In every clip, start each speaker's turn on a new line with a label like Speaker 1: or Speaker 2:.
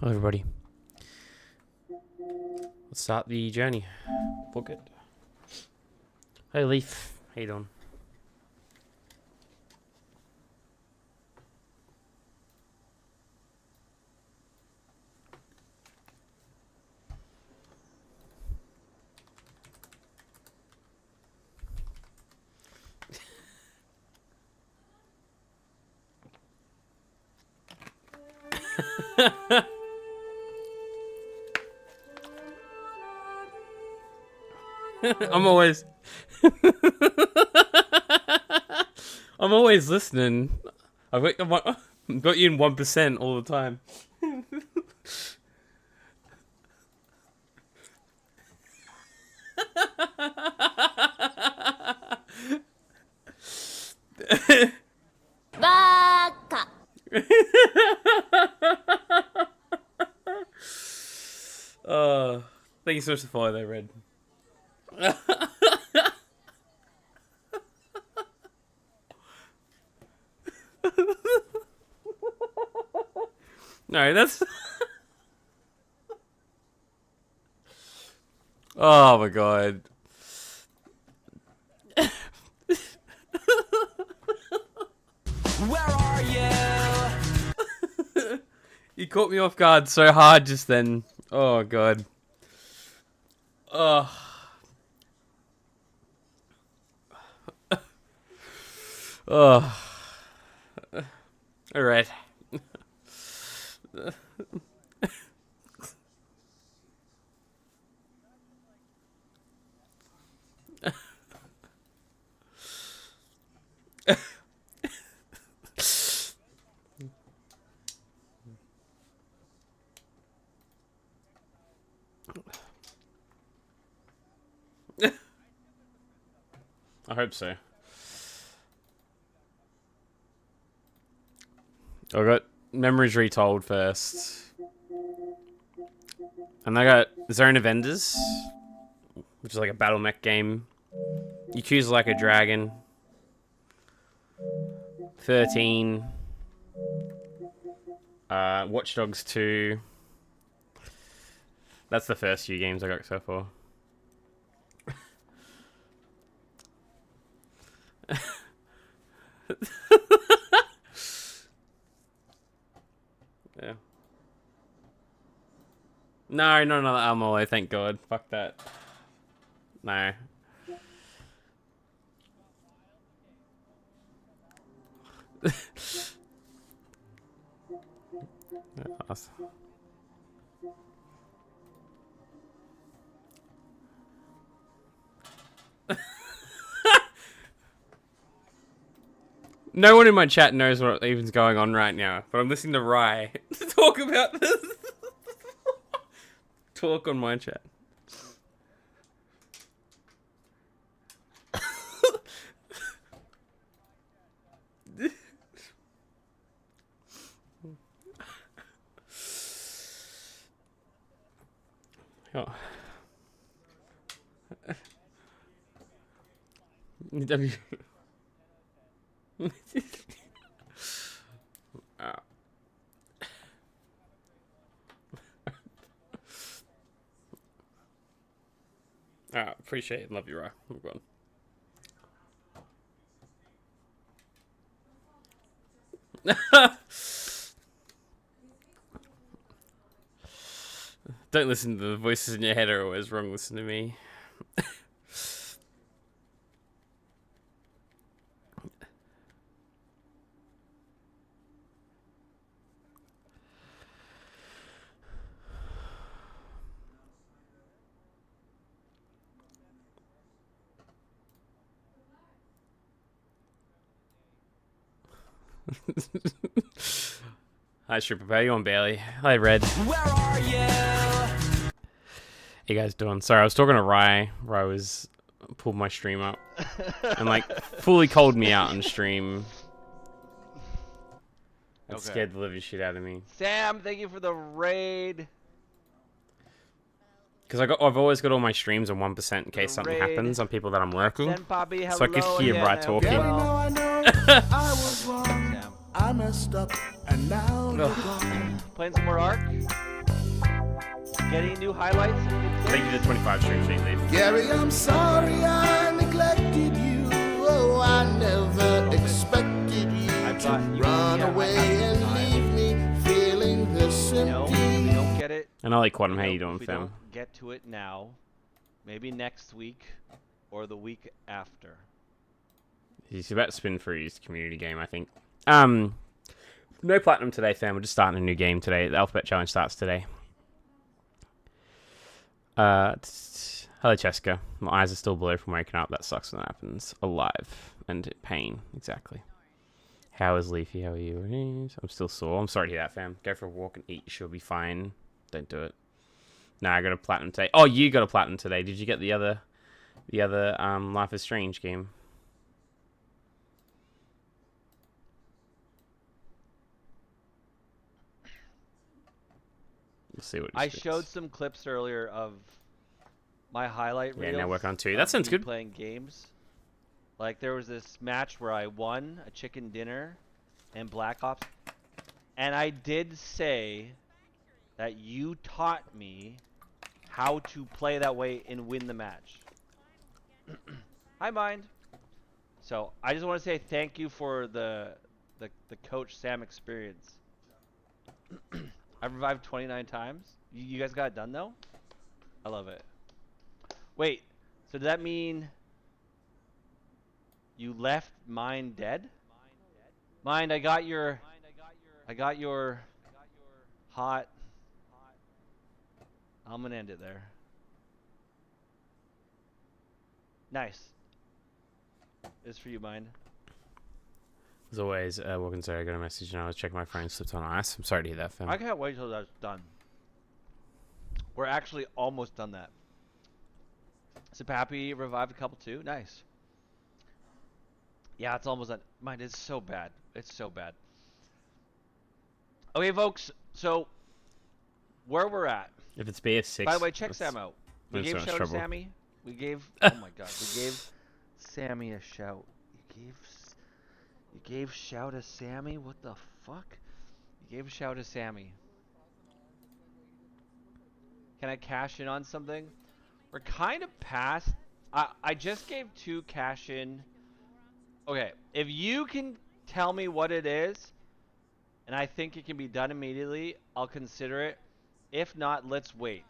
Speaker 1: Hello, everybody. Let's start the journey. Book it. Hey, Leaf. How you doing? I'm always... I'm always listening. I've got you in 1% all the time.
Speaker 2: Baka.
Speaker 1: Thank you so much for following that, Red. No, that's... Oh my god.
Speaker 3: Where are you?
Speaker 1: You caught me off guard so hard just then. Oh god. Oh. Oh. Alright. I hope so. I got Memories Retold first. And I got Zone of Enders, which is like a battle mech game. You choose like a dragon. 13. Watch Dogs 2. That's the first few games I got so far. Yeah. No, not another Almolo, thank God. Fuck that. No. No one in my chat knows what even's going on right now, but I'm listening to Rye talk about this. Talk on my chat. Oh. W. Appreciate it. Love you, Rye. Move on. Don't listen to the voices in your head are always wrong. Listen to me. Hi, Stripper. How you on, Bailey? Hi, Red.
Speaker 3: Where are you?
Speaker 1: How you guys doing? Sorry, I was talking to Rye. Rye was pulled my stream up and like fully called me out on stream. That scared the living shit out of me.
Speaker 4: Sam, thank you for the raid.
Speaker 1: Because I've always got all my streams on 1% in case something happens on people that I'm working.
Speaker 4: Then Poppy, hello.
Speaker 1: So I could hear Rye talking.
Speaker 4: Sam.
Speaker 2: I messed up and now you're gone.
Speaker 4: Playing some more Ark. Getting new highlights.
Speaker 1: Thank you to 25 stream sheet leave.
Speaker 2: Gary, I'm sorry I neglected you. Oh, I never expected you
Speaker 4: I
Speaker 2: to
Speaker 4: thought you-
Speaker 2: run
Speaker 4: yeah, I
Speaker 2: away
Speaker 4: had
Speaker 2: and
Speaker 4: time.
Speaker 2: leave me feeling this
Speaker 4: No,
Speaker 2: empty.
Speaker 4: we don't get it.
Speaker 1: And I like Quantum. How
Speaker 4: know,
Speaker 1: you doing,
Speaker 4: if we
Speaker 1: fam?
Speaker 4: don't get to it now, maybe next week or the week after.
Speaker 1: He's about to spin for his community game, I think. No platinum today, fam. We're just starting a new game today. The Alphabet Challenge starts today. Hello, Cheska. My eyes are still blurred from waking up. That sucks when that happens. Alive and pain, exactly. How is Leafy? How are you? I'm still sore. I'm sorry to hear that, fam. Go for a walk and eat. She'll be fine. Don't do it. Nah, I got a platinum today. Oh, you got a platinum today. Did you get the other Life is Strange game? We'll see what.
Speaker 4: I showed some clips earlier of my highlight
Speaker 1: Yeah,
Speaker 4: reels.
Speaker 1: now work on 2.
Speaker 4: of
Speaker 1: That sounds
Speaker 4: me
Speaker 1: good.
Speaker 4: Playing games. Like there was this match where I won a chicken dinner and Black Ops, and I did say that you taught me how to play that way and win the match. Hi, Mind. So I just want to say thank you for the Coach Sam experience. I've revived 29 times. You guys got it done though? I love it. Wait, so does that mean you left mine dead? Mind, I got your hot. I'm gonna end it there. Nice. This is for you, Mind.
Speaker 1: As always, welcome to I got a message and I was checking my phone, slipped on ice. I'm sorry to hear that, fam.
Speaker 4: I can't wait till that's done. We're actually almost done that. So Pappy revived a couple too. Nice. Yeah, it's almost done. Mine is so bad. It's so bad. Okay, folks. So where we're at.
Speaker 1: If it's BS6.
Speaker 4: By the way, check
Speaker 1: that's-
Speaker 4: Sam out. We
Speaker 1: that's
Speaker 4: gave
Speaker 1: so
Speaker 4: a
Speaker 1: much
Speaker 4: shout to
Speaker 1: trouble.
Speaker 4: Sammy. We gave. Oh my God. We gave Sammy a shout. You gave shout to Sammy. What the fuck? You gave a shout to Sammy. Can I cash in on something? We're kind of past. I just gave 2 cash in. Okay, if you can tell me what it is, and I think it can be done immediately, I'll consider it. If not, let's wait.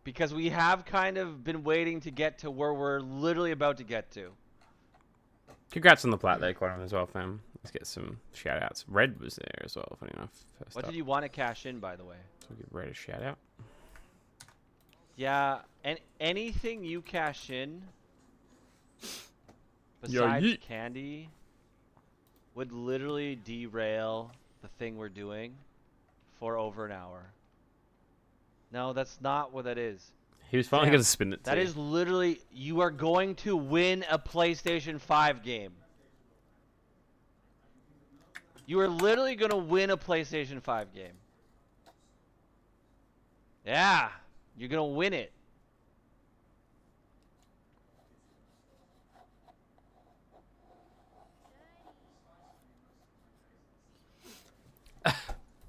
Speaker 4: Because we have kind of been waiting to get to where we're literally about to get to.
Speaker 1: Congrats on the plat there, Quantum, as well, fam. Let's get some shout outs. Red was there as well, funny enough. First
Speaker 4: What
Speaker 1: up.
Speaker 4: did you want to cash in, by the way?
Speaker 1: So we'll give Red a shout out.
Speaker 4: Yeah, and anything you cash in
Speaker 1: Yo,
Speaker 4: besides
Speaker 1: yeet.
Speaker 4: candy would literally derail the thing we're doing for over an hour. No, that's not what that is.
Speaker 1: He was finally
Speaker 4: Sam,
Speaker 1: going to spin it
Speaker 4: That
Speaker 1: too.
Speaker 4: is literally, you are going to win a PlayStation 5 game. You are literally going to win a PlayStation 5 game. Yeah, you're going to win it.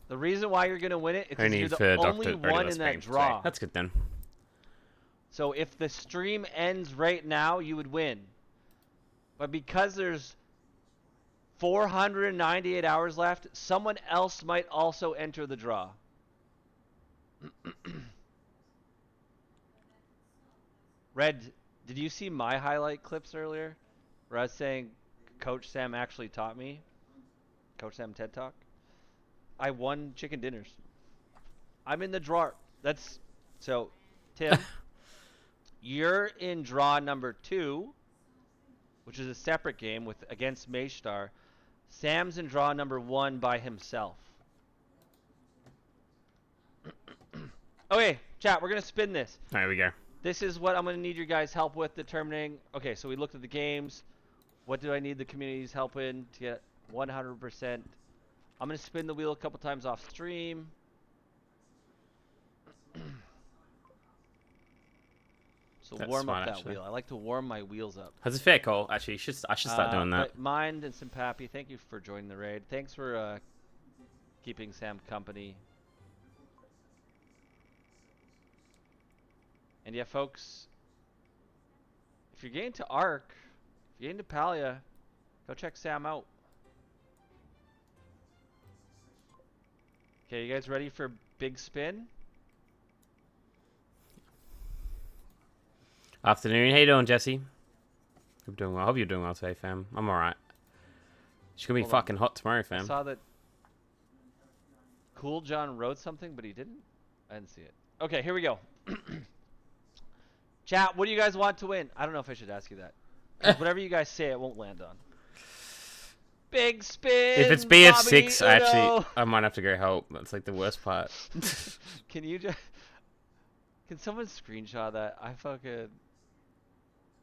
Speaker 4: The reason why you're going to win it is because
Speaker 1: Only
Speaker 4: you're
Speaker 1: for
Speaker 4: the
Speaker 1: Dr.
Speaker 4: only one
Speaker 1: Odilus
Speaker 4: in that
Speaker 1: game today.
Speaker 4: draw.
Speaker 1: That's good then.
Speaker 4: So if the stream ends right now, you would win. But because there's 498 hours left, someone else might also enter the draw. Red, did you see my highlight clips earlier? Where I was saying Coach Sam actually taught me? Coach Sam TED Talk? I won chicken dinners. I'm in the draw. That's so Tim, you're in draw number 2, which is a separate game with against Maystar. Sam's in draw number 1 by himself. Okay, chat, we're gonna spin this.
Speaker 1: There we go.
Speaker 4: This is what I'm gonna need your guys' help with determining. Okay, so we looked at the games. What do I need the community's help in to get 100%? I'm gonna spin the wheel a couple times off stream. So
Speaker 1: That's
Speaker 4: warm
Speaker 1: smart,
Speaker 4: up that
Speaker 1: actually.
Speaker 4: wheel. I like to warm my wheels up.
Speaker 1: That's a fair call. Actually, I should start doing that.
Speaker 4: But Mind and Simpapi, thank you for joining the raid. Thanks for keeping Sam company. And yeah, folks, if you're getting to Ark, if you're getting to Palia, go check Sam out. Okay, you guys ready for Big Spin?
Speaker 1: Afternoon. How you doing, Jesse? I'm doing well. I hope you're doing well today, fam. I'm alright. It's gonna be
Speaker 4: Hold on.
Speaker 1: fucking hot tomorrow,
Speaker 4: I
Speaker 1: fam.
Speaker 4: saw that Cool John wrote something, but he didn't. I didn't see it. Okay, here we go. Chat, what do you guys want to win? I don't know if I should ask you that. 'Cause whatever you guys say, it won't land on. Big Spin!
Speaker 1: If it's
Speaker 4: Bobby
Speaker 1: BF6,
Speaker 4: Uno!
Speaker 1: I might have to go help. That's like the worst part.
Speaker 4: Can you just... Can someone screenshot that?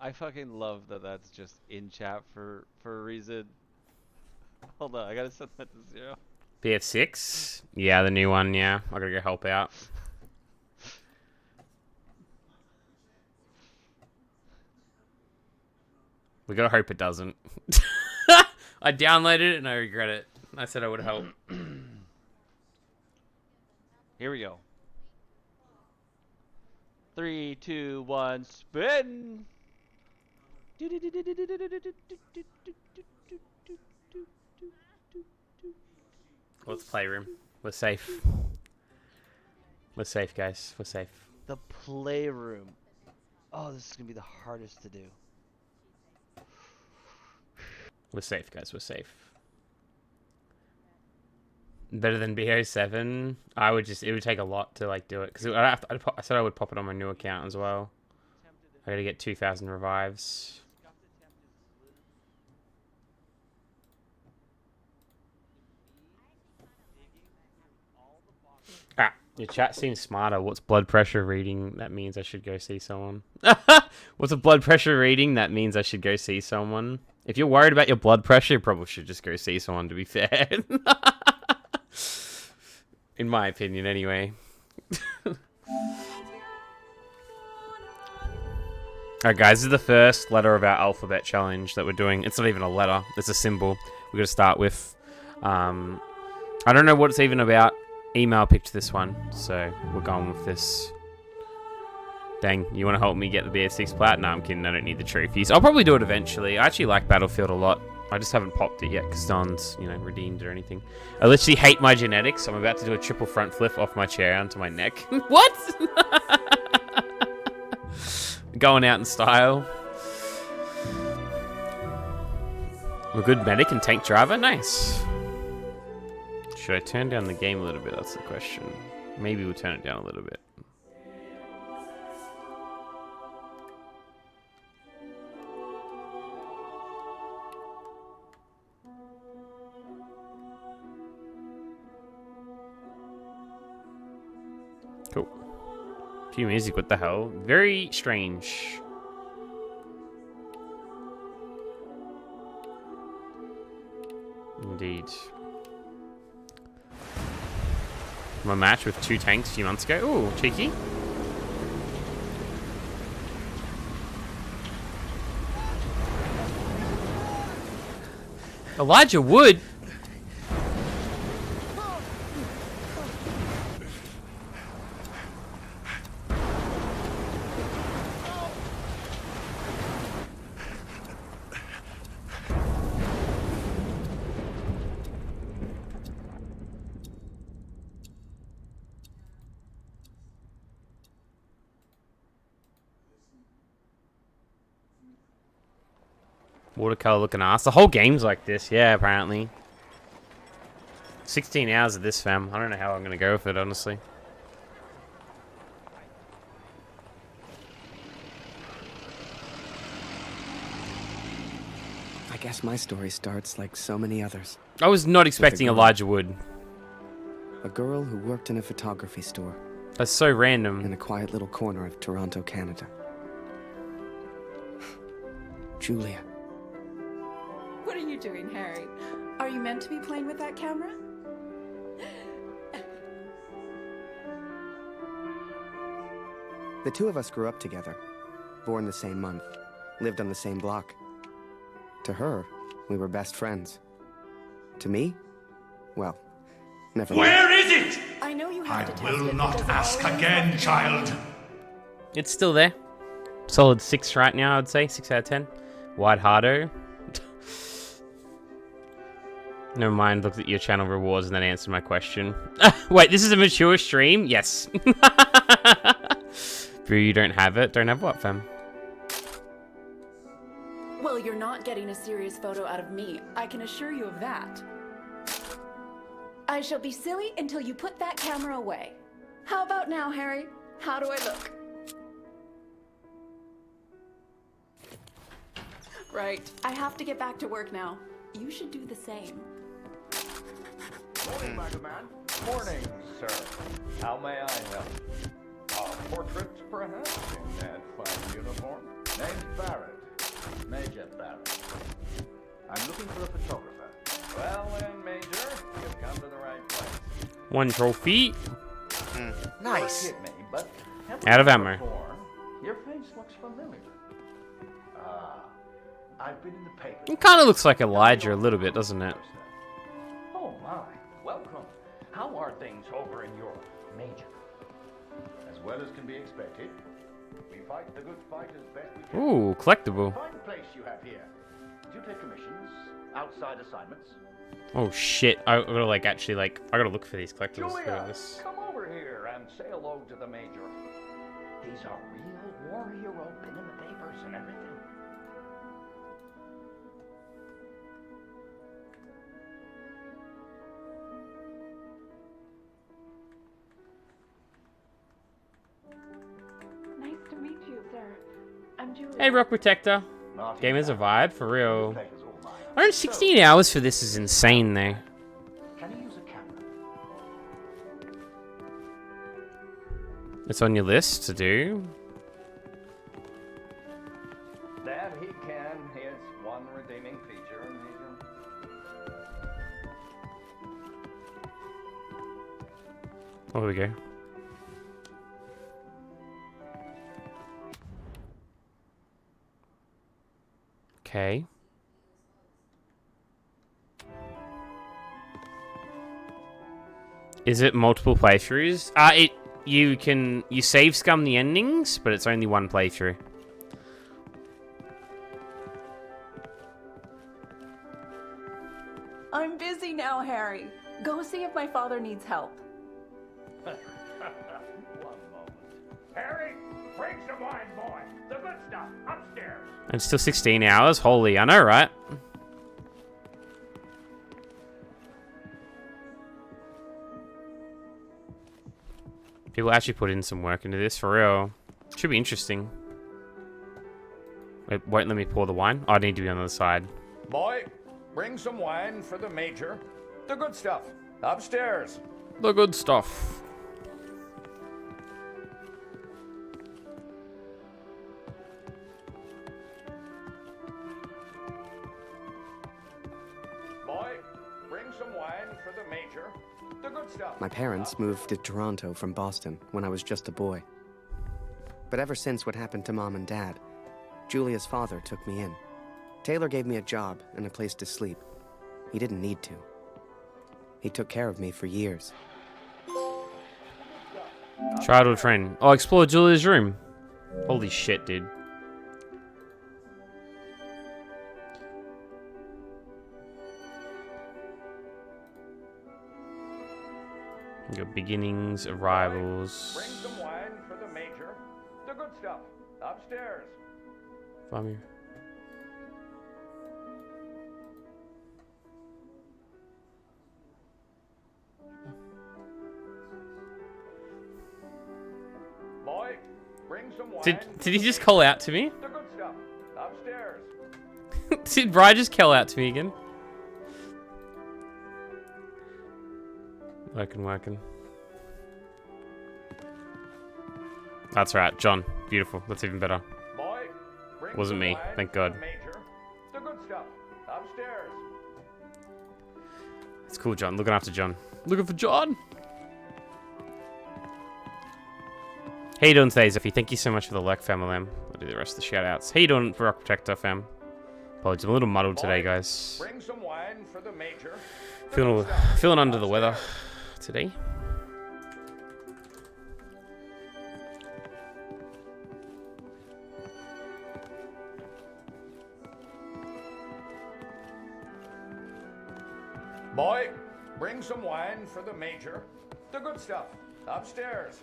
Speaker 4: I fucking love that that's just in chat for a reason. Hold on, I gotta set that to 0.
Speaker 1: BF6? Yeah, the new one, yeah. I gotta go help out. We gotta hope it doesn't. I downloaded it and I regret it. I said I would help.
Speaker 4: Here we go. 3, 2, 1, spin!
Speaker 1: Let's playroom. We're safe. We're safe, guys. We're safe.
Speaker 4: The playroom. Oh, this is gonna be the hardest to do.
Speaker 1: We're safe, guys. We're safe. Better than BO7. It would take a lot to like do it because I said I would pop it on my new account as well. I gotta get 2,000 revives. Ah, your chat seems smarter. What's blood pressure reading? That means I should go see someone. What's a blood pressure reading? That means I should go see someone. If you're worried about your blood pressure, you probably should just go see someone, to be fair. In my opinion, anyway. Alright, guys, this is the first letter of our alphabet challenge that we're doing. It's not even a letter, it's a symbol. We're going to start with. I don't know what it's even about. Email picked this one, so we're going with this. Dang, you want to help me get the BF6 plat? No, I'm kidding, I don't need the trophies. I'll probably do it eventually. I actually like Battlefield a lot. I just haven't popped it yet because no one's, redeemed or anything. I literally hate my genetics. I'm about to do a triple front flip off my chair onto my neck. What? Going out in style. I'm a good medic and tank driver? Nice. Should I turn down the game a little bit? That's the question. Maybe we'll turn it down a little bit. Cool. Cue music, what the hell? Very strange. Indeed. My match with 2 tanks a few months ago. Ooh, cheeky. Elijah Wood? Watercolor looking ass. The whole game's like this, yeah, apparently. 16 hours of this, fam. I don't know how I'm gonna go with it, honestly.
Speaker 5: I guess my story starts like so many others.
Speaker 1: I was not expecting
Speaker 5: girl.
Speaker 1: Elijah Wood.
Speaker 5: A girl who worked in a photography store
Speaker 1: That's so random.
Speaker 5: in a quiet little corner of Toronto, Canada. Julia.
Speaker 6: What are you doing, Harry? Are you meant to be playing with that camera?
Speaker 5: The two of us grew up together, born the same month, lived on the same block. To her, we were best friends. To me? Well, never mind.
Speaker 7: Where is it?
Speaker 6: I know you
Speaker 7: I
Speaker 6: have to test
Speaker 7: will
Speaker 6: it,
Speaker 7: not
Speaker 6: but does it
Speaker 7: ask
Speaker 6: always
Speaker 7: again,
Speaker 6: have to be
Speaker 7: child.
Speaker 1: It's still there. Solid 6 right now, I'd say. 6 out of 10. Wide hardo. Never mind, looked at your channel rewards and then answered my question. Wait, this is a mature stream? Yes. Boo, you don't have it? Don't have what, fam?
Speaker 6: Well, you're not getting a serious photo out of me. I can assure you of that. I shall be silly until you put that camera away. How about now, Harry? How do I look? Right. I have to get back to work now. You should do the same.
Speaker 8: Morning, Magaman. Morning, sir. How may I help? Portraits, perhaps, in that fine uniform? Name's Barrett. Major Barrett. I'm looking for a photographer. Well then, Major, you've come to the right place.
Speaker 1: 1 trophy.
Speaker 9: Nice.
Speaker 8: Forgive me, but have
Speaker 1: Out of
Speaker 8: we
Speaker 1: ammo.
Speaker 8: met before? Your face looks familiar. I've been in the paper.
Speaker 1: It kind of looks like Elijah a little bit, doesn't it?
Speaker 8: Oh my, welcome. How are things over in Europe, Major? As well as can be expected. We fight the good fight as best we can.
Speaker 1: Ooh, collectible.
Speaker 8: Fine place you have here. Do you take commissions? Outside assignments?
Speaker 1: Oh shit, I gotta like actually like, I gotta look for these collectibles. Look at
Speaker 8: Julia,
Speaker 1: this.
Speaker 8: come over here and say hello to the Major. He's a real war hero, been in the papers and everything.
Speaker 6: Nice to meet you, sir. I'm Julia.
Speaker 1: Hey, Rock Protector.
Speaker 8: Not
Speaker 1: Game is a
Speaker 8: even
Speaker 1: vibe, for real.
Speaker 8: that. Pleasure's all mine.
Speaker 1: 116 hours for this is insane, though.
Speaker 8: Can you use a camera?
Speaker 1: It's on your list to do.
Speaker 8: That he can. It's one redeeming feature, Major.
Speaker 1: Oh, here we go. Okay. Is it multiple playthroughs? You save scum the endings, but it's only one playthrough.
Speaker 6: I'm busy now, Harry. Go see if my father needs help.
Speaker 8: One moment. Harry, bring some wine, boy. The good stuff, upstairs.
Speaker 1: And still 16 hours? Holy, I know, right? People actually put in some work into this, for real. Should be interesting. It won't let me pour the wine? Oh, I need to be on the other side.
Speaker 8: Boy, bring some wine for the Major. The good stuff, upstairs.
Speaker 1: The good stuff.
Speaker 8: Boy, bring some wine for the Major. The good stuff.
Speaker 5: My parents moved to Toronto from Boston when I was just a boy. But ever since what happened to Mom and Dad, Julia's father took me in. Taylor gave me a job and a place to sleep. He didn't need to. He took care of me for years.
Speaker 1: Childhood friend. Oh, explore Julia's room. Holy shit, dude. Your beginnings, arrivals.
Speaker 8: Bring some wine for the Major. The good stuff, upstairs.
Speaker 1: Farm you.
Speaker 8: Boy, bring some wine.
Speaker 1: Did he just call out to me?
Speaker 8: The good stuff, upstairs.
Speaker 1: Did Bri just call out to me again? Working. That's right, John. Beautiful. That's even better.
Speaker 8: Boy, bring
Speaker 1: Wasn't
Speaker 8: some
Speaker 1: me,
Speaker 8: wine
Speaker 1: thank
Speaker 8: for
Speaker 1: God.
Speaker 8: the Major. The good stuff, upstairs.
Speaker 1: It's cool, John. Looking after John. Looking for John. How you doing today, Zephy? Thank you so much for the like, family. What do the rest of the shout outs. How you doing, Rock Protector fam? Apologies, I'm a little muddled today, guys.
Speaker 8: Bring some wine for the major.
Speaker 1: Feeling under the weather today.
Speaker 8: Boy, bring some wine for the major. The good stuff. Upstairs.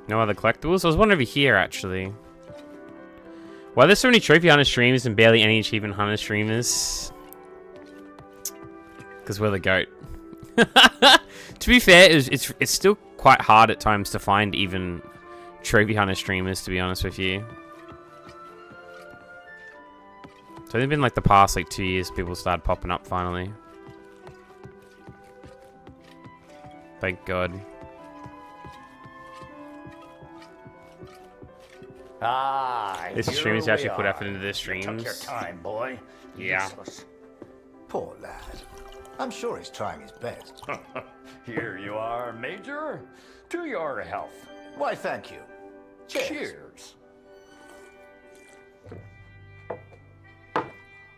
Speaker 1: No other collectibles? I was one over here, actually. Why are there so many Trophy Hunter streamers and barely any Achievement Hunter streamers? Because we're the GOAT. To be fair, it's still quite hard at times to find even Trophy Hunter streamers, to be honest with you. So it's been like the past like 2 years people started popping up finally. Thank God.
Speaker 8: Ah,
Speaker 1: This
Speaker 8: here
Speaker 1: streamers
Speaker 8: we
Speaker 1: actually put
Speaker 8: are.
Speaker 1: effort into their
Speaker 8: You took
Speaker 1: streams.
Speaker 8: your time, boy.
Speaker 1: Yeah.
Speaker 8: Useless.
Speaker 9: Poor lad. I'm sure he's trying his best.
Speaker 8: Here you are, Major. To your health.
Speaker 9: Why, thank you. Cheers.
Speaker 8: Cheers.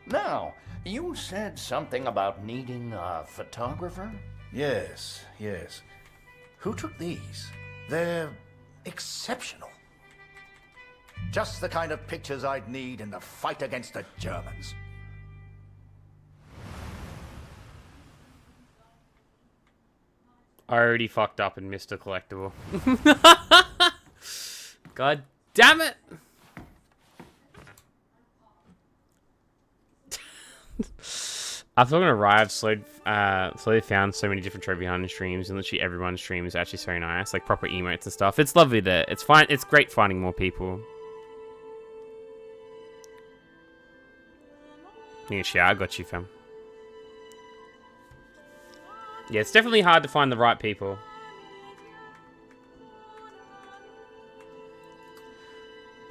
Speaker 8: Now, you said something about needing a photographer?
Speaker 9: Yes, yes. Who took these? They're exceptional. Just the kind of pictures I'd need in the fight against the Germans.
Speaker 1: I already fucked up and missed a collectible. God damn it! I've not gonna arrive, slowly found so many different trophy hunting streams, and literally everyone's stream is actually so nice, like proper emotes and stuff. It's lovely there. It's fine. It's great finding more people. Yeah, I got you, fam. Yeah, it's definitely hard to find the right people.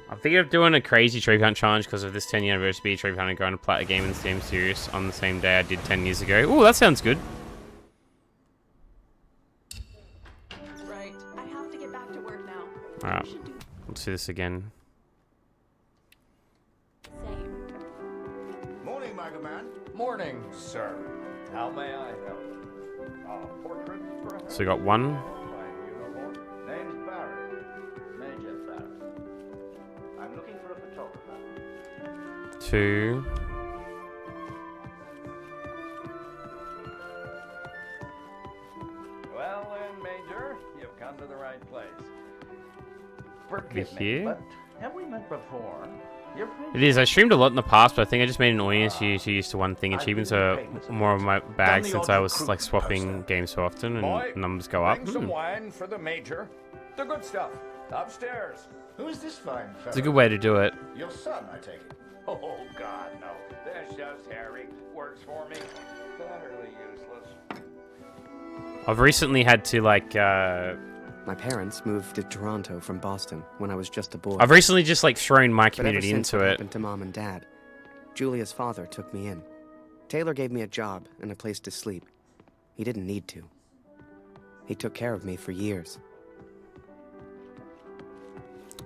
Speaker 1: I'm thinking of doing a crazy trophy hunt challenge because of this 10-year anniversary trophy hunt and going to play a game in the same series on the same day I did 10 years ago. Ooh, that sounds good.
Speaker 6: Right. I have to get back to work now.
Speaker 1: Alright,
Speaker 6: You should do
Speaker 1: let's do this again.
Speaker 6: the same.
Speaker 9: Morning, Mega Man.
Speaker 8: Morning, sir. How may I help? Portrait, perhaps?
Speaker 1: So we got one.
Speaker 8: Fine uniform. Name's Barrett. Major Barrett. I'm looking for a photographer.
Speaker 1: 2.
Speaker 8: Well then, Major, you've come to the right place. Forgive me,
Speaker 1: Here?
Speaker 8: but have we met before? Your
Speaker 1: It is. I streamed a lot in the past, but I think I just made an audience used to one thing. Achievements are more of my bag since I was like swapping games so often
Speaker 8: Boy,
Speaker 1: and numbers go up.
Speaker 8: Bring some wine for the Major. The good stuff. Upstairs.
Speaker 9: Who is this fine fellow?
Speaker 1: It's a good way to do it.
Speaker 9: Your son, I take it.
Speaker 8: Oh, God, no. That's just Harry. Works for me. Utterly useless.
Speaker 1: I've recently had to like
Speaker 5: My parents moved to Toronto from Boston when I was just a boy.
Speaker 1: I've recently just like thrown my
Speaker 5: But ever
Speaker 1: community
Speaker 5: since
Speaker 1: into
Speaker 5: what
Speaker 1: it.
Speaker 5: happened to Mom and Dad, Julia's father took me in. Taylor gave me a job and a place to sleep. He didn't need to. He took care of me for years.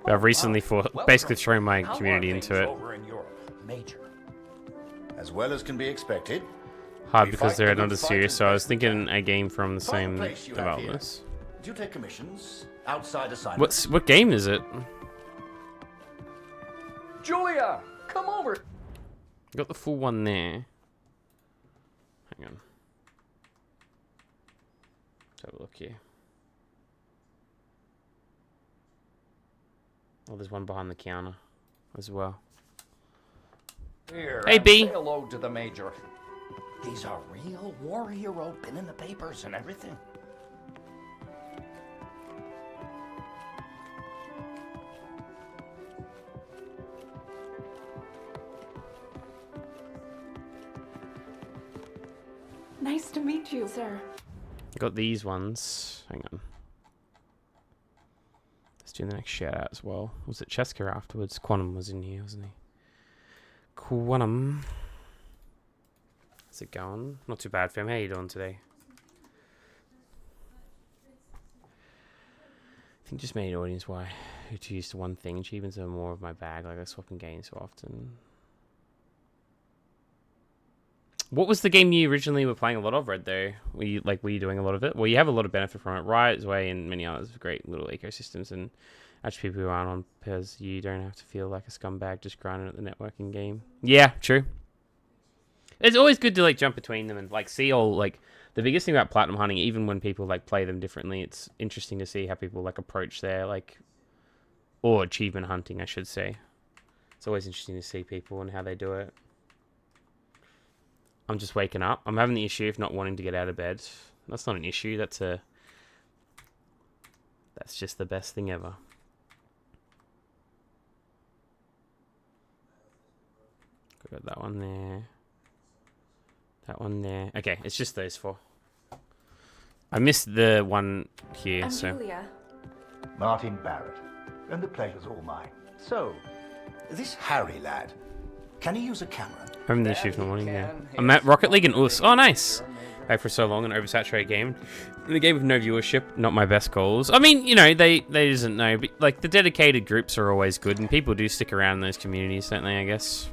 Speaker 1: But I've recently basically thrown my
Speaker 8: How
Speaker 1: community
Speaker 8: are
Speaker 1: into
Speaker 8: things
Speaker 1: it
Speaker 8: over in Europe, Major?
Speaker 9: As well as can be expected.
Speaker 1: hard
Speaker 9: We
Speaker 1: because
Speaker 9: fight
Speaker 1: they're
Speaker 9: the good
Speaker 1: not as
Speaker 9: fight
Speaker 1: serious.
Speaker 9: and
Speaker 1: So I was
Speaker 9: best we
Speaker 1: thinking
Speaker 9: can.
Speaker 1: a game from the
Speaker 9: Find
Speaker 1: same
Speaker 9: the place you have here.
Speaker 1: developers.
Speaker 9: Do you take commissions? Outside assignments?
Speaker 1: What game is it?
Speaker 8: Julia, come over.
Speaker 1: Got the full one there. Hang on. Let's have a look here. Oh, there's one behind the counter as well.
Speaker 8: Here,
Speaker 1: Hey,
Speaker 8: and
Speaker 1: B.
Speaker 8: Say hello to the Major. He's a real war hero, been in the papers and everything.
Speaker 6: Nice to meet you, sir.
Speaker 1: Got these ones. Hang on. Let's do the next shout out as well. Was it Cheska afterwards? Quantum was in here, wasn't he? Quantum. How's it going? Not too bad, fam. How you doing today? I think just made audience why who to use to one thing. Achievements are more of my bag. Like I swap and gain so often. What was the game you originally were playing a lot of, Red, though? Were you doing a lot of it? Well, you have a lot of benefit from it. Riot's Way and many others have great little ecosystems, and actually people who aren't on because you don't have to feel like a scumbag just grinding at the networking game. Yeah, true. It's always good to like jump between them and like see all like the biggest thing about platinum hunting, even when people like play them differently, it's interesting to see how people like approach their like or achievement hunting, I should say. It's always interesting to see people and how they do it. I'm just waking up. I'm having the issue of not wanting to get out of bed. That's not an issue. That's just the best thing ever. Got that one there. That one there. Okay, it's just those four. I missed the one here,
Speaker 6: I'm
Speaker 1: so.
Speaker 6: Julia.
Speaker 9: Martin Barrett. And the pleasure's all mine. So, this Harry lad, can he use a camera?
Speaker 1: I'm having the issue of not wanting there. I'm at Rocket League and US. Oh, nice. Played for so long, an oversaturated game. In a game with no viewership, not my best goals. I mean, you know, they doesn't know, but like the dedicated groups are always good, and people do stick around in those communities, don't they? I guess.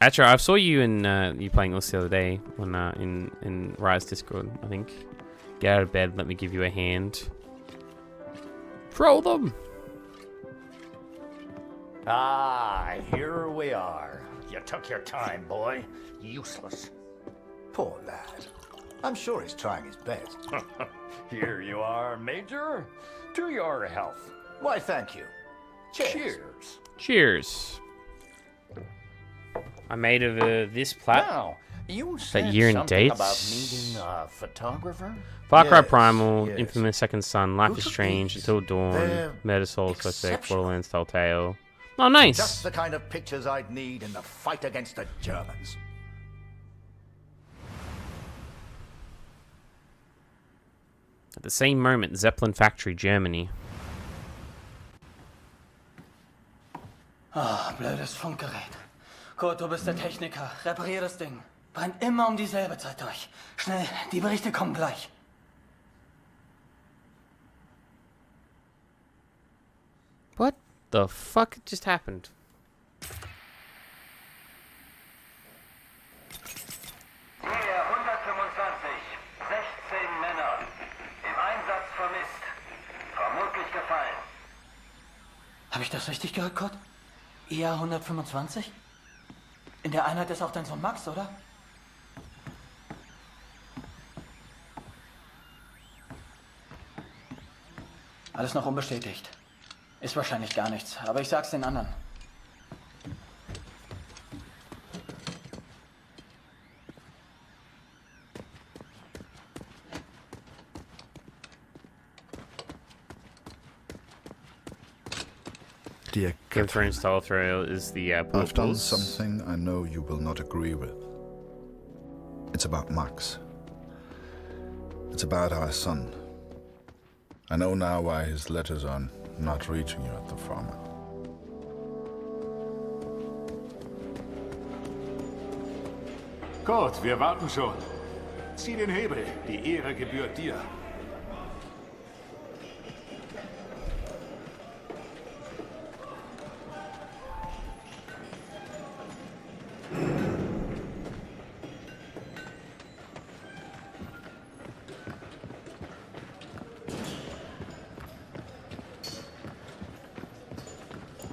Speaker 1: Actually, I saw you in you playing US the other day on in Rise Discord. I think. Get out of bed. Let me give you a hand. Troll them.
Speaker 9: Ah, here we are. You took your time, boy. Useless. Poor lad. I'm sure he's trying his best.
Speaker 8: Here you are, Major. To your health.
Speaker 9: Why, thank you. Cheers.
Speaker 8: Cheers.
Speaker 1: Cheers. I made of this plat.
Speaker 8: Now, you said
Speaker 1: year and
Speaker 8: something
Speaker 1: dates?
Speaker 8: about needing a photographer?
Speaker 1: Far Cry
Speaker 9: Yes,
Speaker 1: Primal,
Speaker 9: yes.
Speaker 1: Infamous Second Son, Life
Speaker 9: Who
Speaker 1: is
Speaker 9: took
Speaker 1: Strange,
Speaker 9: these?
Speaker 1: Until Dawn,
Speaker 9: They're
Speaker 1: Murder Souls, Suspect,
Speaker 9: exceptional.
Speaker 1: Borderlands Telltale. Oh, nice.
Speaker 9: Just the kind of pictures I'd need in the fight against the Germans.
Speaker 1: At the same moment, Zeppelin Factory, Germany.
Speaker 7: Ah, blödes Funkgerät. Kurt, du bist der Techniker. Reparier das Ding. Brennt immer um dieselbe Zeit durch. Schnell, die Berichte kommen gleich.
Speaker 1: What the fuck just happened?
Speaker 10: Nähe 125, 16 Männer. Im Einsatz vermisst. Vermutlich gefallen.
Speaker 7: Habe ich das richtig gehört, Kurt? EA 125? In der Einheit ist auch dein Sohn Max, oder? Alles noch unbestätigt. Ist wahrscheinlich gar nichts, aber ich sag's den anderen.
Speaker 11: Dear
Speaker 1: Game of Thrones Telltale is the
Speaker 11: I've done
Speaker 1: portals.
Speaker 11: something I know you will not agree with. It's about Max. It's about our son. I know now why his letters are not reaching you at the farmer.
Speaker 12: Kurt, wir warten schon. Zieh den Hebel. Die Ehre gebührt dir.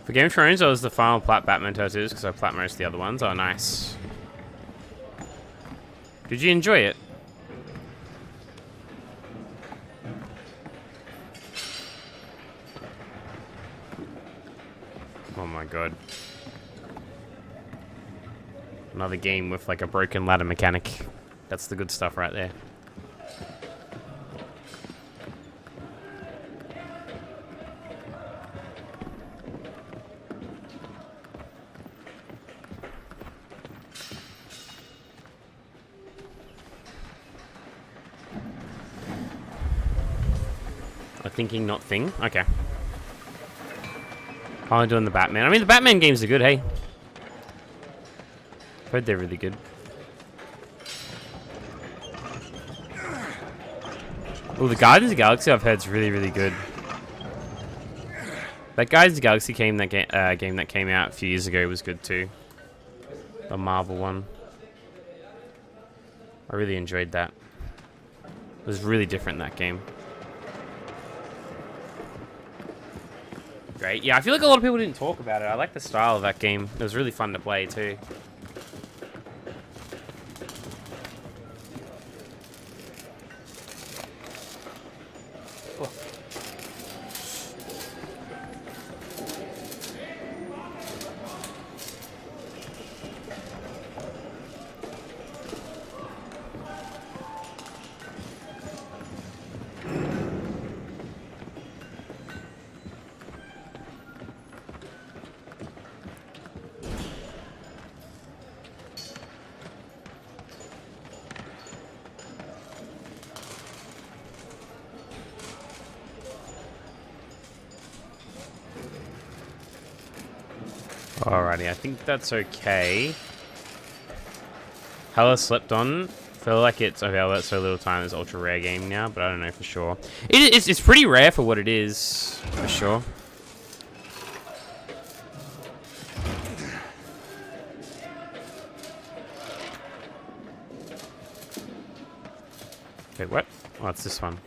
Speaker 1: For Game of Thrones, I was the final plat Batman tattoos because I plat most of the other ones. Oh, nice. Did you enjoy it? Oh my god. Another game with like a broken ladder mechanic. That's the good stuff right there. A thinking, not thing? Okay. I'm doing the Batman. I mean, the Batman games are good, hey? Heard they're really good. Well, the Guardians of the Galaxy I've heard is really, really good. That Guardians of the Galaxy game that came out a few years ago was good too. The Marvel one. I really enjoyed that. It was really different, that game. Great. Yeah, I feel like a lot of people didn't talk about it. I like the style of that game. It was really fun to play too. Alrighty, I think that's okay. Hella slept on. Feel like it's available at so little time. It's ultra rare game now, but I don't know for sure. It's pretty rare for what it is, for sure. Wait, what? Oh, it's this one.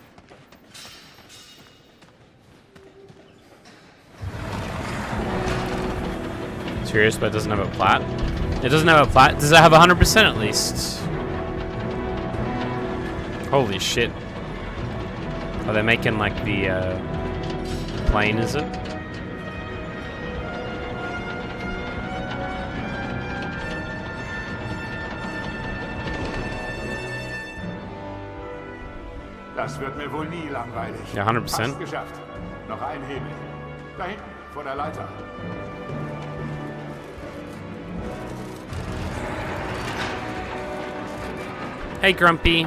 Speaker 1: Serious, but it doesn't have a plat. It doesn't have a plat. Does it have 100% at least? Holy shit. Are they making like the plane, is it?
Speaker 12: Das wird mir wohl nie langweilig.
Speaker 1: Ja, 100%.
Speaker 12: Fast geschafft. Noch ein Hebel. Da hinten, vor der Leiter.
Speaker 1: Hey, Grumpy.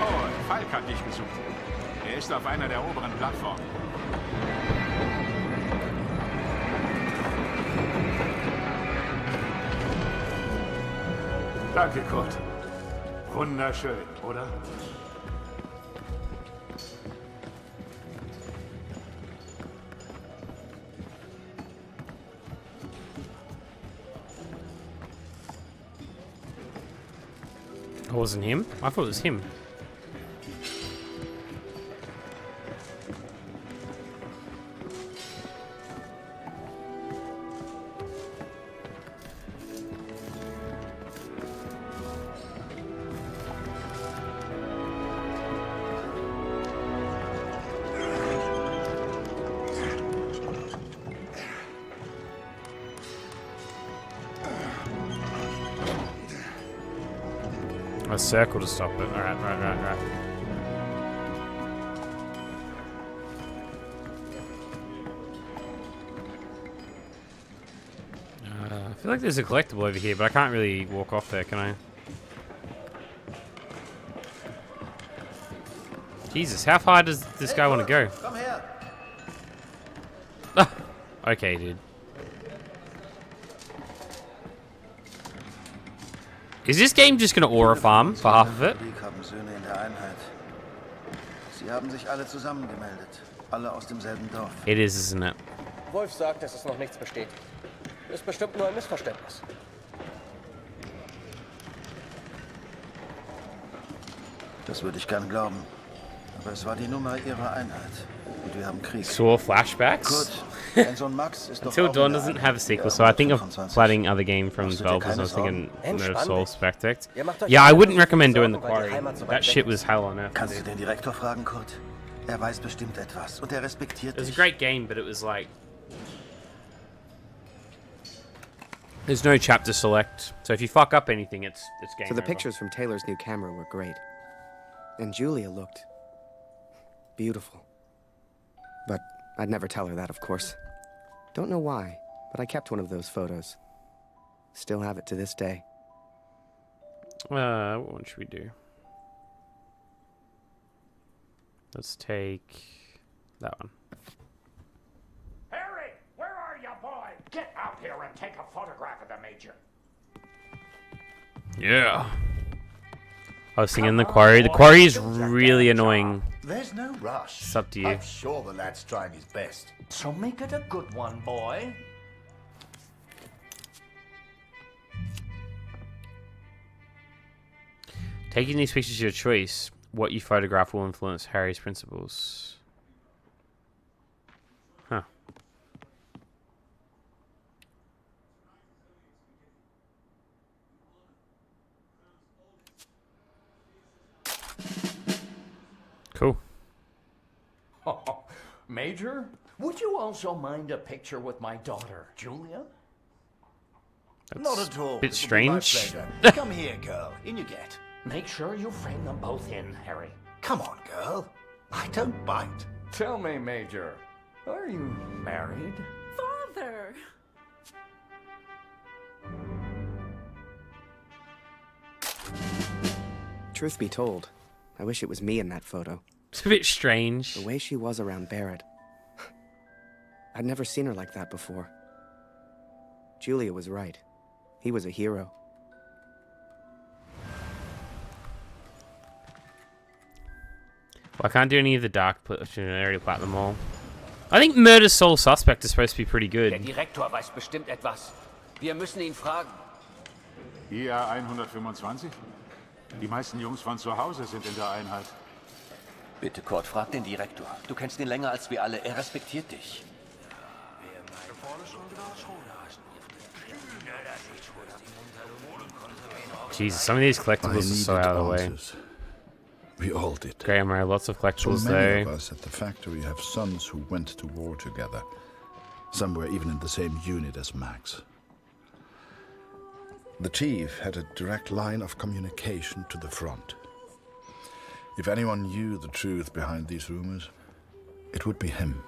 Speaker 12: Oh, Falk hat dich gesucht. Er ist auf einer der oberen Plattformen. Danke, Kurt. Wunderschön, oder?
Speaker 1: It wasn't him? I thought it was him. A circle to stop it. Alright, right. I feel like there's a collectible over here, but I can't really walk off there, can I? Jesus, how far does this guy want to go?
Speaker 9: Komm her.
Speaker 1: Okay, dude. Is this game just gonna aura farm for half of it?
Speaker 13: Haben Söhne in der Einheit. Sie haben sich alle zusammengemeldet. Alle aus demselben Dorf.
Speaker 1: It is, isn't it?
Speaker 14: Wolf sagt, dass es noch nichts besteht. Ist bestimmt nur ein Missverständnis.
Speaker 13: Das würde ich gern glauben. Aber es war die Nummer ihrer Einheit. Und wir haben Krieg.
Speaker 1: Saw flashbacks?
Speaker 13: Gut. Dein Sohn Max ist doch
Speaker 1: Until
Speaker 13: auch
Speaker 1: Dawn
Speaker 13: in der
Speaker 1: doesn't
Speaker 13: Einheit.
Speaker 1: have a sequel, so I think of planning other game from developers. I was thinking no Soul Spectact. Yeah, I wouldn't recommend doing the Quarry. That shit was hell on earth.
Speaker 13: Kannst du den Direktor fragen, Kurt? Er weiß bestimmt etwas und er respektiert
Speaker 1: It was a
Speaker 13: dich.
Speaker 1: great game, but it was like there's no chapter select, so if you fuck up anything, it's game
Speaker 5: So the
Speaker 1: over.
Speaker 5: pictures from Taylor's new camera were great. And Julia looked beautiful. But I'd never tell her that, of course. Don't know why, but I kept one of those photos. Still have it to this day.
Speaker 1: What one should we do? Let's take that one.
Speaker 12: Harry, where are you, boy? Get out here and take a photograph of the Major.
Speaker 1: Yeah. I was thinking the quarry. The quarry is really annoying.
Speaker 9: There's no rush.
Speaker 1: It's up to you.
Speaker 9: I'm sure the lad's trying his best.
Speaker 7: So make it a good one, boy.
Speaker 1: Taking these pictures is your choice. What you photograph will influence Harry's principles. Huh. Cool.
Speaker 12: Major, would you also mind a picture with my daughter, Julia?
Speaker 1: That's
Speaker 9: Not at all.
Speaker 1: a bit
Speaker 9: It'll be my
Speaker 1: strange.
Speaker 9: pleasure. Come here, girl. In you get.
Speaker 12: Make sure you frame them both in, Harry.
Speaker 9: Come on, girl. I don't bite.
Speaker 8: Tell me, Major, are you married?
Speaker 6: Father!
Speaker 5: Truth be told, I wish it was me in that photo.
Speaker 1: It's a bit strange.
Speaker 5: The way she was around Barrett. I'd never seen her like that before. Julia was right. He was a hero.
Speaker 1: Well, I can't do any of the dark platinum. I already plat them all. I think Murder Sole Suspect is supposed to be pretty
Speaker 14: Der
Speaker 1: good.
Speaker 14: Direktor weiß bestimmt etwas. Wir müssen ihn fragen.
Speaker 12: IA 125? Die meisten Jungs von zu Hause sind in der Einheit.
Speaker 13: Bitte, Kurt, frag den Direktor. Du kennst ihn länger als wir alle. Er respektiert dich.
Speaker 1: Jesus, some of these collectibles are so out of the way.
Speaker 11: Answers. We all did.
Speaker 1: Graham, I have lots of
Speaker 11: So
Speaker 1: collectibles
Speaker 11: many
Speaker 1: though.
Speaker 11: of us at the factory have sons who went to war together. Some were even in the same unit as Max. The chief had a direct line of communication to the front. If anyone knew the truth behind these rumors, it would be him.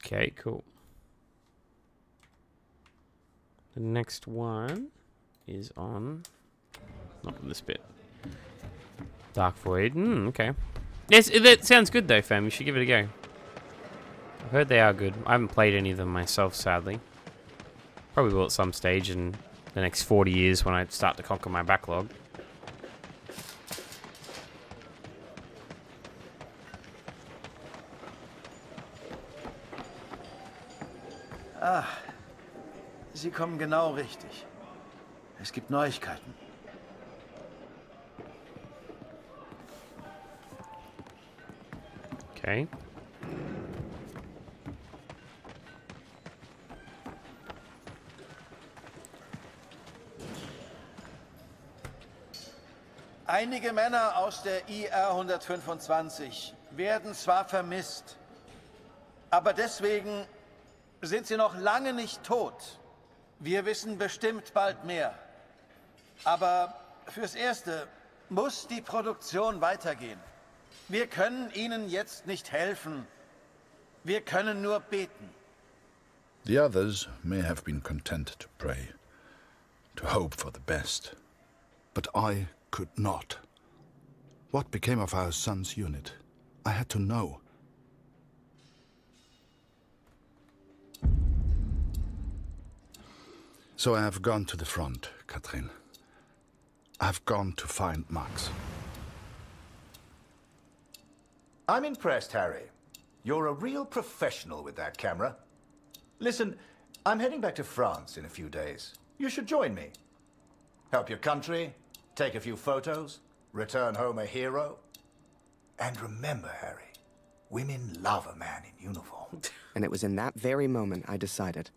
Speaker 1: Okay, cool. The next one is on... Not on this bit. Dark Void. Okay. Yes, that sounds good though, fam. You should give it a go. I've heard they are good. I haven't played any of them myself, sadly. Probably will at some stage in the next 40 years when I start to conquer my backlog.
Speaker 13: Ah, Sie kommen genau richtig. Es gibt Neuigkeiten.
Speaker 1: Okay.
Speaker 7: Einige Männer aus der IR 125 werden zwar vermisst, aber deswegen sind sie noch lange nicht tot. Wir wissen bestimmt bald mehr. Aber fürs Erste muss die Produktion weitergehen. Wir können Ihnen jetzt nicht helfen. Wir können nur beten.
Speaker 11: The others may have been content to pray, to hope for the best. But I could not. What became of our son's unit? I had to know. So I have gone to the front, Katrin. I've gone to find Max.
Speaker 9: I'm impressed, Harry. You're a real professional with that camera. Listen, I'm heading back to France in a few days. You should join me. Help your country, take a few photos, return home a hero. And remember, Harry, women love a man in uniform.
Speaker 5: And it was in that very moment I decided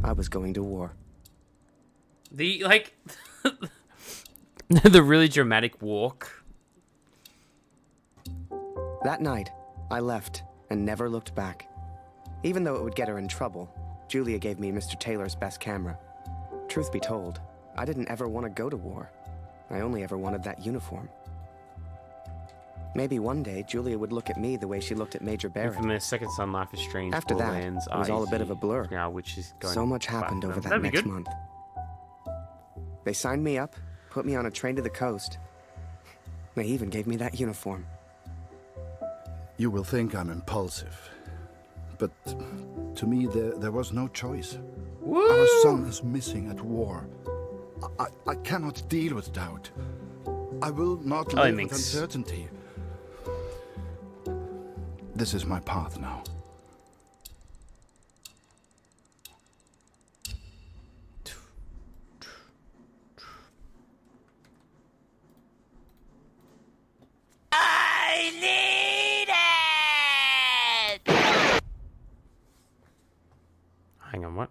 Speaker 5: I was going to war.
Speaker 1: The, like... the really dramatic walk.
Speaker 5: That night, I left and never looked back. Even though it would get her in trouble, Julia gave me Mr. Taylor's best camera. Truth be told, I didn't ever want to go to war. I only ever wanted that uniform. Maybe one day Julia would look at me the way she looked at Major Barrett.
Speaker 1: Infamous, Second Son, Life is Strange,
Speaker 5: After that,
Speaker 1: Borderlands,
Speaker 5: it was all a bit of a blur.
Speaker 1: Yeah, which is going
Speaker 5: So much happened over that next month. They signed me up, put me on a train to the coast. They even gave me that uniform.
Speaker 11: You will think I'm impulsive, but to me there was no choice. Our son is missing at war. I cannot deal with doubt. I will not live with uncertainty. This is my path now.
Speaker 3: I need it!
Speaker 1: Hang on, what?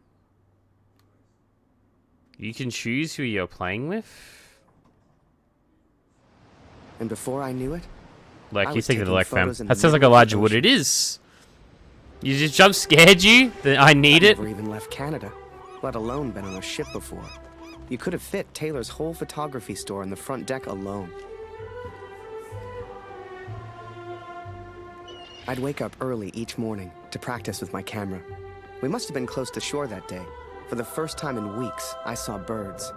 Speaker 1: You can choose who you're playing with?
Speaker 5: And before I knew it,
Speaker 1: Like,
Speaker 5: I
Speaker 1: you
Speaker 5: was
Speaker 1: take it to
Speaker 5: taking
Speaker 1: like, fam.
Speaker 5: photos in
Speaker 1: That
Speaker 5: the
Speaker 1: sounds like
Speaker 5: middle of the
Speaker 1: Elijah Wood.
Speaker 5: ocean.
Speaker 1: It is. You just jump scared you? That I need it?
Speaker 5: Never even left Canada, let alone been on a ship before. You could have fit Taylor's whole photography store on the front deck alone. I'd wake up early each morning to practice with my camera. We must have been close to shore that day. For the first time in weeks, I saw birds.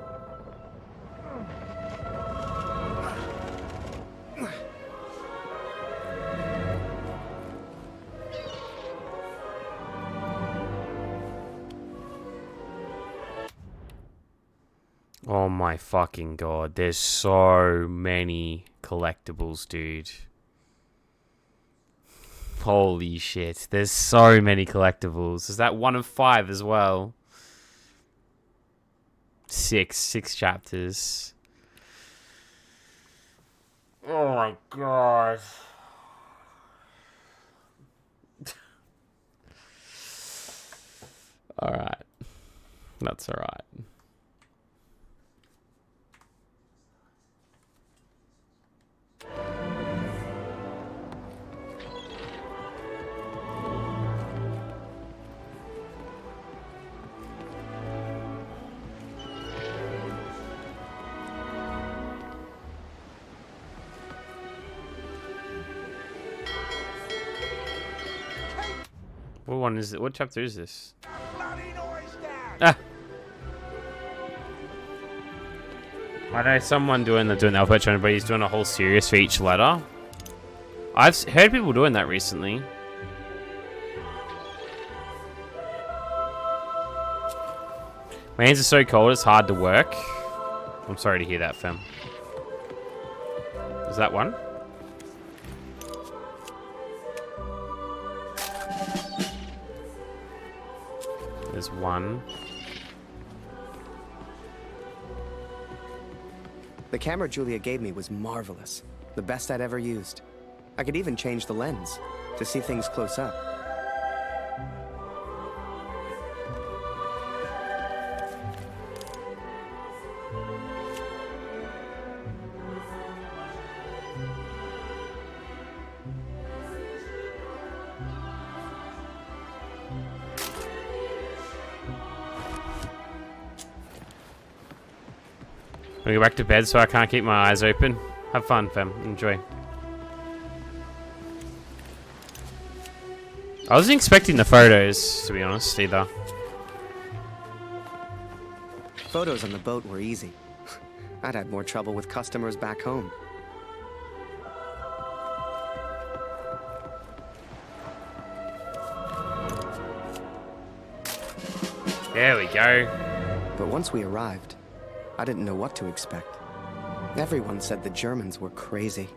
Speaker 1: Oh my fucking god. There's so many collectibles, dude. Holy shit. There's so many collectibles. Is that 1 of 5 as well? 6 chapters. Oh my god. Alright. That's alright. What one is it? What chapter is this? Ah. I know someone doing the alphabet challenge, but he's doing a whole series for each letter. I've heard people doing that recently. My hands are so cold, it's hard to work. I'm sorry to hear that, fam. Is that one? There's one.
Speaker 5: The camera Julia gave me was marvelous. The best I'd ever used. I could even change the lens to see things close up.
Speaker 1: I'm gonna go back to bed so I can't keep my eyes open. Have fun, fam. Enjoy. I wasn't expecting the photos, to be honest, either.
Speaker 5: Photos on the boat were easy. I'd had more trouble with customers back home.
Speaker 1: There we go.
Speaker 5: But once we arrived, I didn't know what to expect. Everyone said the Germans were crazy.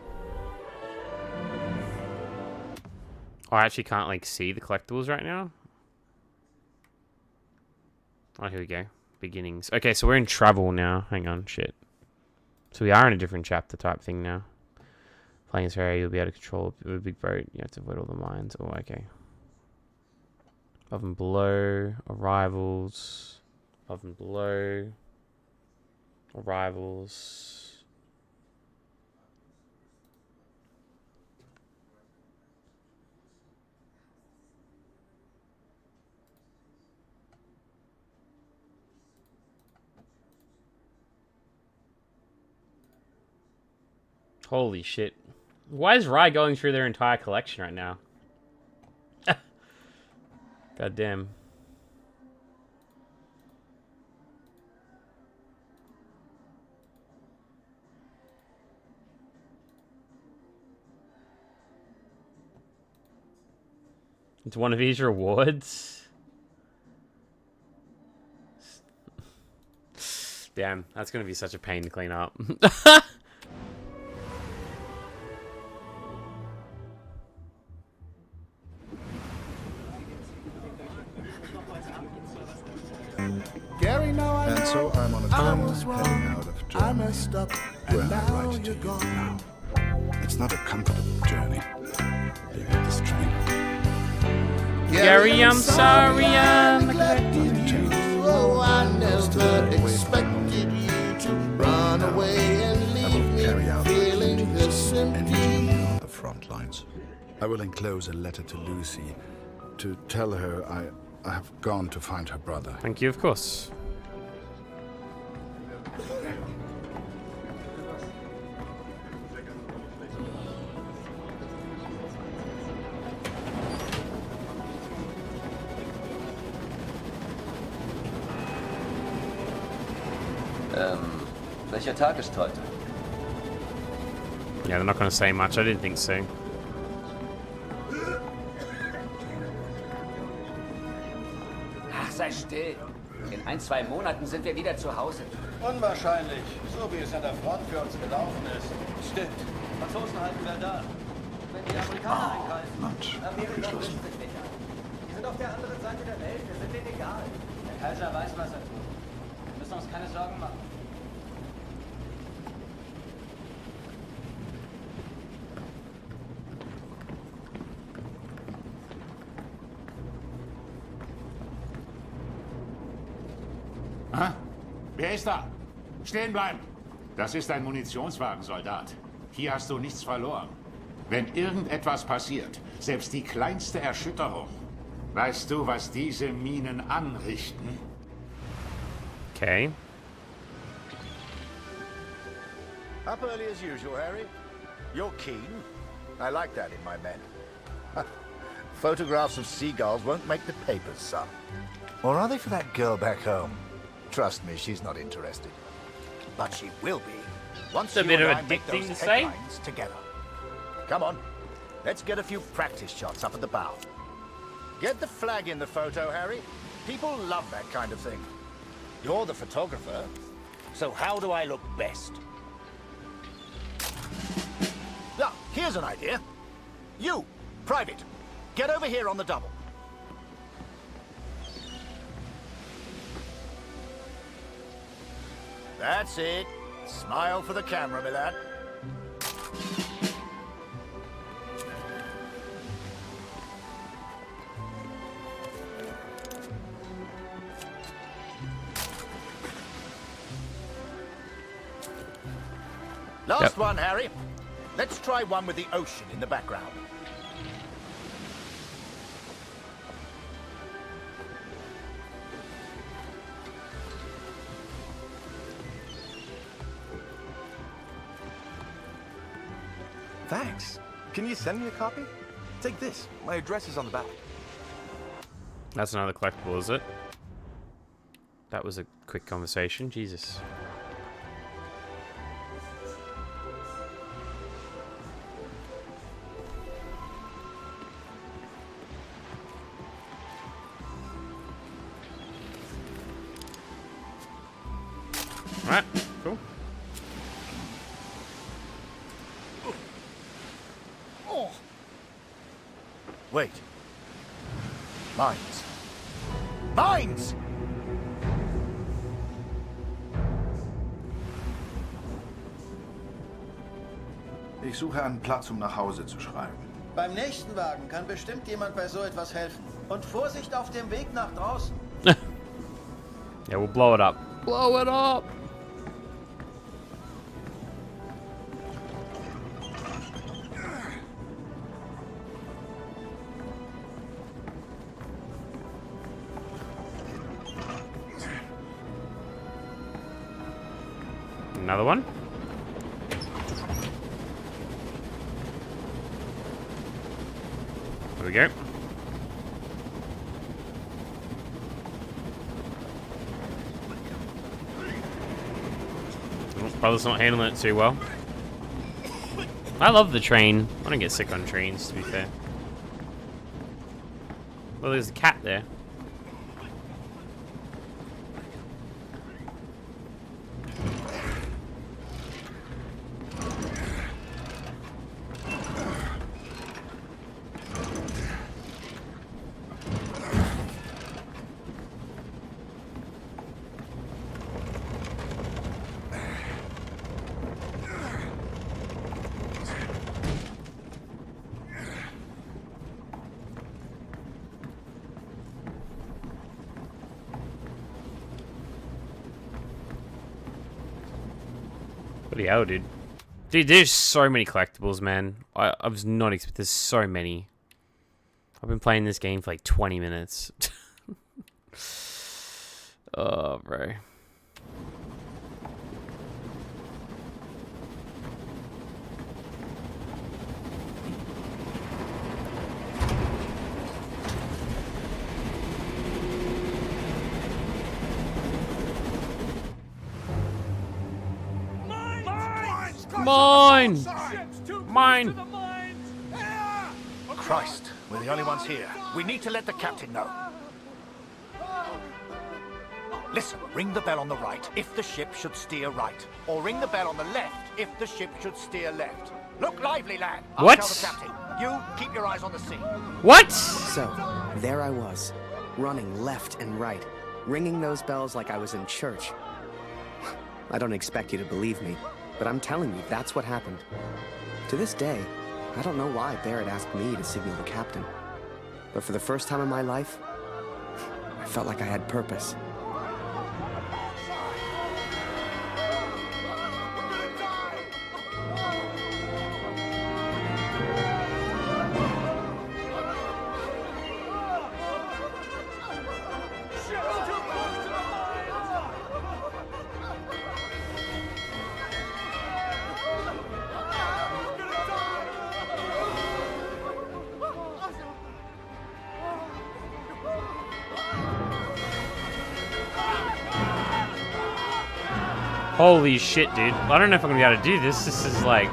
Speaker 1: Oh, I actually can't, like, see the collectibles right now. Oh, here we go. Beginnings. Okay, so we're in travel now. Hang on, shit. So we are in a different chapter type thing now. Playing as Harry, you'll be able to control a big boat. You have to avoid all the mines. Oh, okay. Above and below. Arrivals. Above and below. Arrivals. Holy shit. Why is Rye going through their entire collection right now? God damn. It's one of these rewards. Damn, that's gonna be such a pain to clean up.
Speaker 2: Gary, now I
Speaker 11: And so I'm on a
Speaker 2: I
Speaker 11: train
Speaker 2: was wrong.
Speaker 11: heading out of
Speaker 2: I
Speaker 11: Germany.
Speaker 2: messed up,
Speaker 11: Where
Speaker 2: and
Speaker 11: I
Speaker 2: now
Speaker 11: write to
Speaker 2: you're
Speaker 11: you
Speaker 2: gone.
Speaker 11: now. It's not a comfortable journey. Leaving this train.
Speaker 1: Gary, I'm sorry I
Speaker 2: neglected you. Oh, I never expected you to run away and leave me feeling this empty.
Speaker 11: On the front lines. I will enclose a letter to Lucy to tell her I have gone to find her brother.
Speaker 1: Thank you, of course.
Speaker 10: Welcher Tag ist heute?
Speaker 1: Yeah, they're not going to say much. I didn't think so.
Speaker 15: Ach, sei still. In 1-2 Monaten sind wir wieder zu Hause.
Speaker 7: Unwahrscheinlich, so wie es an der Front für uns gelaufen ist.
Speaker 10: Stimmt. Franzosen halten Verdun. Wenn die Amerikaner eingreifen, dann wäre das richtig sicher. Die sind auf der anderen Seite der Welt, wir sind denen egal. Der Kaiser weiß, was er tut. Wir müssen uns keine Sorgen machen.
Speaker 12: Ah, wer ist da? Stehen bleiben! Das ist ein Munitionswagen, Soldat. Hier hast du nichts verloren. Wenn irgendetwas passiert, selbst die kleinste Erschütterung, weißt du, was diese Minen anrichten?
Speaker 1: Okay.
Speaker 9: Up early as usual, Harry. You're keen. I like that in my men. Photographs of seagulls won't make the papers, son. Or are they for that girl back home? Trust me, she's not interested. But she will be. Once
Speaker 1: It's a bit
Speaker 9: you
Speaker 1: of
Speaker 9: and
Speaker 1: a
Speaker 9: I make
Speaker 1: dick thing
Speaker 9: those
Speaker 1: to say.
Speaker 9: headlines together. Come on, let's get a few practice shots up at the bow. Get the flag in the photo, Harry. People love that kind of thing. You're the photographer, so how do I look best? Ah, here's an idea. You, Private, get over here on the double. That's it. Smile for the camera, my lad. Last one, Harry. Let's try one with the ocean in the background.
Speaker 16: Thanks. Can you send me a copy? Take this. My address is on the back.
Speaker 1: That's another collectible, is it? That was a quick conversation. Jesus. Alright, cool.
Speaker 9: Oh. Wait. Mines. Mines!
Speaker 13: Ich suche einen Platz, um nach Hause zu schreiben.
Speaker 7: Beim nächsten Wagen kann bestimmt jemand bei so etwas helfen. Und Vorsicht auf dem Weg nach draußen.
Speaker 1: Yeah, we'll blow it up. Blow it up! Another one. we go. Oh, brother's not handling it too well. I love the train. I don't get sick on trains, to be fair. Well, there's a cat there. Bloody hell, dude. Dude, there's so many collectibles, man. I was not expecting. There's so many. I've been playing this game for like 20 minutes. Oh, bro. Mine! Mine!
Speaker 9: Christ, we're the only ones here. We need to let the captain know. Listen, ring the bell on the right if the ship should steer right. Or ring the bell on the left if the ship should steer left. Look lively, lad.
Speaker 1: What?
Speaker 9: I'll tell the captain. You keep your eyes on the sea.
Speaker 1: What?
Speaker 5: So, there I was, running left and right, ringing those bells like I was in church. I don't expect you to believe me, but I'm telling you, that's what happened. To this day, I don't know why Barrett asked me to signal the captain. But for the first time in my life, I felt like I had purpose.
Speaker 1: Holy shit, dude. I don't know if I'm gonna be able to do this. This is like...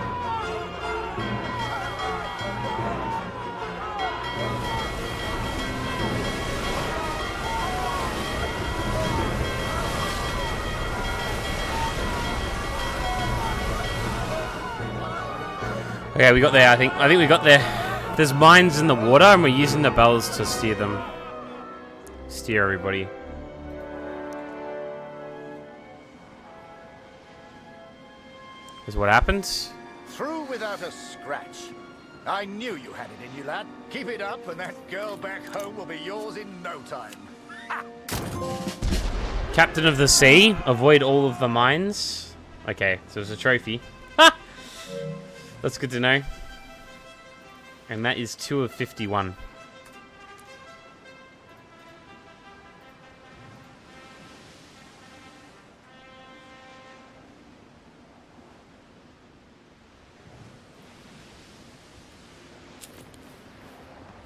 Speaker 1: Okay, we got there, I think. I think we got there. There's mines in the water, and we're using the bells to steer them. Steer everybody. Is what happens.
Speaker 9: Through without a scratch. I knew you had it in you, lad. Keep it up, and that girl back home will be yours in no time.
Speaker 1: Captain of the Sea. Avoid all of the mines. Okay, so it's a trophy. Ha! That's good to know. And that is 2 of 51.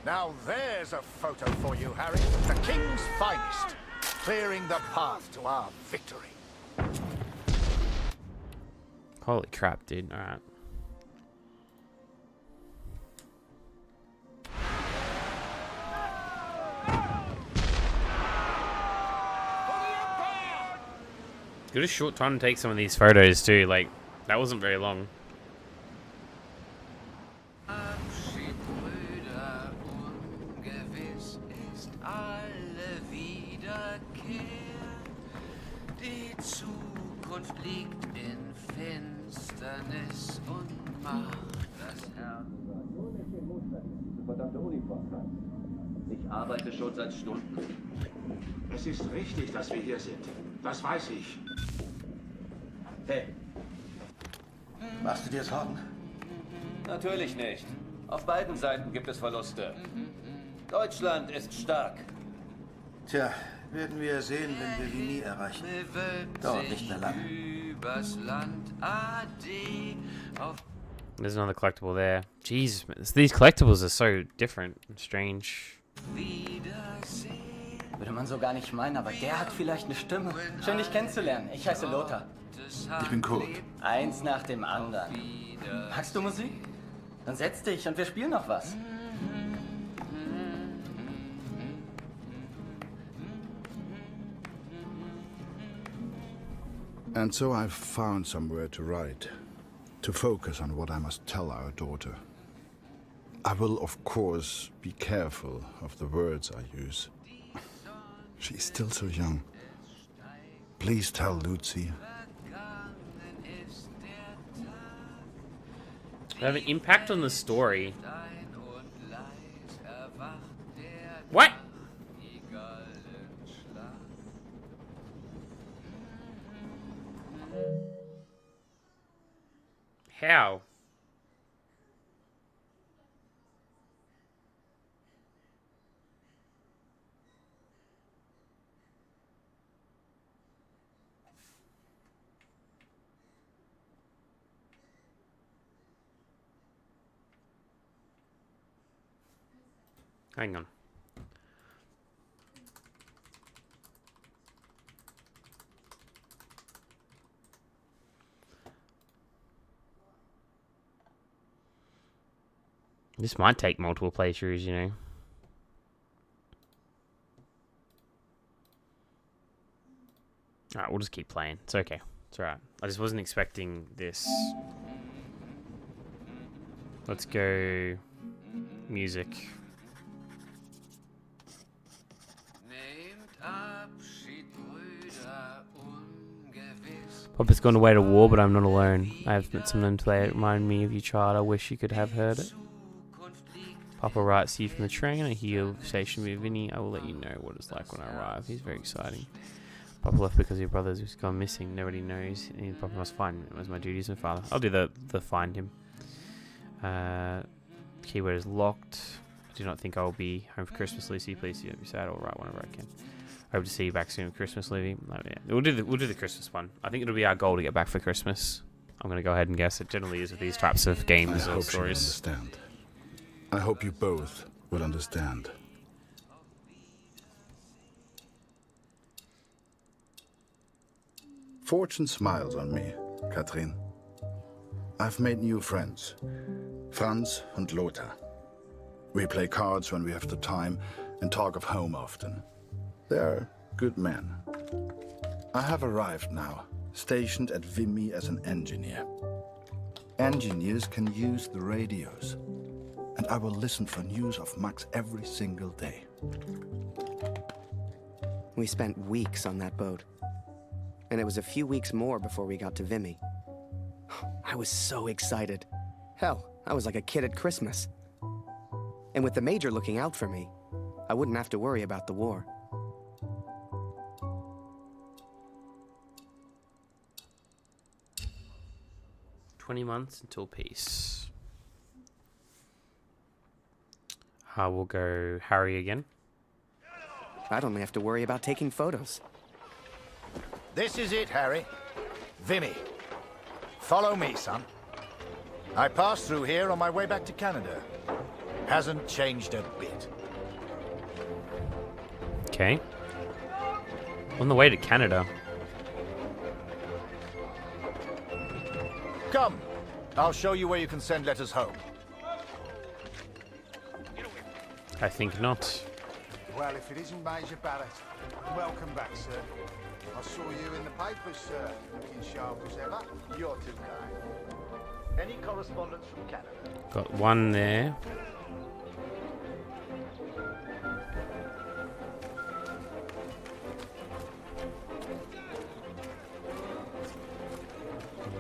Speaker 9: Now there's a photo for you, Harry. The King's finest. Clearing the path to our victory.
Speaker 1: Holy crap, dude. Alright. Good a short time to take some of these photos too, like, that wasn't very long.
Speaker 10: Ich arbeite schon seit Stunden.
Speaker 12: Es ist richtig, dass wir hier sind. Das weiß ich.
Speaker 10: Hey.
Speaker 7: Machst du dir Sorgen?
Speaker 10: Natürlich nicht. Auf beiden Seiten gibt es Verluste. Deutschland ist stark.
Speaker 7: Tja, werden wir sehen, wenn wir Vigny erreichen. Dauert nicht mehr lange.
Speaker 17: Übers Land AD auf
Speaker 1: There's another collectible there. Jeez, man, these collectibles are so different and strange.
Speaker 14: Würde man so gar nicht meinen, aber der hat vielleicht eine Stimme. Schön, dich kennenzulernen. Ich heiße Lothar.
Speaker 11: Ich bin Kurt.
Speaker 14: Eins nach dem anderen. Magst du Musik? Dann setz dich und wir spielen noch was.
Speaker 11: And so I've found somewhere to write, to focus on what I must tell our daughter. I will, of course, be careful of the words I use. She's still so young. Please tell Lucy.
Speaker 1: They have an impact on the story. What? How? Hang on. This might take multiple playthroughs, you know. Alright, we'll just keep playing. It's okay. It's alright. I just wasn't expecting this. Let's go... music. Papa's gone away to war, but I'm not alone. I have met someone to remind me of you, child. I wish you could have heard it. Papa writes to you from the train. I hear you're stationed with Vinny. I will let you know what it's like when I arrive. He's very exciting. Papa left because your brother's gone missing. Nobody knows. And Papa must find him. It was my duty as my father. I'll do the find him. Keyword is locked. I do not think I will be home for Christmas, Lucy. Please don't be sad. I'll write whenever I can. I hope to see you back soon for Christmas, Livy. Oh, yeah. We'll do the Christmas one. I think it'll be our goal to get back for Christmas. I'm gonna go ahead and guess. It generally is with these types of games
Speaker 11: I
Speaker 1: or
Speaker 11: hope
Speaker 1: stories.
Speaker 11: She'll understand. I hope you both will understand. Fortune smiles on me, Katrin. I've made new friends. Franz and Lothar. We play cards when we have the time and talk of home often. They're good men. I have arrived now, stationed at Vimy as an engineer. Engineers can use the radios, and I will listen for news of Max every single day.
Speaker 5: We spent weeks on that boat. And it was a few weeks more before we got to Vimy. I was so excited. Hell, I was like a kid at Christmas. And with the Major looking out for me, I wouldn't have to worry about the war.
Speaker 1: "20 months until peace." We'll go Harry again.
Speaker 5: I'd only have to worry about taking photos.
Speaker 9: This is it, Harry. Vimy. Follow me, son. I passed through here on my way back to Canada. Hasn't changed a bit.
Speaker 1: Okay. On the way to Canada.
Speaker 9: Come. I'll show you where you can send letters home.
Speaker 1: I think not.
Speaker 17: Well, if it isn't Major Barrett, welcome back, sir. I saw you in the papers, sir. Looking sharp as ever.
Speaker 9: You're too kind. Any correspondence from Canada?
Speaker 1: Got one there.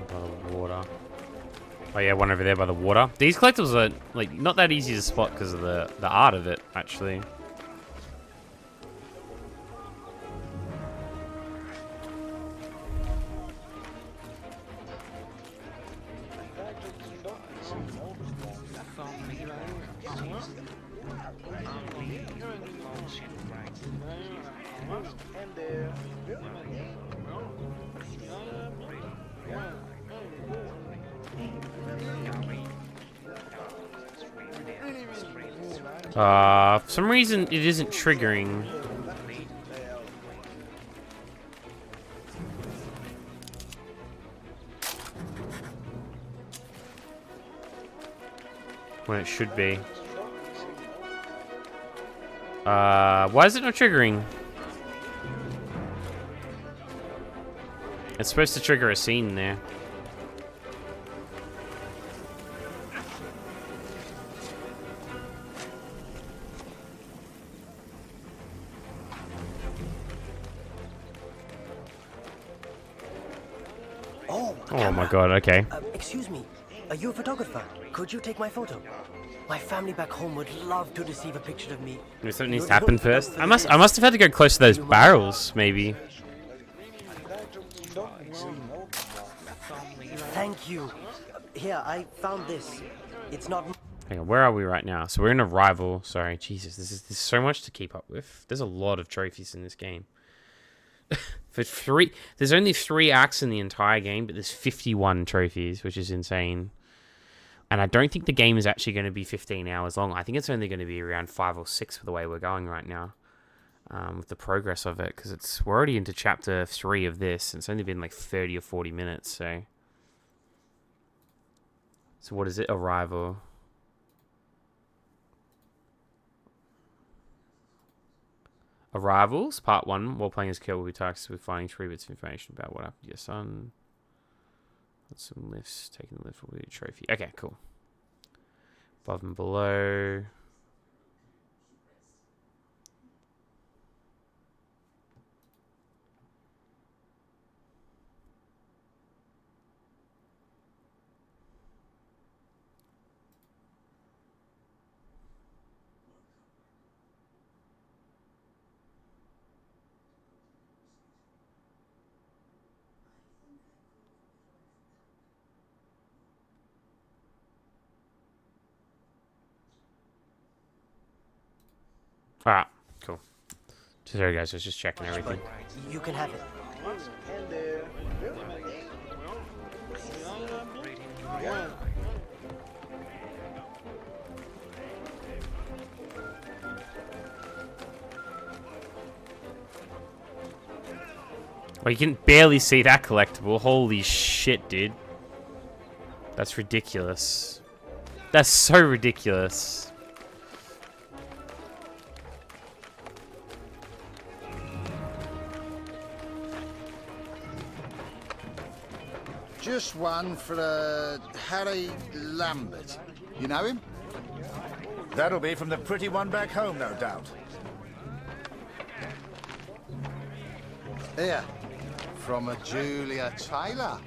Speaker 1: By the water. Oh yeah, one over there by the water. These collectibles are like not that easy to spot because of the art of it, actually. For some reason, it isn't triggering. When it should be. Why is it not triggering? It's supposed to trigger a scene there. Oh my god, okay.
Speaker 18: Excuse me, are you a photographer? Could you take my photo? My family back home would love to receive a picture of me.
Speaker 1: Maybe something needs to happen first. I must have had to go close to those barrels, maybe.
Speaker 18: Thank you. Here, I found this. It's not...
Speaker 1: Hang on, where are we right now? So we're in Arrival. Sorry, Jesus, there's so much to keep up with. There's a lot of trophies in this game. There's only 3 acts in the entire game, but there's 51 trophies, which is insane. And I don't think the game is actually going to be 15 hours long. I think it's only going to be around 5 or 6 for the way we're going right now. With the progress of it, because we're already into chapter 3 of this, and it's only been like 30 or 40 minutes, so what is it? Arrival. Arrivals, part 1. While playing as Kurt will be tasked with finding 3 bits of information about what happened to your son. Some lifts. Taking the lift will be a trophy. Okay, cool. Above and below. Alright, cool. Sorry guys, I was just checking everything.
Speaker 18: You can have it.
Speaker 1: Well, you can barely see that collectible. Holy shit, dude. That's ridiculous. That's so ridiculous.
Speaker 17: Just one for Harry Lambert. You know him?
Speaker 9: That'll be from the pretty one back home, no doubt.
Speaker 17: Here, from a Julia Taylor.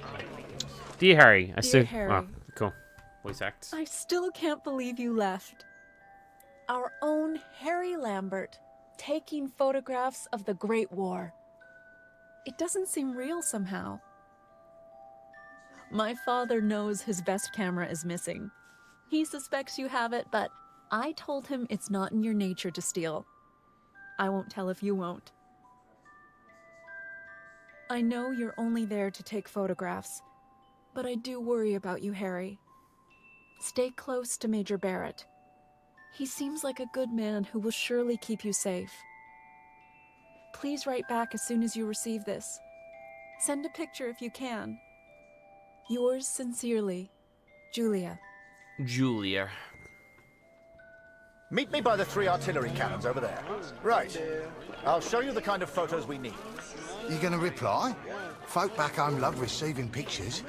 Speaker 1: Dear Harry,
Speaker 6: Dear Harry.
Speaker 1: Oh, cool. Voice acts.
Speaker 6: I still can't believe you left. Our own Harry Lambert, taking photographs of the Great War. It doesn't seem real somehow. My father knows his best camera is missing. He suspects you have it, but I told him it's not in your nature to steal. I won't tell if you won't. I know you're only there to take photographs, but I do worry about you, Harry. Stay close to Major Barrett. He seems like a good man who will surely keep you safe. Please write back as soon as you receive this. Send a picture if you can. Yours sincerely, Julia.
Speaker 1: Julia.
Speaker 9: Meet me by the 3 artillery cannons over there. Right. I'll show you the kind of photos we need.
Speaker 17: You gonna reply? Folk back home love receiving pictures.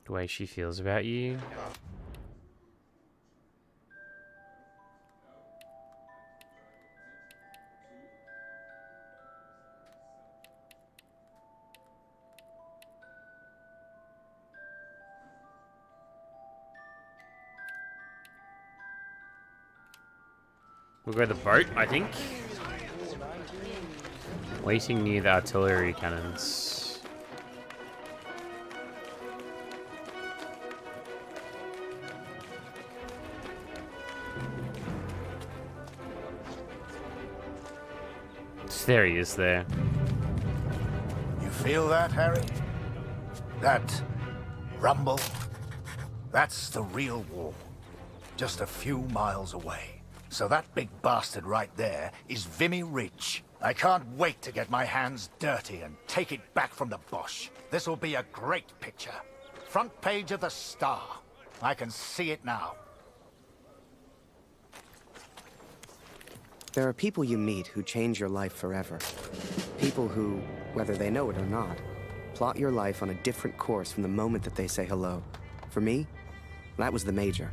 Speaker 1: The way she feels about you. We'll go to the boat, I think. Waiting near the artillery cannons. There he is there.
Speaker 9: You feel that, Harry? That rumble, that's the real war. Just a few miles away. So that big bastard right there is Vimy Ridge. I can't wait to get my hands dirty and take it back from the Bosch. This'll be a great picture. Front page of the Star. I can see it now.
Speaker 5: There are people you meet who change your life forever. People who, whether they know it or not, plot your life on a different course from the moment that they say hello. For me, that was the Major.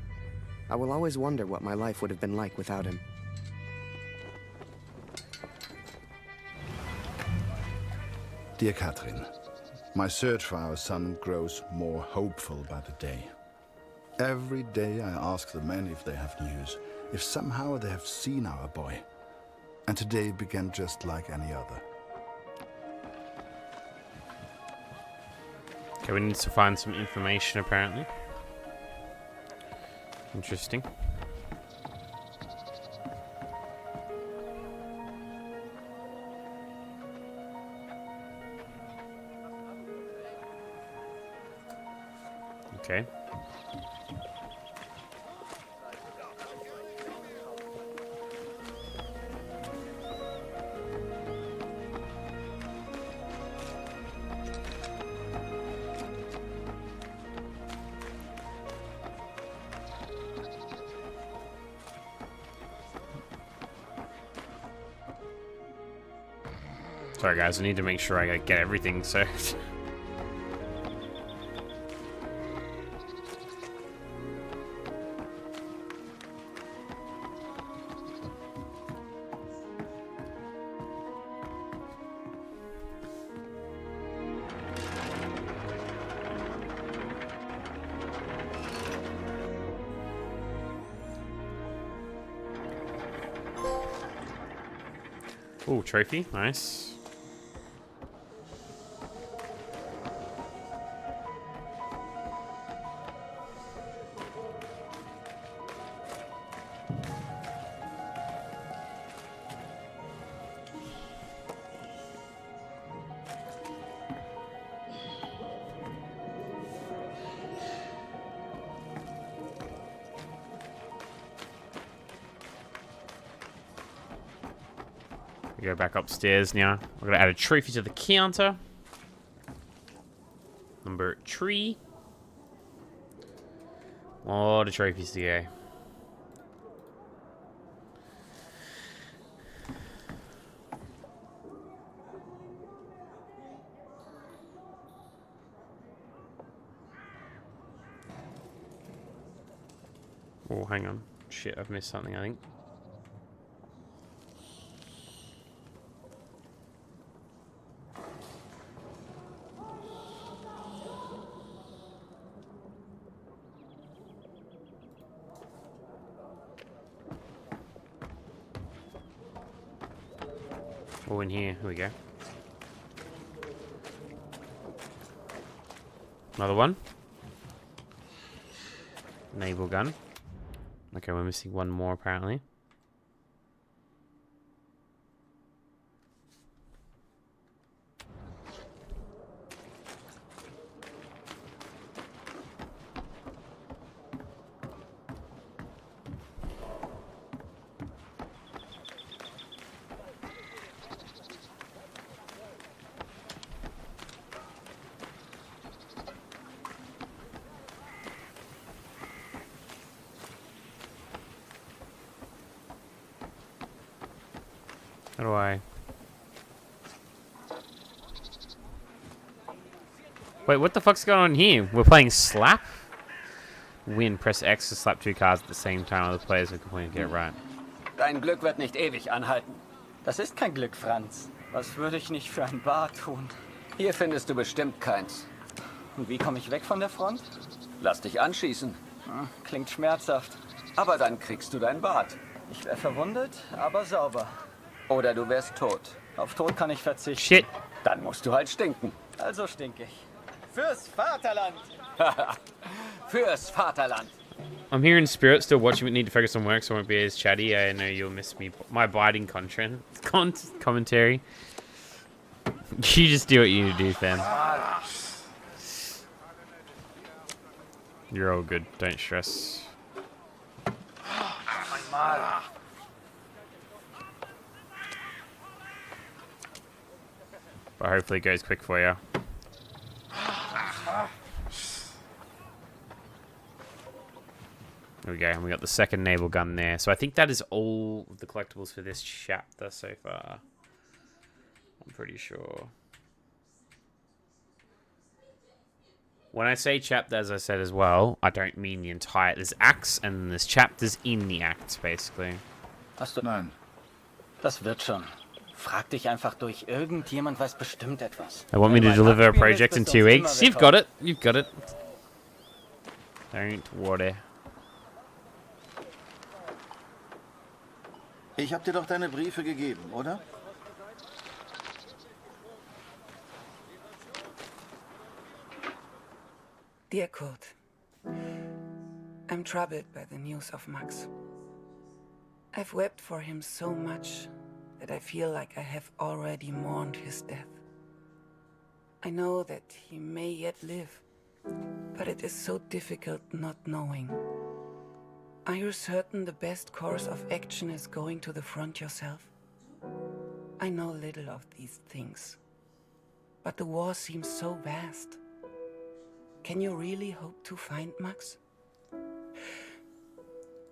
Speaker 5: I will always wonder what my life would have been like without him.
Speaker 11: Dear Catherine, my search for our son grows more hopeful by the day. Every day I ask the men if they have news, if somehow they have seen our boy. And today began just like any other.
Speaker 1: Okay, we need to find some information apparently. Interesting. Okay. Sorry guys, I need to make sure I get everything, so... Ooh, trophy, nice. We go back upstairs now. We're gonna add a trophy to the counter. Number 3. A lot of trophies to go. Oh, hang on. Shit, I've missed something, I think. Oh, in here. Here we go. Another one. Naval gun. Okay, we're missing one more apparently. How do I... Wait, what the fuck's going on here? We're playing Slap? Win, press X to slap 2 cards at the same time. Other players are completely get it right.
Speaker 14: Dein Glück wird nicht ewig anhalten. Das ist kein Glück, Franz. Was würde ich nicht für ein Bart tun?
Speaker 15: Hier findest du bestimmt keins.
Speaker 14: Und wie komme ich weg von der Front?
Speaker 15: Lass dich anschießen.
Speaker 14: Klingt schmerzhaft.
Speaker 15: Aber dann kriegst du dein Bart.
Speaker 14: Ich wäre verwundet, aber sauber.
Speaker 15: Oder du wärst tot.
Speaker 14: Auf Tod kann ich verzichten.
Speaker 1: Shit.
Speaker 15: Dann musst du halt stinken.
Speaker 14: Also stink ich. Fürs Vaterland!
Speaker 15: Fürs Vaterland!
Speaker 1: I'm here in spirit, still watching, but need to focus on work, so I won't be as chatty. I know you'll miss me. My biting commentary. You just do what you do, fam. You're all good. Don't stress. But hopefully it goes quick for you. There we go. And we got the second naval gun there. So I think that is all of the collectibles for this chapter so far. I'm pretty sure. When I say chapter, as I said as well, I don't mean the entire... There's acts and there's chapters in the acts, basically.
Speaker 14: Hast du...
Speaker 11: Nein.
Speaker 14: Das wird schon. Frag dich einfach durch. Irgendjemand weiß bestimmt etwas.
Speaker 1: They want me to deliver a project in 2 weeks. You've got it. You've got it. Don't worry.
Speaker 13: Ich hab dir doch deine Briefe gegeben, oder?
Speaker 19: Dear Kurt, I'm troubled by the news of Max. I've wept for him so much that I feel like I have already mourned his death. I know that he may yet live, but it is so difficult not knowing. Are you certain the best course of action is going to the front yourself? I know little of these things, but the war seems so vast. Can you really hope to find Max?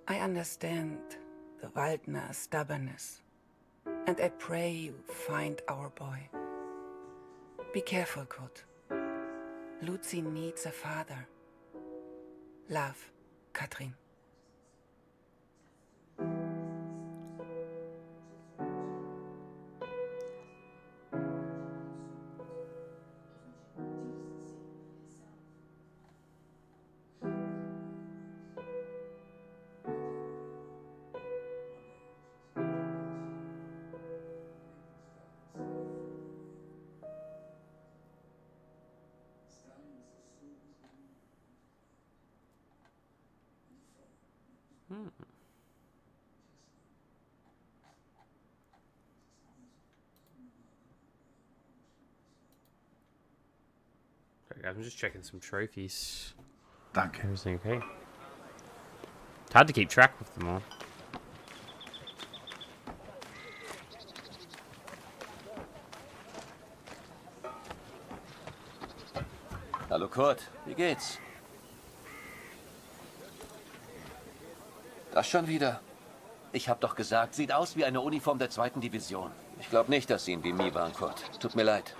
Speaker 19: I understand the Waldner stubbornness, and I pray you find our boy. Be careful, Kurt. Lucy needs a father. Love, Katrin.
Speaker 1: I'm just checking some trophies.
Speaker 11: Danke.
Speaker 1: Everything okay? It's hard to keep track with them all.
Speaker 10: Hallo Kurt, wie geht's? Das schon wieder? Ich hab doch gesagt, sieht aus wie eine Uniform der 2. Division. Ich glaube nicht, dass Sie in Vimy waren, Kurt. Tut mir leid.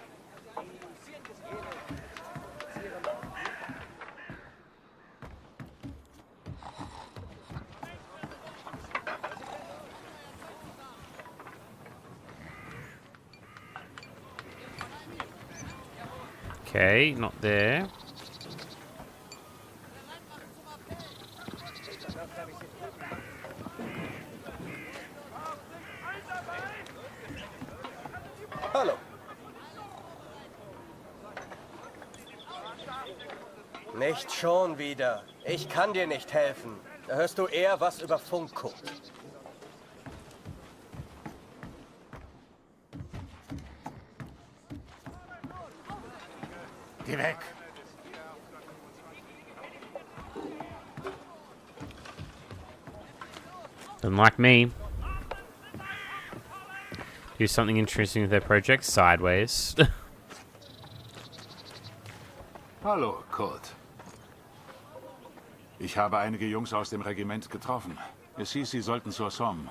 Speaker 1: Okay, not there.
Speaker 10: Hallo.
Speaker 18: Nicht schon wieder. Ich kann dir nicht helfen. Da hörst du eher was über Funk, Kurt.
Speaker 12: Geh weg!
Speaker 1: Doesn't like me. Do something interesting with their project sideways.
Speaker 12: Hallo, Kurt. Ich habe einige Jungs aus dem Regiment getroffen. Es hieß, sie sollten zur Somme.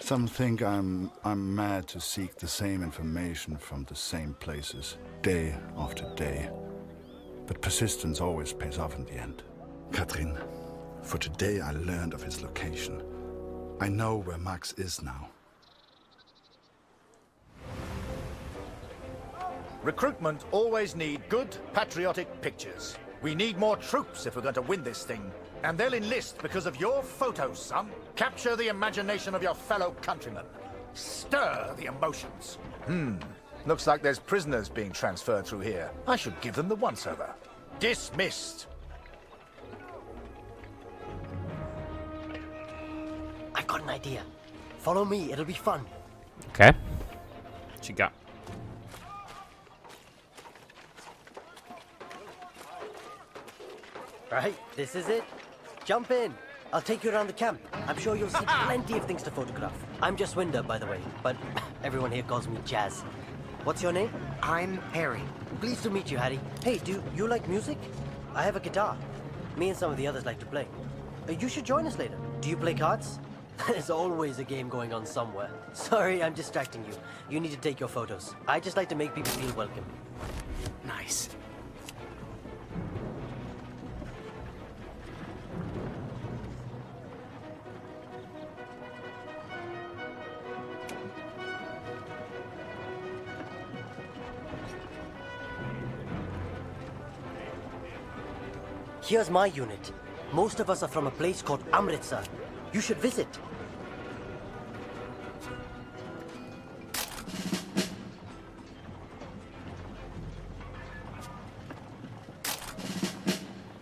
Speaker 11: Some think I'm mad to seek the same information from the same places, day after day. But persistence always pays off in the end. Katrin, for today I learned of his location. I know where Max is now.
Speaker 9: Recruitment always need good, patriotic pictures. We need more troops if we're going to win this thing. And they'll enlist because of your photos, son. Capture the imagination of your fellow countrymen. Stir the emotions. Looks like there's prisoners being transferred through here. I should give them the once-over. Dismissed.
Speaker 18: I've got an idea. Follow me, it'll be fun.
Speaker 1: Okay. What you got?
Speaker 18: Right, this is it. Jump in. I'll take you around the camp. I'm sure you'll see plenty of things to photograph. I'm just Winder, by the way, but everyone here calls me Jazz. What's your name?
Speaker 5: I'm Harry.
Speaker 18: Pleased to meet you, Harry. Hey, do you like music? I have a guitar. Me and some of the others like to play. You should join us later. Do you play cards? There's always a game going on somewhere. Sorry, I'm distracting you. You need to take your photos. I just like to make people feel welcome.
Speaker 5: Nice.
Speaker 18: Here's my unit. Most of us are from a place called Amritsar. You should visit.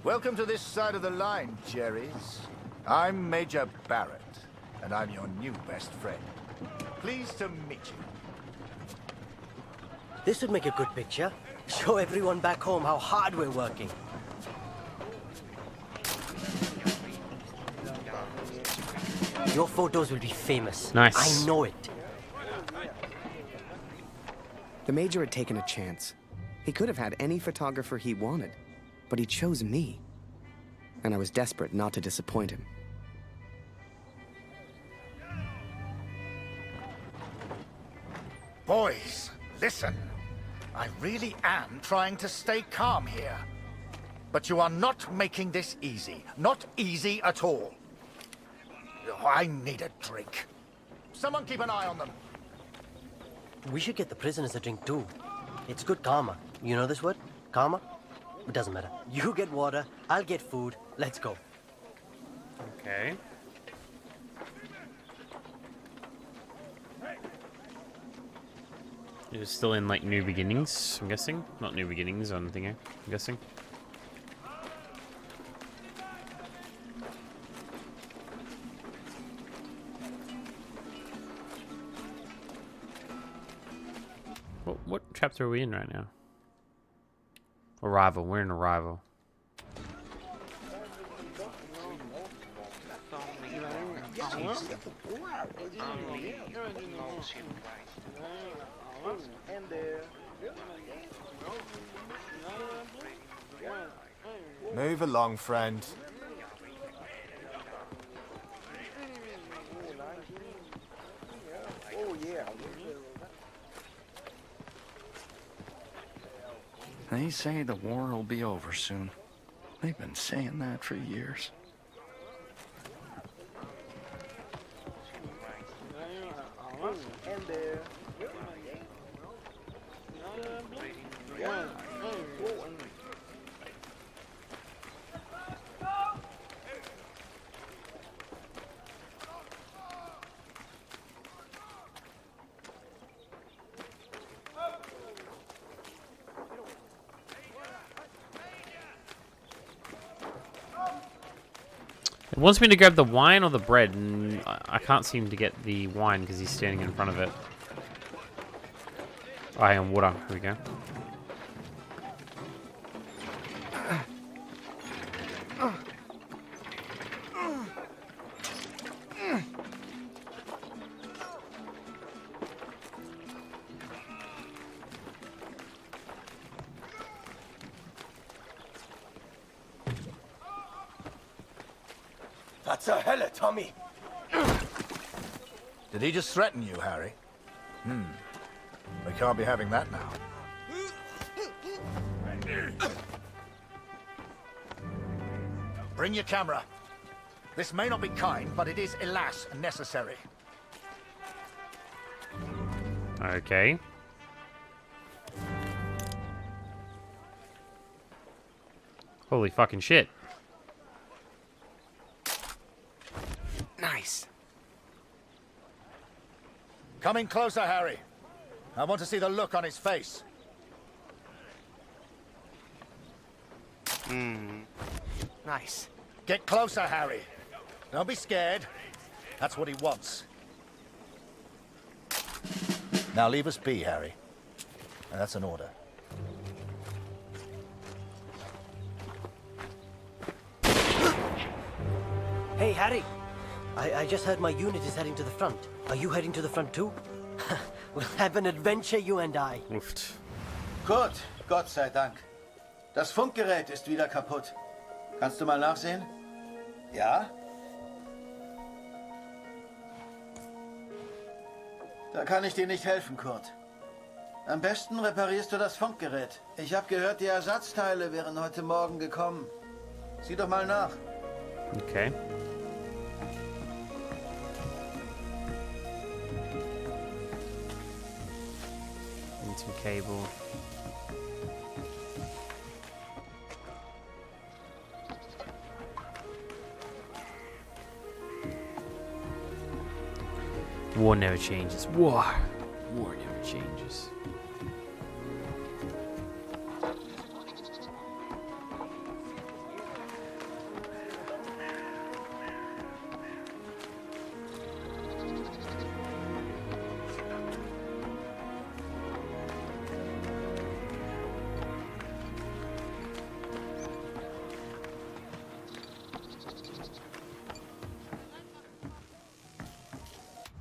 Speaker 9: Welcome to this side of the line, Jerry's. I'm Major Barrett, and I'm your new best friend. Pleased to meet you.
Speaker 18: This would make a good picture. Show everyone back home how hard we're working. Your photos will be famous.
Speaker 1: Nice.
Speaker 18: I know it.
Speaker 5: The Major had taken a chance. He could have had any photographer he wanted, but he chose me. And I was desperate not to disappoint him.
Speaker 9: Boys, listen. I really am trying to stay calm here. But you are not making this easy. Not easy at all. I need a drink. Someone keep an eye on them.
Speaker 18: We should get the prisoners a drink too. It's good karma. You know this word? Karma? It doesn't matter. You get water, I'll get food. Let's go.
Speaker 1: Okay. You're still in like New Beginnings, I'm guessing. Not New Beginnings on Thingo, I'm guessing. What chapter are we in right now? Arrival. We're in Arrival.
Speaker 17: Move along, friend.
Speaker 13: They say the war will be over soon. They've been saying that for years.
Speaker 1: It wants me to grab the wine or the bread, and I can't seem to get the wine because he's standing in front of it. Oh, hang on, water. Here we go.
Speaker 16: That's a hella, Tommy.
Speaker 9: Did he just threaten you, Harry? We can't be having that now. Bring your camera. This may not be kind, but it is, alas, necessary.
Speaker 1: Okay. Holy fucking shit.
Speaker 5: Nice.
Speaker 9: Come in closer, Harry. I want to see the look on his face.
Speaker 5: Nice.
Speaker 9: Get closer, Harry. Don't be scared. That's what he wants. Now leave us be, Harry. And that's an order.
Speaker 18: Hey, Harry. I just heard my unit is heading to the front. Are you heading to the front too? We'll have an adventure, you and I.
Speaker 1: Uft.
Speaker 7: Gut, Gott sei Dank. Das Funkgerät ist wieder kaputt. Kannst du mal nachsehen? Ja? Da kann ich dir nicht helfen, Kurt. Am besten reparierst du das Funkgerät. Ich habe gehört, die Ersatzteile wären heute Morgen gekommen. Sieh doch mal nach.
Speaker 1: Okay. Need some cable. War never changes. War never changes.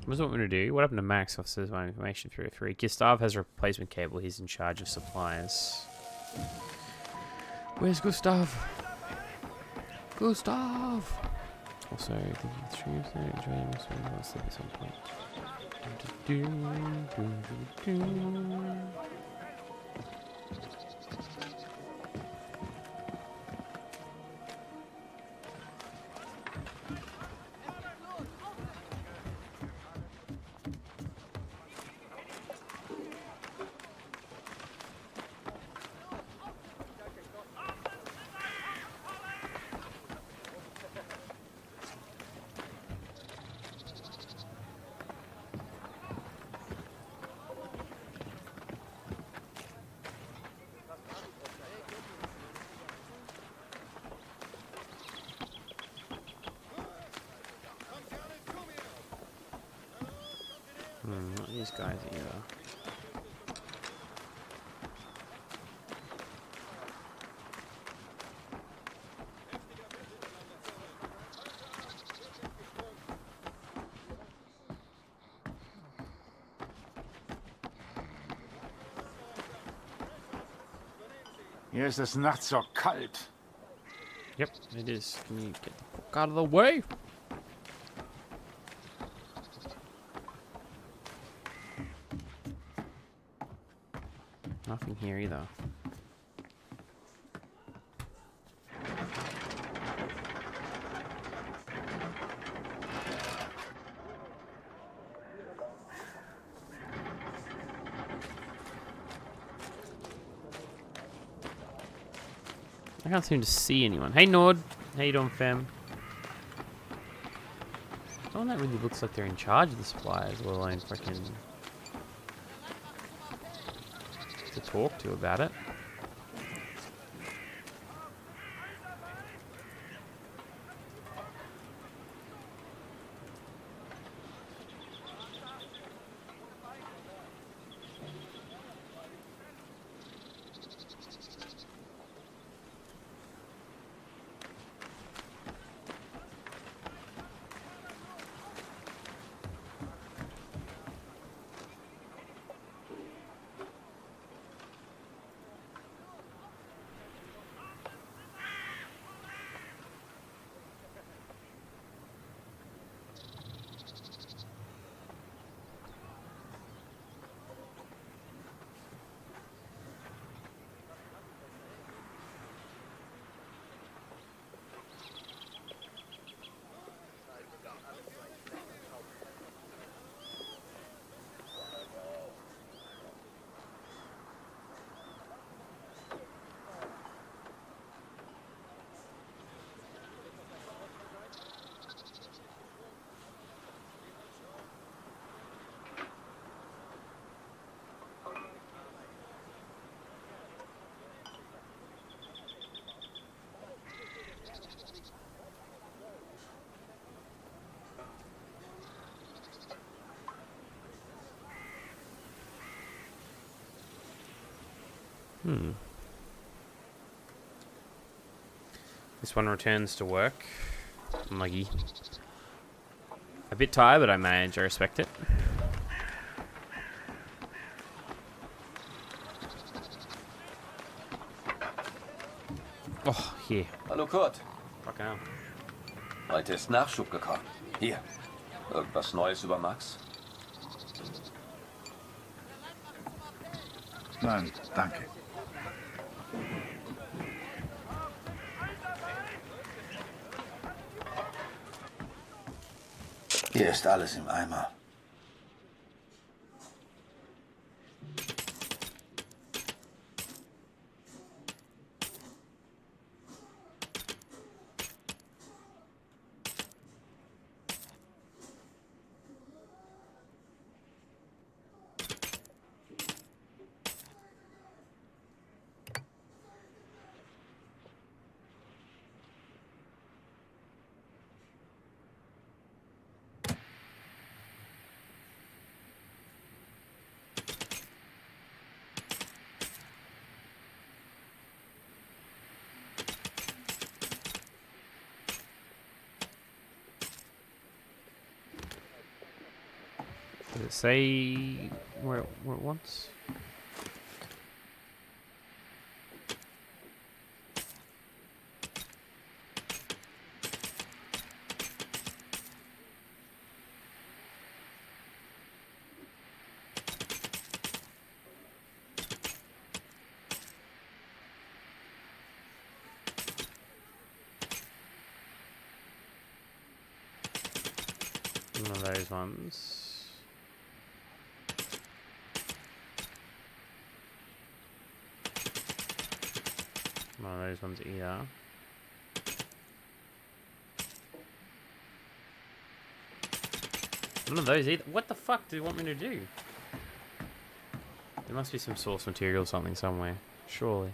Speaker 1: What's what we're gonna do? What happened to Max? Officers, my information 303. Gustav has a replacement cable. He's in charge of supplies. Where's Gustav? Gustav! Also, the truth and enjoying this one. I'll sleep at some point. Not these guys either.
Speaker 12: Hier ist es nachts so kalt.
Speaker 1: Yep, it is. Can you get the fuck out of the way? Nothing here either. I can't seem to see anyone. Hey Nord, how you doing, fam? No one that really looks like they're in charge of the supplies, let alone freaking to talk to about it. This one returns to work. Muggy. A bit tired, but I manage. I respect it. Oh, hier.
Speaker 20: Hallo Kurt.
Speaker 1: Fuck hell.
Speaker 20: Heute ist Nachschub gekommen. Hier. Irgendwas Neues über Max?
Speaker 11: Nein, danke.
Speaker 13: Hier ist alles im Eimer.
Speaker 1: Does it say where it wants? One of those ones. One of those ones either. None of those either. What the fuck do you want me to do? There must be some source material or something somewhere. Surely.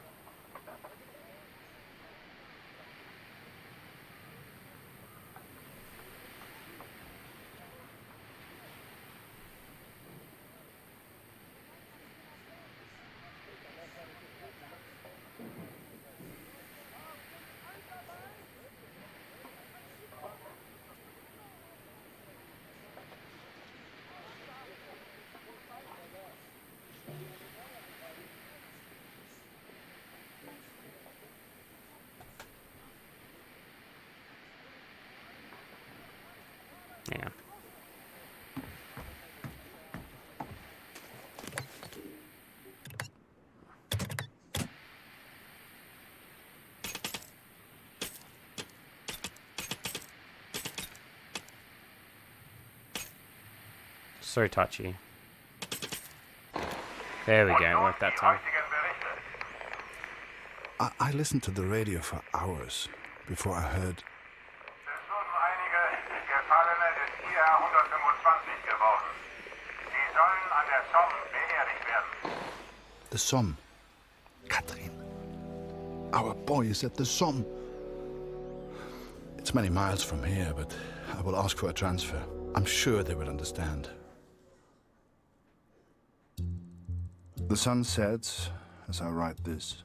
Speaker 1: Yeah. So touchy. There we go, it worked that time.
Speaker 11: I listened to the radio for hours before I heard. The Somme. Katrin. Our boy is at the Somme. It's many miles from here, but I will ask for a transfer. I'm sure they will understand. The sun sets as I write this.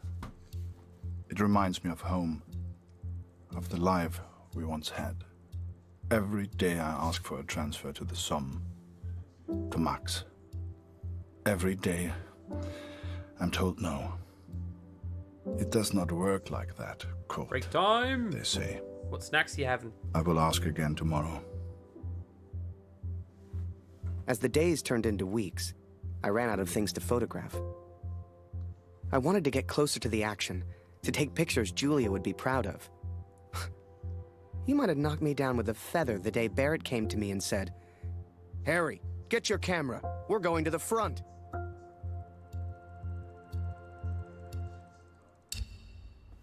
Speaker 11: It reminds me of home, of the life we once had. Every day I ask for a transfer to the Somme, to Max. Every day I'm told no. It does not work like that, Kurt.
Speaker 1: Break time!
Speaker 11: They say.
Speaker 1: What snacks are you having?
Speaker 11: I will ask again tomorrow.
Speaker 5: As the days turned into weeks, I ran out of things to photograph. I wanted to get closer to the action, to take pictures Julia would be proud of. You might have knocked me down with a feather the day Barrett came to me and said, "Harry, get your camera. We're going to the front."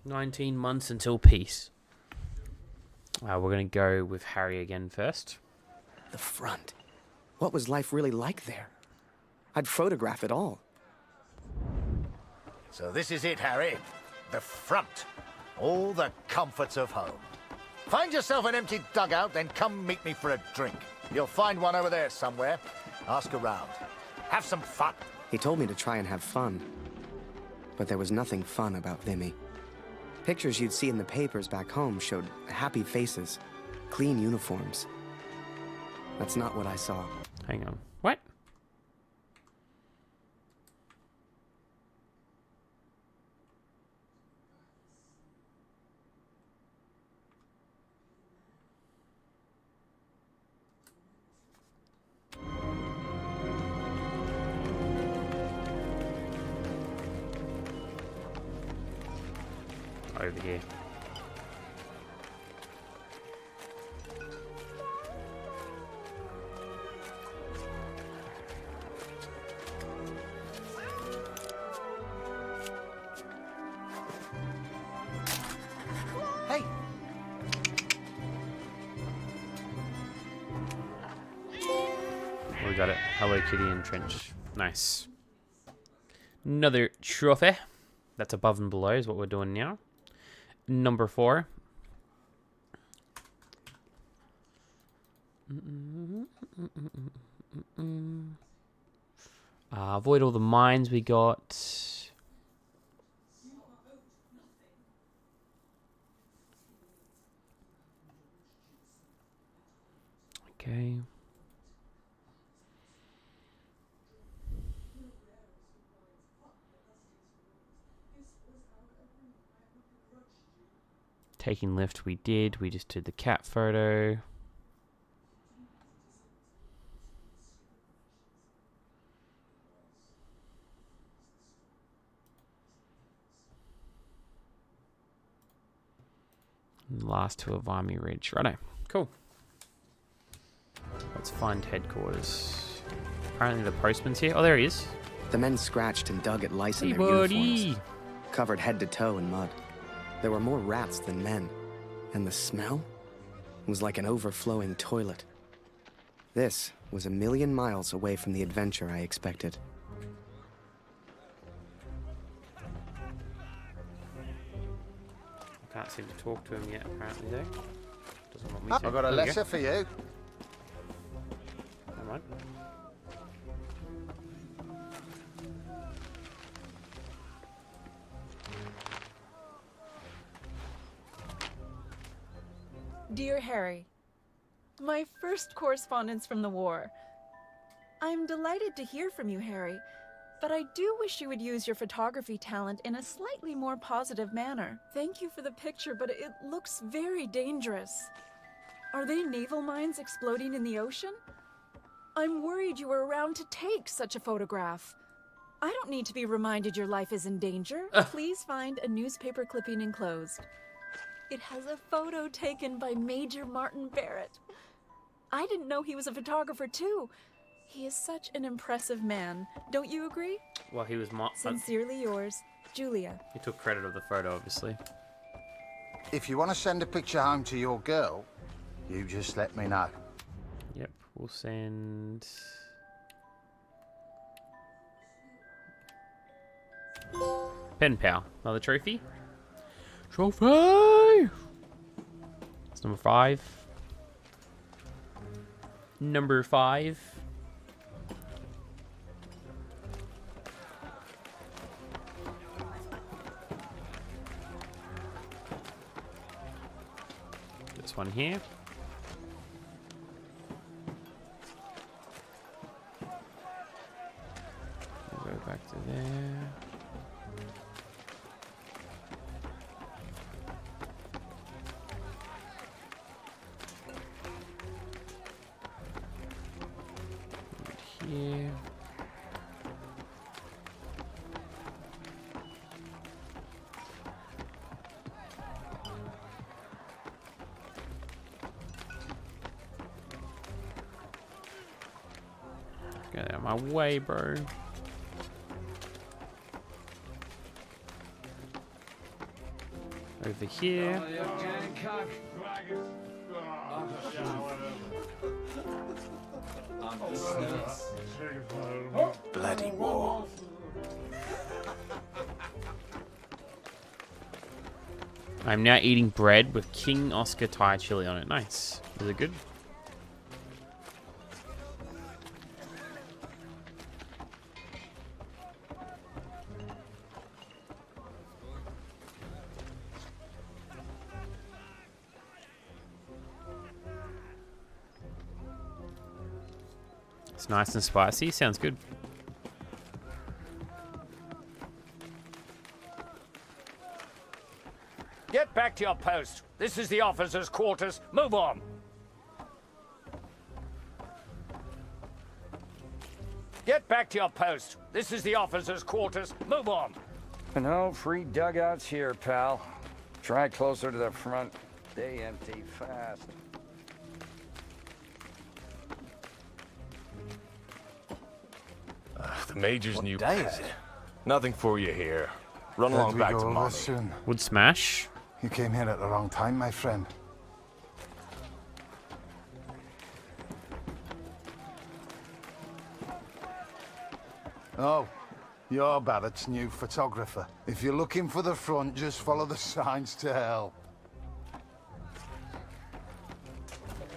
Speaker 1: 19 months until peace. We're going to go with Harry again first.
Speaker 5: The front. What was life really like there? I'd photograph it all.
Speaker 9: So this is it, Harry. The front. All the comforts of home. Find yourself an empty dugout, then come meet me for a drink. You'll find one over there somewhere. Ask around. Have some fun.
Speaker 5: He told me to try and have fun. But there was nothing fun about Vimy. Pictures you'd see in the papers back home showed happy faces, Clean uniforms. That's not what I saw.
Speaker 1: Hang on. What? Over here.
Speaker 17: Hey,
Speaker 1: We got it. Hello Kitty and Trench. Nice. Another trophy. That's above and below is what we're doing now. Number 4. Avoid all the mines we got. Okay. Taking lift we did. We just did the cat photo. And last two of Army Ridge. Righto. Cool. Let's find headquarters. Apparently the postman's here. Oh, there he is.
Speaker 5: The men scratched and dug at lice in
Speaker 1: Hey,
Speaker 5: their
Speaker 1: buddy.
Speaker 5: uniforms, covered head to toe in mud. There were more rats than men, and the smell was like an overflowing toilet. This was a million miles away from the adventure I expected.
Speaker 1: I can't seem to talk to him yet, apparently, though. Doesn't want me to.
Speaker 17: I've got a
Speaker 1: There we
Speaker 17: letter
Speaker 1: go.
Speaker 17: for you.
Speaker 1: Come on.
Speaker 6: Dear Harry, my first correspondence from the war. I'm delighted to hear from you, Harry, but I do wish you would use your photography talent in a slightly more positive manner. Thank you for the picture, but it looks very dangerous. Are they naval mines exploding in the ocean? I'm worried you were around to take such a photograph. I don't need to be reminded your life is in danger. Please find a newspaper clipping enclosed. It has a photo taken by Major Martin Barrett. I didn't know he was a photographer too. He is such an impressive man. Don't you agree?
Speaker 1: Well, he was
Speaker 6: Sincerely yours, Julia.
Speaker 1: he took credit of the photo, obviously.
Speaker 17: If you want to send a picture home to your girl, you just let me know.
Speaker 1: Yep, we'll send. Pen pal, another trophy. Trophy. It's number 5. Number 5. This one here. We'll go back to there. Here. Get out of my way, bro. Over here.
Speaker 17: Bloody war.
Speaker 1: I'm now eating bread with King Oscar Thai chili on it. Nice. Is it good? It's nice and spicy. Sounds good.
Speaker 21: Get back to your post. This is the officers' quarters. Move on. Get back to your post. This is the officers' quarters. Move on.
Speaker 22: No free dugouts here, pal. Try closer to the front. They empty fast.
Speaker 23: The Major's new
Speaker 16: day
Speaker 23: pad.
Speaker 16: is it?
Speaker 23: Nothing for you here. Run along back to Mommy.
Speaker 17: Soon.
Speaker 1: Would smash.
Speaker 17: You came here at the wrong time, my friend. Oh, you're Barrett's new photographer. If you're looking for the front, just follow the signs to hell.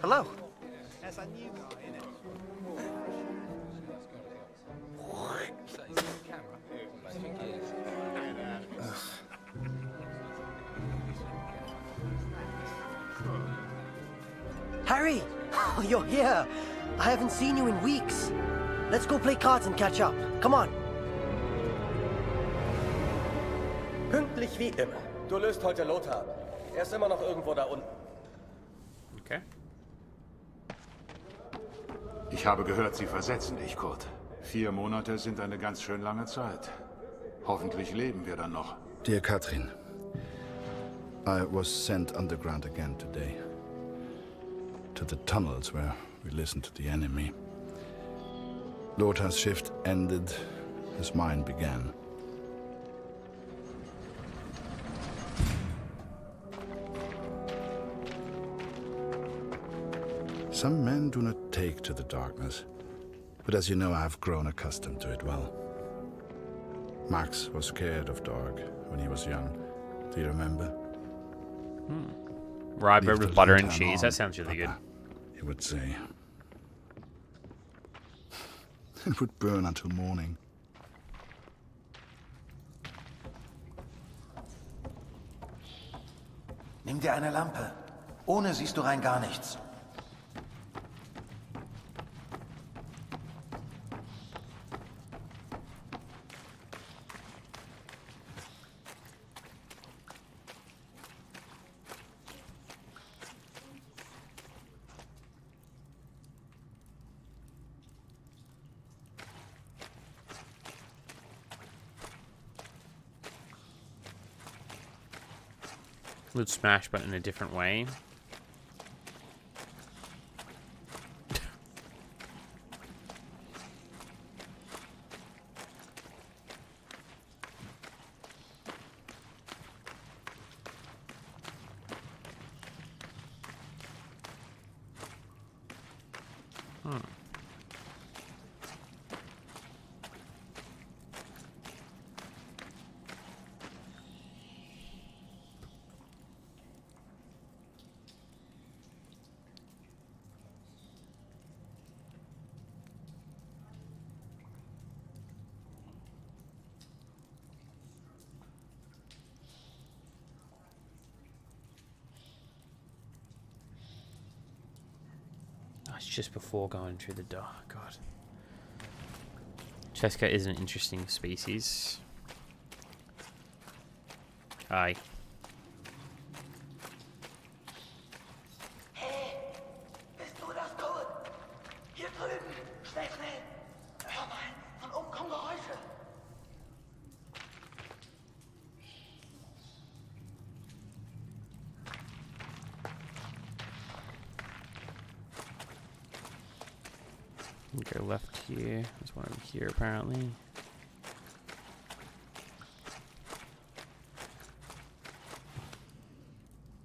Speaker 18: Hello.
Speaker 16: That's a new guy, innit?
Speaker 18: Harry! Oh, you're here! I haven't seen you in weeks. Let's go play cards and catch up. Come on.
Speaker 10: Pünktlich wie immer. Du löst heute Lothar. Er ist immer noch irgendwo da unten.
Speaker 1: Okay.
Speaker 12: Ich habe gehört, Sie versetzen dich, Kurt. 4 Monate sind eine ganz schön lange Zeit. Hoffentlich leben wir dann noch.
Speaker 11: Dear Katrin, I was sent underground again today. To the tunnels where we listened to the enemy. Lothar's shift ended, as mine began. Some men do not take to the darkness, but as you know, I have grown accustomed to it well. Max was scared of dark when he was young. Do you remember?
Speaker 1: Rye bread
Speaker 11: Leave
Speaker 1: with
Speaker 11: the
Speaker 1: butter and
Speaker 11: lantern
Speaker 1: cheese.
Speaker 11: on,
Speaker 1: That sounds really good.
Speaker 11: He would say. It would burn until morning.
Speaker 13: Nimm dir eine Lampe. Ohne siehst du rein gar nichts.
Speaker 1: Would smash, but in a different way. It's just before going through the door. God. Cheska is an interesting species. Hi.
Speaker 3: Hey, bist du das, Kurt? Hier drüben. Schnell, schnell. Hör mal, von oben kommen Geräusche.
Speaker 1: Go left here. There's one over here, apparently.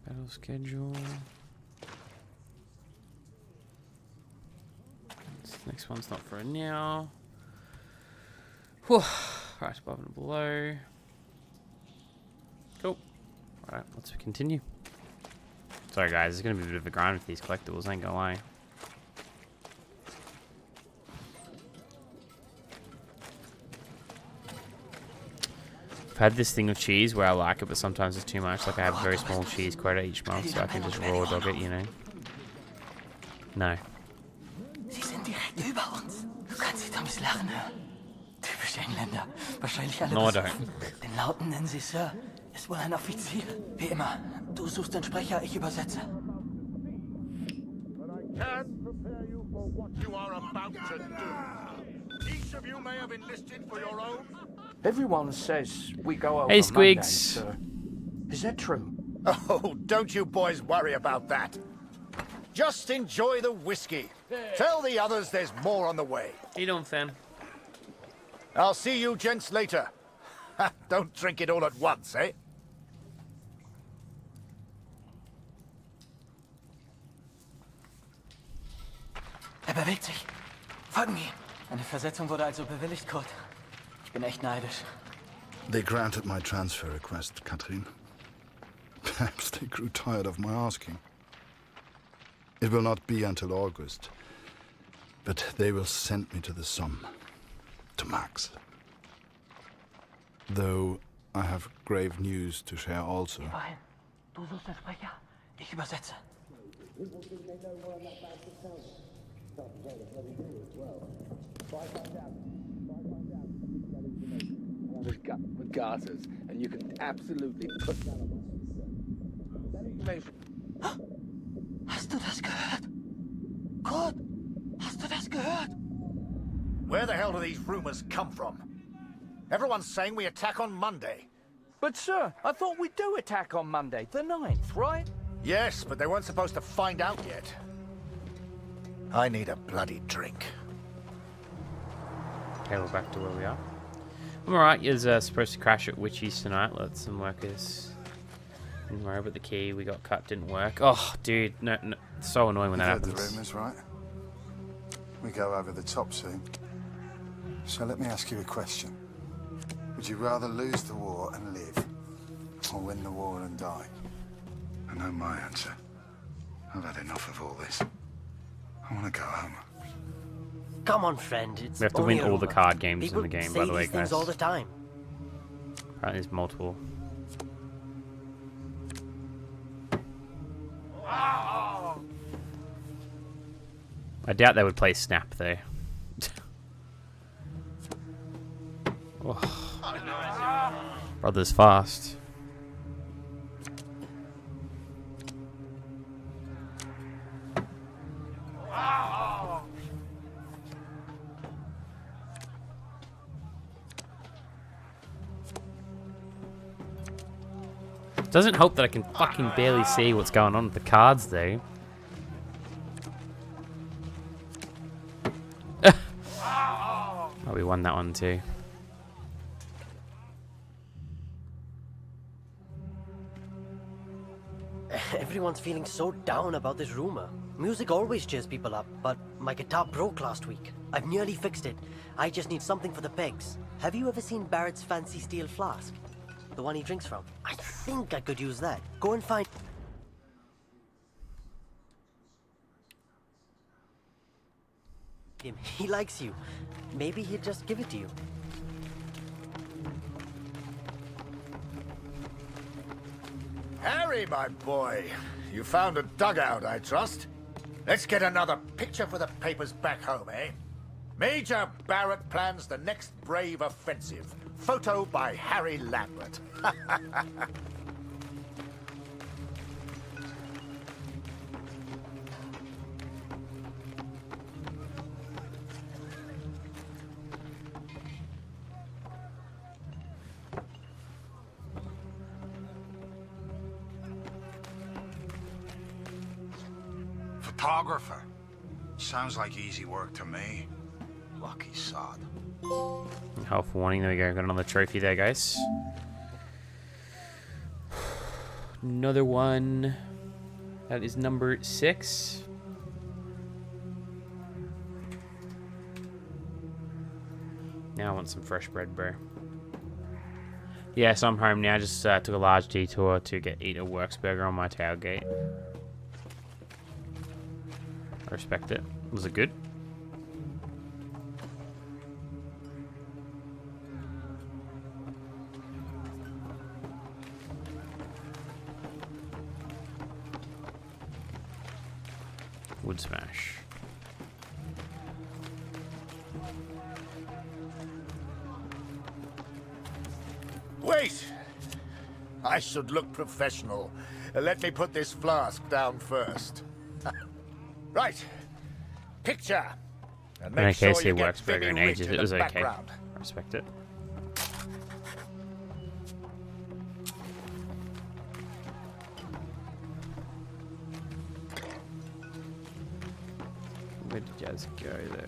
Speaker 1: Battle schedule. This next one's not for now. Whew. Right above and below. Cool. Alright, let's continue. Sorry guys, it's gonna be a bit of a grind with these collectibles, I ain't gonna lie. I've had this thing of cheese where I like it, but sometimes it's too much. Like I have a very small cheese quota each month, so I can just raw dog it, you know. No.
Speaker 3: Sie sind direkt
Speaker 14: direkt über uns. Du kannst die Dummies lachen hören. Typisch Engländer. Wahrscheinlich alle
Speaker 1: No, I
Speaker 14: besoffen. Den Lauten nennen sie Sir. Ist wohl ein Offizier. Wie immer. Du suchst den Sprecher, ich übersetze.
Speaker 2: Can prepare you for what you are about to do. Each of you may have enlisted for your own.
Speaker 22: Everyone says we go over
Speaker 1: Hey,
Speaker 22: Monday,
Speaker 1: Squigs.
Speaker 22: sir. Is that true?
Speaker 9: Oh, don't you boys worry about that. Just enjoy the whiskey. Tell the others there's more on the way.
Speaker 1: How you doing, fam?
Speaker 9: I'll see you gents later. Don't drink it all at once, eh?
Speaker 14: Er bewegt sich. Folgen ihm. Eine Versetzung wurde also bewilligt, Kurt. Ich bin echt neidisch.
Speaker 11: They granted my transfer request, Katrin. Perhaps they grew tired of my asking. It will not be until August, but they will send me to the Somme, to Max. Though I have grave news to share also.
Speaker 14: Wohin? Du suchst den Sprecher. Ich übersetze.
Speaker 4: With gases, and you can absolutely put that information.
Speaker 14: Hast du das gehört? Kurt, hast du das gehört?
Speaker 9: Where the hell do these rumors come from? Everyone's saying we attack on Monday.
Speaker 22: But sir, I thought we do attack on Monday, the 9th, right?
Speaker 9: Yes, but they weren't supposed to find out yet. I need a bloody drink.
Speaker 1: Okay, we're back to where we are. I'm alright, you're supposed to crash at Witchy's tonight. Let some workers. Didn't worry about the key. We got cut, didn't work. Oh, dude, no, it's so annoying when that
Speaker 17: You've heard
Speaker 1: happens.
Speaker 17: the rumours, right? We go over the top soon. So let me ask you a question. Would you rather lose the war and live, or win the war and die? I know my answer. I've had enough of all this. I want to go home.
Speaker 18: Come on, friend. It's
Speaker 1: We have to
Speaker 18: only
Speaker 1: win
Speaker 18: a
Speaker 1: all the
Speaker 18: rumor.
Speaker 1: card games
Speaker 18: People
Speaker 1: in the game,
Speaker 18: say
Speaker 1: by the way,
Speaker 18: these things
Speaker 1: guys.
Speaker 18: all the time.
Speaker 1: Apparently there's multiple. I doubt they would play Snap, though. Oh. Brother's fast. Doesn't help that I can fucking barely see what's going on with the cards, though. Oh, we won that one too.
Speaker 18: Everyone's feeling so down about this rumor. Music always cheers people up, but my guitar broke last week. I've nearly fixed it. I just need something for the pegs. Have you ever seen Barrett's fancy steel flask? The one he drinks from. I think I could use that. Go and find... him. He likes you. Maybe he'd just give it to you.
Speaker 9: Harry, my boy, you found a dugout, I trust. Let's get another picture for the papers back home, eh? Major Barrett plans the next brave offensive. Photo by Harry Lambert.
Speaker 17: Photographer. Sounds like easy work to me. Lucky sod.
Speaker 1: Health warning, there we go. Got another trophy there, guys. Another one. That is number 6. Now I want some fresh bread, bro. Yeah, so I'm home now. Just took a large detour to eat a Works burger on my tailgate. I respect it. Was it good? Wood smash.
Speaker 2: I should look professional. Let me put this flask down first. Right. Picture. And
Speaker 1: In
Speaker 2: make
Speaker 1: case
Speaker 2: sure
Speaker 1: he
Speaker 2: you get
Speaker 1: works bigger in
Speaker 2: Vinnie
Speaker 1: ages,
Speaker 2: Rich
Speaker 1: it was
Speaker 2: in the
Speaker 1: okay.
Speaker 2: background.
Speaker 1: Respect it. Where did Jazz go though?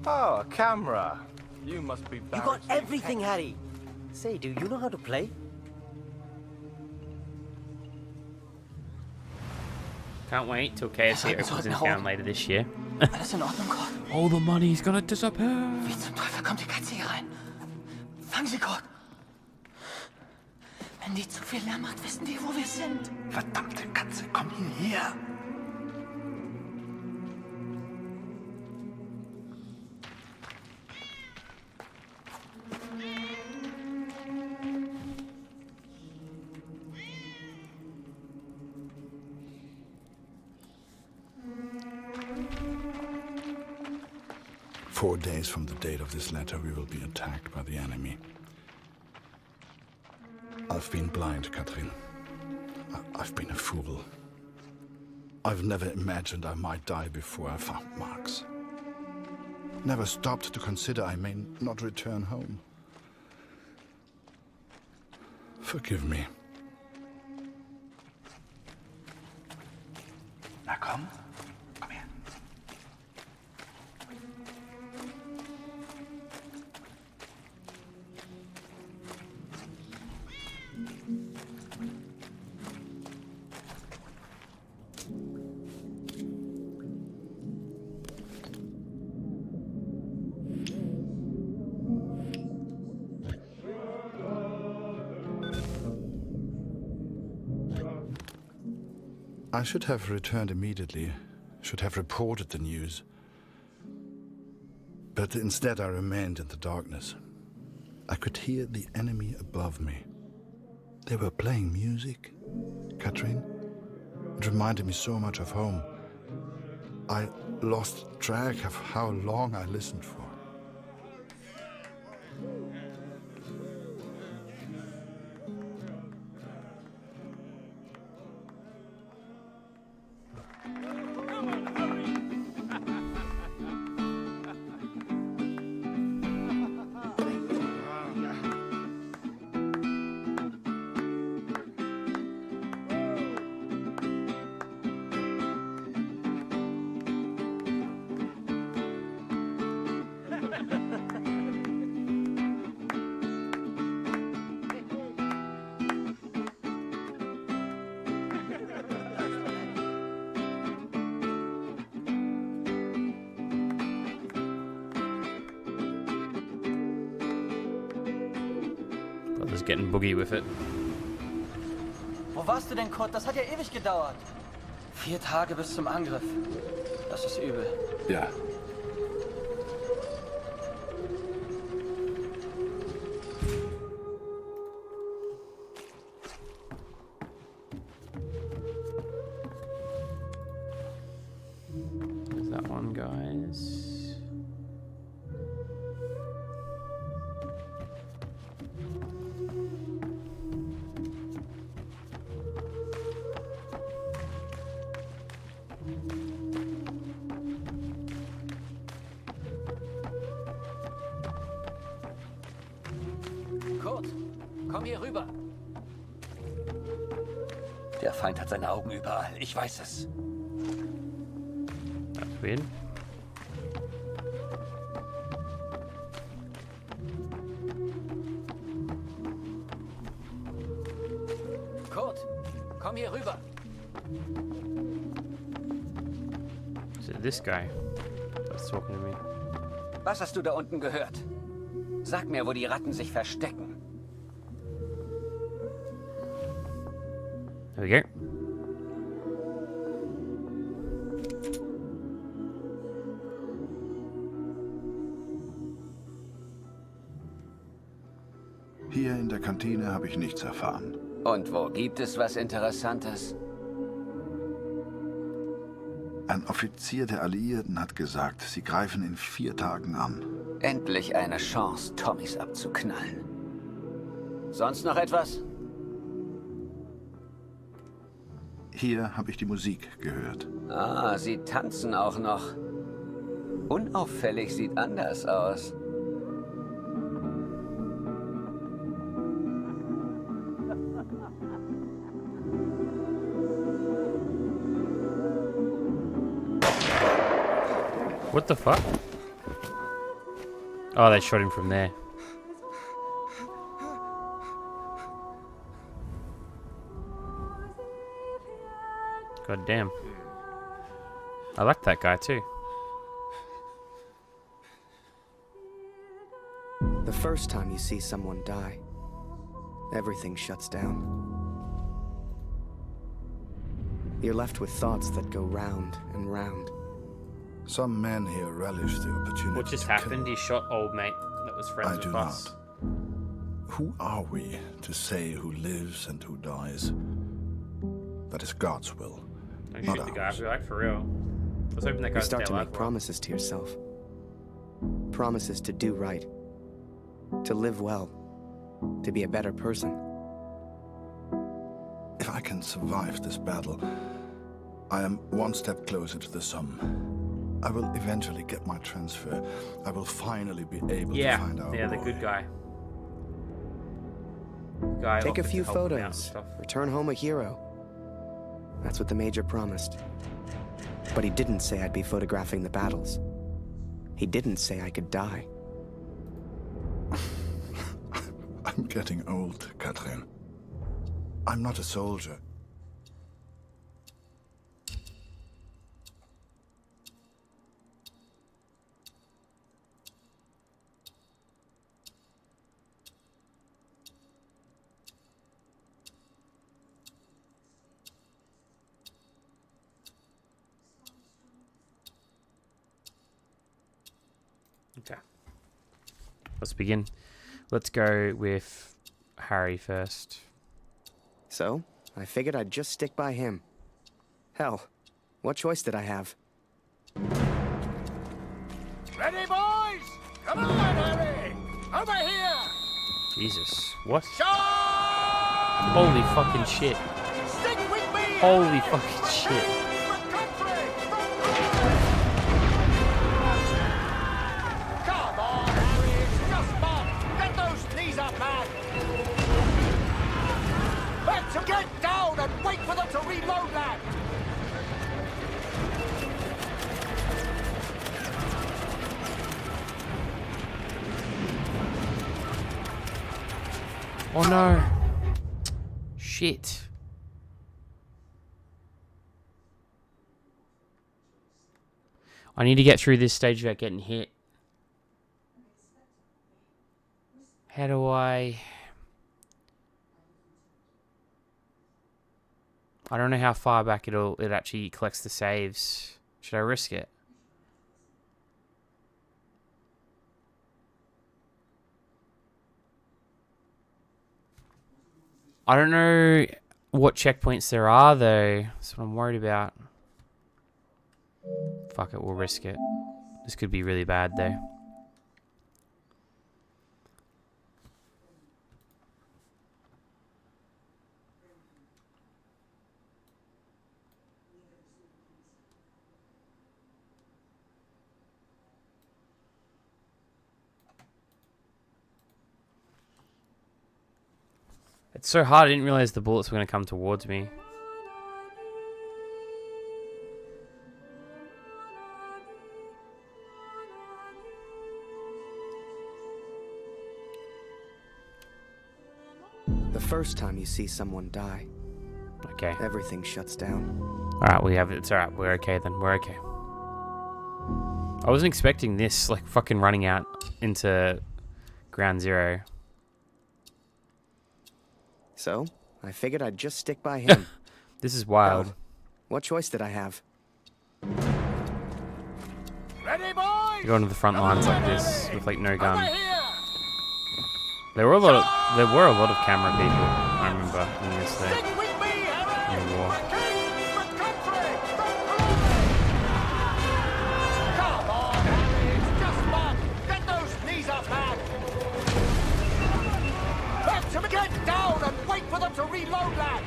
Speaker 16: Oh, a camera. You must be
Speaker 18: You got everything, Harry. Say, do you know how to play?
Speaker 1: Can't wait till KFC opens in town later this year.
Speaker 3: Alles in Ordnung, Kurt?
Speaker 1: All the money's gonna disappear.
Speaker 3: Wie zum Teufel kommt die Katze hier rein? Fang sie, Kurt! Wenn die zu viel Lärm macht, wissen die, wo wir sind.
Speaker 13: Verdammte Katze, komm hierher!
Speaker 11: "4 days from the date of this letter, we will be attacked by the enemy. I've been blind, Katrin. I've been a fool. I've never imagined I might die before I found Marx. Never stopped to consider I may not return home. Forgive me."
Speaker 13: Na komm, komm her.
Speaker 11: I should have returned immediately, should have reported the news. But instead I remained in the darkness. I could hear the enemy above me. They were playing music, Katrin. It reminded me so much of home. I lost track of how long I listened for.
Speaker 1: Brother's getting boogie with it.
Speaker 14: Wo warst du denn, Kurt? Das hat ja ewig gedauert. 4 Tage bis zum Angriff. Das ist übel.
Speaker 11: Ja.
Speaker 1: There's that one, guys.
Speaker 21: Kurt, komm hier rüber.
Speaker 20: Der Feind hat seine Augen überall. Ich weiß es.
Speaker 1: That's weird.
Speaker 21: Kurt, komm hier rüber.
Speaker 1: Is it this guy that's talking to me?
Speaker 14: Was hast du da unten gehört? Sag mir, wo die Ratten sich verstecken.
Speaker 1: There we go.
Speaker 11: Hier in der Kantine habe ich nichts erfahren.
Speaker 8: Und wo gibt es was Interessantes?
Speaker 11: Ein Offizier der Alliierten hat gesagt, sie greifen in 4 Tagen an.
Speaker 8: Endlich eine Chance, Tommys abzuknallen. Sonst noch etwas?
Speaker 11: Hier habe ich die Musik gehört.
Speaker 8: Ah, sie tanzen auch noch. Unauffällig sieht anders aus.
Speaker 1: What the fuck? Oh, they shot him from there. God damn. I like that guy too.
Speaker 5: The first time you see someone die, everything shuts down. You're left with thoughts that go round and round.
Speaker 11: Some men here relish the opportunity.
Speaker 1: What just happened? He shot old mate that was friends with us.
Speaker 11: Who are we to say who lives and who dies? That is God's will.
Speaker 1: Don't shoot the guy, I feel like, for real. I was hoping that guy
Speaker 5: You
Speaker 1: would
Speaker 5: start
Speaker 1: stay
Speaker 5: to
Speaker 1: alive.
Speaker 5: make promises to yourself. Promises to do right. To live well. To be a better person.
Speaker 11: If I can survive this battle, I am one step closer to the Somme. I will eventually get my transfer. I will finally be able to find our
Speaker 1: the
Speaker 11: boy.
Speaker 1: good guy.
Speaker 5: Take a
Speaker 1: offered
Speaker 5: few
Speaker 1: to help him out and
Speaker 5: photos.
Speaker 1: stuff.
Speaker 5: Return home a hero. That's what the Major promised. But he didn't say I'd be photographing the battles. He didn't say I could die.
Speaker 11: I'm getting old, Catherine. I'm not a soldier.
Speaker 1: Okay. Let's begin. Let's go with Harry first.
Speaker 5: So, I figured I'd just stick by him. Hell, what choice did I have?
Speaker 2: Ready, boys? Come on, Harry! Over here!
Speaker 1: Jesus. What?
Speaker 2: Charge!
Speaker 1: Holy fucking shit.
Speaker 2: Stick with me!
Speaker 1: Holy fucking shit.
Speaker 2: Come on, Harry, it's just fun. Get those knees up, man. Let's get down and wait for them to reload, lad.
Speaker 1: Oh no. Shit. I need to get through this stage without getting hit. How do I don't know how far back it actually collects the saves. Should I risk it? I don't know what checkpoints there are though. That's what I'm worried about. Fuck it, we'll risk it. This could be really bad though. It's so hard, I didn't realize the bullets were going to come towards me.
Speaker 5: The first time you see someone die,
Speaker 1: okay,
Speaker 5: everything shuts down.
Speaker 1: Alright, we have it. It's alright. We're okay then. We're okay. I wasn't expecting this, like, fucking running out into ground zero.
Speaker 5: So, I figured I'd just stick by him.
Speaker 1: This is wild.
Speaker 5: Hell, what choice did I have?
Speaker 2: Ready, boys?
Speaker 1: You go into the front lines like this with, like, no gun.
Speaker 2: Over here!
Speaker 1: There were a lot of camera people, I remember, in this thing. In the war.
Speaker 2: Come on, Harry, it's just fun. Get those knees up, man. Let them get down and wait for them to reload, lad.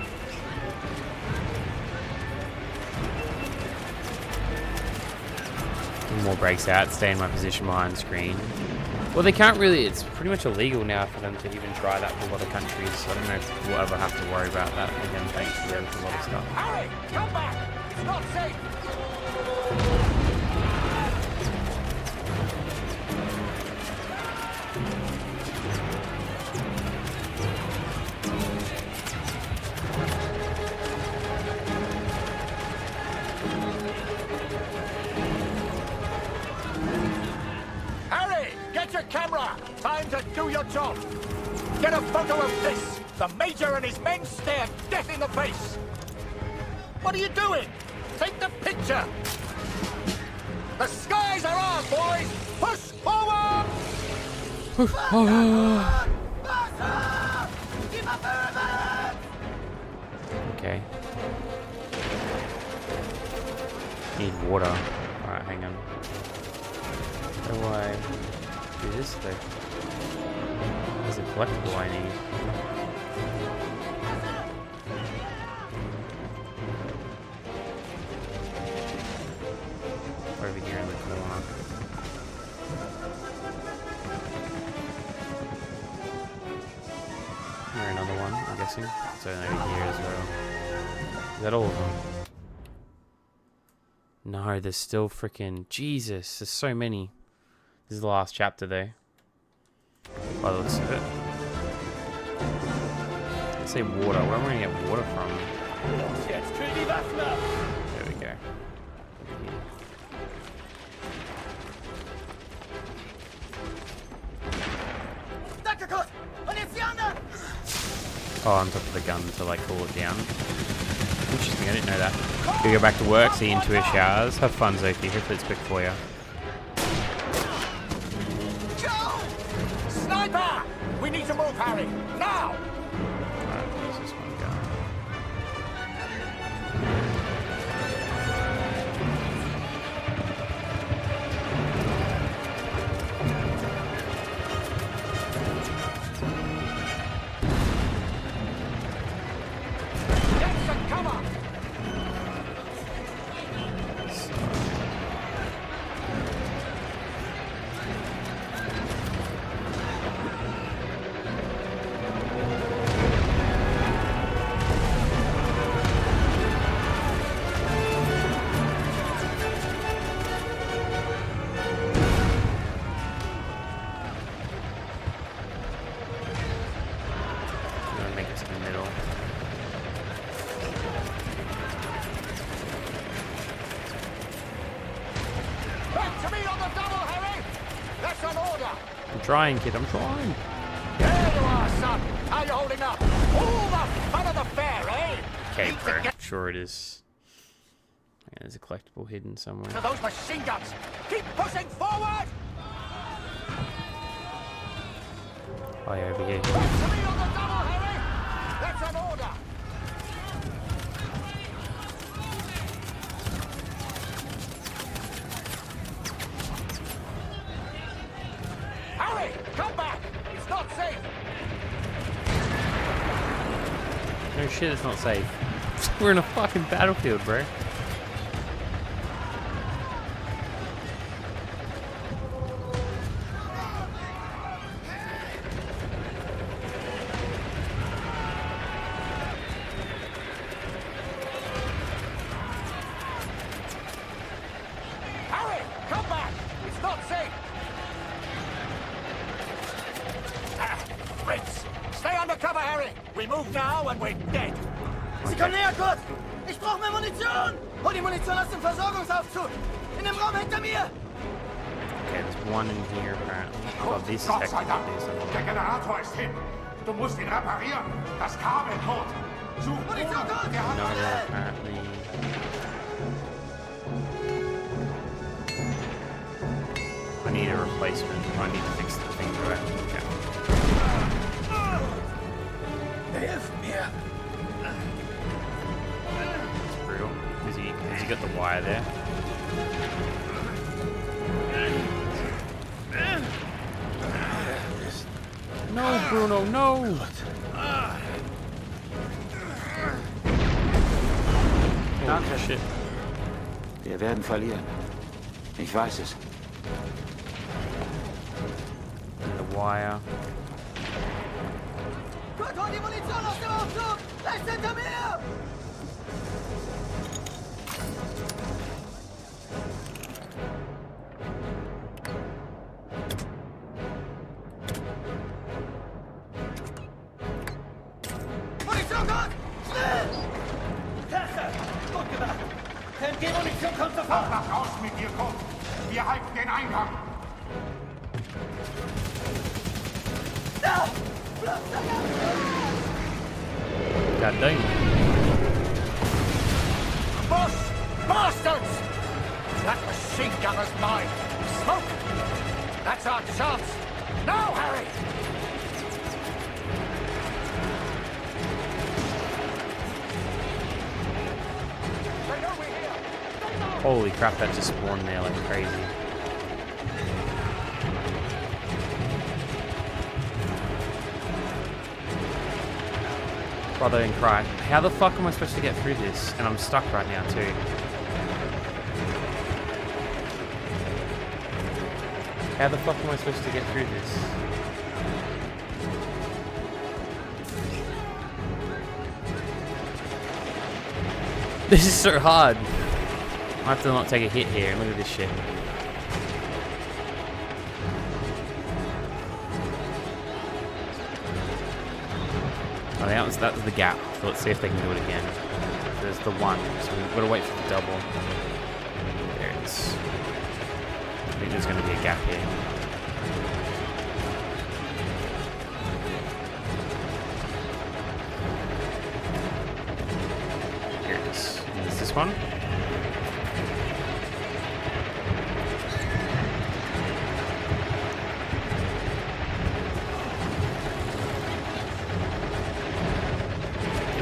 Speaker 1: More breaks out, stay in my position behind the screen. Well, they can't really, it's pretty much illegal now for them to even try that for a lot of countries, so I don't know if we'll ever have to worry about that again, thankfully, with a lot of stuff.
Speaker 2: Harry, come back. It's not safe. Harry, get your camera. Time to do your job. Get a photo of this. The Major and his men stare death in the face. What are you doing? Take the picture. The skies are ours, boys. Push forward.
Speaker 1: Okay. Need water. Alright, hang on. How do I do this thing? There's a collectible I need. Over here in the corner. Here another one, I'm guessing. So over here as well. Is that all of them? No, there's still freaking Jesus. There's so many. This is the last chapter, though. By the looks of it. Let's say water. Where am I gonna get water from? There we go. Oh, on top of the gun to like cool it down. Interesting, I didn't know that. You go back to work, see into her showers. Have fun, Sophie. Hopefully it's quick for you.
Speaker 2: Sniper! We need to move, Harry. Now!
Speaker 1: Alright, where's this one going?
Speaker 2: Get some cover!
Speaker 1: I'm gonna make it to the middle.
Speaker 2: Back to me on the double, Harry! That's an order!
Speaker 1: I'm trying, kid. I'm trying.
Speaker 2: There you are, son! How you holding up? All the fun of the fair, eh?
Speaker 1: Okay, bro. I'm sure it is. Yeah, there's a collectible hidden somewhere.
Speaker 2: To those machine guns! Keep pushing forward!
Speaker 1: Oh, yeah, over here.
Speaker 2: Back to me on the double, Harry! That's an order! Harry, come back! It's not safe!
Speaker 1: No shit, it's not safe. We're in a fucking battlefield, bro.
Speaker 2: Harry, come back! It's not safe! Fritz, stay undercover, Harry! We move now and we're dead!
Speaker 14: Sie kommen näher, Kurt! Ich brauche mehr Munition! Hol die Munition aus dem Versorgungsaufzug! In dem Raum hinter mir!
Speaker 1: Okay, there's one in here apparently. Oh, this is
Speaker 12: Gott sei Dank.
Speaker 1: technically
Speaker 12: Der Generator ist hin. Du musst ihn reparieren. Das Kabel tot. Such Bruder. Der hat
Speaker 1: another apparently. I need a replacement. I need to fix the thing correctly. Okay. you got the wire there. No, Bruno, no!
Speaker 10: Danke.
Speaker 1: Shit.
Speaker 10: Wir werden verlieren. Ich weiß es.
Speaker 1: The wire.
Speaker 3: Gut, hol die Munition aus dem Aufzug! Rechts hinter mir! Munition, Gott! Schnell!
Speaker 10: Klasse! Gut gemacht! Die Munition kommt sofort!
Speaker 12: Nach draußen mit dir, Kurt! Wir halten den Eingang!
Speaker 3: Da!
Speaker 1: God dang.
Speaker 2: Boss! Bastards! That machine gunner's mine! Smoke! That's our chance! Now, Harry!
Speaker 1: Holy crap, that just spawned there like crazy. Brother in Christ. How the fuck am I supposed to get through this? And I'm stuck right now too. How the fuck am I supposed to get through this? This is so hard. I have to not take a hit here, and look at this shit. Oh, that was the gap, so let's see if they can do it again. There's the one, so we've got to wait for the double. There it is. I think there's going to be a gap here. Here it is. Is this one?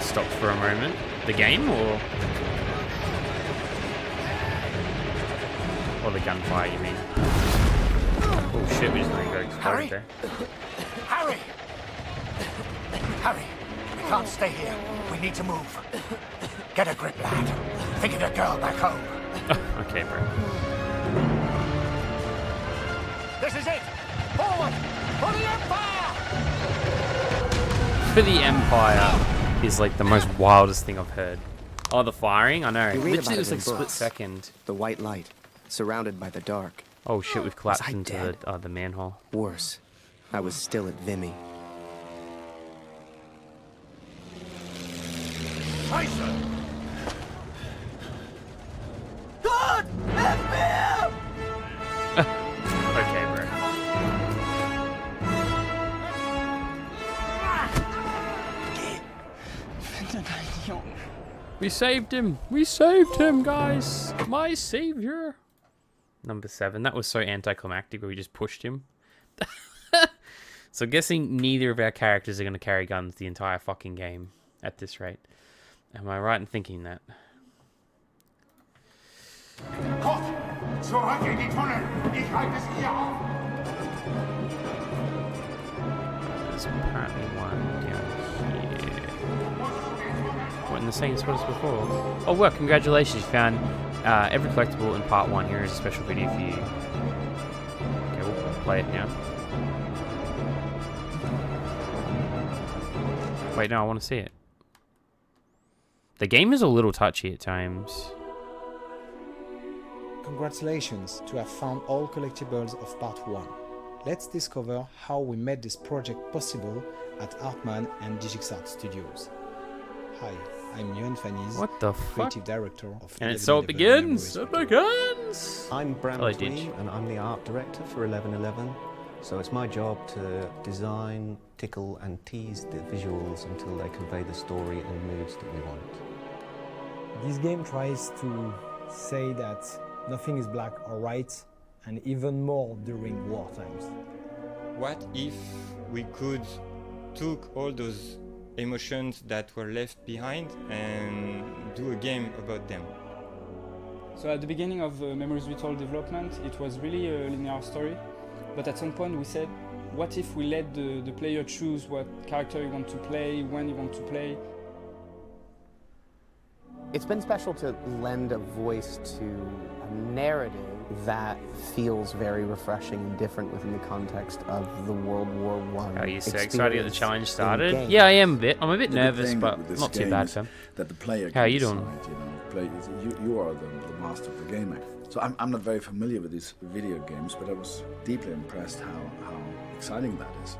Speaker 1: Stop for a moment. The game or the gunfire, you mean? Oh shit, we just got exploded there.
Speaker 2: Harry! Harry, we can't stay here. We need to move. Get a grip, lad. Think of the girl back home.
Speaker 1: Okay, bro.
Speaker 2: This is it! Forward! For the Empire!
Speaker 1: For the Empire is like the most wildest thing I've heard. Oh, the firing? I know.
Speaker 5: You read
Speaker 1: Literally, it
Speaker 5: about
Speaker 1: was like
Speaker 5: in
Speaker 1: a split
Speaker 5: books.
Speaker 1: second.
Speaker 5: The white light, surrounded by the dark.
Speaker 1: Oh shit, we've collapsed
Speaker 5: Was I
Speaker 1: into
Speaker 5: dead?
Speaker 1: the manhole.
Speaker 5: Worse, I was still at Vimy.
Speaker 2: Tyson!
Speaker 3: God! FBI!
Speaker 1: Okay, bro. We saved him! We saved him, guys! My savior! Number 7. That was so anticlimactic where we just pushed him. So guessing neither of our characters are going to carry guns the entire fucking game at this rate. Am I right in thinking that?
Speaker 12: Kurt! Zurück in die Tunnel! Ich halte es hier auf!
Speaker 1: There's apparently one down here. What, in the same spot as before? Oh well, congratulations, you found every collectible in part 1. Here is a special video for you. Okay, we'll play it now. Wait, no, I want to see it. The game is a little touchy at times.
Speaker 7: Congratulations to have found all collectibles of part 1. Let's discover how we made this project possible at Artman and Digixart Studios. Hi, I'm Yohan Faniz,
Speaker 1: What the fuck?
Speaker 7: creative director of
Speaker 1: And so it begins! It begins!
Speaker 15: I'm Bram
Speaker 1: Hello,
Speaker 15: Tweed,
Speaker 1: Ditch.
Speaker 15: and I'm the art director for 1111. So it's my job to design, tickle and tease the visuals until they convey the story and moods that we want.
Speaker 19: This game tries to say that nothing is black or white, and even more during war times.
Speaker 24: What if we could took all those emotions that were left behind and do a game about them?
Speaker 4: So at the beginning of Memories Retold development, it was really a linear story. But at some point we said, what if we let the player choose what character you want to play, when you want to play?
Speaker 5: It's been special to lend a voice to a narrative that feels very refreshing and different within the context of the World War I.
Speaker 1: Are you so excited to get the challenge started? Yeah, I am a bit. I'm a bit nervous, but not too bad, fam.
Speaker 11: That the player
Speaker 1: How are you
Speaker 11: can
Speaker 1: doing?
Speaker 11: decide, you are the master of the game. So I'm not very familiar with these video games, but I was deeply impressed how exciting that is.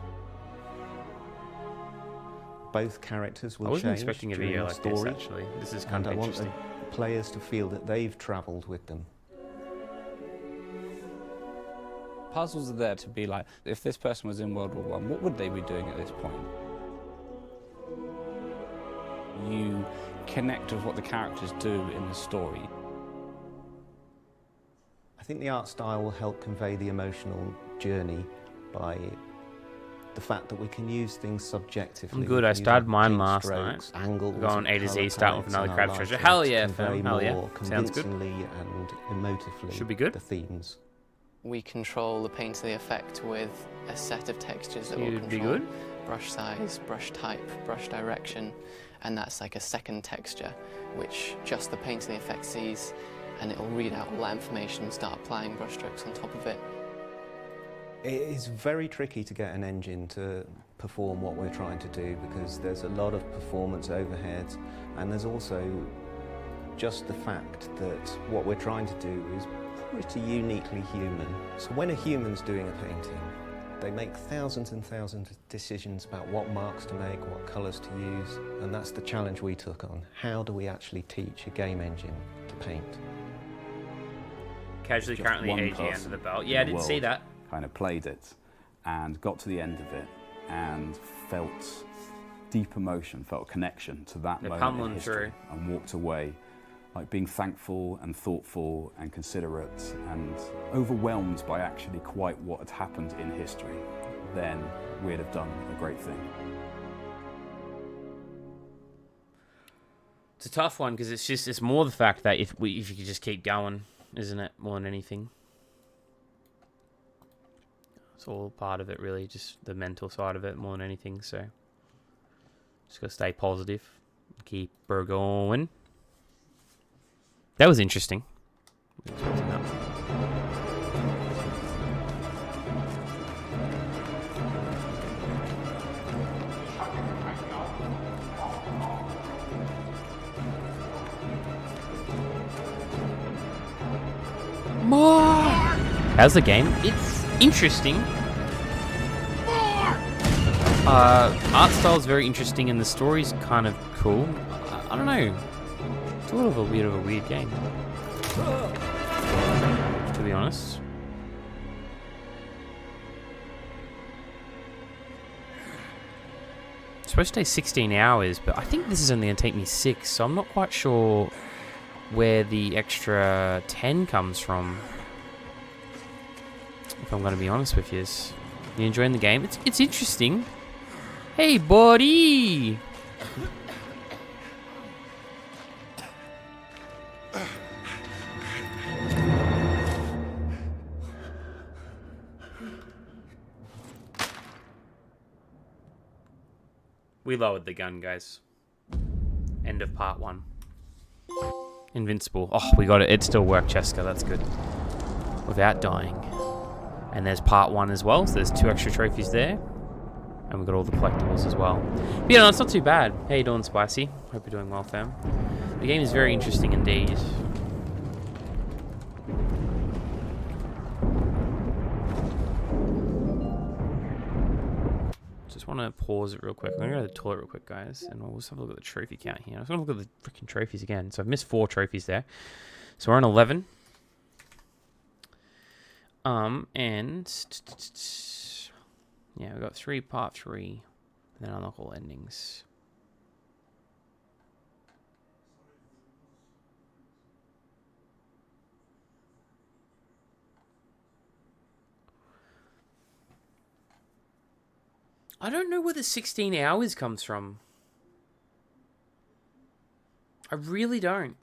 Speaker 15: Both characters will
Speaker 1: I wasn't
Speaker 15: change
Speaker 1: expecting a
Speaker 15: during
Speaker 1: video
Speaker 15: the
Speaker 1: like this,
Speaker 15: story,
Speaker 1: actually. This is kind
Speaker 15: and
Speaker 1: of
Speaker 15: I
Speaker 1: interesting.
Speaker 15: want the players to feel that they've travelled with them.
Speaker 6: Puzzles are there to be like, if this person was in World War I, what would they be doing at this point? You connect with what the characters do in the story.
Speaker 15: I think the art style will help convey the emotional journey by the fact that we can use things subjectively.
Speaker 1: I'm good. I started mine last night.
Speaker 15: Angles,
Speaker 1: Go on A to Z,
Speaker 15: colour
Speaker 1: start with
Speaker 15: palettes
Speaker 1: another
Speaker 15: in
Speaker 1: crab
Speaker 15: our
Speaker 1: treasure.
Speaker 15: lives
Speaker 1: Hell
Speaker 15: to
Speaker 1: yeah,
Speaker 15: convey
Speaker 1: fam. Hell yeah.
Speaker 15: more
Speaker 1: Sounds good.
Speaker 15: convincingly and emotively
Speaker 1: Should be good.
Speaker 15: the themes.
Speaker 22: We control the painterly effect with a set of textures that will
Speaker 1: You'd be
Speaker 22: control
Speaker 1: good.
Speaker 22: brush size, brush type, brush direction, and that's like a second texture, which just the painterly effect sees, and it will read out all that information and start applying brush strokes on top of it.
Speaker 15: It is very tricky to get an engine to perform what we're trying to do because there's a lot of performance overheads, and there's also just the fact that what we're trying to do is pretty uniquely human. So when a human's doing a painting, they make thousands and thousands of decisions about what marks to make, what colours to use, and that's the challenge we took on. How do we actually teach a game engine to paint?
Speaker 1: Casually
Speaker 23: Just
Speaker 1: currently
Speaker 23: one
Speaker 1: AG under
Speaker 23: person
Speaker 1: the belt.
Speaker 23: in
Speaker 1: Yeah, I
Speaker 23: the
Speaker 1: didn't see
Speaker 23: world
Speaker 1: that.
Speaker 23: Kind of played it and got to the end of it and felt deep emotion, felt a connection to that
Speaker 1: They're
Speaker 23: moment in
Speaker 1: pummeling
Speaker 23: history,
Speaker 1: through.
Speaker 23: and walked away like being thankful and thoughtful and considerate and overwhelmed by actually quite what had happened in history. Then we'd have done a great thing.
Speaker 1: It's a tough one because it's more the fact that if you could just keep going, isn't it? More than anything. It's all part of it, really, just the mental side of it more than anything. So just gotta stay positive, keep her going. That was interesting. More. How's the game? It's interesting. Art style is very interesting, and the story's kind of cool. I don't know. It's a little bit of a weird game, to be honest. It's supposed to take 16 hours, but I think this is only going to take me 6, so I'm not quite sure where the extra 10 comes from. If I'm going to be honest with you. You enjoying the game? It's interesting. Hey, buddy! We lowered the gun, guys. End of part 1. Invincible. Oh, we got it. It still worked, Cheska. That's good. Without dying. And there's part 1 as well, so there's 2 extra trophies there. And we've got all the collectibles as well. But yeah, no, it's not too bad. How you doing, Spicy? Hope you're doing well, fam. The game is very interesting indeed. Just want to pause it real quick. I'm going to go to the toilet real quick, guys. And we'll just have a look at the trophy count here. I was going to look at the freaking trophies again. So I've missed 4 trophies there. So we're on 11. And yeah, we've got 3 part 3, and then unlock all endings. I don't know where the 16 hours comes from. I really don't.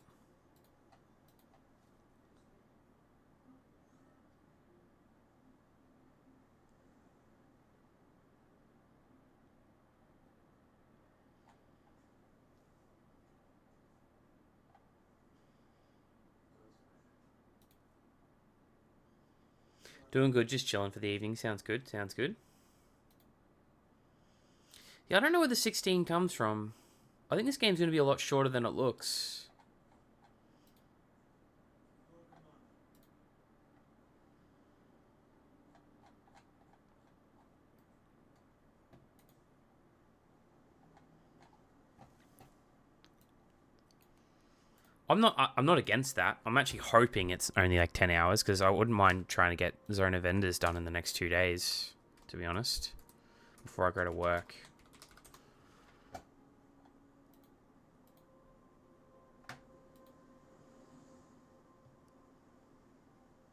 Speaker 1: Doing good, just chilling for the evening. Sounds good, sounds good. Yeah, I don't know where the 16 comes from. I think this game's going to be a lot shorter than it looks. I'm not against that. I'm actually hoping it's only like 10 hours because I wouldn't mind trying to get Zone of Enders done in the next 2 days, to be honest, before I go to work.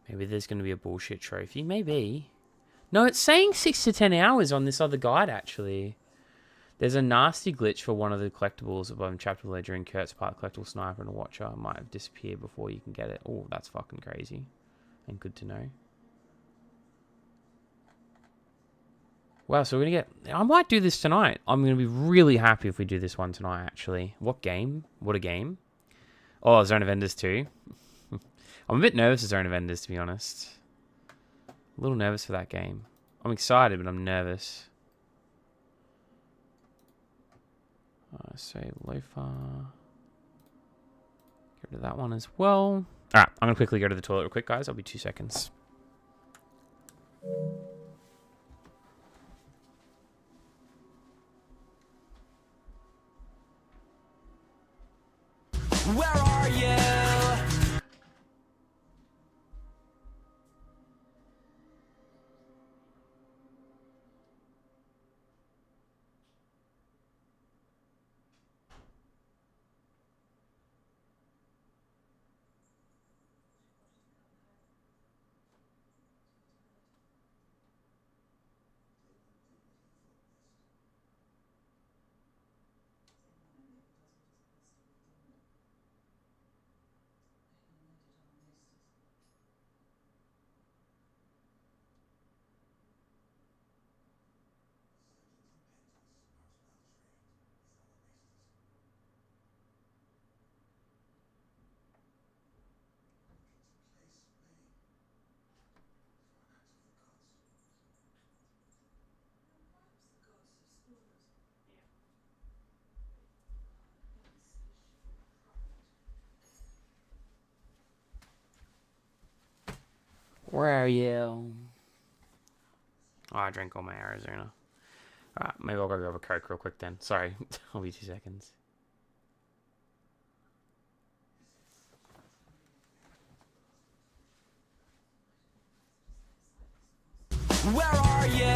Speaker 1: Maybe there's going to be a bullshit trophy. Maybe. No, it's saying 6 to 10 hours on this other guide, actually. There's a nasty glitch for one of the collectibles above Chapter Ledger in Kurt's part. Collectible Sniper and a Watcher might have disappeared before you can get it. Oh, that's fucking crazy. And good to know. Wow, so we're going to get... I might do this tonight. I'm going to be really happy if we do this one tonight, actually. What game? What a game. Oh, Zone of Enders 2. I'm a bit nervous for Zone of Enders, to be honest. A little nervous for that game. I'm excited, but I'm nervous. So, Loafer. Get rid of that one as well. Alright, I'm going to quickly go to the toilet real quick, guys. I'll be 2 seconds.
Speaker 9: Where are you?
Speaker 1: Where are you? Oh, I drank all my Arizona. Alright, maybe I'll go grab a Coke real quick then. Sorry, I'll be 2 seconds.
Speaker 9: Where are you?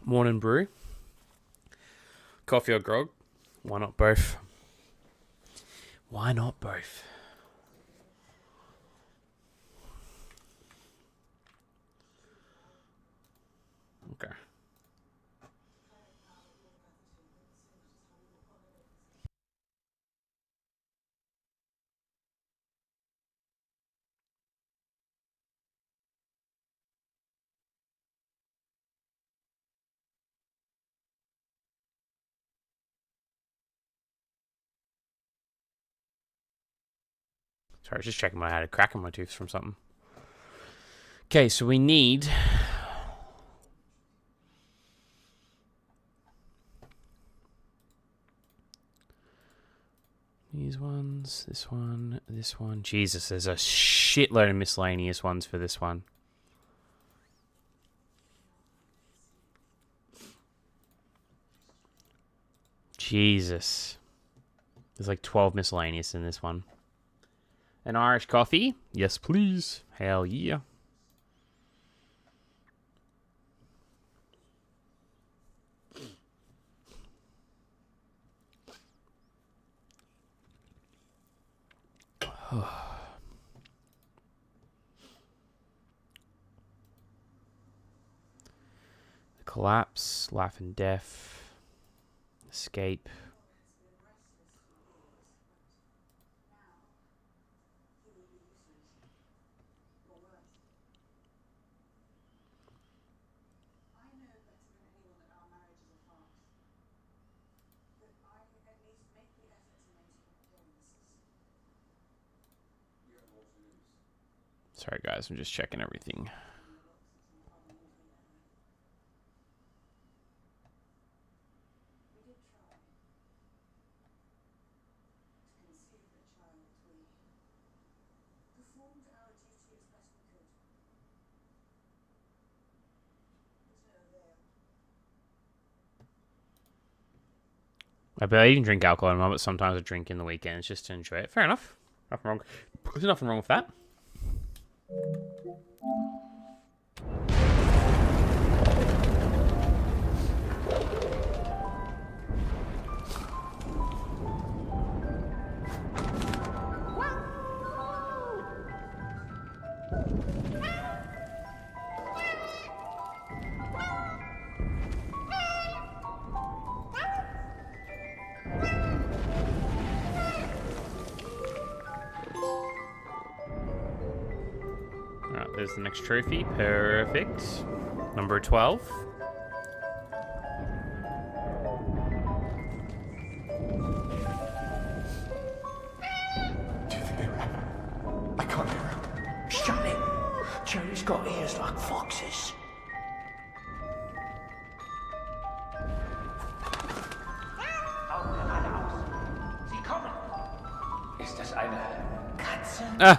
Speaker 1: Morning brew. Coffee or grog? Why not both? Why not both? Okay. Sorry, I was just checking I had a crack in my tooth from something. Okay, so we need... these ones, this one, this one. Jesus, there's a shitload of miscellaneous ones for this one. Jesus. There's like 12 miscellaneous in this one. An Irish coffee? Yes, please. Hell yeah. The Collapse, Life and Death, Escape. Sorry guys, I'm just checking everything. I barely even drink alcohol anymore, but sometimes I drink in the weekends just to enjoy it. Fair enough. Nothing wrong. There's nothing wrong with that. There's the next trophy. Perfect. Number 12.
Speaker 3: I can't hear him. Shut it. Jerry's got ears like foxes. Augen alle aus. Sie kommen.
Speaker 10: Ist das eine Katze?
Speaker 1: Ah.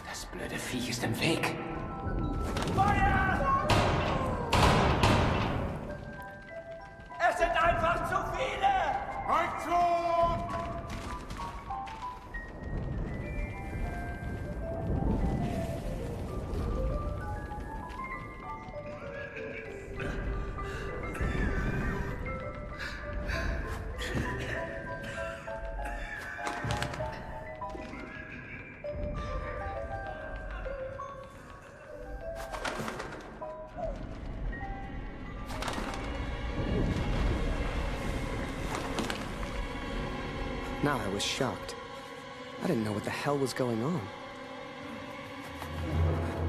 Speaker 10: Das blöde Viech ist im Weg.
Speaker 3: Feuer! Es sind einfach zu viele! Rückzug!
Speaker 5: Now I was shocked. I didn't know what the hell was going on.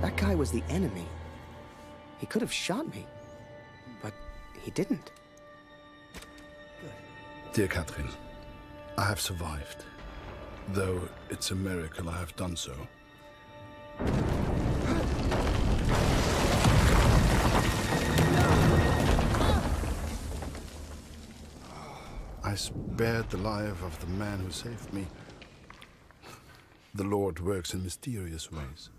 Speaker 5: That guy was the enemy. He could have shot me, but he didn't.
Speaker 11: Dear Catherine, I have survived. Though it's a miracle I have done so. I spared the life of the man who saved me. The Lord works in mysterious ways.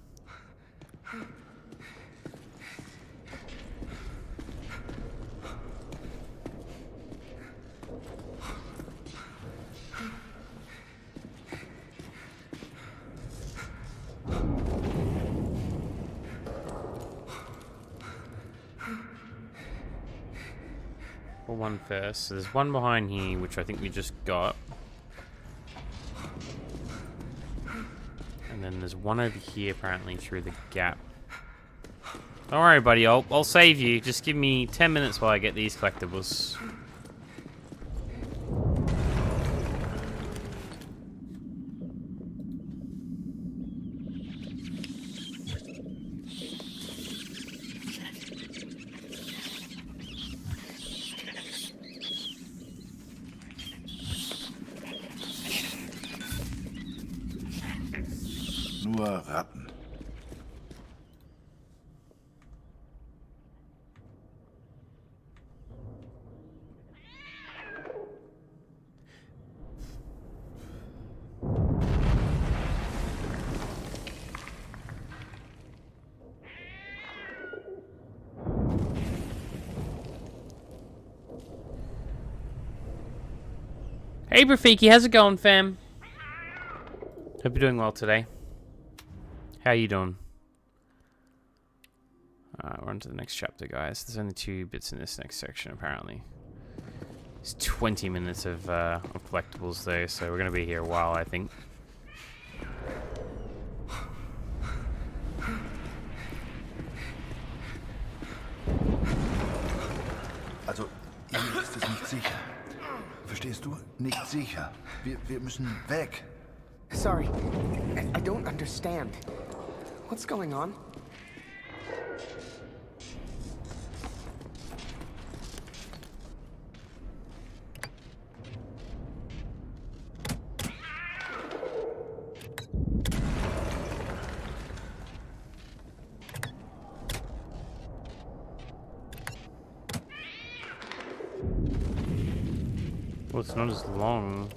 Speaker 1: Well, one first. So there's one behind here, which I think we just got. And then there's one over here, apparently, through the gap. Don't worry, buddy. I'll save you. Just give me 10 minutes while I get these collectibles.
Speaker 11: Nur Ratten.
Speaker 1: Hey, Rafiki, how's it going, fam? Hope you're doing well today. How you doing? We're on to the next chapter, guys. There's only 2 bits in this next section, apparently. It's 20 minutes of collectibles, though, so we're going to be here a while, I think.
Speaker 11: Also, hier ist es nicht sicher. Verstehst du? Nicht sicher. Wir müssen weg.
Speaker 5: Sorry, I don't understand. What's going on?
Speaker 1: Well, it's not as long.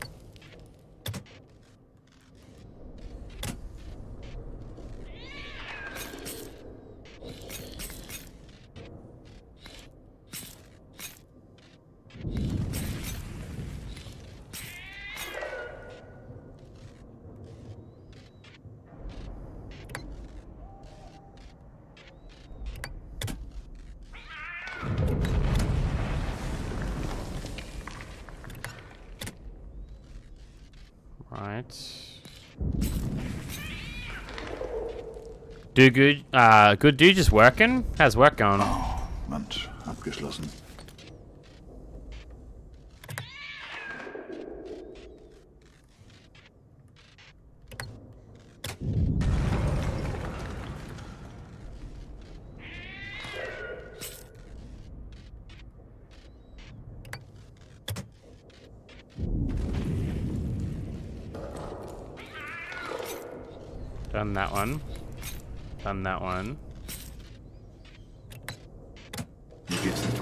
Speaker 1: Good dude, just working? How's work going?
Speaker 11: Oh, Mensch, abgeschlossen.
Speaker 1: Done that one. Done that one.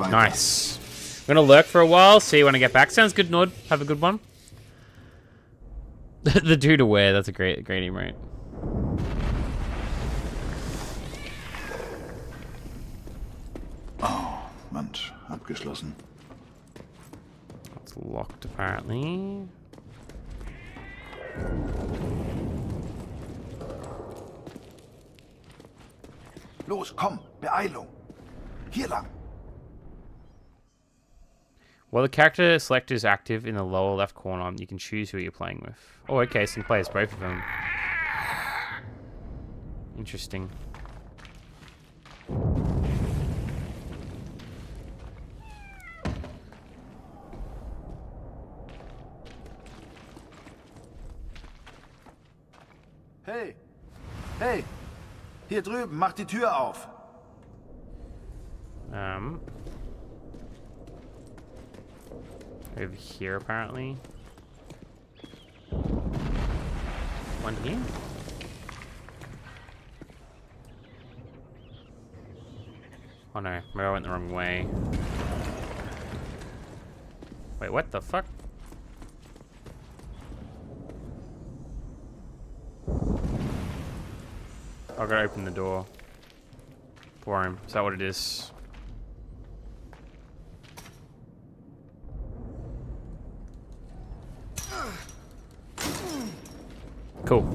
Speaker 1: Nice. I'm gonna lurk for a while, see when I get back. Sounds good, Nord. Have a good one. The dude aware, that's a great emote.
Speaker 11: Oh, Mensch, abgeschlossen.
Speaker 1: It's locked apparently.
Speaker 11: Los, komm, Beeilung. Hier lang.
Speaker 1: While the character selector is active in the lower left corner, you can choose who you're playing with. Oh, okay, so you can play as both of them. Interesting.
Speaker 11: Hey, hey, hier drüben, mach die Tür auf.
Speaker 1: Over here apparently. One here? Oh no, maybe I went the wrong way. Wait, what the fuck? I gotta open the door for him. Is that what it is? Cool.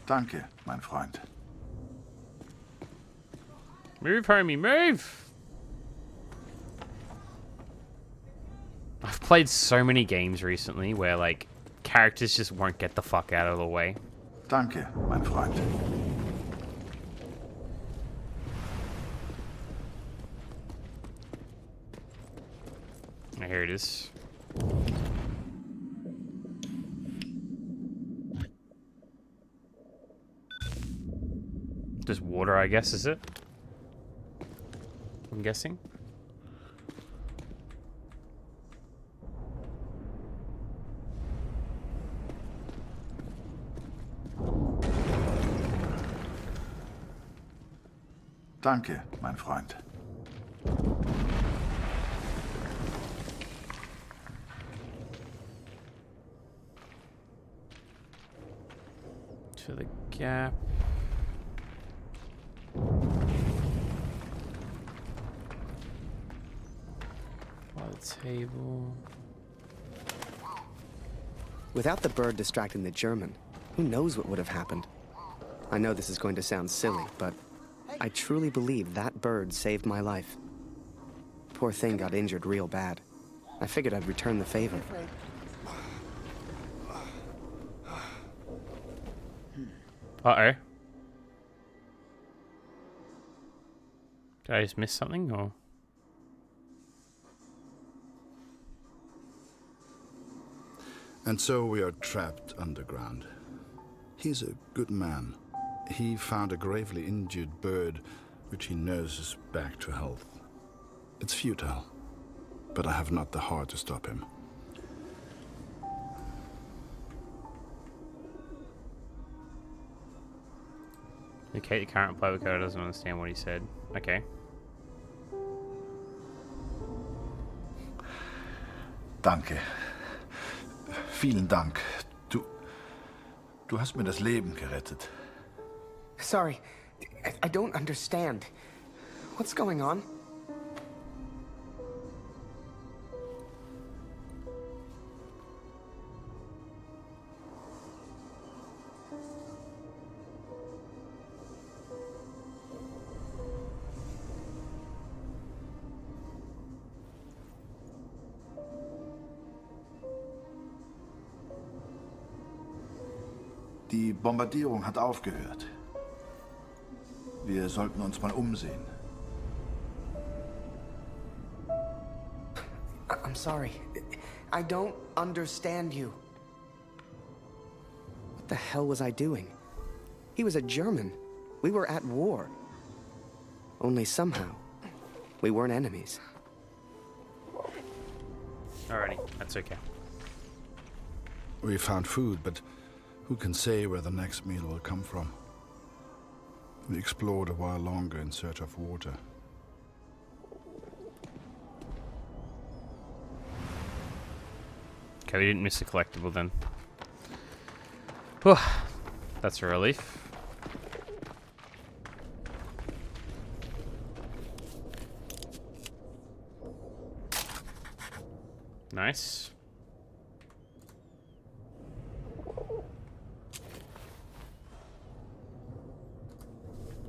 Speaker 11: Danke, mein Freund.
Speaker 1: Move, homie, move! played so many games recently where like characters just won't get the fuck out of the way.
Speaker 11: Danke, mein Freund.
Speaker 1: Here it is. Just water, I guess, is it? I'm guessing.
Speaker 11: Danke, mein Freund.
Speaker 1: To the gap. By the table.
Speaker 5: Without the bird distracting the German, who knows what would have happened? I know this is going to sound silly, but I truly believe that bird saved my life. Poor thing got injured real bad. I figured I'd return the favor.
Speaker 1: Uh-oh. Did I just miss something, or...?
Speaker 11: And so we are trapped underground. He's a good man. He found a gravely injured bird, which he nurses back to health. It's futile, but I have not the heart to stop him.
Speaker 1: Okay, the current player code doesn't understand what he said. Okay.
Speaker 11: Danke. Vielen Dank. Du hast mir das Leben gerettet.
Speaker 5: Sorry, I don't understand. What's going on?
Speaker 11: Die Bombardierung hat aufgehört. Wir sollten uns mal umsehen.
Speaker 5: I'm sorry. I don't understand you. What the hell was I doing? He was a German. We were at war. Only somehow, we weren't enemies.
Speaker 1: Alrighty, that's okay.
Speaker 11: We found food, but who can say where the next meal will come from? We explored a while longer in search of water.
Speaker 1: Okay, we didn't miss a collectible then. Whew. That's a relief. Nice.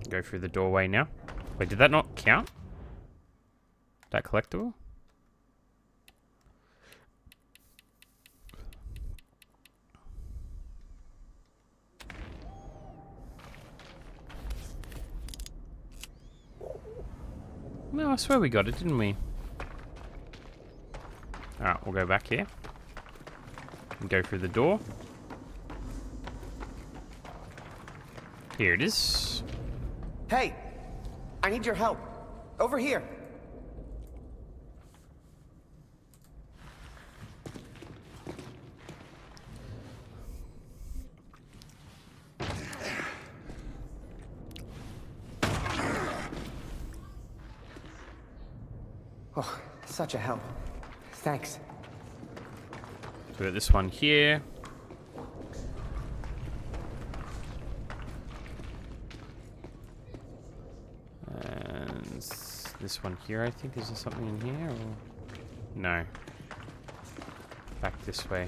Speaker 1: Go through the doorway now. Wait, did that not count? That collectible? No, I swear we got it, didn't we? Alright, we'll go back here. And go through the door. Here it is.
Speaker 5: Hey! I need your help. Over here. Oh, such a help. Thanks.
Speaker 1: So we got this one here. And this one here, I think. Is there something in here? Or... No. Back this way.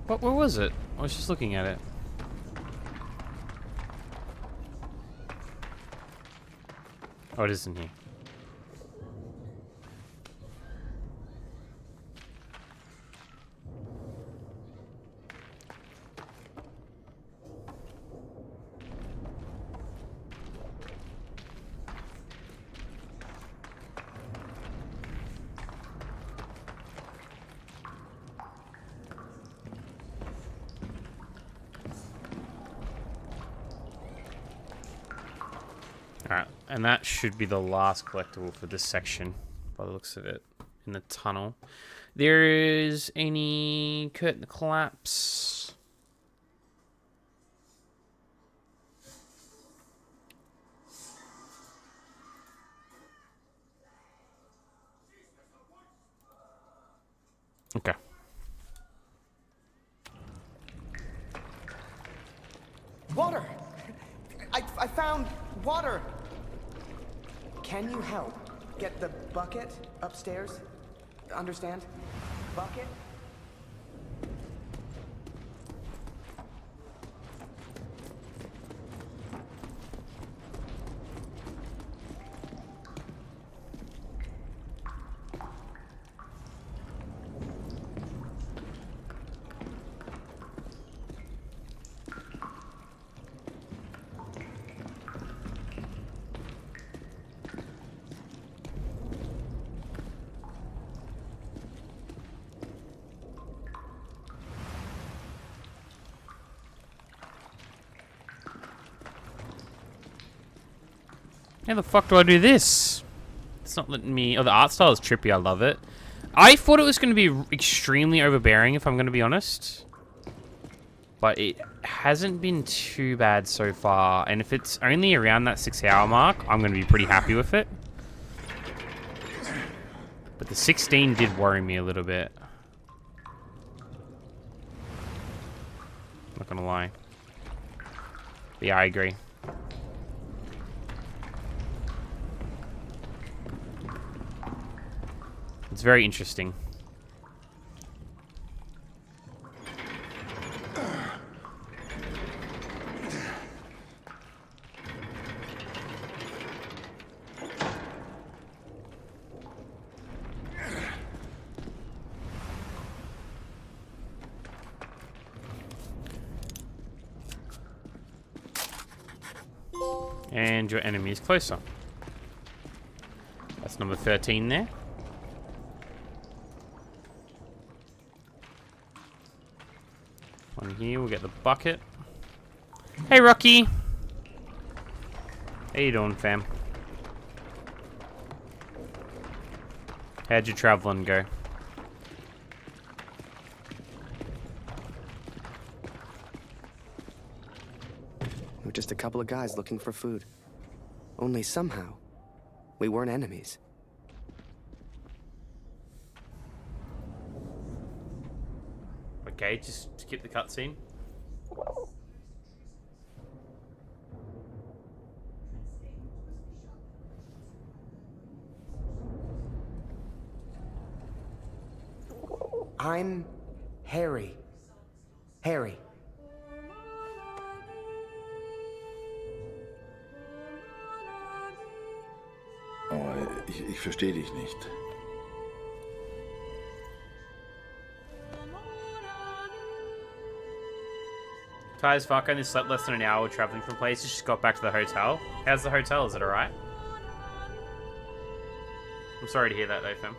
Speaker 1: What? Where was it? I was just looking at it. Oh, it is in here. Alright, and that should be the last collectible for this section, by the looks of it, in the tunnel. There is any curtain collapse. Okay.
Speaker 5: Water! I found water! Can you help get the bucket upstairs? Understand? Bucket?
Speaker 1: How the fuck do I do this? It's not letting me... Oh, the art style is trippy. I love it. I thought it was going to be extremely overbearing, if I'm going to be honest. But it hasn't been too bad so far. And if it's only around that 6-hour mark, I'm going to be pretty happy with it. But the 16 did worry me a little bit. Not going to lie. But yeah, I agree. It's very interesting. And your enemy is closer. That's number 13 there. One here, we'll get the bucket. Hey, Rocky! How you doing, fam? How'd your traveling go?
Speaker 5: We're just a couple of guys looking for food. Only somehow, we weren't enemies.
Speaker 1: Okay, just skip the cutscene.
Speaker 5: I'm Harry. Harry.
Speaker 11: Oh, ich verstehe dich nicht.
Speaker 1: Tired as fuck, only slept less than an hour traveling from places. Just got back to the hotel. How's the hotel? Is it alright? I'm sorry to hear that though, fam.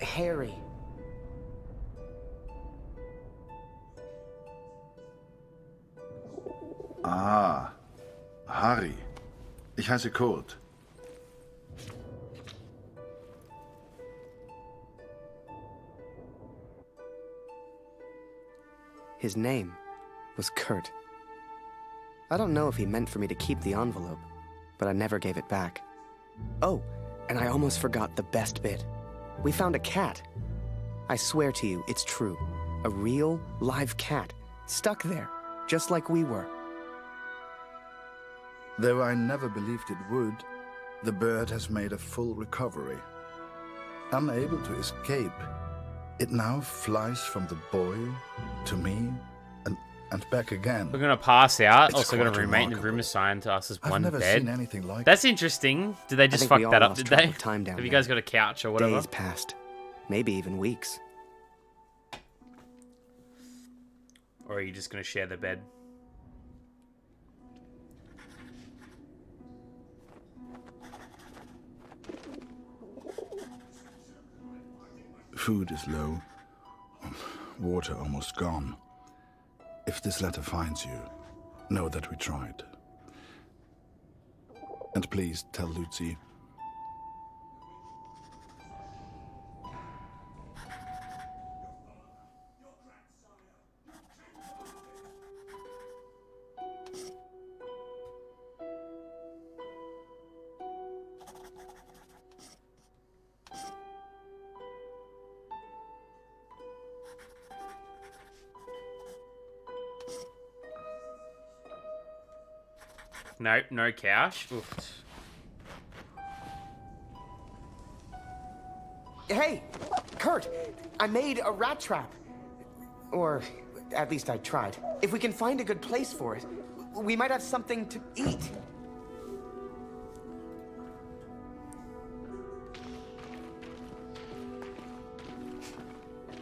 Speaker 5: Harry.
Speaker 11: Ah, Harry. Ich heiße Colt.
Speaker 5: His name was Kurt. I don't know if he meant for me to keep the envelope, but I never gave it back. Oh, and I almost forgot the best bit. We found a cat. I swear to you, it's true. A real, live cat, stuck there, just like we were.
Speaker 11: Though I never believed it would, the bird has made a full recovery. Unable to escape, it now flies from the boy to me and back again.
Speaker 1: We're gonna pass out.
Speaker 11: It's
Speaker 1: Also, gonna
Speaker 11: quite
Speaker 1: remain the
Speaker 11: remarkable.
Speaker 1: room assigned to us as
Speaker 11: I've
Speaker 1: one
Speaker 11: never
Speaker 1: bed.
Speaker 11: seen anything like
Speaker 1: That's interesting. Did they just
Speaker 5: think
Speaker 1: fuck
Speaker 5: we all
Speaker 1: that up?
Speaker 5: lost
Speaker 1: Did
Speaker 5: track
Speaker 1: they?
Speaker 5: of time down
Speaker 1: Have you
Speaker 5: there.
Speaker 1: guys got a couch or whatever?
Speaker 5: Days passed, maybe even weeks.
Speaker 1: Or are you just gonna share the bed?
Speaker 11: Food is low, water almost gone. If this letter finds you, know that we tried. And please tell Lucy.
Speaker 1: Nope, no cash. Oof.
Speaker 5: Hey, Kurt, I made a rat trap. Or at least I tried. If we can find a good place for it, we might have something to eat.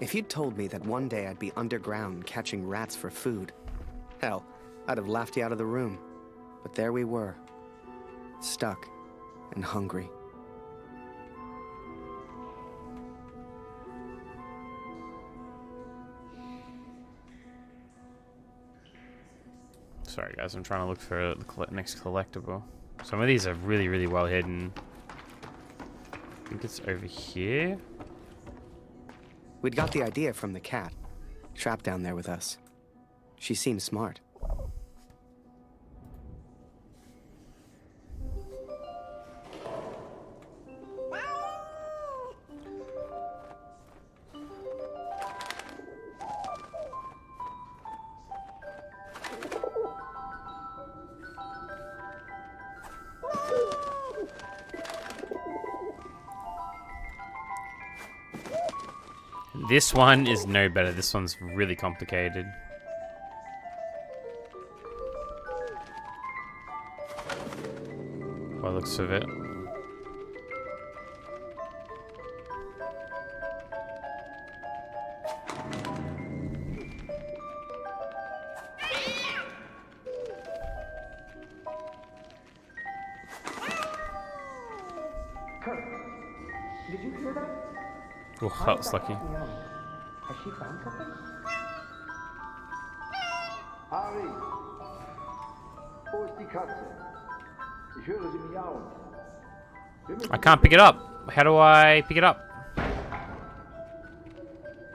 Speaker 5: If you'd told me that one day I'd be underground catching rats for food, hell, I'd have laughed you out of the room. But there we were, stuck and hungry.
Speaker 1: Sorry guys, I'm trying to look for the next collectible. Some of these are really, really well hidden. I think it's over here.
Speaker 5: We'd got the idea from the cat, trapped down there with us. She seems smart.
Speaker 1: This one is no better. This one's really complicated. By the looks of it.
Speaker 5: Kurt, did you hear that?
Speaker 1: Oh, that was lucky.
Speaker 5: Has she found something?
Speaker 13: Harry, wo ist die Katze? Ich höre sie miauen.
Speaker 1: I can't pick it up. How do I pick it up?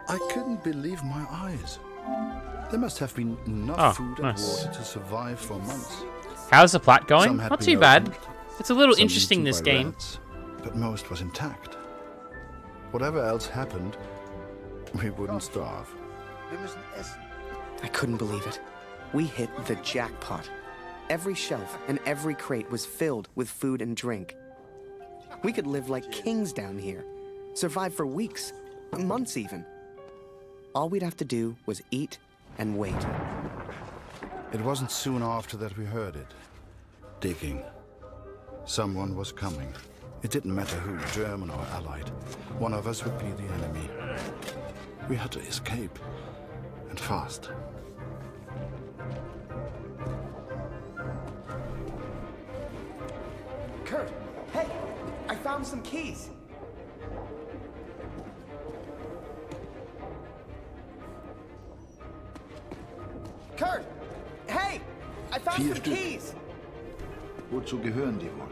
Speaker 11: I couldn't believe my eyes. There must have been enough food and
Speaker 1: nice.
Speaker 11: water to survive for months.
Speaker 1: How's the plat going?
Speaker 11: Some had
Speaker 1: Not
Speaker 11: been
Speaker 1: too bad.
Speaker 11: opened,
Speaker 1: It's a little
Speaker 11: some
Speaker 1: interesting,
Speaker 11: eaten
Speaker 1: this
Speaker 11: by
Speaker 1: game.
Speaker 11: rats, but most was intact. Whatever else happened, we wouldn't starve.
Speaker 13: Wir müssen essen.
Speaker 5: I couldn't believe it. We hit the jackpot. Every shelf and every crate was filled with food and drink. We could live like kings down here, survive for weeks, months even. All we'd have to do was eat and wait.
Speaker 11: It wasn't soon after that we heard it. Digging. Someone was coming. It didn't matter who, German or Allied. One of us would be the enemy. We had to escape. And fast.
Speaker 5: Kurt, hey, I found some keys. Kurt, hey, I found
Speaker 11: 4
Speaker 5: some
Speaker 11: Stück.
Speaker 5: keys.
Speaker 11: Wozu gehören die wohl?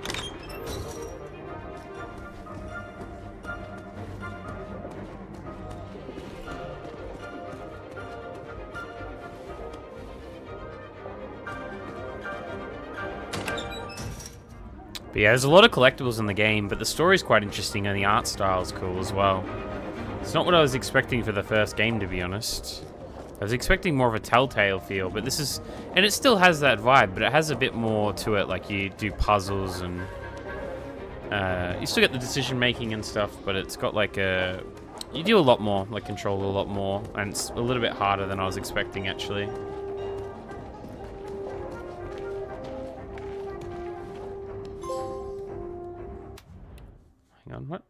Speaker 1: But yeah, there's a lot of collectibles in the game, but the story's quite interesting and the art style's cool as well. It's not what I was expecting for the first game, to be honest. I was expecting more of a Telltale feel, but this is... And it still has that vibe, but it has a bit more to it, like you do puzzles and... you still get the decision-making and stuff, but it's got like a... You do a lot more, like control a lot more, and it's a little bit harder than I was expecting, actually. Hang on, what?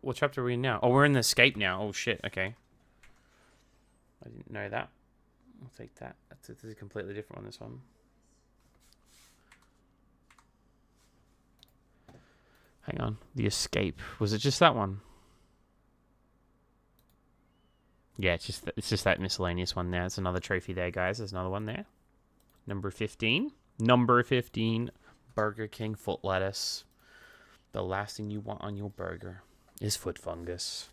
Speaker 1: What chapter are we in now? Oh, we're in the escape now. Oh shit, okay. I didn't know that. I'll take that. This is a completely different one, this one. Hang on. The escape. Was it just that one? Yeah, it's just that miscellaneous one there. There's another trophy there, guys. There's another one there. Number 15. Number 15. Burger King foot lettuce. The last thing you want on your burger is foot fungus.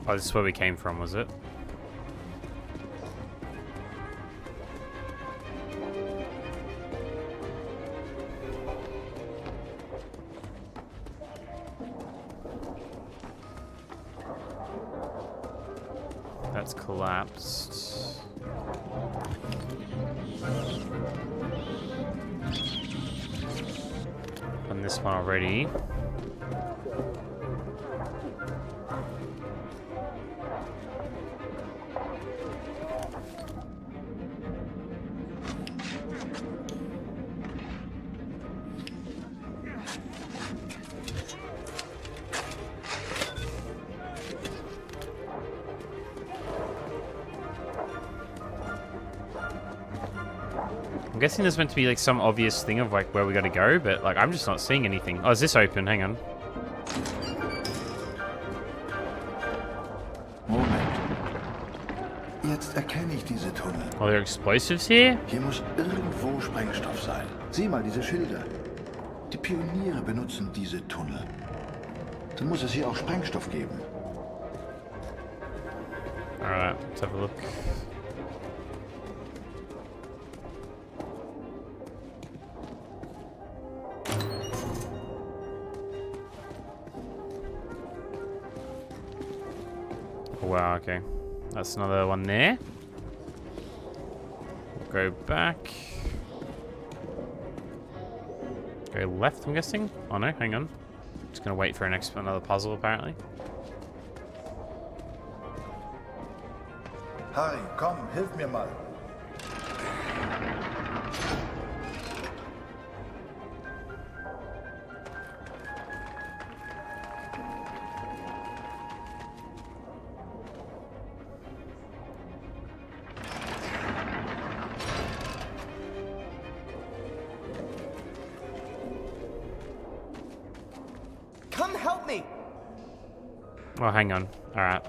Speaker 1: Oh, this is where we came from, was it? That's collapsed. Done this one already. I'm guessing there's meant to be like some obvious thing of like where we gotta go, but like I'm just not seeing anything. Oh, is this open? Hang on.
Speaker 13: Moment. Jetzt erkenne ich diese Tunnel.
Speaker 1: Oh, there are explosives here?
Speaker 13: Hier muss irgendwo Sprengstoff sein. Sieh mal diese Schilder. Die Pioniere benutzen diese Tunnel. Dann muss es hier auch Sprengstoff geben.
Speaker 1: Alright, let's have a look. Oh, wow, okay. That's another one there. Go back. Go left, I'm guessing? Oh no, hang on. Just gonna wait for another puzzle, apparently.
Speaker 13: Harry, komm, hilf mir mal.
Speaker 5: Come help me!
Speaker 1: Oh, hang on. Alright.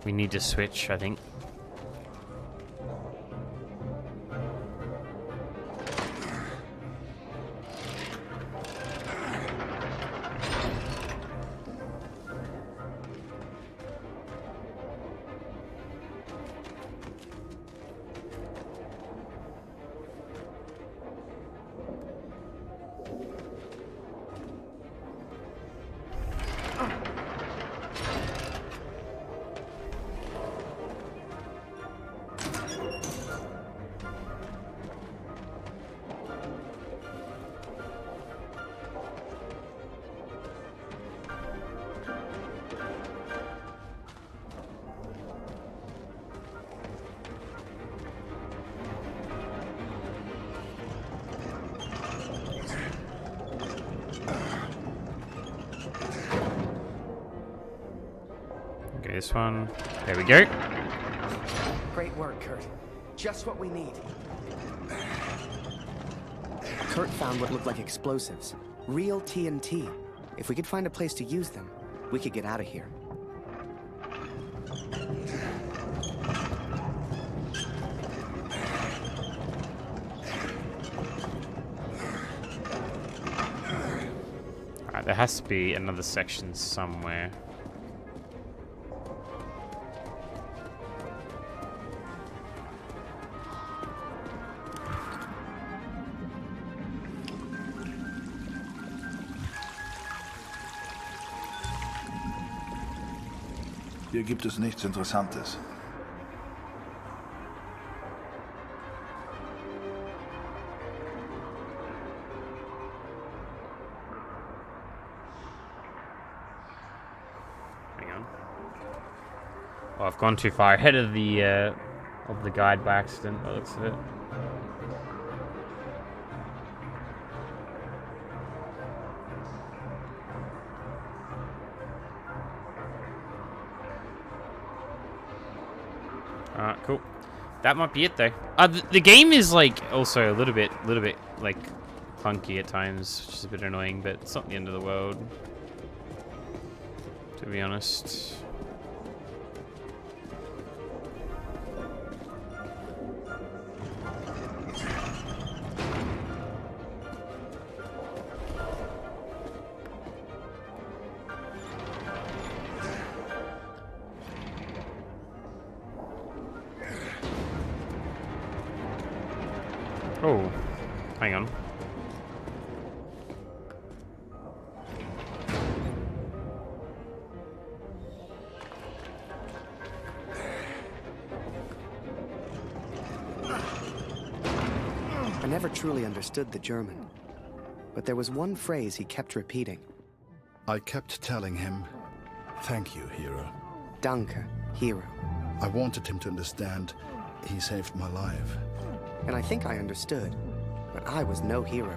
Speaker 1: We need to switch, I think. Okay, this one. There we go.
Speaker 5: Great work, Kurt. Just what we need. Kurt found what looked like explosives. Real TNT. If we could find a place to use them, we could get out of here.
Speaker 1: Alright, there has to be another section somewhere.
Speaker 13: Hier gibt es nichts Interessantes.
Speaker 1: Hang on. Well, I've gone too far ahead of the guide by accident, by the looks of it. Alright, cool. That might be it though. The game is like also a little bit like clunky at times, which is a bit annoying, but it's not the end of the world, to be honest. Oh, hang on.
Speaker 5: I never truly understood the German, but there was one phrase he kept repeating.
Speaker 11: I kept telling him, "Thank you, hero."
Speaker 5: Danke, hero.
Speaker 11: I wanted him to understand he saved my life.
Speaker 5: And I think I understood, but I was no hero.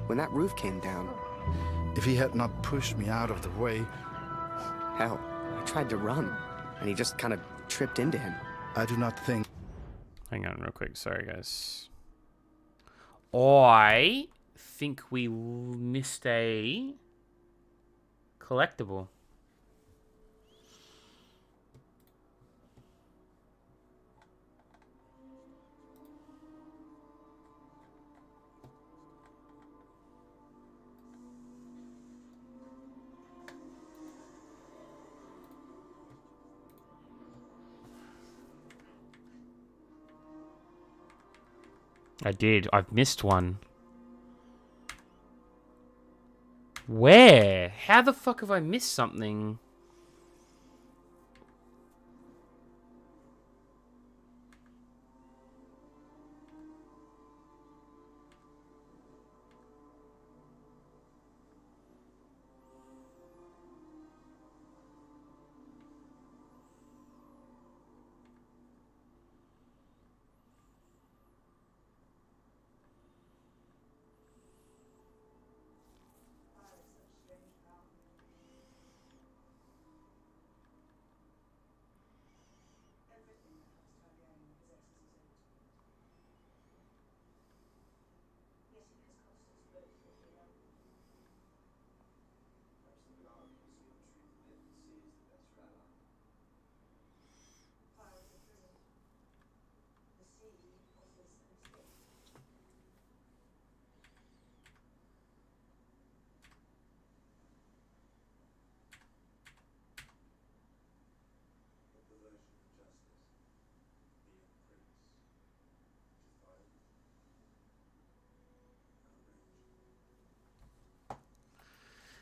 Speaker 5: When that roof came down...
Speaker 11: If he had not pushed me out of the way...
Speaker 5: Hell, I tried to run, and he just kind of tripped into him.
Speaker 11: I do not think...
Speaker 1: Hang on real quick, sorry guys. I think we missed a collectible. I did. I've missed one. Where? How the fuck have I missed something?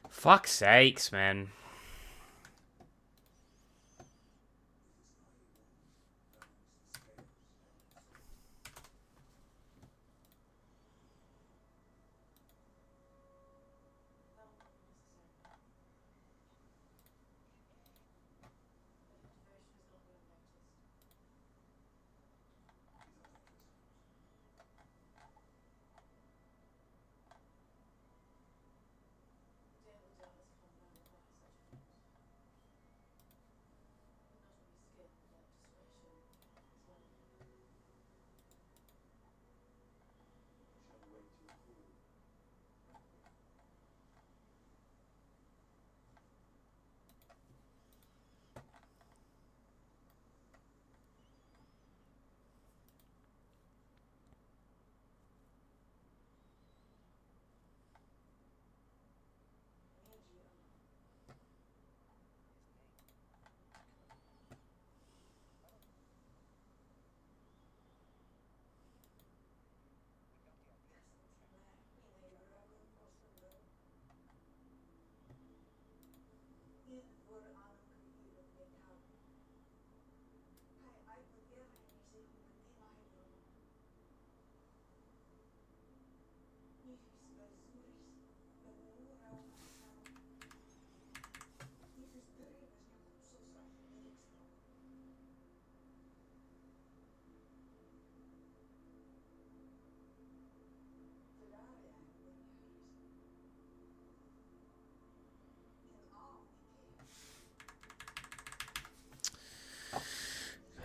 Speaker 1: Fuck's sakes, man.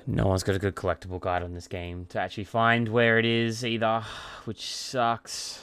Speaker 1: No one's got a good collectible guide on this game to actually find where it is either, which sucks.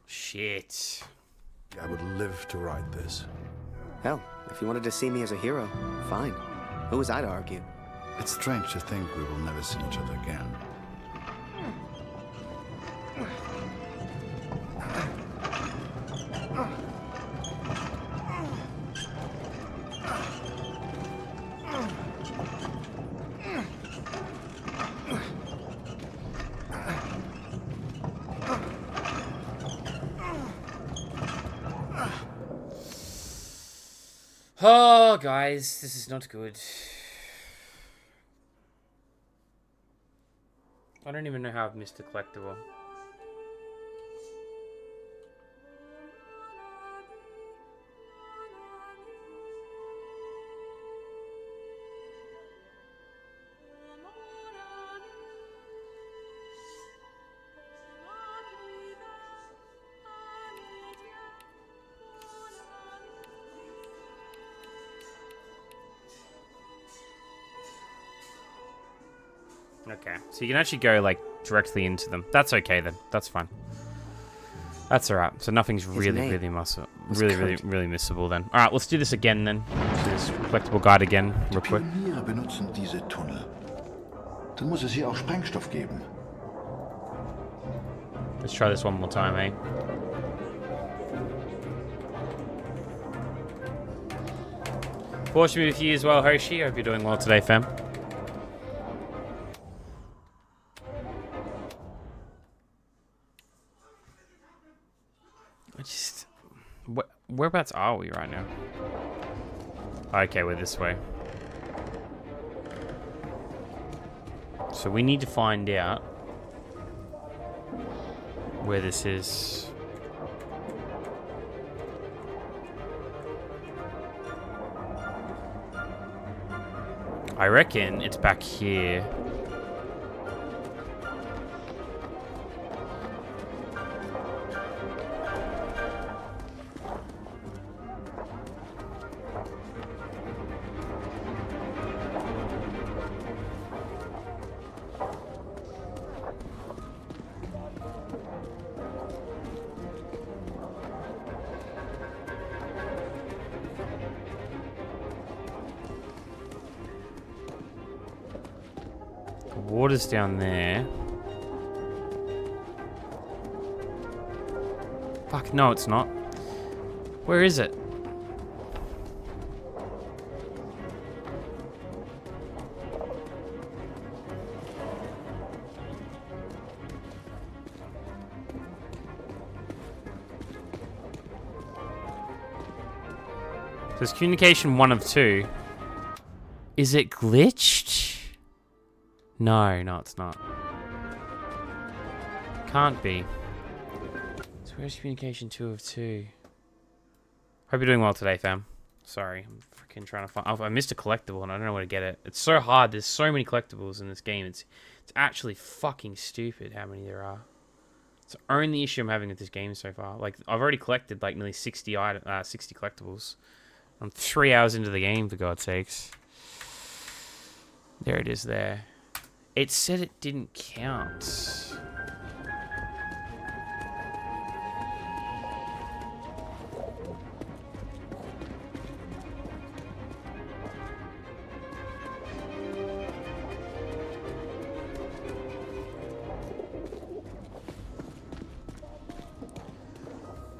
Speaker 1: Shit.
Speaker 11: I would live to write this.
Speaker 5: Hell, if you wanted to see me as a hero, fine. Who was I to argue?
Speaker 11: It's strange to think we will never see each other again.
Speaker 1: Oh, guys, this is not good. I don't even know how I've missed a collectible. Okay, so you can actually go, like, directly into them. That's okay, then. That's fine. That's alright. So nothing's really missable, then. Alright, let's do this again, then. Let's do this collectible guide again, real quick.
Speaker 13: Pioniere benutzen diese Tunnel. Dann muss es hier auch Sprengstoff geben.
Speaker 1: Let's try this one more time, eh? Fortunately with you as well, Hoshi. I hope you're doing well today, fam. Whereabouts are we right now? Okay, we're this way. So we need to find out where this is. I reckon it's back here. Water's down there. Fuck, no, it's not. Where is it? There's communication 1 of 2. Is it glitched? No, it's not. Can't be. So where's communication 2 of 2? Hope you're doing well today, fam. Sorry, I'm freaking trying to find... I missed a collectible and I don't know where to get it. It's so hard. There's so many collectibles in this game. It's actually fucking stupid how many there are. It's the only issue I'm having with this game so far. Like, I've already collected like nearly 60 collectibles. I'm 3 hours into the game, for God's sakes. There it is there. It said it didn't count.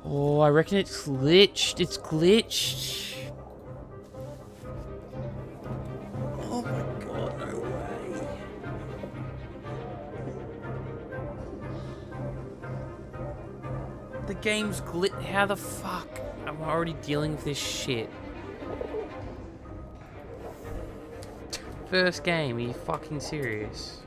Speaker 1: Oh, I reckon it's glitched. It's glitched. Oh my god, no way. The game's glitched. How the fuck? I'm already dealing with this shit. First game, are you fucking serious?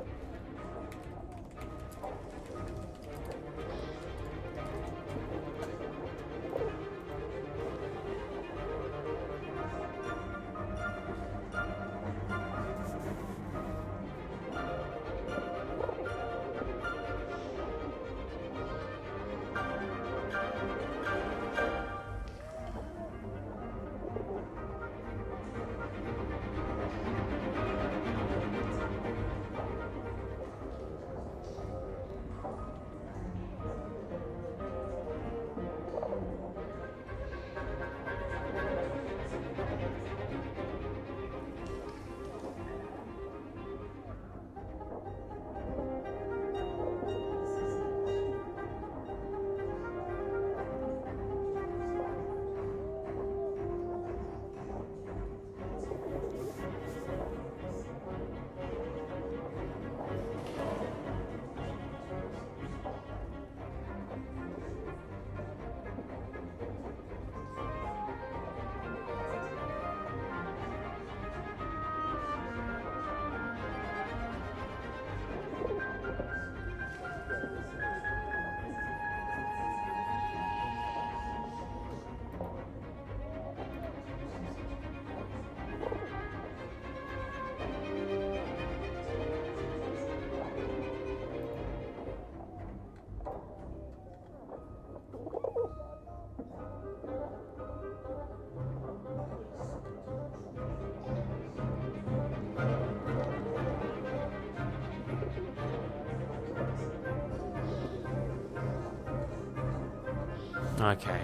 Speaker 1: Okay.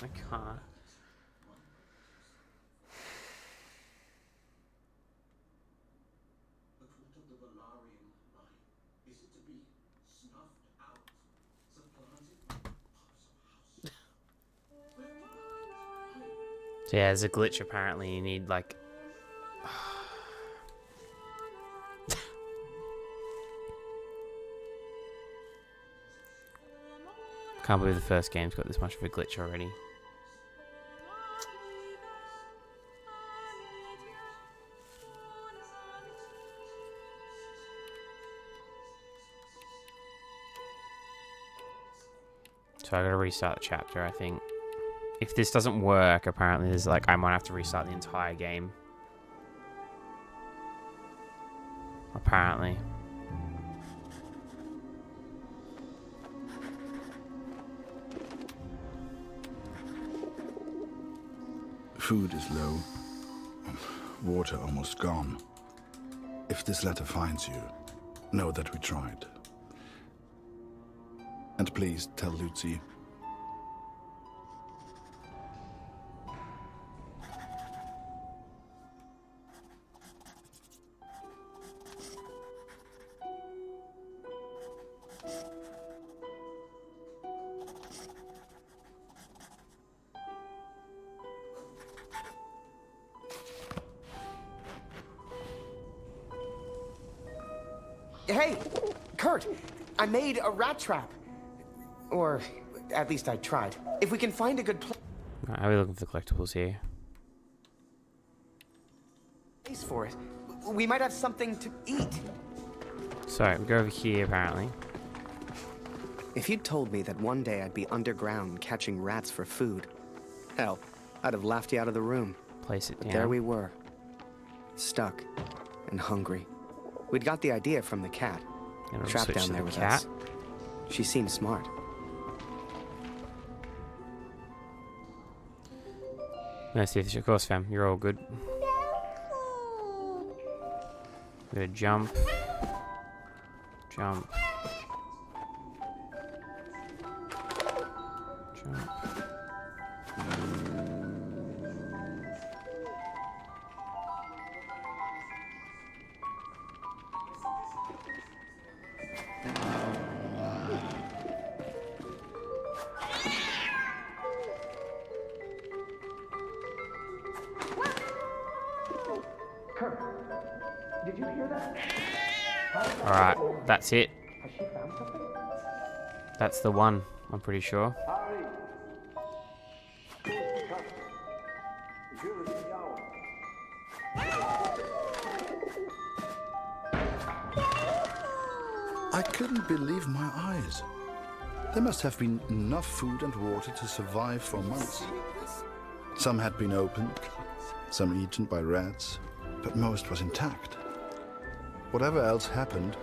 Speaker 1: I can't. So yeah, there's a glitch apparently. You need like... Can't believe the first game's got this much of a glitch already. So I gotta restart the chapter, I think. If this doesn't work, apparently there's like, I might have to restart the entire game. Apparently.
Speaker 11: Food is low. Water almost gone. If this letter finds you, know that we tried. And please tell Lucy.
Speaker 5: Hey, Kurt, I made a rat trap. Or, at least I tried. If we can find a good place
Speaker 1: Are we looking for collectibles here?
Speaker 5: for it, we might have something to eat.
Speaker 1: So, we go over here apparently.
Speaker 5: If you'd told me that one day I'd be underground catching rats for food, hell, I'd have laughed you out of the room.
Speaker 1: Place it
Speaker 5: But
Speaker 1: down.
Speaker 5: there we were, stuck and hungry. We'd got the idea from the cat,
Speaker 1: And we'll
Speaker 5: trapped
Speaker 1: switch
Speaker 5: down
Speaker 1: to
Speaker 5: there
Speaker 1: the
Speaker 5: with
Speaker 1: cat.
Speaker 5: us. She seemed smart.
Speaker 1: Nice to see you. Of course, fam. You're all good. Gotta jump. Jump. Jump.
Speaker 3: Kurt, did you hear that?
Speaker 1: Alright, that's it.
Speaker 3: Has she found something?
Speaker 1: That's the one, I'm pretty sure.
Speaker 11: I couldn't believe my eyes. There must have been enough food and water to survive for months. Some had been opened, some eaten by rats, but most was intact. Whatever else happened,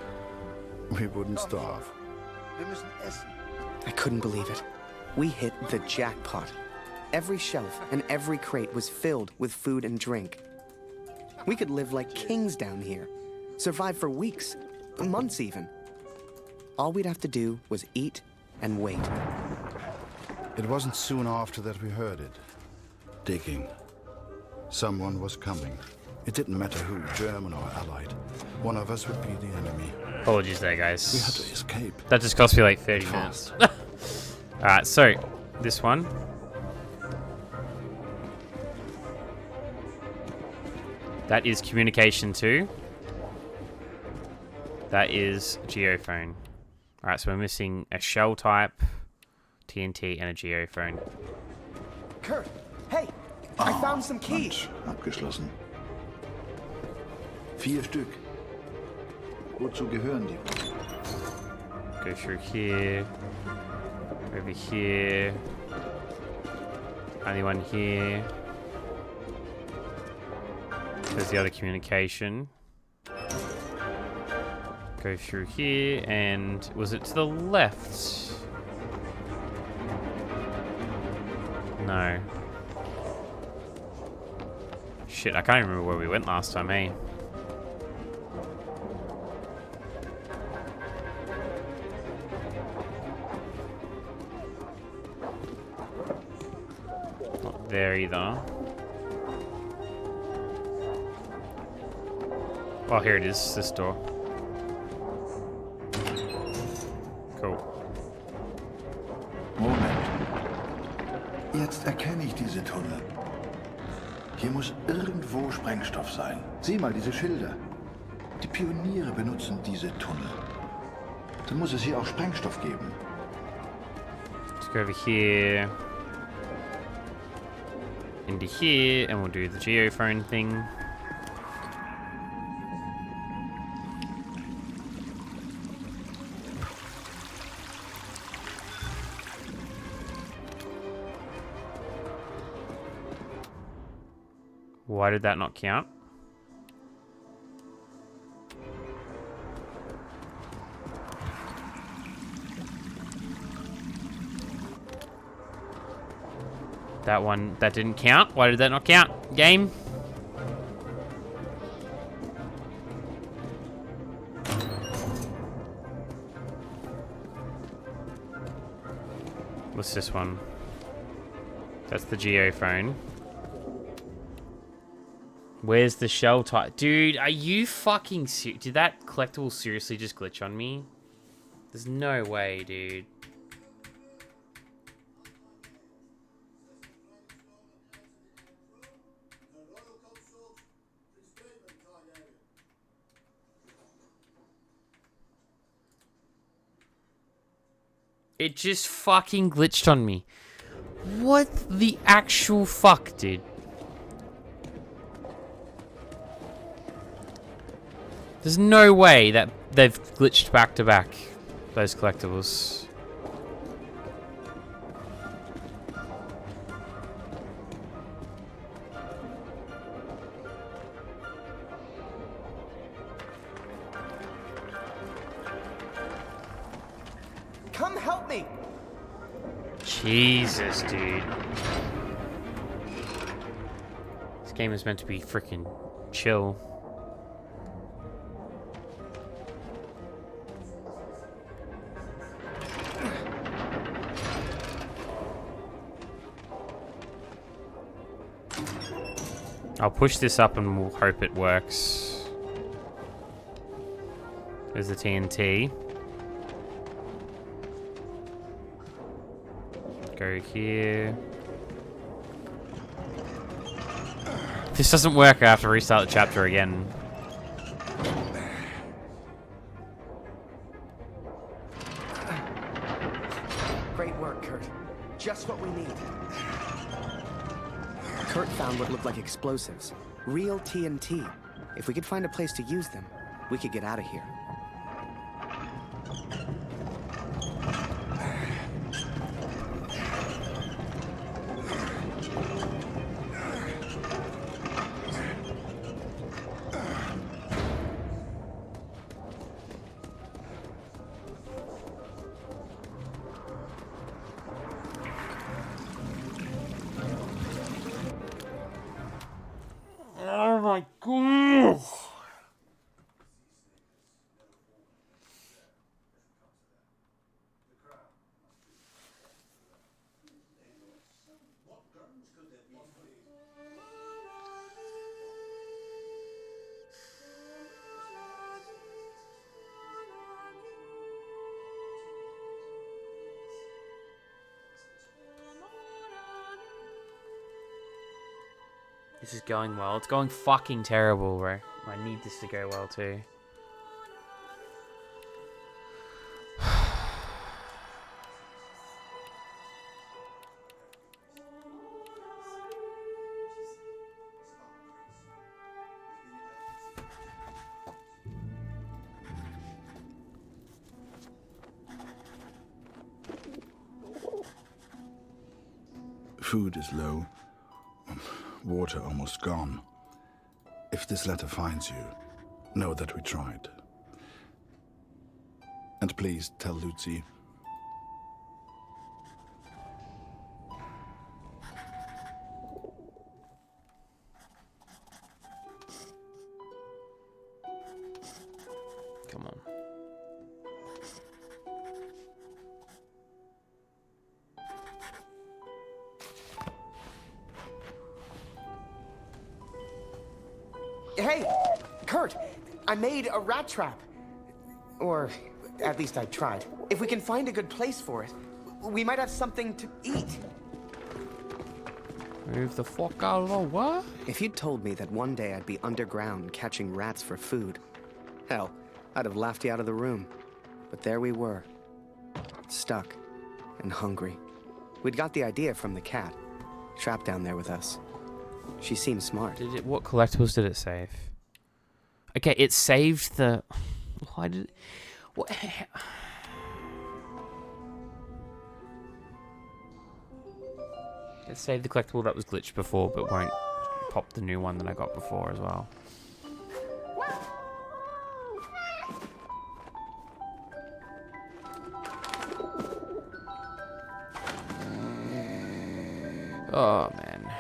Speaker 11: we wouldn't starve.
Speaker 5: I couldn't believe it. We hit the jackpot. Every shelf and every crate was filled with food and drink. We could live like kings down here, survive for weeks, months even. All we'd have to do was eat and wait.
Speaker 11: It wasn't soon after that we heard it. Digging. Someone was coming. It didn't matter who, German or Allied. One of us would be the enemy.
Speaker 1: Apologies there, guys.
Speaker 11: We had to escape.
Speaker 1: That just cost me like 30 minutes. Alright, so this one. That is communication 2. That is geophone. Alright, so we're missing a shell type, TNT, and a geophone.
Speaker 5: Kurt, hey! I found some keys.
Speaker 13: Abgeschlossen. 4 Stück. Wozu gehören die?
Speaker 1: Go through here. Over here. Only one here. There's the other communication. Go through here, and was it to the left? No. Shit, I can't even remember where we went last time, eh? Not there either. Oh, here it is, this door. Cool.
Speaker 13: Moment. Jetzt erkenne ich diese Tunnel. Hier muss irgendwo Sprengstoff sein. Sieh mal diese Schilder. Die Pioniere benutzen diese Tunnel. Dann muss es hier auch Sprengstoff geben.
Speaker 1: Let's go over here. Into here, and we'll do the geophone thing. Why did that not count? That one, that didn't count. Why did that not count? Game. What's this one? That's the geophone. Where's the shell type? Dude, are you fucking serious? Did that collectible seriously just glitch on me? There's no way, dude. It just fucking glitched on me. What the actual fuck, dude? There's no way that they've glitched back to back, those collectibles.
Speaker 5: Come help me!
Speaker 1: Jesus, dude. This game is meant to be freaking chill. I'll push this up and we'll hope it works. There's the TNT. Go here. If this doesn't work, I have to restart the chapter again.
Speaker 5: Great work, Kurt. Just what we need. Kurt found what looked like explosives. Real TNT. If we could find a place to use them, we could get out of here.
Speaker 1: Oh my god! This is going well. It's going fucking terrible, bro. I need this to go well too.
Speaker 11: Food is low. Water almost gone. If this letter finds you, know that we tried. And please tell Lucy.
Speaker 1: Come on.
Speaker 5: Hey, Kurt, I made a rat trap. Or, at least I tried. If we can find a good place for it, we might have something to eat.
Speaker 1: Move the fuck out of the way.
Speaker 5: If you'd told me that one day I'd be underground catching rats for food, hell, I'd have laughed you out of the room. But there we were, stuck and hungry. We'd got the idea from the cat, trapped down there with us. She seemed smart.
Speaker 1: What collectibles did it save? Okay, it saved the... Why did... What... It saved the collectible that was glitched before, but won't pop the new one that I got before as well. Oh, man.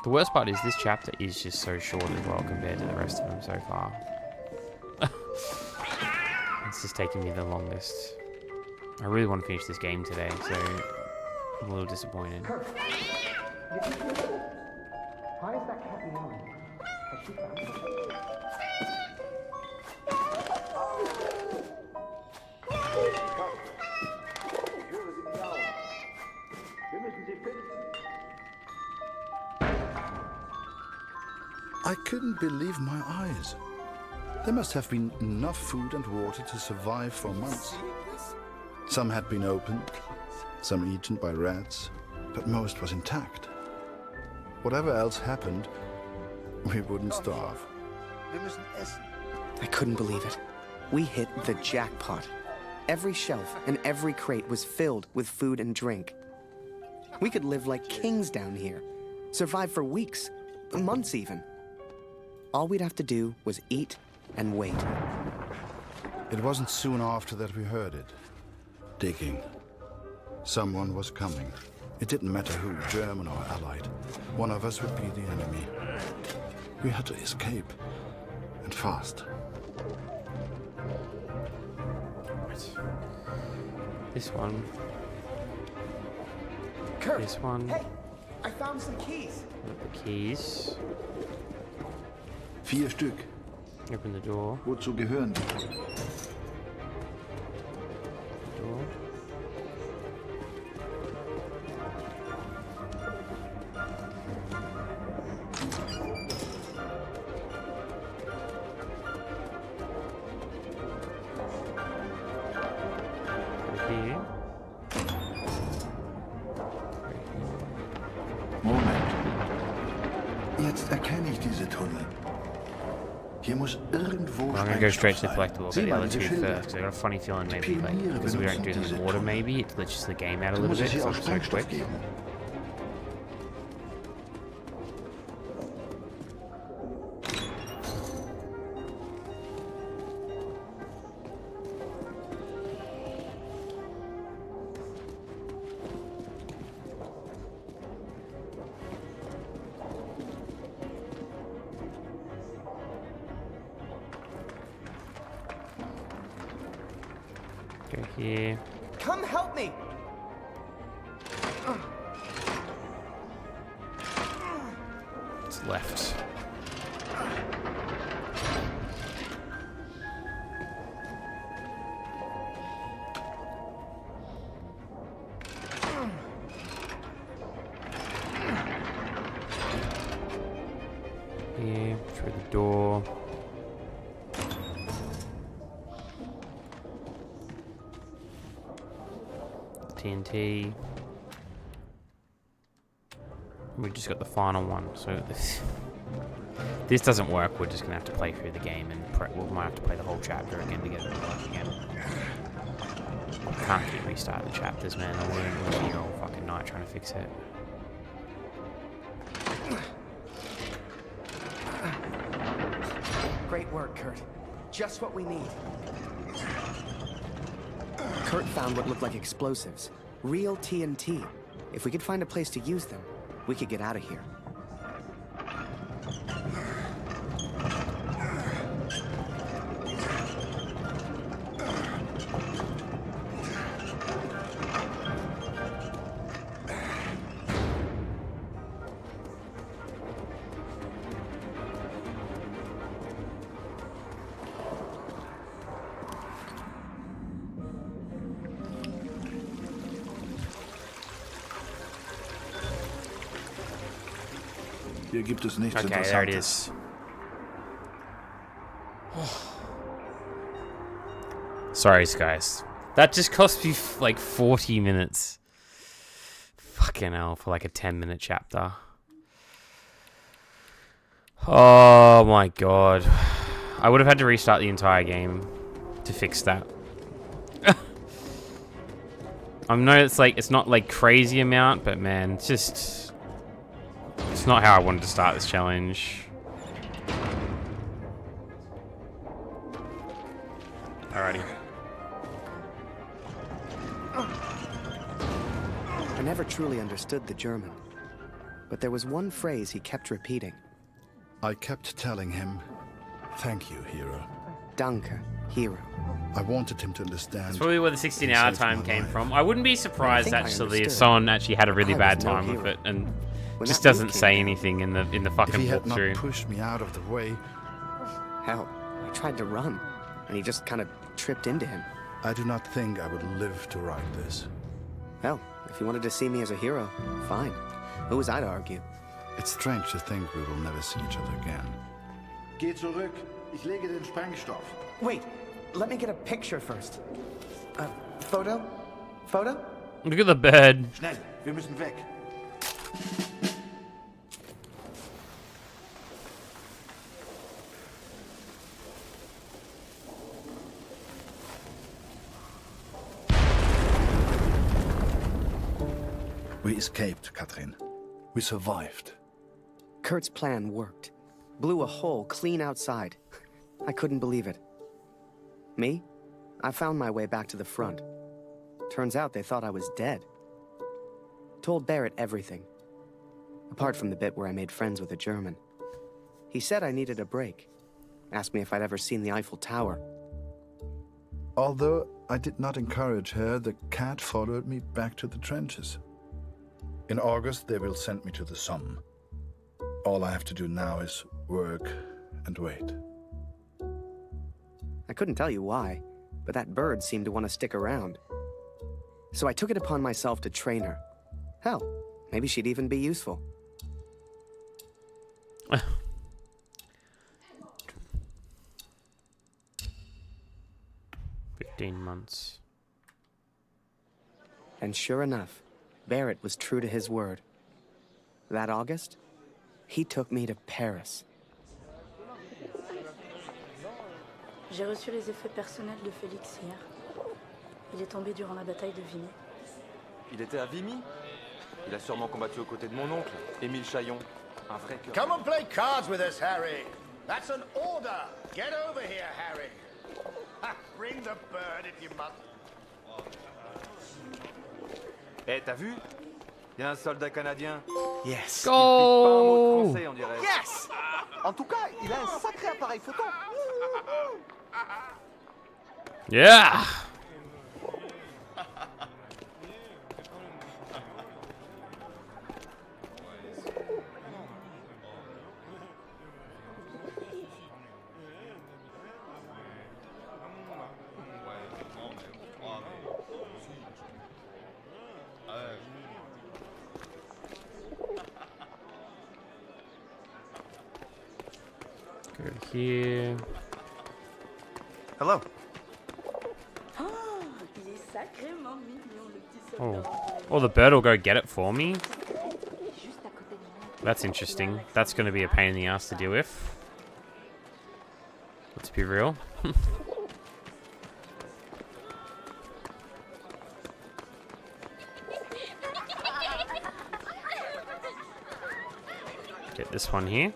Speaker 1: The worst part is this chapter is just so short as well compared to the rest of them so far. It's just taking me the longest. I really want to finish this game today, so I'm a little disappointed.
Speaker 5: Kurt, why is that cat meowing? Has she found something?
Speaker 11: I couldn't believe my eyes. There must have been enough food and water to survive for months. Some had been opened, some eaten by rats, but most was intact. Whatever else happened, we wouldn't starve.
Speaker 5: I couldn't believe it. We hit the jackpot. Every shelf and every crate was filled with food and drink. We could live like kings down here, survive for weeks, months even. All we'd have to do was eat and wait.
Speaker 11: It wasn't soon after that we heard it. Digging. Someone was coming. It didn't matter who, German or Allied. One of us would be the enemy. We had to escape. And fast.
Speaker 1: This one.
Speaker 5: Kurt,
Speaker 1: this one.
Speaker 5: hey, I found some keys.
Speaker 1: The keys.
Speaker 13: 4 Stück.
Speaker 1: Open the door.
Speaker 13: Wozu gehören die?
Speaker 1: Door. Here.
Speaker 13: Moment. Jetzt erkenne ich diese Tunnel. Hier muss irgendwo
Speaker 1: I'm gonna go straight to the
Speaker 13: Sprengstoff
Speaker 1: collectible,
Speaker 13: sein.
Speaker 1: but the
Speaker 13: Sieh mal
Speaker 1: other
Speaker 13: diese
Speaker 1: two
Speaker 13: Schilder.
Speaker 1: first. 'Cause I got a funny feeling
Speaker 13: Die
Speaker 1: maybe like
Speaker 13: Pioniere
Speaker 1: because we don't
Speaker 13: benutzen
Speaker 1: do them
Speaker 13: diese
Speaker 1: in order,
Speaker 13: Tunnel.
Speaker 1: maybe it glitches the game out a
Speaker 13: Da
Speaker 1: little
Speaker 13: muss
Speaker 1: bit.
Speaker 13: es hier
Speaker 1: So
Speaker 13: auch
Speaker 1: I'm so
Speaker 13: Sprengstoff
Speaker 1: quick.
Speaker 13: geben.
Speaker 1: Go here.
Speaker 5: Come help me.
Speaker 1: It's left. Here, through the door. TNT. We just got the final one, so this doesn't work. We're just gonna have to play through the game, and we might have to play the whole chapter again to get it to work again. Can't keep restarting the chapters, man. I won't be all fucking night trying to fix it.
Speaker 5: Great work, Kurt. Just what we need. Kurt found what looked like explosives. Real TNT. If we could find a place to use them, we could get out of here.
Speaker 13: Hier gibt es nichts
Speaker 1: Okay, there it
Speaker 13: Interessantes.
Speaker 1: is. Sorry, guys. That just cost me like 40 minutes. Fucking hell, for like a 10-minute chapter. Oh my god. I would have had to restart the entire game to fix that. I know it's not like crazy amount, but man, it's not how I wanted to start this challenge. Alrighty.
Speaker 5: I never truly understood the German, but there was one phrase he kept repeating.
Speaker 11: I kept telling him, "Thank you, hero."
Speaker 5: Danke, hero.
Speaker 11: I wanted him to understand.
Speaker 1: That's probably where the 16-hour time came from. I wouldn't be surprised
Speaker 5: I
Speaker 1: actually if
Speaker 5: understood.
Speaker 1: someone actually had a really
Speaker 5: I
Speaker 11: bad
Speaker 5: was no
Speaker 11: time
Speaker 1: with
Speaker 5: hero.
Speaker 1: it and
Speaker 5: When
Speaker 1: just
Speaker 5: that move
Speaker 1: doesn't
Speaker 5: came
Speaker 1: say
Speaker 5: down,
Speaker 1: anything in the
Speaker 11: If
Speaker 1: fucking
Speaker 11: he had not
Speaker 1: walkthrough.
Speaker 11: pushed me out of the way,
Speaker 5: Hell, I tried to run, and he just kind of tripped into him.
Speaker 11: I do not think I would live to write this.
Speaker 5: Hell, if you wanted to see me as a hero, fine. Who was I to argue?
Speaker 11: It's strange to think we will never see each other again.
Speaker 13: Geh zurück. Ich lege den Sprengstoff.
Speaker 5: Wait, let me get a picture first. Photo? Photo?
Speaker 1: Look at the bed.
Speaker 13: Schnell, wir müssen weg.
Speaker 11: We escaped, Katrin. We survived.
Speaker 5: Kurt's plan worked. Blew a hole clean outside. I couldn't believe it. Me? I found my way back to the front. Turns out they thought I was dead. Told Barrett everything. Apart from the bit where I made friends with a German. He said I needed a break. Asked me if I'd ever seen the Eiffel Tower.
Speaker 11: Although I did not encourage her, the cat followed me back to the trenches. In August, they will send me to the Somme. All I have to do now is work and wait.
Speaker 5: I couldn't tell you why, but that bird seemed to want to stick around. So I took it upon myself to train her. Hell, maybe she'd even be useful.
Speaker 1: 15 months.
Speaker 5: And sure enough, Barrett was true to his word. That August, he took me to Paris.
Speaker 16: J'ai reçu les effets personnels de Félix hier. Il est tombé durant la bataille de Vimy.
Speaker 17: Il était à Vimy? Il a sûrement combattu aux côtés de mon oncle, Émile Chaillon. Un vrai cœur.
Speaker 2: Come and play cards with us, Harry. That's an order. Get over here, Harry. Bring the bird if you must.
Speaker 17: Eh, t'as vu? Il y a un soldat canadien.
Speaker 5: Yes.
Speaker 17: Il pique pas un mot de français, on dirait.
Speaker 3: Yes! En tout cas, il a un sacré appareil photo.
Speaker 1: Yeah! Go here.
Speaker 3: Hello.
Speaker 16: Il est sacrément mignon, le petit
Speaker 1: Oh.
Speaker 16: soldat.
Speaker 1: Or the bird will go get it for me. That's interesting. That's going to be a pain in the ass to deal with. Let's be real. Get this one here.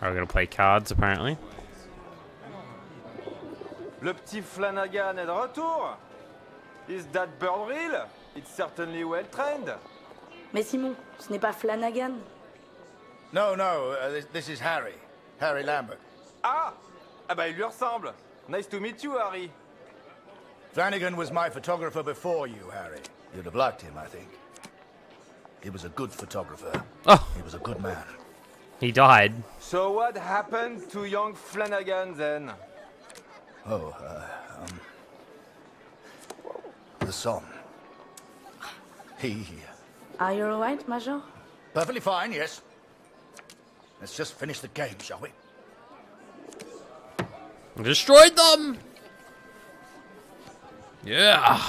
Speaker 1: Oh, we're gonna play cards apparently.
Speaker 17: Le petit Flanagan est de retour. Is that bird real? It's certainly well trained.
Speaker 16: Mais Simon, ce n'est pas Flanagan.
Speaker 2: No, this is Harry. Harry Lambert.
Speaker 17: Ah! Ah bah il lui ressemble. Nice to meet you, Harry.
Speaker 2: Flanagan was my photographer before you, Harry. You'd have liked him, I think. He was a good photographer.
Speaker 1: Oh.
Speaker 2: He was a good man.
Speaker 1: He died.
Speaker 17: So what happened to young Flanagan then?
Speaker 2: Oh, the Somme. He...
Speaker 16: Are you alright, Major?
Speaker 2: Perfectly fine, yes. Let's just finish the game, shall we?
Speaker 1: Destroyed them! Yeah!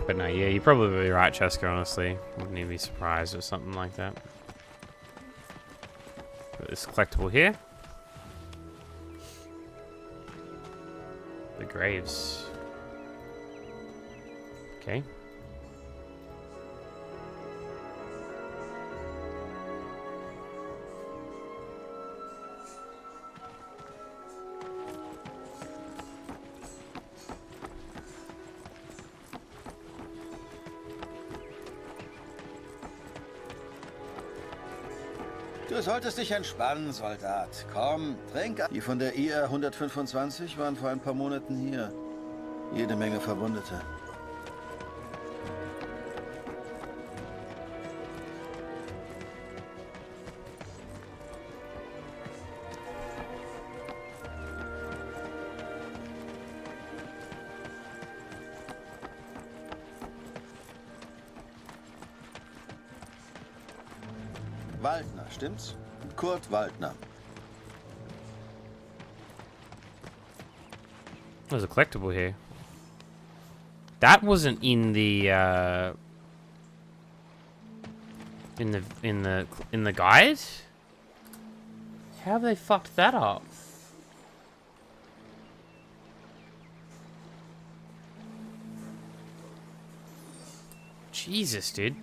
Speaker 1: But no, yeah, you're probably right, Cheska, honestly. Wouldn't even be surprised or something like that. Got this collectible here. The graves. Okay.
Speaker 13: Du solltest dich entspannen, Soldat. Komm, trink. Die von der IR 125 waren vor ein paar Monaten hier. Jede Menge Verwundete. Waldner, stimmt's? Kurt Waldner.
Speaker 1: There's a collectible here. That wasn't in the in the guide? How have they fucked that up? Jesus, dude.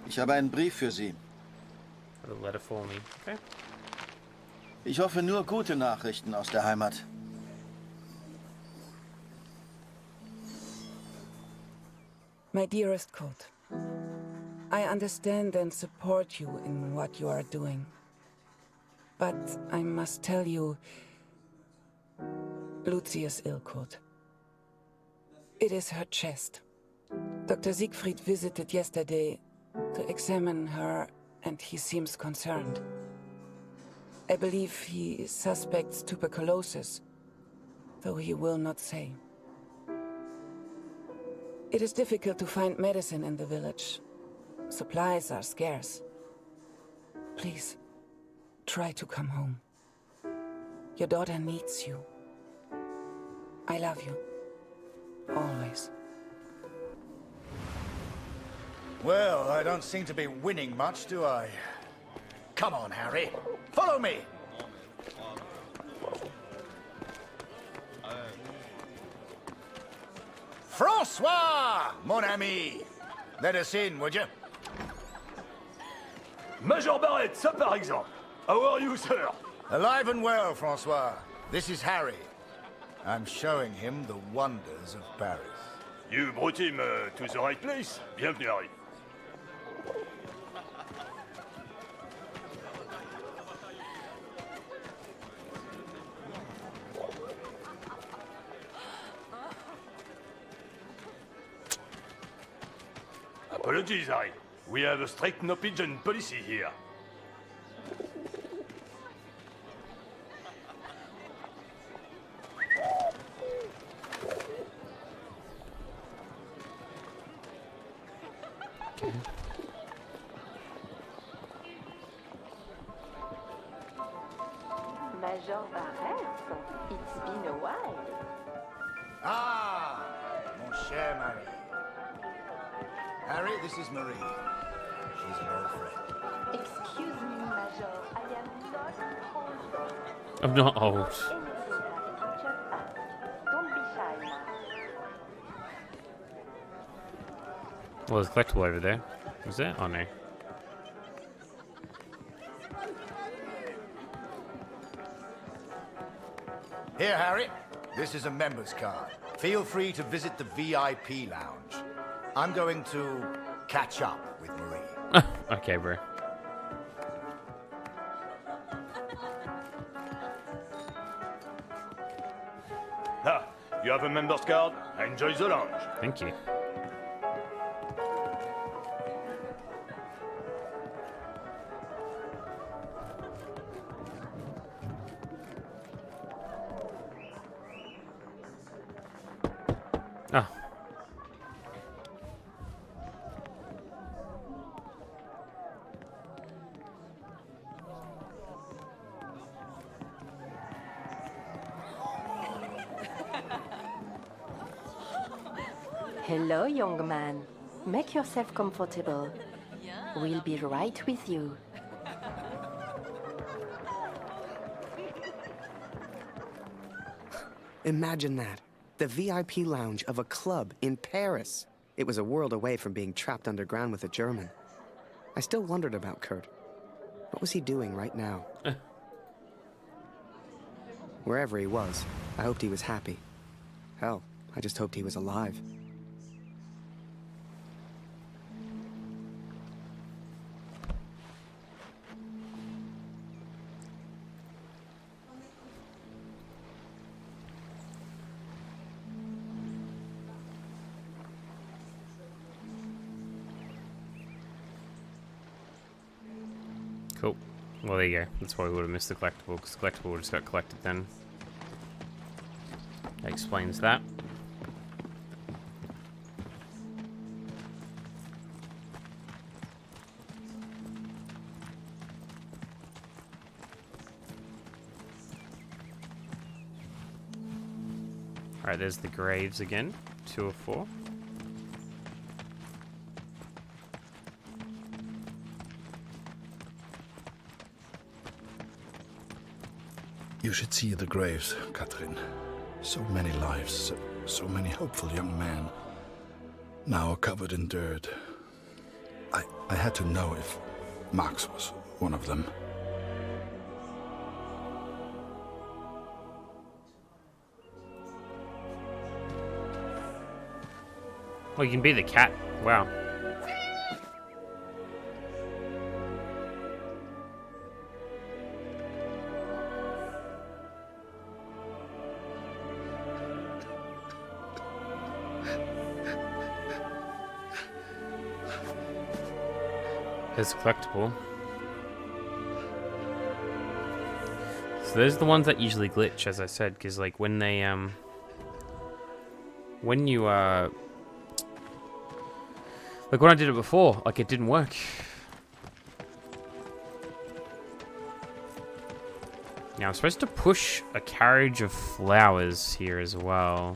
Speaker 13: Ich habe einen Brief für Sie.
Speaker 1: A letter for me. Okay.
Speaker 13: Ich hoffe nur gute Nachrichten aus der Heimat.
Speaker 8: My dearest Kurt, I understand and support you in what you are doing. But I must tell you, Lucy is ill, Kurt. It is her chest. Dr. Siegfried visited yesterday to examine her, and he seems concerned. I believe he suspects tuberculosis, though he will not say. It is difficult to find medicine in the village. Supplies are scarce. Please, try to come home. Your daughter needs you. I love you. Always.
Speaker 2: Well, I don't seem to be winning much, do I? Come on, Harry. Follow me. François, mon ami. Let us in, would you?
Speaker 18: Major Barrett, ça par exemple. How are you, sir?
Speaker 2: Alive and well, François. This is Harry. I'm showing him the wonders of Paris.
Speaker 18: You brought him to the right place. Bienvenue, Harry. Apologies, Harry. We have a strict no-pigeon policy here.
Speaker 20: Major Barrett, it's been a while.
Speaker 2: Ah, mon cher Marie. Harry, this is Marie. She's an old friend.
Speaker 20: Excuse me, Major. I am not old.
Speaker 1: I'm not old.
Speaker 20: Anything happens, just ask. Don't be shy now.
Speaker 1: Well, there's a collectible over there. Was there? Oh no.
Speaker 2: Here, Harry. This is a member's card. Feel free to visit the VIP lounge. I'm going to catch up with Marie.
Speaker 1: Okay, bro.
Speaker 18: Ah, you have a member's card. Enjoy the lounge.
Speaker 1: Thank you. Ah.
Speaker 20: Hello, young man. Make yourself comfortable. We'll be right with you.
Speaker 5: Imagine that. The VIP lounge of a club in Paris. It was a world away from being trapped underground with a German. I still wondered about Kurt. What was he doing right now? Wherever he was, I hoped he was happy. Hell, I just hoped he was alive.
Speaker 1: Cool. Well, there you go. That's why we would have missed the collectible, because the collectible just got collected then. That explains that. Alright, there's the graves again. 2 of 4.
Speaker 11: You should see the graves, Catherine. So many lives, so many hopeful young men, now covered in dirt. I had to know if Max was one of them.
Speaker 1: Well, you can be the cat. Wow. It's collectible. So those are the ones that usually glitch, as I said, because like when they when you like when I did it before, like it didn't work. Now I'm supposed to push a carriage of flowers here as well.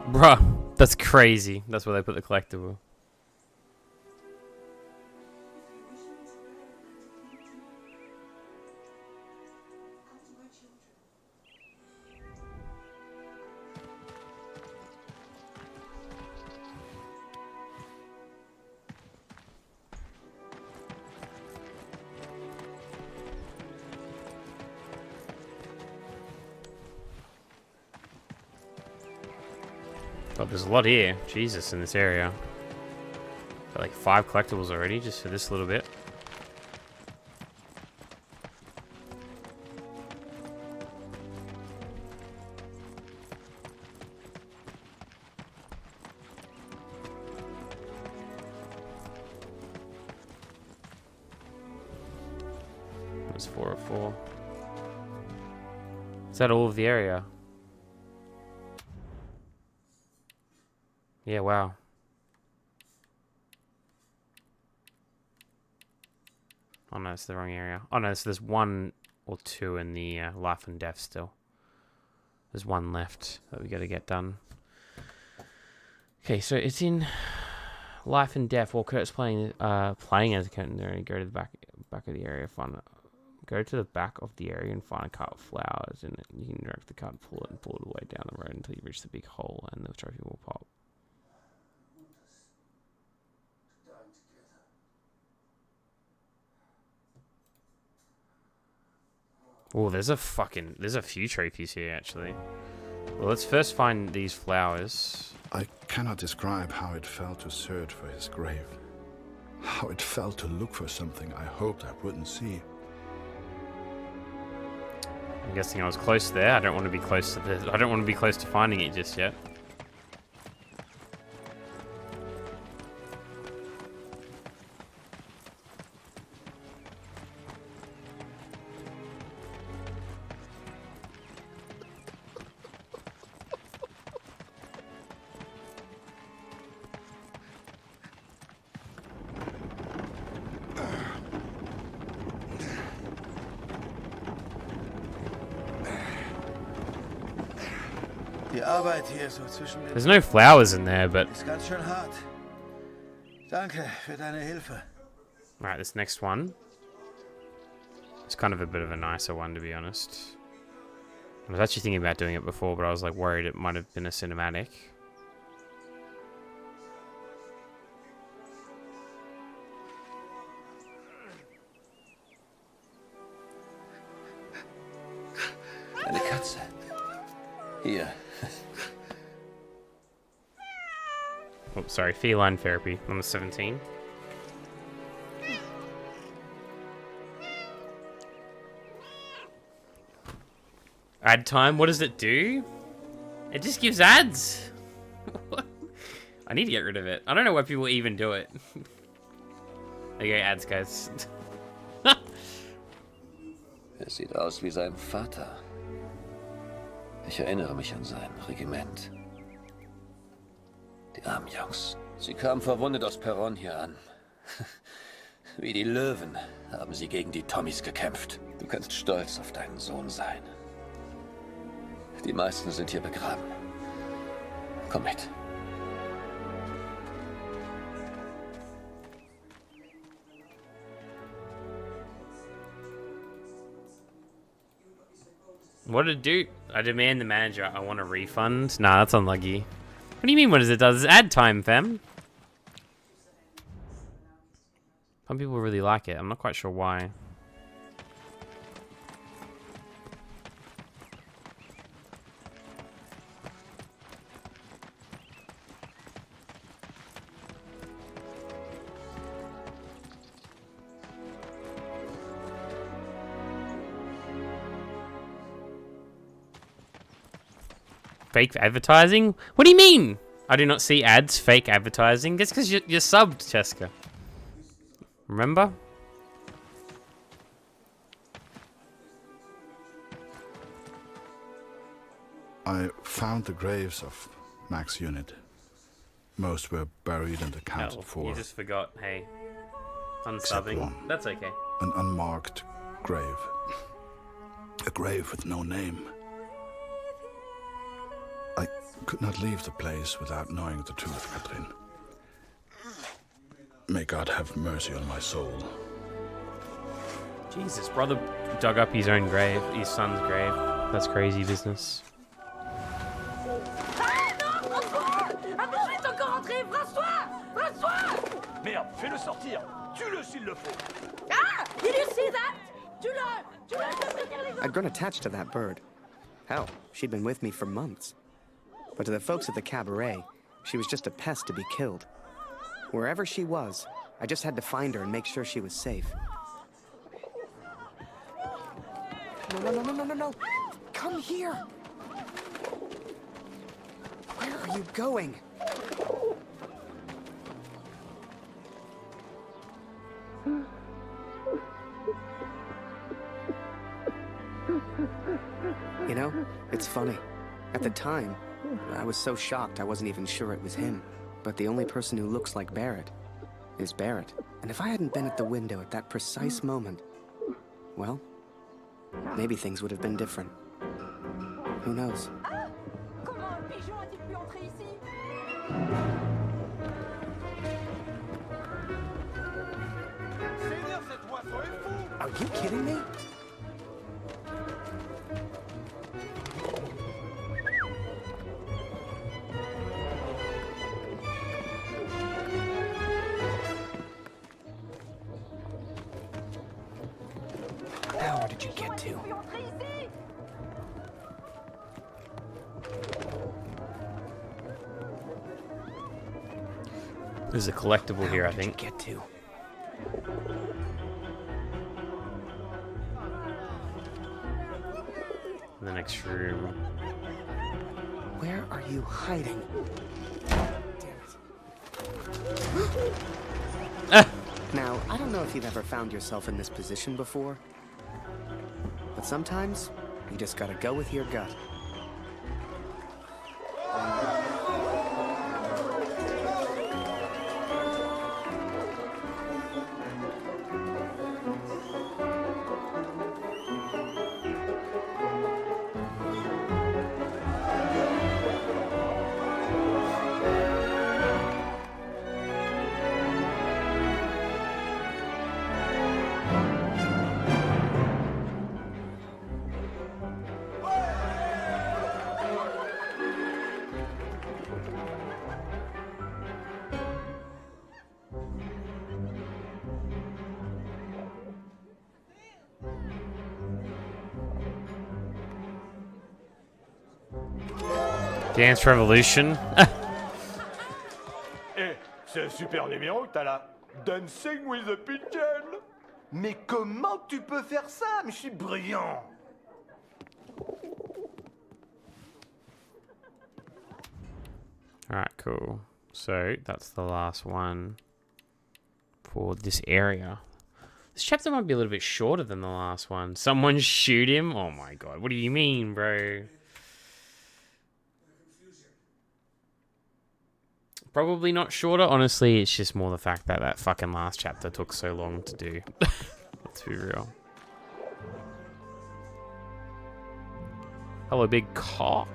Speaker 1: Bruh, that's crazy. That's where they put the collectible. Oh, there's a lot here. Jesus, in this area. Got like 5 collectibles already, just for this little bit. That's 4 of 4. Is that all of the area? Yeah, wow. Oh no, it's the wrong area. Oh no, so there's 1 or 2 in the life and death still. There's 1 left that we gotta get done. Okay, so it's in life and death. While Kurt's playing as a Curtin, go to the back of the area, go to the back of the area and find a cart of flowers, and you can direct the cart, pull it away down the road until you reach the big hole, and the trophy will pop. Oh, there's a few trophies here, actually. Well, let's first find these flowers.
Speaker 11: I cannot describe how it felt to search for his grave. How it felt to look for something I hoped I wouldn't see.
Speaker 1: I'm guessing I was close there. I don't want to be close to this. I don't want to be close to finding it just yet.
Speaker 3: Die Arbeit hier so zwischen den...
Speaker 1: There's no flowers in there, but...
Speaker 3: Ist ganz schön hart. Danke für deine Hilfe.
Speaker 1: Alright, this next one. It's kind of a bit of a nicer one, to be honest. I was actually thinking about doing it before, but I was like worried it might have been a cinematic.
Speaker 3: Eine Katze. Hier.
Speaker 1: Oh, sorry, feline therapy, number 17. Ad time, what does it do? It just gives ads. I need to get rid of it. I don't know why people even do it. There you go, ads, guys.
Speaker 3: Sieht aus wie sein Vater. Ich erinnere mich an sein Regiment. Die armen Jungs. Sie kamen verwundet aus Perron hier an. Wie die Löwen haben sie gegen die Tommys gekämpft. Du kannst stolz auf deinen Sohn sein. Die meisten sind hier begraben. Komm mit.
Speaker 1: What did it do? I demand the manager. I want a refund. Nah, that's unlucky. What do you mean, what does it do? It's ad time, fam. Some people really like it. I'm not quite sure why. Fake advertising? What do you mean? I do not see ads, fake advertising. That's because you're subbed, Cheska. Remember?
Speaker 11: I found the graves of Mac's unit. Most were buried and accounted for.
Speaker 1: You just forgot, hey.
Speaker 11: Except
Speaker 1: Unsubbing.
Speaker 11: one.
Speaker 1: That's okay.
Speaker 11: An unmarked grave. A grave with no name. I could not leave the place without knowing the truth, Katrin. May God have mercy on my soul.
Speaker 1: Jesus, brother dug up his own grave, his son's grave. That's crazy business.
Speaker 18: Merde, fais-le sortir. Tue-le s'il le faut.
Speaker 16: Ah! Did you see that?
Speaker 5: I'd grown attached to that bird. Hell, she'd been with me for months. But to the folks at the cabaret, she was just a pest to be killed. Wherever she was, I just had to find her and make sure she was safe. No. Come here. Where are you going? You know, it's funny. At the time, I was so shocked I wasn't even sure it was him. But the only person who looks like Barrett is Barrett. And if I hadn't been at the window at that precise moment, well, maybe things would have been different. Who knows? Are you kidding me? Now where did you get to?
Speaker 1: There's a collectible here, I think.
Speaker 5: Get to?
Speaker 1: The next room.
Speaker 5: Where are you hiding? Now, I don't know if you've ever found yourself in this position before, but sometimes you just gotta go with your gut.
Speaker 1: Dance Revolution.
Speaker 18: Eh, c'est un super numéro que t'as là. Dancing with a Pigeon.
Speaker 13: Mais comment tu peux faire ça? Mais je suis brillant.
Speaker 1: Alright, cool. So, that's the last one for this area. This chapter might be a little bit shorter than the last one. Someone shoot him? Oh my god, what do you mean, bro? Probably not shorter. Honestly, it's just more the fact that that fucking last chapter took so long to do. Let's be real. Hello, big cock.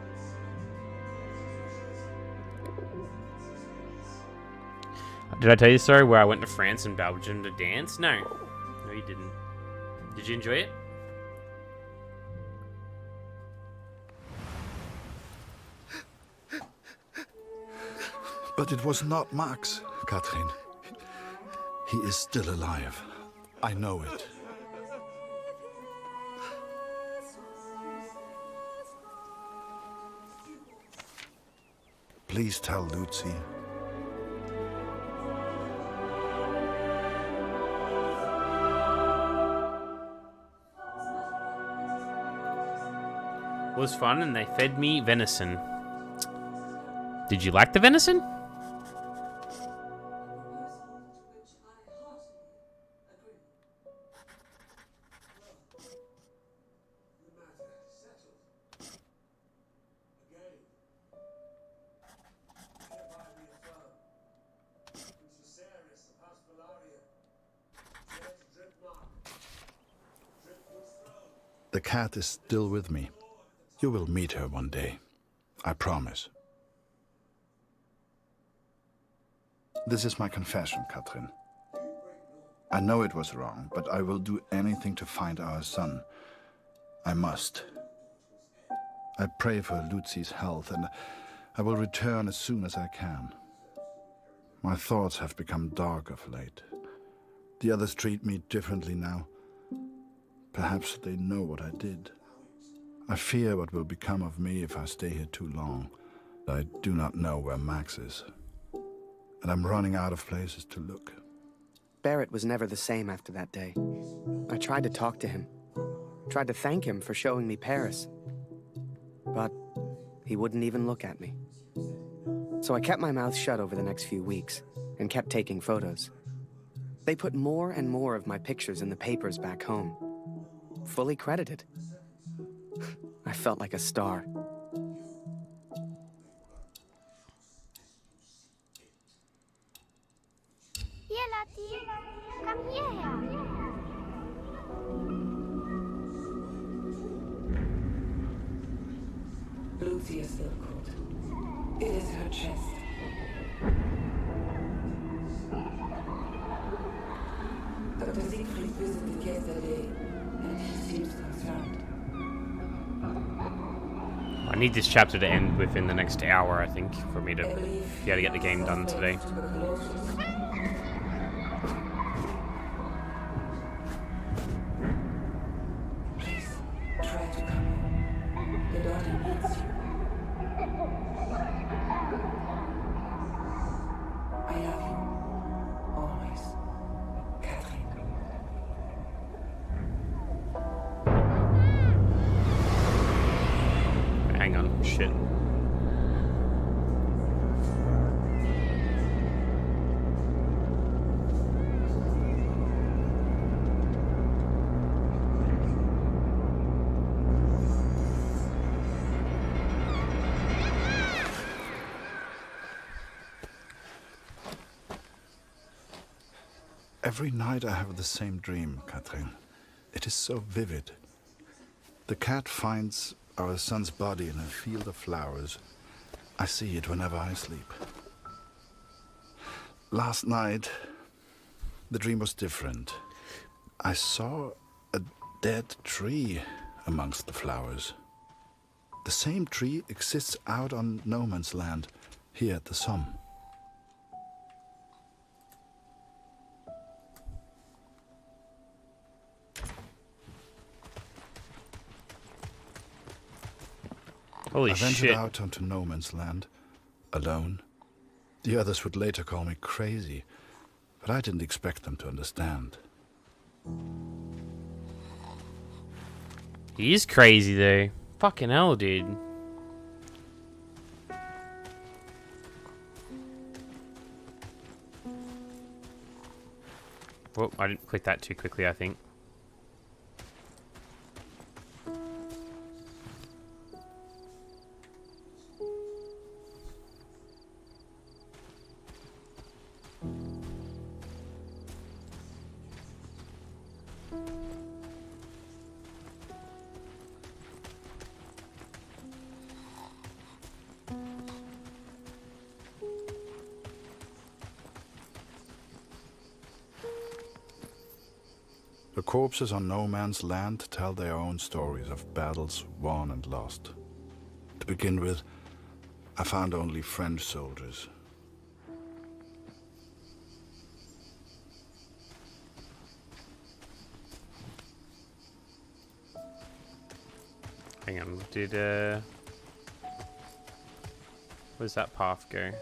Speaker 1: Did I tell you the story where I went to France and Belgium to dance? No. No, you didn't. Did you enjoy it?
Speaker 11: But it was not Max, Katrin. He is still alive. I know it. Please tell Lucy.
Speaker 1: It was fun and they fed me venison. Did you like the venison?
Speaker 11: The cat is still with me. You will meet her one day. I promise. This is my confession, Katrin. I know it was wrong, but I will do anything to find our son. I must. I pray for Lucy's health, and I will return as soon as I can. My thoughts have become dark of late. The others treat me differently now. Perhaps they know what I did. I fear what will become of me if I stay here too long. I do not know where Max is, and I'm running out of places to look.
Speaker 5: Barrett was never the same after that day. I tried to talk to him, tried to thank him for showing me Paris, but he wouldn't even look at me. So I kept my mouth shut over the next few weeks and kept taking photos. They put more and more of my pictures in the papers back home, fully credited. I felt like a star.
Speaker 7: Here, Lottie. Come hierher.
Speaker 8: Lucy is still cold. It is her chest. Dr. Siegfried visited yesterday, and he seems concerned.
Speaker 1: I need this chapter to end within the next hour, I think, for me to be able to get the game done today.
Speaker 8: Please, try to come home. Your daughter needs you. I love you. Always. Katrin.
Speaker 1: Hang on, shit.
Speaker 11: Every night I have the same dream, Katrin. It is so vivid. The cat finds our son's body in a field of flowers. I see it whenever I sleep. Last night, the dream was different. I saw a dead tree amongst the flowers. The same tree exists out on no man's land, here at the Somme.
Speaker 1: Holy
Speaker 11: I ventured
Speaker 1: shit.
Speaker 11: out onto no man's land, alone. The others would later call me crazy, but I didn't expect them to understand.
Speaker 1: He is crazy though. Fucking hell, dude. Whoa, I didn't click that too quickly, I think.
Speaker 11: The corpses on no man's land tell their own stories of battles won and lost. To begin with, I found only French soldiers.
Speaker 1: Hang on, did where's that path go?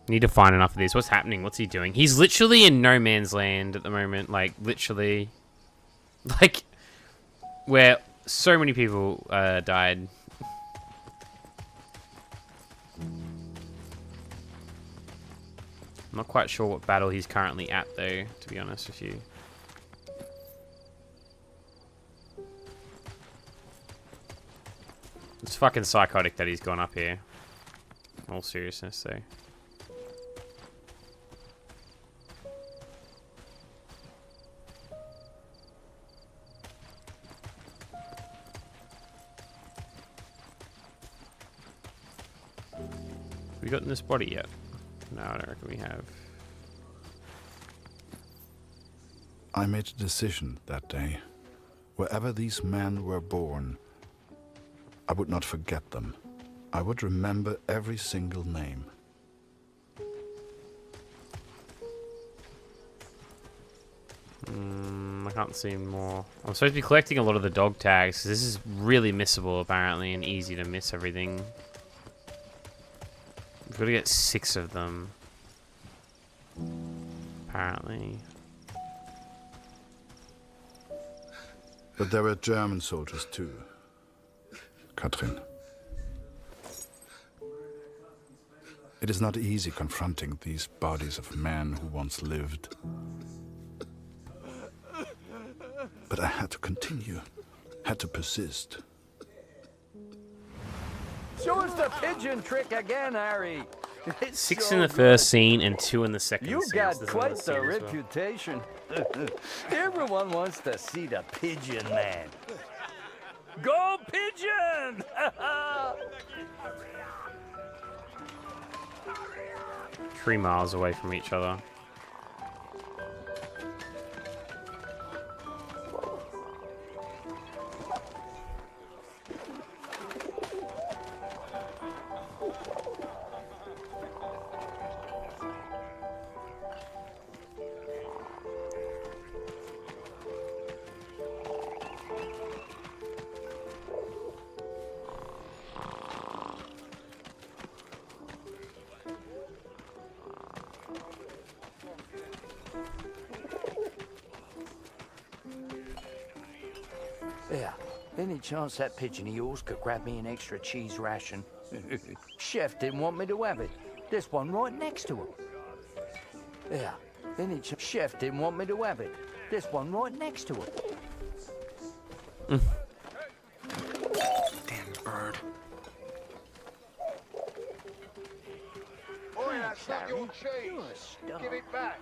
Speaker 1: Need to find enough of these. What's happening? What's he doing? He's literally in no man's land at the moment. Like, literally. Like, where so many people died. I'm not quite sure what battle he's currently at, though, to be honest with you. It's fucking psychotic that he's gone up here. In all seriousness, though. Have we gotten this body yet? No, I don't reckon we have.
Speaker 11: I made a decision that day. Wherever these men were born, I would not forget them. I would remember every single name.
Speaker 1: I can't see more. I'm supposed to be collecting a lot of the dog tags, 'cause this is really missable apparently, and easy to miss everything. We've got to get 6 of them. Apparently.
Speaker 11: But there were German soldiers too. Katrin. It is not easy confronting these bodies of men who once lived. But I had to continue, had to persist.
Speaker 10: Show us the pigeon trick again, Harry.
Speaker 1: 6
Speaker 10: so
Speaker 1: in the
Speaker 10: good.
Speaker 1: first scene and 2 in the second
Speaker 10: You
Speaker 1: scene.
Speaker 10: got
Speaker 1: So there's
Speaker 10: quite
Speaker 1: another
Speaker 10: the
Speaker 1: scene as well.
Speaker 10: reputation. Everyone wants to see the pigeon man. Go pigeon!
Speaker 1: 3 miles away from each other.
Speaker 2: There. Any chance that pigeon of yours could grab me an extra cheese ration? Chef didn't want me to have it. There's one right next to him. There. Any chef didn't want me to have it. There's one right next to him.
Speaker 13: Damn bird.
Speaker 2: Boy, that's not your cheese. Give it back.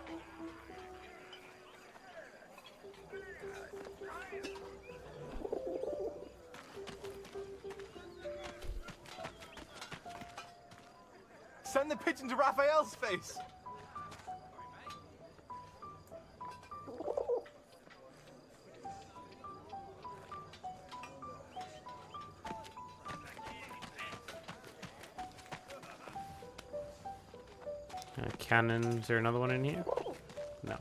Speaker 17: Send the pigeon to Raphael's face.
Speaker 1: Cannon. Is there another one in here? No.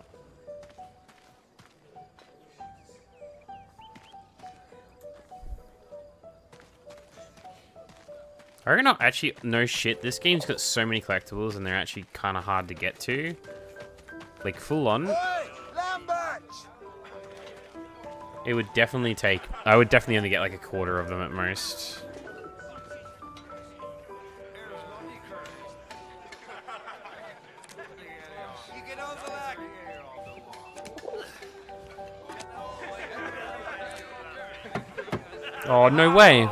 Speaker 1: I reckon not actually. No shit. This game's got so many collectibles, and they're actually kind of hard to get to. Like full on. It would definitely take. I would definitely only get like a quarter of them at most. Oh, no way.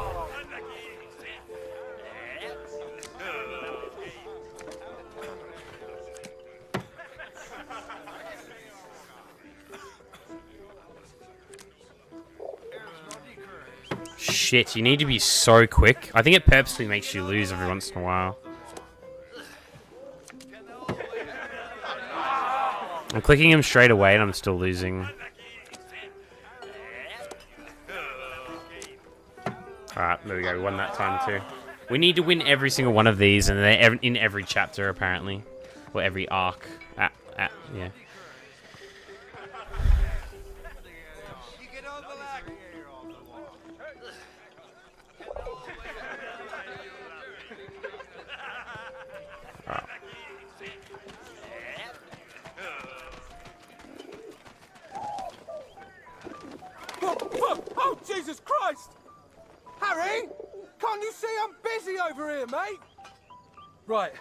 Speaker 1: Shit, you need to be so quick. I think it purposely makes you lose every once in a while. I'm clicking him straight away and I'm still losing. Alright, there we go. We won that time too. We need to win every single one of these, and they're in every chapter apparently, or every arc. Yeah.
Speaker 17: Oh, Jesus Christ! Harry! Can't you see I'm busy over here, mate? Right,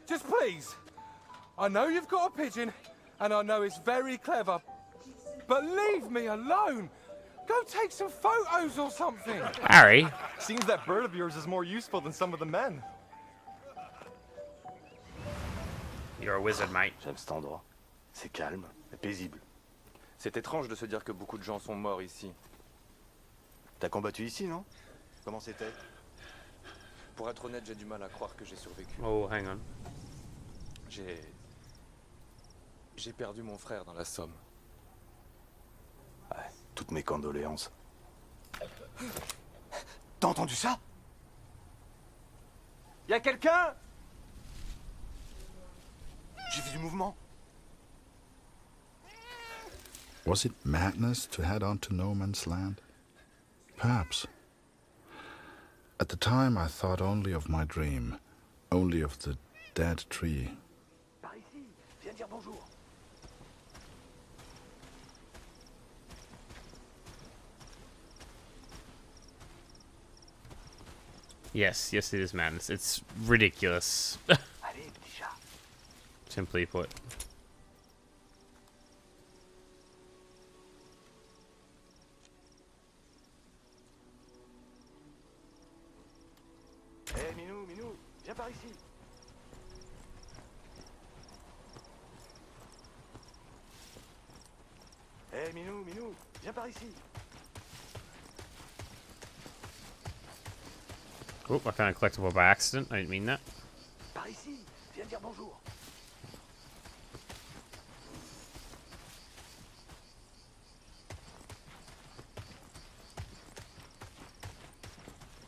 Speaker 17: just please. I know you've got a pigeon, and I know it's very clever, but leave me alone. Go take some photos or something.
Speaker 1: Harry?
Speaker 17: Seems that bird of yours is more useful than some of the men.
Speaker 1: You're a wizard, mate.
Speaker 18: J'aime cet endroit. C'est calme et paisible. C'est étrange de se dire que beaucoup de gens sont morts ici. T'as combattu ici, non? Comment c'était? Pour être honnête, j'ai du mal à croire que j'ai survécu.
Speaker 1: Oh, hang on.
Speaker 18: J'ai perdu mon frère dans la Somme. Ouais, toutes mes condoléances. T'as entendu ça?
Speaker 17: Y'a quelqu'un?
Speaker 18: J'ai vu du mouvement.
Speaker 11: Was it madness to head on to no man's land? Perhaps. At the time, I thought only of my dream, only of the dead tree.
Speaker 10: Par ici, viens dire bonjour.
Speaker 1: Yes, it is madness. It's ridiculous.
Speaker 10: Allez, petit chat.
Speaker 1: Simply put.
Speaker 10: Hé, Minou, viens par ici. Hé, Minou, viens par ici.
Speaker 1: Oh, I found a collectible by accident. I didn't mean that.
Speaker 10: Par ici, viens dire bonjour.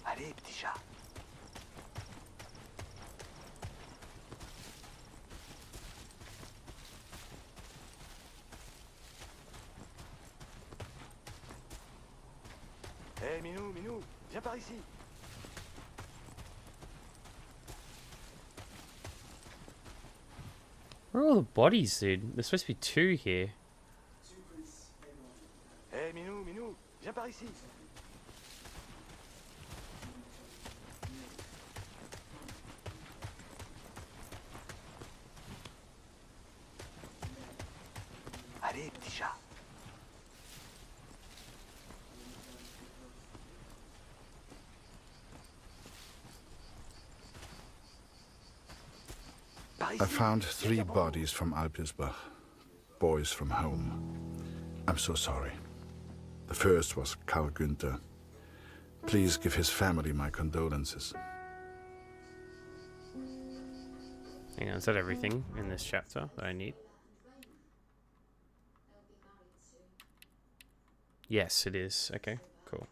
Speaker 10: Allez, petit chat. Hé, Minou, viens par ici.
Speaker 1: Where are all the bodies, dude? There's supposed to be 2 here.
Speaker 10: Hé, Minou, viens par ici. Allez, petit chat.
Speaker 11: I found 3 bodies from Alpirsbach, boys from home. I'm so sorry. The first was Karl Günther. Please give his family my condolences.
Speaker 1: Hang on, is that everything in this chapter that I need? Yes, it is. Okay, cool.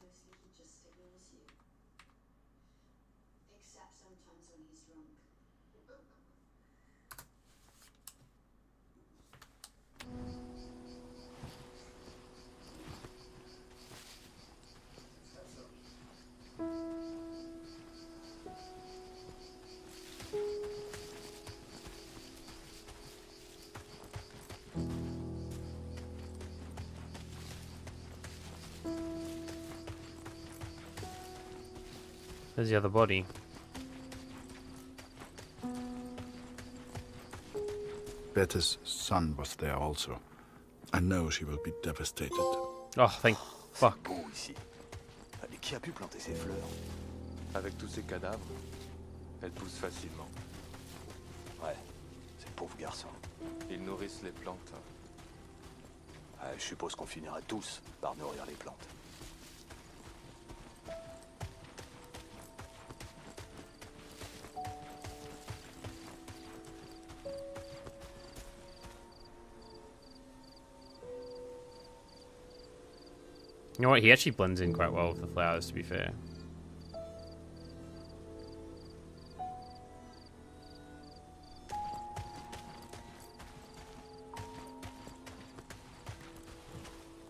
Speaker 1: Where's the other body?
Speaker 11: Bette's son was there also. I know she will be devastated.
Speaker 1: Oh, thank fuck.
Speaker 18: C'est beau ici. Mais qui a pu planter ces fleurs? Avec tous ces cadavres, elles poussent facilement. Ouais, c'est le pauvre garçon. Ils nourrissent les plantes. Ouais, je suppose qu'on finira tous par nourrir les plantes.
Speaker 1: You know what? He actually blends in quite well with the flowers, to be fair.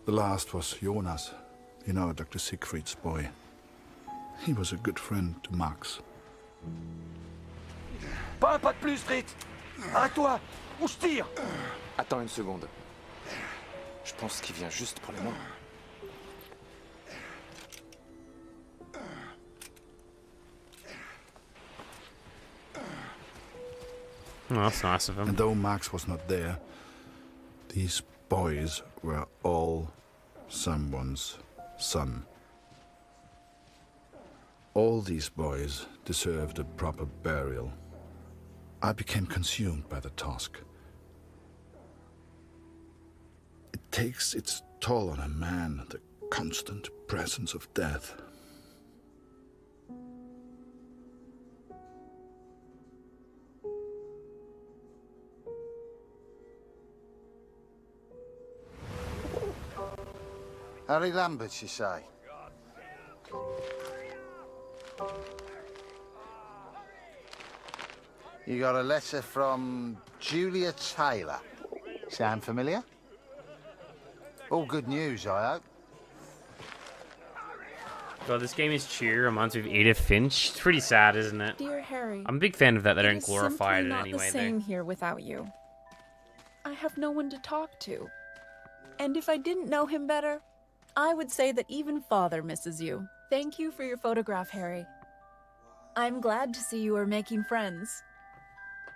Speaker 11: The last was Jonas, you know, Dr. Siegfried's boy. He was a good friend to Max.
Speaker 2: Pas un pas de plus, Fritz. Arrête-toi, ou je tire.
Speaker 18: Attends une seconde. Je pense qu'il vient juste pour les moi.
Speaker 1: Oh, that's nice of him.
Speaker 11: And though Max was not there, these boys were all someone's son. All these boys deserved a proper burial. I became consumed by the task. It takes its toll on a man, the constant presence of death.
Speaker 13: Harry Lambert, you say? You got a letter from Julia Taylor. Sound familiar? All good news, I hope.
Speaker 1: God, this game is cheer. Reminds me of Edith Finch. It's pretty sad, isn't it?
Speaker 12: Dear Harry,
Speaker 1: I'm a big fan of that. They
Speaker 12: it
Speaker 1: don't
Speaker 12: is
Speaker 1: glorify it
Speaker 12: simply
Speaker 1: in
Speaker 12: not
Speaker 1: any
Speaker 12: the
Speaker 1: way.
Speaker 12: same here without you. I have no one to talk to. And if I didn't know him better, I would say that even Father misses you. Thank you for your photograph, Harry. I'm glad to see you are making friends.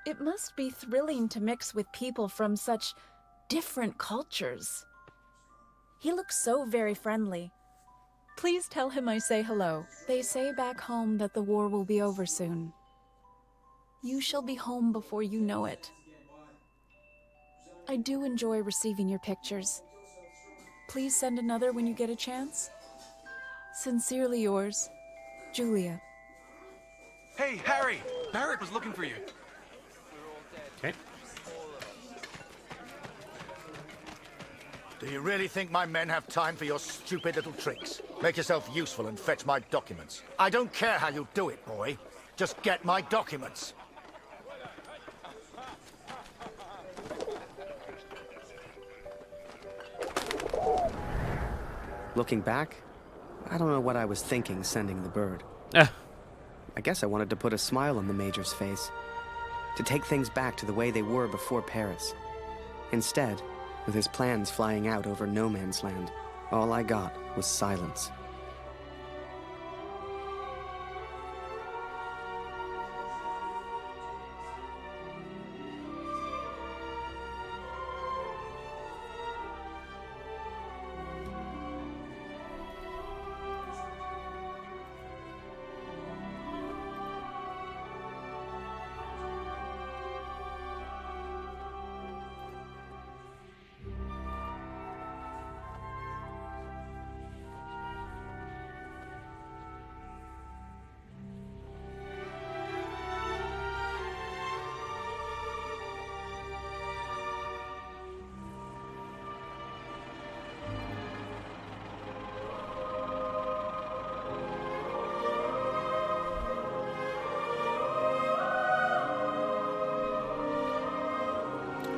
Speaker 12: It must be thrilling to mix with people from such different cultures. He looks so very friendly. Please tell him I say hello. They say back home that the war will be over soon. You shall be home before you know it. I do enjoy receiving your pictures. Please send another when you get a chance. Sincerely yours, Julia.
Speaker 17: Hey, Harry! Barrett was looking for you.
Speaker 1: Okay.
Speaker 2: Do you really think my men have time for your stupid little tricks? Make yourself useful and fetch my documents. I don't care how you do it, boy. Just get my documents.
Speaker 5: Looking back, I don't know what I was thinking sending the bird. I guess I wanted to put a smile on the Major's face. To take things back to the way they were before Paris. Instead, with his plans flying out over no man's land, all I got was silence.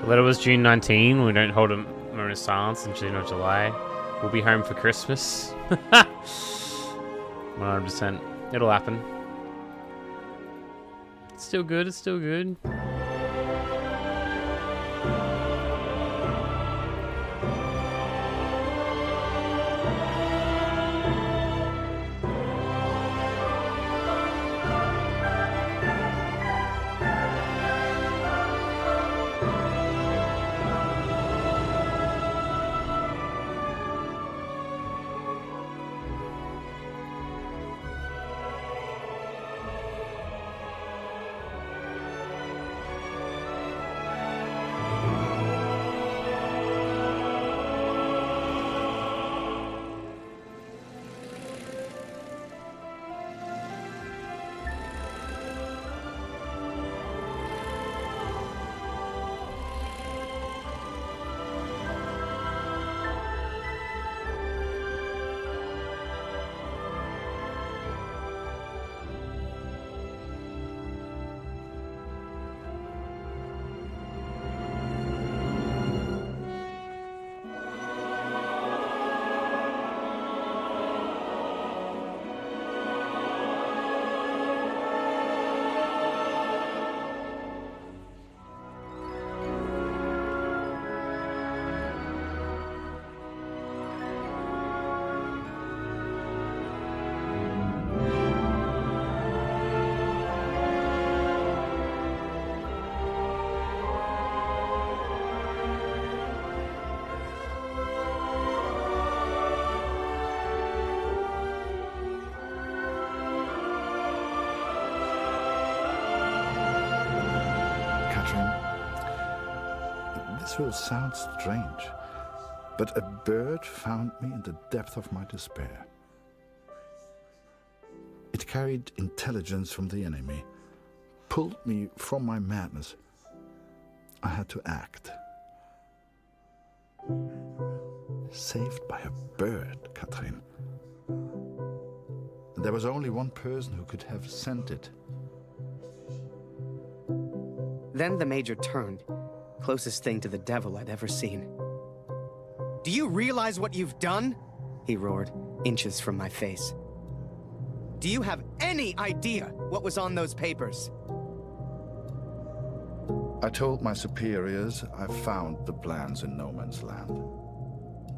Speaker 1: Well, it was June 19. We don't hold a moment of silence in June or July. We'll be home for Christmas. 100%. It'll happen. It's still good. It's still good.
Speaker 11: Katrin, this will sound strange, but a bird found me in the depth of my despair. It carried intelligence from the enemy, pulled me from my madness. I had to act. Saved by a bird, Katrin. There was only one person who could have sent it.
Speaker 5: Then the Major turned. Closest thing to the devil I'd ever seen. Do you realize what you've done? He roared, inches from my face. Do you have any idea what was on those papers?
Speaker 11: I told my superiors I found the plans in no man's land.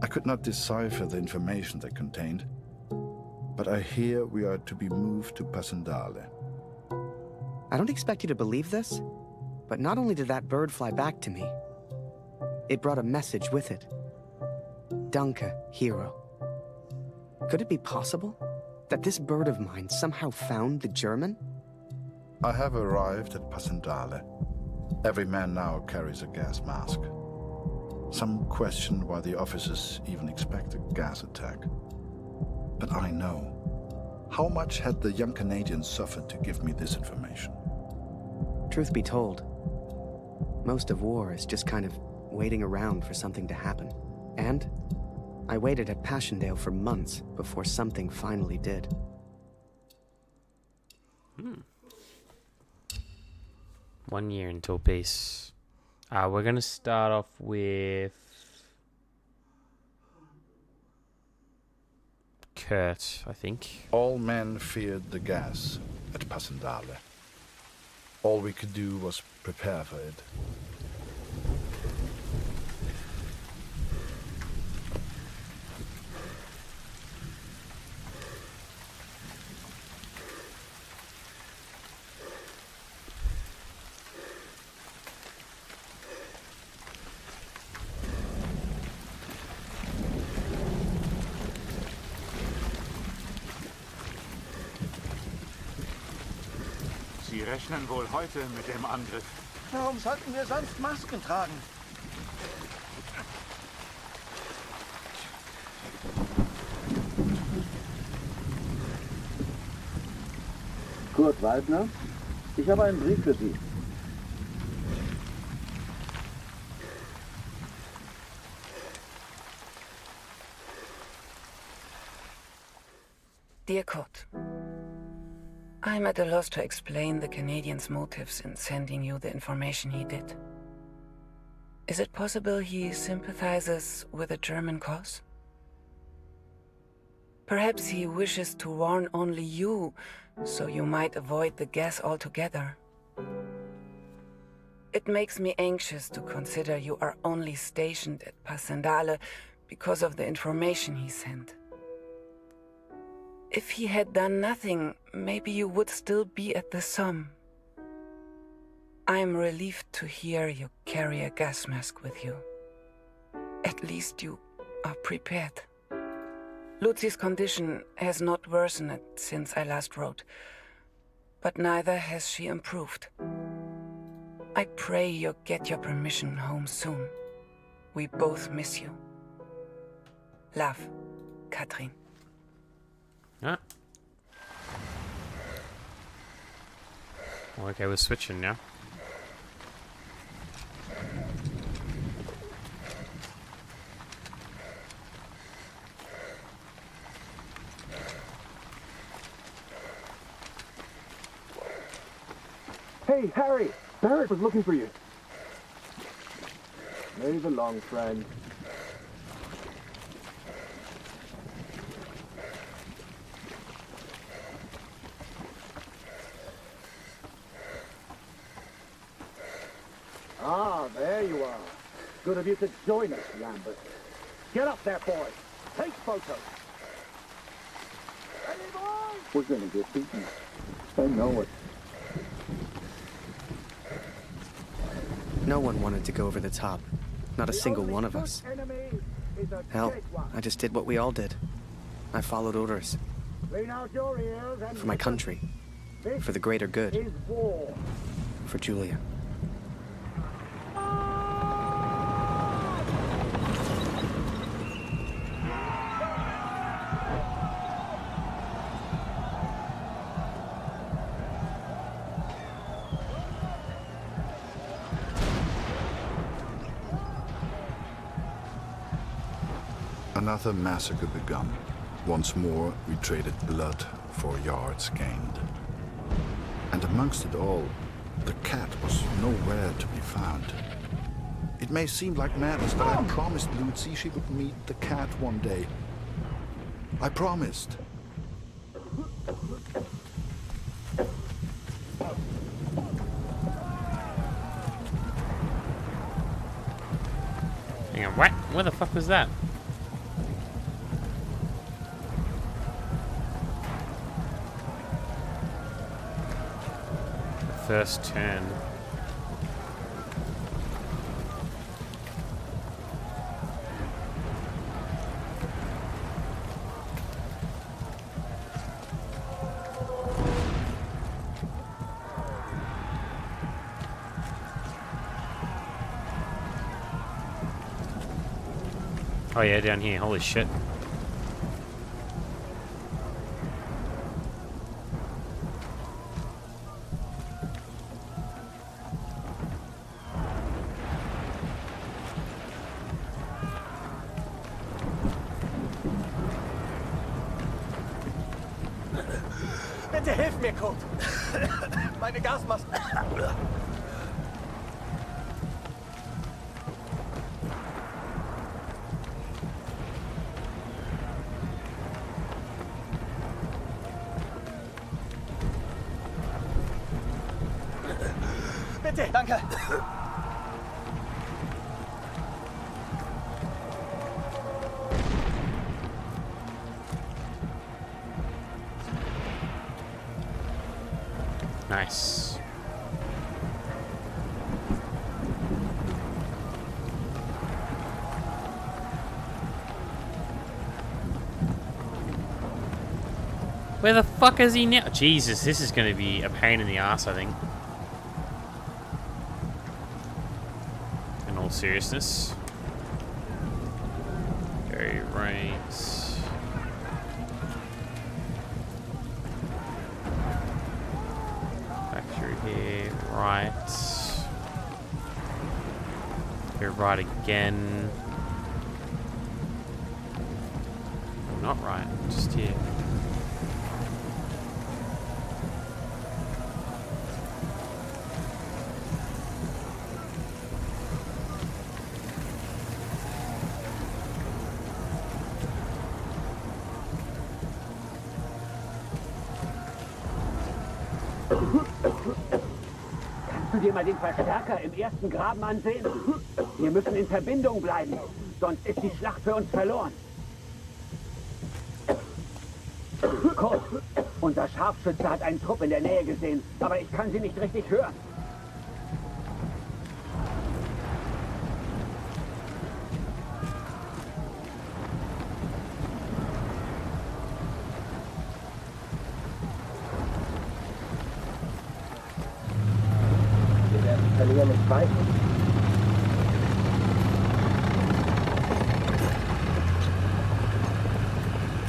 Speaker 11: I could not decipher the information they contained, but I hear we are to be moved to Passendale.
Speaker 5: I don't expect you to believe this, but not only did that bird fly back to me, it brought a message with it. Danke, hero. Could it be possible that this bird of mine somehow found the German?
Speaker 11: I have arrived at Passendale. Every man now carries a gas mask. Some question why the officers even expect a gas attack. But I know. How much had the young Canadian suffered to give me this information?
Speaker 5: Truth be told, most of war is just kind of waiting around for something to happen. And I waited at Passchendaele for months before something finally did.
Speaker 1: 1 year until peace. We're going to start off with Kurt, I think.
Speaker 11: All men feared the gas at Passendale. All we could do was prepare for it.
Speaker 2: Sie rechnen wohl heute mit dem Angriff.
Speaker 13: Warum sollten wir sonst Masken tragen?
Speaker 14: Kurt Waldner, ich habe einen Brief für Sie.
Speaker 8: Dear Kurt, I'm at a loss to explain the Canadian's motives in sending you the information he did. Is it possible he sympathizes with the German cause? Perhaps he wishes to warn only you, so you might avoid the gas altogether. It makes me anxious to consider you are only stationed at Passendale because of the information he sent. If he had done nothing, maybe you would still be at the Somme. I'm relieved to hear you carry a gas mask with you. At least you are prepared. Lucy's condition has not worsened since I last wrote, but neither has she improved. I pray you'll get your permission home soon. We both miss you. Love, Katrin.
Speaker 1: Ah. Okay, we're switching now.
Speaker 14: Hey, Harry! Barrett was looking for you. Move along, friend. Ah, there you are. Good of you to join us, Lambert. Get up there, boy. Take photos. We're gonna get beaten. I know it.
Speaker 5: No one wanted to go over the top. Not a single one of us. Hell, I just did what we all did. I followed orders. For my country. For the greater good. For Julia.
Speaker 11: Another massacre begun. Once more, we traded blood for yards gained. And amongst it all, the cat was nowhere to be found. It may seem like madness, but I promised Lucy she would meet the cat one day. I promised.
Speaker 1: Hang on, what? Where the fuck was that? The first turn. Oh yeah, down here. Holy shit.
Speaker 10: Bitte hilf mir, Kurt. Meine Gasmasken. Bitte. Danke.
Speaker 1: Nice. Where the fuck is he now? Jesus, this is going to be a pain in the ass, I think. In all seriousness. Go right. Back through here. Right. Go right again. Not right, just here.
Speaker 14: Kannst du dir mal den Verstärker im ersten Graben ansehen? Wir müssen in Verbindung bleiben, sonst ist die Schlacht für uns verloren. Kurt, unser Scharfschütze hat einen Trupp in der Nähe gesehen, aber ich kann sie nicht richtig hören. Wir werden verlieren mit Zweifel.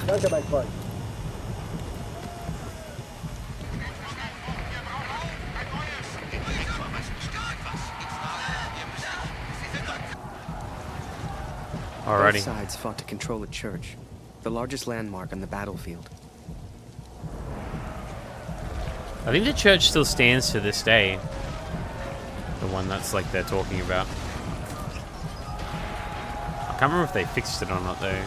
Speaker 14: Danke, mein Freund.
Speaker 1: Alrighty.
Speaker 5: Both sides fought to control a church, the largest landmark on the battlefield.
Speaker 1: I think the church still stands to this day. The one that's like they're talking about. I can't remember if they fixed it or not though.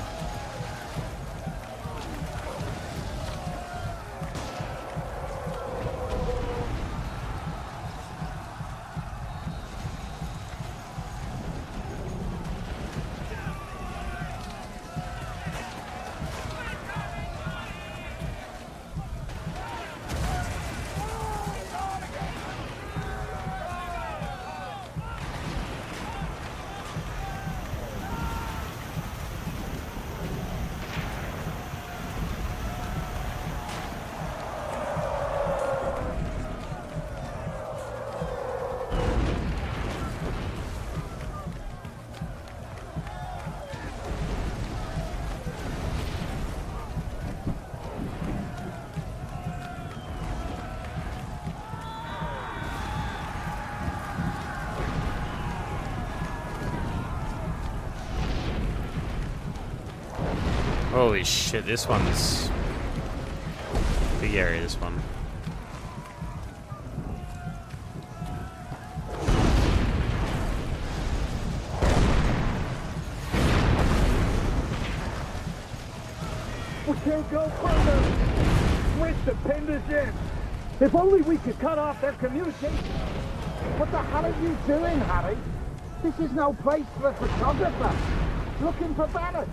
Speaker 1: Holy shit, this one's big area, this one.
Speaker 14: We can't go further. Switch the pinned us in. If only we could cut off their communication. What the hell are you doing, Harry? This is no place for a photographer. Looking for Bennett.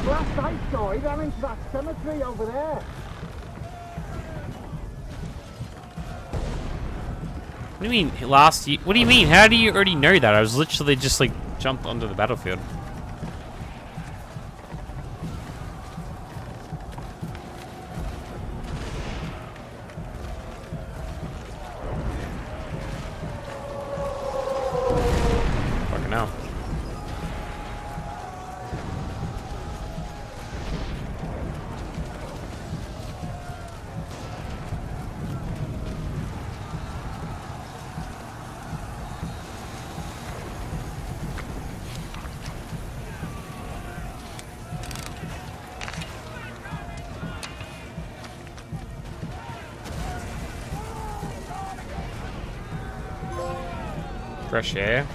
Speaker 14: Last I saw, he ran into that cemetery over there.
Speaker 1: What do you mean, last year? What do you mean? How do you already know that? I was literally just like jumped onto the battlefield. Fucking hell. Fresh air.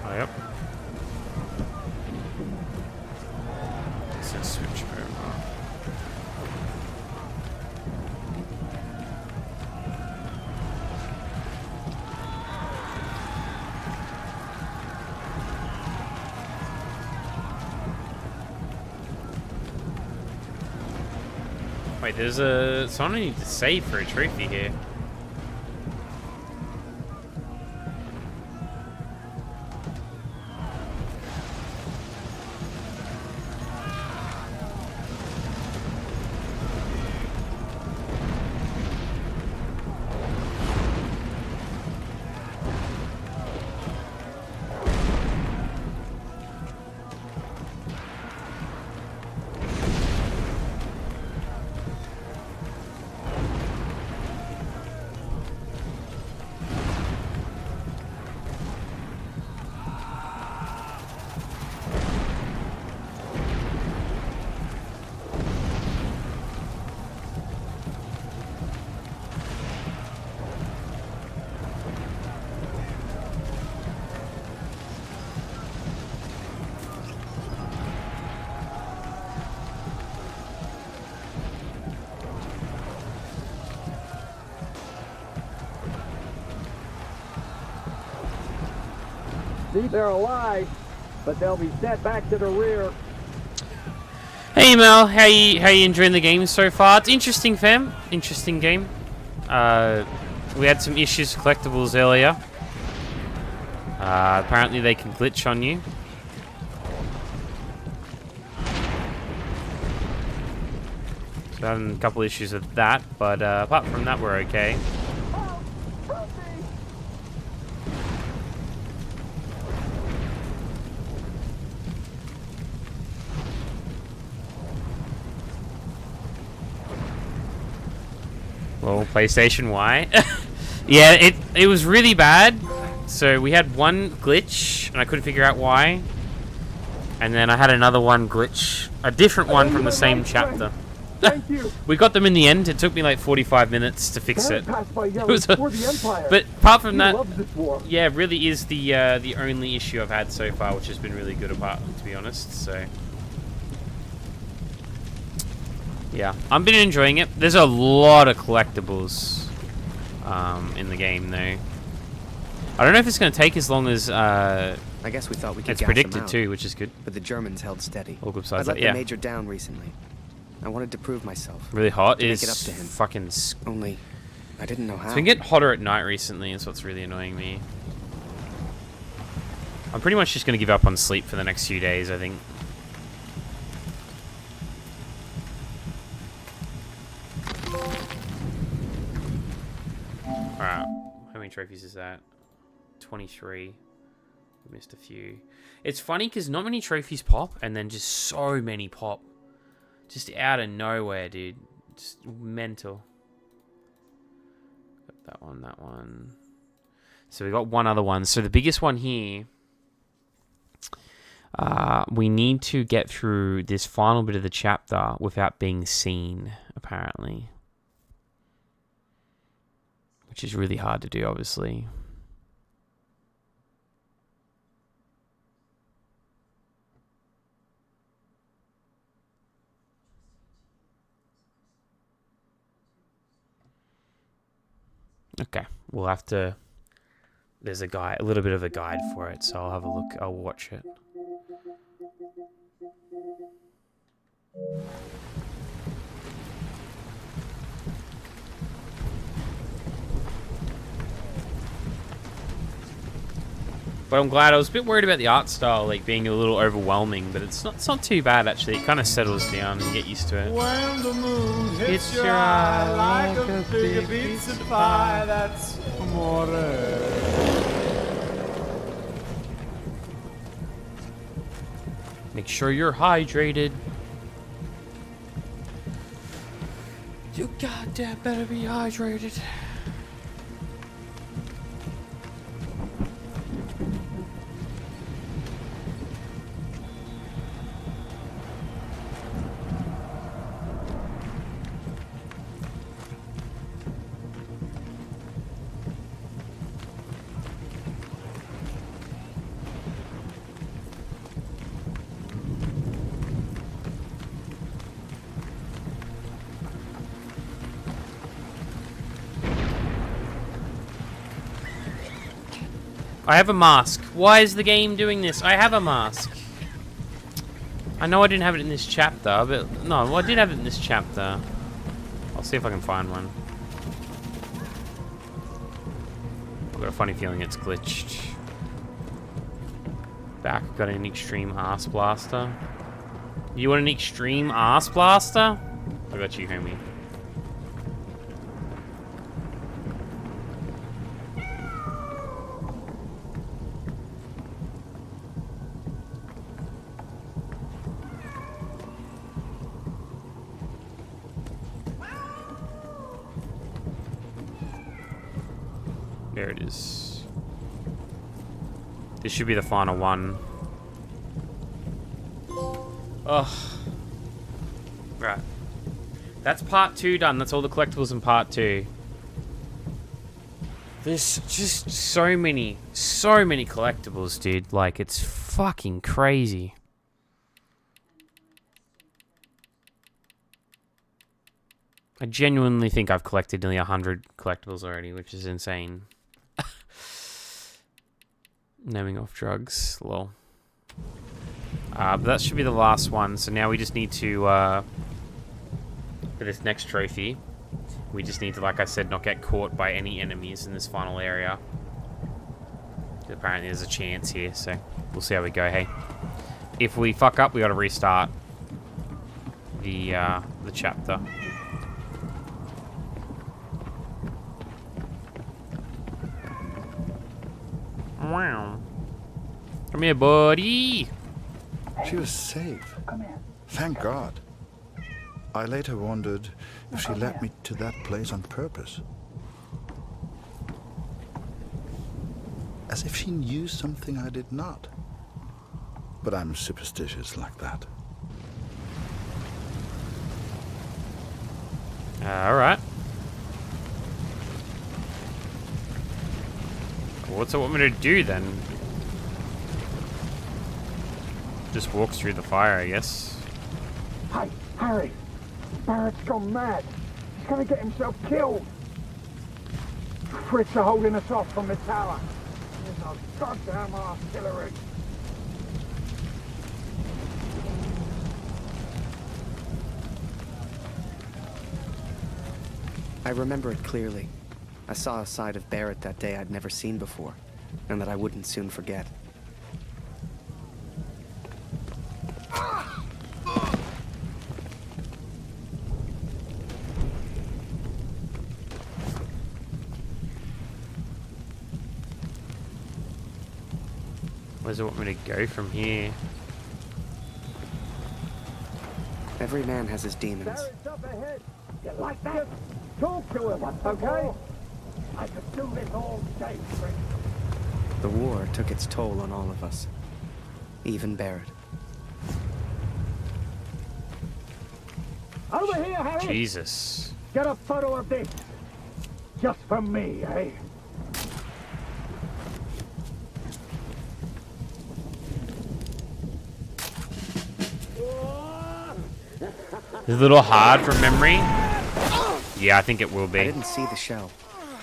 Speaker 1: Oh, yep. Let's switch over. Wait, there's a... someone I need to save for a trophy here.
Speaker 14: They're alive, but they'll be set back to the rear.
Speaker 1: Hey Mel, how you enjoying the game so far? It's interesting, fam. Interesting game. We had some issues with collectibles earlier. Apparently they can glitch on you. So having a couple issues with that, but apart from that, we're okay. Well, PlayStation, why? Yeah, it was really bad. So we had one glitch, and I couldn't figure out why. And then I had another one glitch, a different one from the same chapter. We got them in the end. It took me like 45 minutes to fix it. It was but apart from that, yeah, really is the only issue I've had so far, which has been really good, apart, to be honest. So. Yeah, I've been enjoying it. There's a lot of collectibles in the game, though. I don't know if it's going to take as long as
Speaker 5: I guess we thought we could
Speaker 1: it's
Speaker 5: gas
Speaker 1: predicted
Speaker 5: them out,
Speaker 1: too, which is good.
Speaker 5: But the Germans held steady.
Speaker 1: All good
Speaker 5: I
Speaker 1: sides,
Speaker 5: let
Speaker 1: yeah.
Speaker 5: the major down recently. I wanted to prove myself.
Speaker 1: Really hot
Speaker 5: to
Speaker 1: is
Speaker 5: make it up to him.
Speaker 1: fucking.
Speaker 5: Only, I didn't know how.
Speaker 1: It's been getting hotter at night recently, and so what's really annoying me. I'm pretty much just going to give up on sleep for the next few days, I think. Alright, how many trophies is that? 23. We missed a few. It's funny because not many trophies pop, and then just so many pop. Just out of nowhere, dude. Just mental. Got that one. So we got one other one. So the biggest one here, we need to get through this final bit of the chapter without being seen, apparently. Which is really hard to do, obviously. Okay, we'll have to... There's a guide, a little bit of a guide for it, so I'll have a look. I'll watch it. But I'm glad. I was a bit worried about the art style, like being a little overwhelming, but it's not too bad actually. It kind of settles down and you get used to it.
Speaker 9: When the moon hits your eye like a big pizza pie, that's amore.
Speaker 1: Make sure you're hydrated. You goddamn better be hydrated. I have a mask. Why is the game doing this? I have a mask. I know I didn't have it in this chapter, but... No, well, I did have it in this chapter. I'll see if I can find one. I've got a funny feeling it's glitched. Back, got an extreme arse blaster. You want an extreme arse blaster? I got you, homie. There it is. This should be the final one. Ugh. Right. That's part 2 done. That's all the collectibles in part 2. There's just so many collectibles, dude. Like, it's fucking crazy. I genuinely think I've collected nearly 100 collectibles already, which is insane. Naming off drugs, lol. But that should be the last one. So now we just need to, for this next trophy, we just need to, like I said, not get caught by any enemies in this final area. Apparently there's a chance here, so we'll see how we go, hey. If we fuck up, we gotta restart the chapter. Wow. Come here, buddy.
Speaker 11: She was safe. Thank God. I later wondered if she led me to that place on purpose. As if she knew something I did not. But I'm superstitious like that.
Speaker 1: Alright. What's it want me to do then? Just walk through the fire, I guess.
Speaker 14: Hey, Harry! Barrett's gone mad. He's gonna get himself killed. Fritz are holding us off from the tower. There's no goddamn artillery.
Speaker 5: I remember it clearly. I saw a side of Barrett that day I'd never seen before, and that I wouldn't soon forget. Where does it want me to go from here? Every man has his demons.
Speaker 14: You like that? Talk to him, okay? I could do this all day, Frank.
Speaker 5: The war took its toll on all of us. Even Barrett.
Speaker 14: Over here, Harry!
Speaker 1: Jesus.
Speaker 14: Get a photo of this. Just for me, eh?
Speaker 1: It's a little hard from memory. Yeah, I think it will be.
Speaker 5: I didn't see the shell.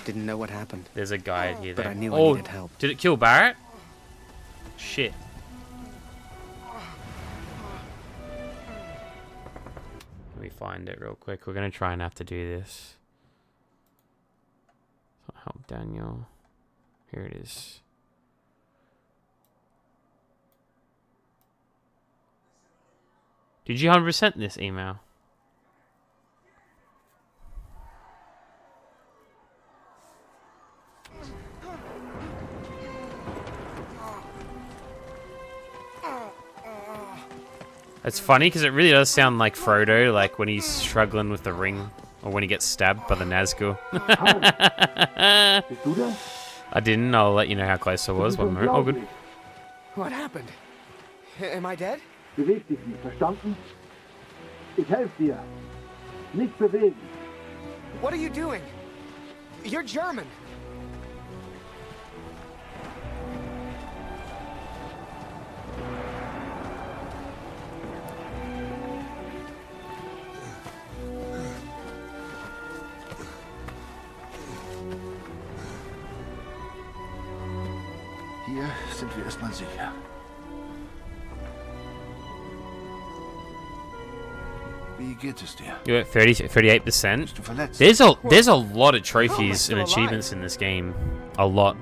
Speaker 5: Didn't know what happened.
Speaker 1: There's a guide here.
Speaker 5: But I knew I
Speaker 1: oh,
Speaker 5: needed help.
Speaker 1: did it kill Barrett? Shit. Let me find it real quick. We're gonna try and have to do this. Help Daniel. Here it is. Did you 100% this email? It's funny because it really does sound like Frodo, like when he's struggling with the ring, or when he gets stabbed by the Nazgul. I didn't. I'll let you know how close I was. 1 moment. Oh, good.
Speaker 5: What happened? Am I dead?
Speaker 14: Beweg dich nicht, verstanden? Ich helfe dir. Nicht bewegen.
Speaker 5: What are you doing? You're German.
Speaker 13: Hier sind wir erstmal sicher. Wie geht es dir?
Speaker 1: You're at 38%.
Speaker 13: verletzt?
Speaker 1: There's a lot of trophies and achievements in this game. A lot.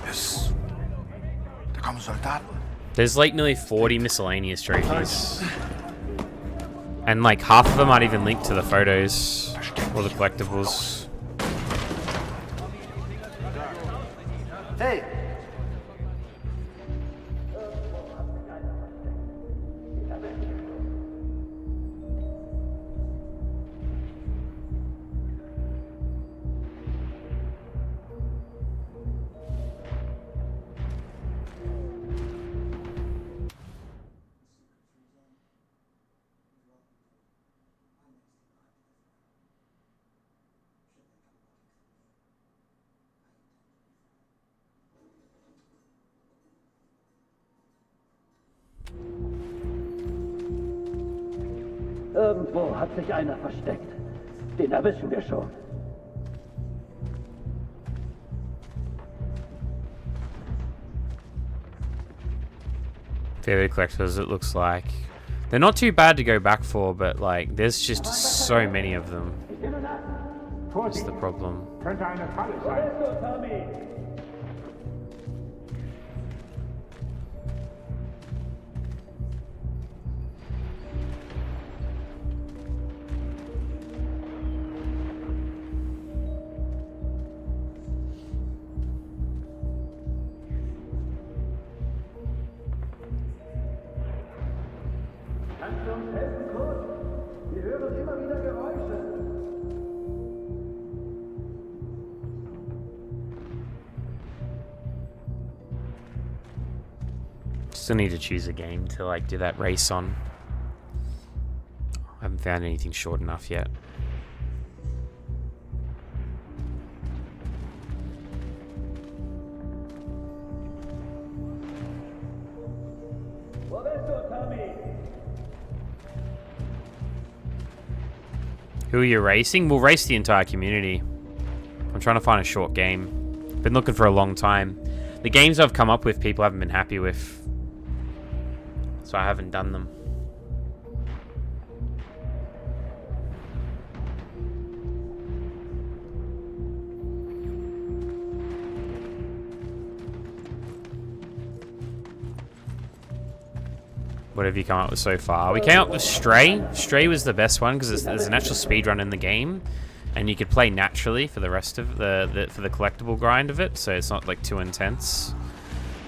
Speaker 13: Yes. Da kommen Soldaten.
Speaker 1: There's like nearly 40 miscellaneous trophies. And like half of them aren't even linked to the photos or the collectibles.
Speaker 13: Hey!
Speaker 14: Irgendwo hat sich einer versteckt. Den erwischen wir schon.
Speaker 1: Favorite collectors, it looks like. They're not too bad to go back for, but like, there's just so many of them. That's the problem.
Speaker 14: Könnte eine Falle sein.
Speaker 1: Still need to choose a game to like do that race on. I haven't found anything short enough yet. Who are you racing? We'll race the entire community. I'm trying to find a short game. Been looking for a long time. The games I've come up with, people haven't been happy with. So I haven't done them. What have you come up with so far? We came up with Stray. Stray was the best one because there's an actual speedrun in the game, and you could play naturally for the rest of for the collectible grind of it, so it's not like too intense.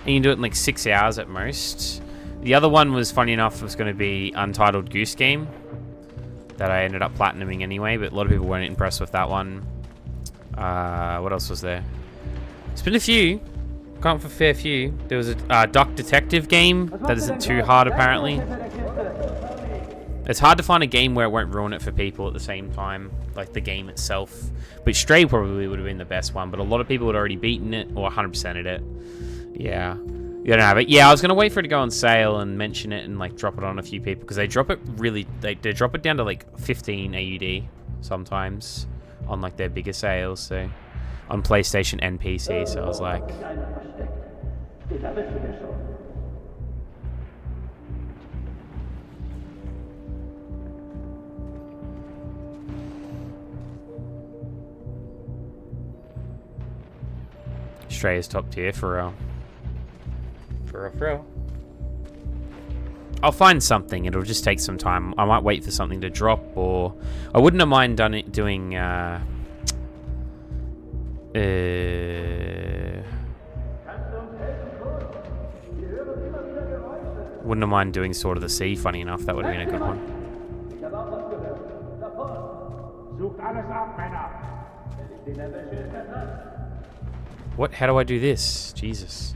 Speaker 1: And you can do it in like 6 hours at most. The other one was, funny enough, was going to be Untitled Goose Game that I ended up platinuming anyway, but a lot of people weren't impressed with that one. What else was there? There's been a few. Gone for a fair few. There was a Duck Detective game that isn't too hard, apparently. It's hard to find a game where it won't ruin it for people at the same time, like the game itself. But Stray probably would have been the best one, but a lot of people had already beaten it or 100%ed it. Yeah. You don't have it. Yeah, I was gonna wait for it to go on sale and mention it and like drop it on a few people because they drop it really. They drop it down to like 15 AUD sometimes on like their bigger sales. So on PlayStation and PC. So I was like, Stray is top tier for real. For real. I'll find something. It'll just take some time. I might wait for something to drop, or I wouldn't have mind doing. Wouldn't have mind doing Sword of the Sea. Funny enough, that would have been a good one. What? How do I do this? Jesus.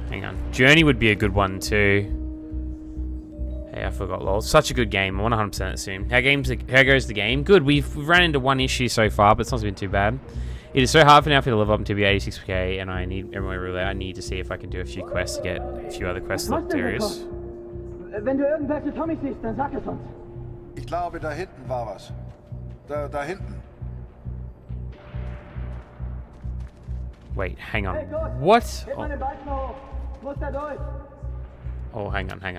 Speaker 1: Hang on. Journey would be a good one too. Hey, I forgot LOL. Such a good game. I 100% assume. How goes the game? Good. We've ran into one issue so far, but it's not been too bad. It is so hard for now to level up until be 86k, and I need everyone really. I need to see if I can do a few quests to get a few other quests luxurious.
Speaker 14: Wenn du irgendwelche Tommys siehst, dann sag es uns.
Speaker 13: Ich glaube, da hinten war was. Da hinten.
Speaker 1: Wait, hang on. What? Oh, hang on. I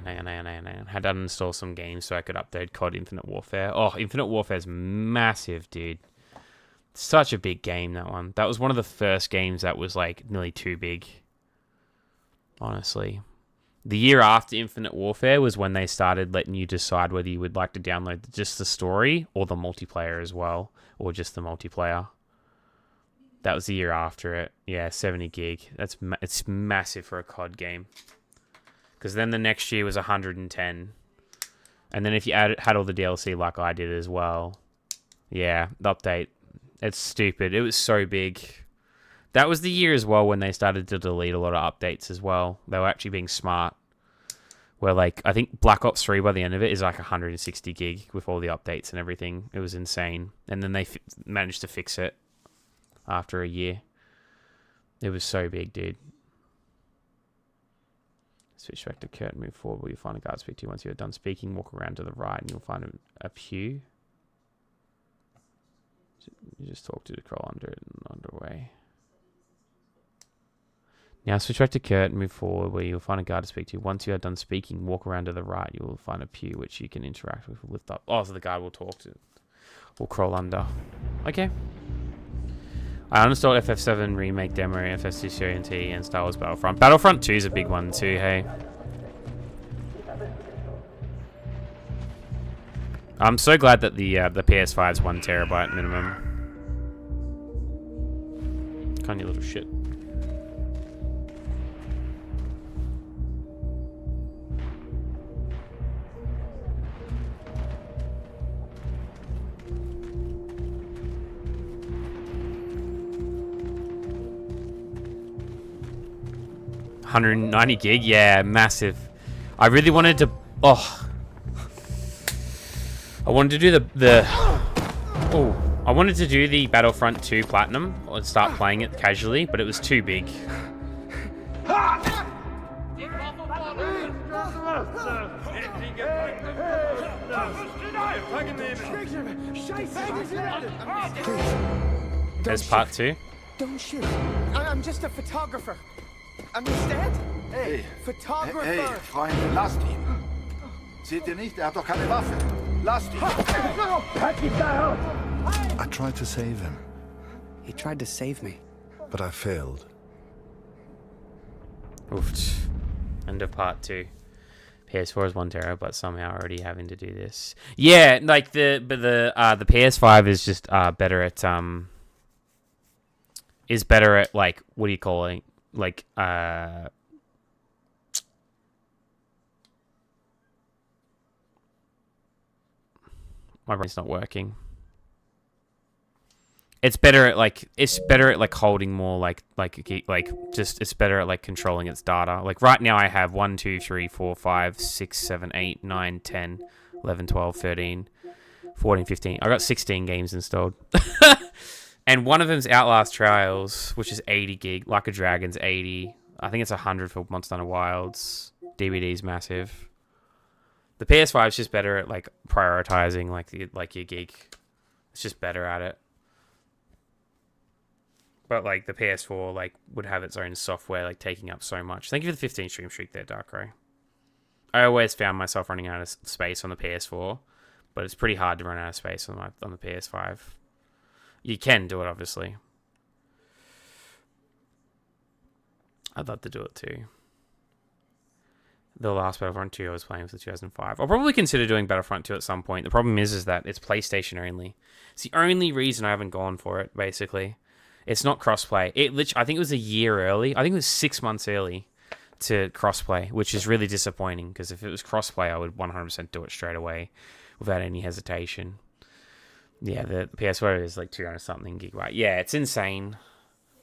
Speaker 1: had to uninstall some games so I could update COD Infinite Warfare. Oh, Infinite Warfare is massive, dude. Such a big game, that one. That was one of the first games that was, like, nearly too big. Honestly. The year after Infinite Warfare was when they started letting you decide whether you would like to download just the story or the multiplayer as well. Or just the multiplayer. That was the year after it. Yeah, 70 gig. It's massive for a COD game. Because then the next year was 110. And then if you had all the DLC like I did as well. Yeah, the update. It's stupid. It was so big. That was the year as well when they started to delete a lot of updates as well. They were actually being smart. Where like, I think Black Ops 3 by the end of it is like 160 gig with all the updates and everything. It was insane. And then they managed to fix it after a year. It was so big, dude. Switch back to Kurt and move forward where you find a guard to speak to. Once you're done speaking, walk around to the right and you'll find a pew. You just talk to the crawl under it and underway. Now switch back to Kurt and move forward where you'll find a guard to speak to. Once you are done speaking, walk around to the right. You will find a pew which you can interact with. Lift up. Oh, so the guard will talk to. Will crawl under. Okay. I uninstalled FF7 Remake Demo, FF2 CNT, and Star Wars Battlefront. Battlefront 2 is a big one too, hey. I'm so glad that the PS5 is 1 terabyte minimum. Kind of little shit. $190 gig, yeah, massive. I really wanted to. Oh, I wanted to do I wanted to do the Battlefront 2 Platinum and start playing it casually, but it was too big. There's part 2.
Speaker 14: Don't shoot. I'm just a photographer. Understand?
Speaker 13: Hey,
Speaker 14: Photographer.
Speaker 13: Hey, Freunde, lasst ihn. Seht ihr nicht? Er hat doch keine Waffe. Lasst ihn. I tried to save him.
Speaker 5: He tried to save me.
Speaker 11: But I failed.
Speaker 1: Oof. End of part 2. PS4 is 1 tera, but somehow already having to do this. Yeah, like the PS5 is just better at like, what do you call it? Like my brain's not working. It's better at like holding more it's better at like controlling its data. Like right now I have 1, 2, 3, 4, 5, 6, 7, 8, 9, 10, 11, 12, 13, 14, 15. I got 16 games installed. And one of them's Outlast Trials, which is 80 gig. Like a Dragon's 80. I think it's 100 for Monster Hunter Wilds. DVD's massive. The PS5 is just better at like prioritizing like your gig. It's just better at it. But like the PS4 like would have its own software like taking up so much. Thank you for the 15 stream streak there, Darkrai. I always found myself running out of space on the PS4, but it's pretty hard to run out of space on the PS5. You can do it, obviously. I'd love to do it too. The last Battlefront 2 I was playing was the 2005. I'll probably consider doing Battlefront 2 at some point. The problem is that it's PlayStation only. It's the only reason I haven't gone for it, basically. It's not crossplay. I think it was a year early. I think it was 6 months early to crossplay, which is really disappointing because if it was crossplay, I would 100% do it straight away without any hesitation. Yeah, the PS4 is like 200 something gigabyte. Yeah, it's insane.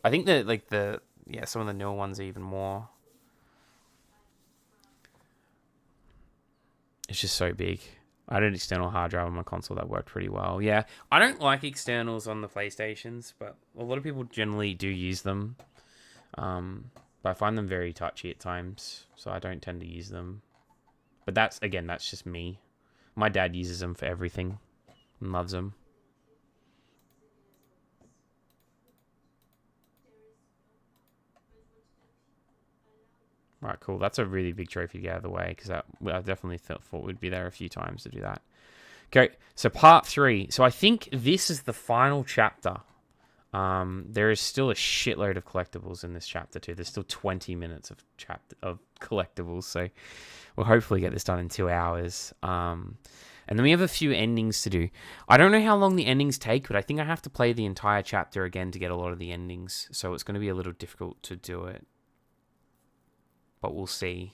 Speaker 1: I think that some of the newer ones are even more. It's just so big. I had an external hard drive on my console that worked pretty well. Yeah, I don't like externals on the PlayStations, but a lot of people generally do use them. But I find them very touchy at times, so I don't tend to use them. But that's just me. My dad uses them for everything and loves them. Right, cool. That's a really big trophy to get out of the way, because I definitely thought we'd be there a few times to do that. Okay, so part 3. So I think this is the final chapter. There is still a shitload of collectibles in this chapter too. There's still 20 minutes of collectibles, so we'll hopefully get this done in 2 hours. And then we have a few endings to do. I don't know how long the endings take, but I think I have to play the entire chapter again to get a lot of the endings, so it's going to be a little difficult to do it. But we'll see.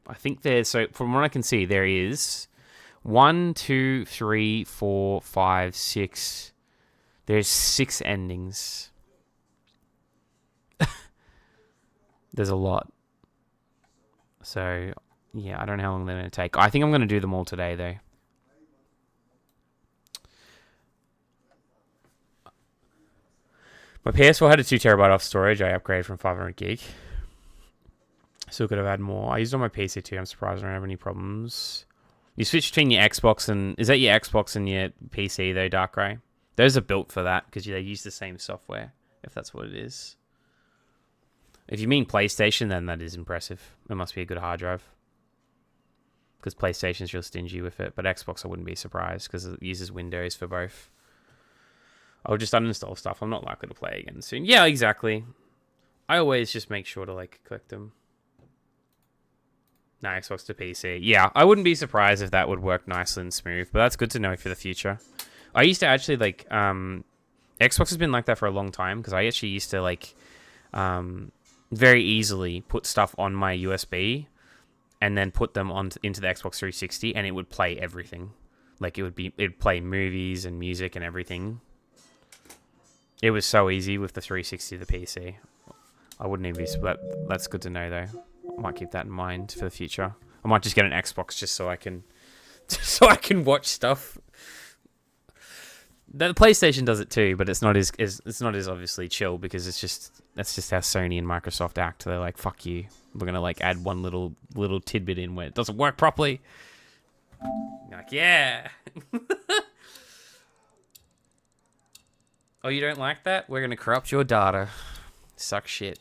Speaker 1: I think so from what I can see, there is 1, 2, 3, 4, 5, 6. There's 6 endings. There's a lot. So, yeah, I don't know how long they're going to take. I think I'm going to do them all today, though. My PS4 had a 2 terabyte off storage. I upgraded from 500 gig. Still could have had more. I used it on my PC too. I'm surprised I don't have any problems. You switch between your Xbox and... Is that your Xbox and your PC though, Darkrai? Those are built for that because they use the same software, if that's what it is. If you mean PlayStation, then that is impressive. It must be a good hard drive. Because PlayStation's real stingy with it. But Xbox, I wouldn't be surprised because it uses Windows for both. I'll just uninstall stuff. I'm not likely to play again soon. Yeah, exactly. I always just make sure to like collect them. No, Xbox to PC. Yeah, I wouldn't be surprised if that would work nicely and smooth, but that's good to know for the future. I used to actually like Xbox has been like that for a long time because I actually used to like very easily put stuff on my USB and then put them into the Xbox 360 and it would play everything. Like it'd play movies and music and everything. It was so easy with the 360 to the PC. I wouldn't even be... That's good to know, though. I might keep that in mind for the future. I might just get an Xbox just so I can... watch stuff. The PlayStation does it too, but it's not as obviously chill because that's just how Sony and Microsoft act. They're like, fuck you. We're going to like add one little tidbit in where it doesn't work properly. You're like, yeah. Oh, you don't like that? We're going to corrupt your data. Suck shit.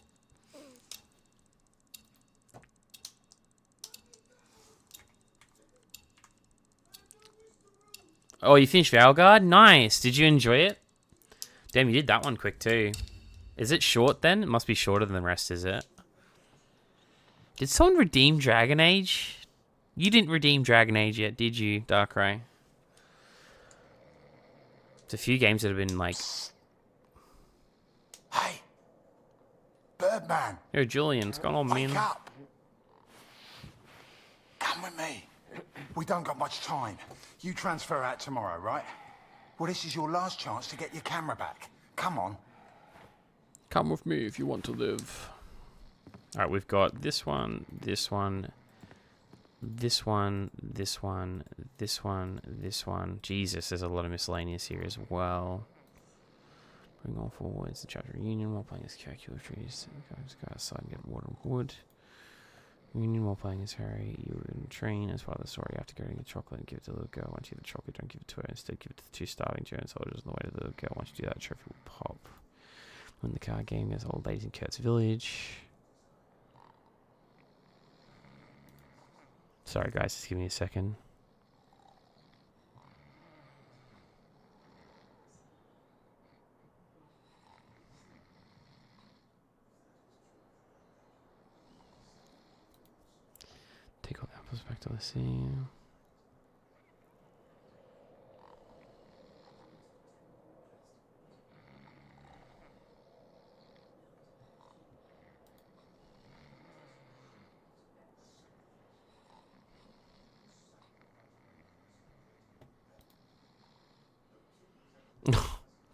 Speaker 1: Oh, you finished Valgard? Nice. Did you enjoy it? Damn, you did that one quick too. Is it short then? It must be shorter than the rest, is it? Did someone redeem Dragon Age? You didn't redeem Dragon Age yet, did you, Darkrai? It's a few games that have been like...
Speaker 13: Hey! Birdman!
Speaker 1: Yo, Julian, what's going on, man?
Speaker 13: Wake up! Come with me. We don't got much time. You transfer out tomorrow, right? Well, this is your last chance to get your camera back. Come on.
Speaker 1: Come with me if you want to live. Alright, we've got this one, this one, this one, this one, this one, this one. Jesus, there's a lot of miscellaneous here as well. Bring all forwards, the chapter reunion while playing as calculus trees. Go outside and get water and wood. Reunion while playing as Harry. You were in the train. As part of the story, you have to go and get chocolate and give it to the little girl. Once you get the chocolate, don't give it to her. Instead, give it to the 2 starving German soldiers on the way to the little girl. Once you do that, the trophy will pop. In the card game, there's old ladies in Kurt's village. Sorry guys, just give me a second. Take all the apples back to the sea.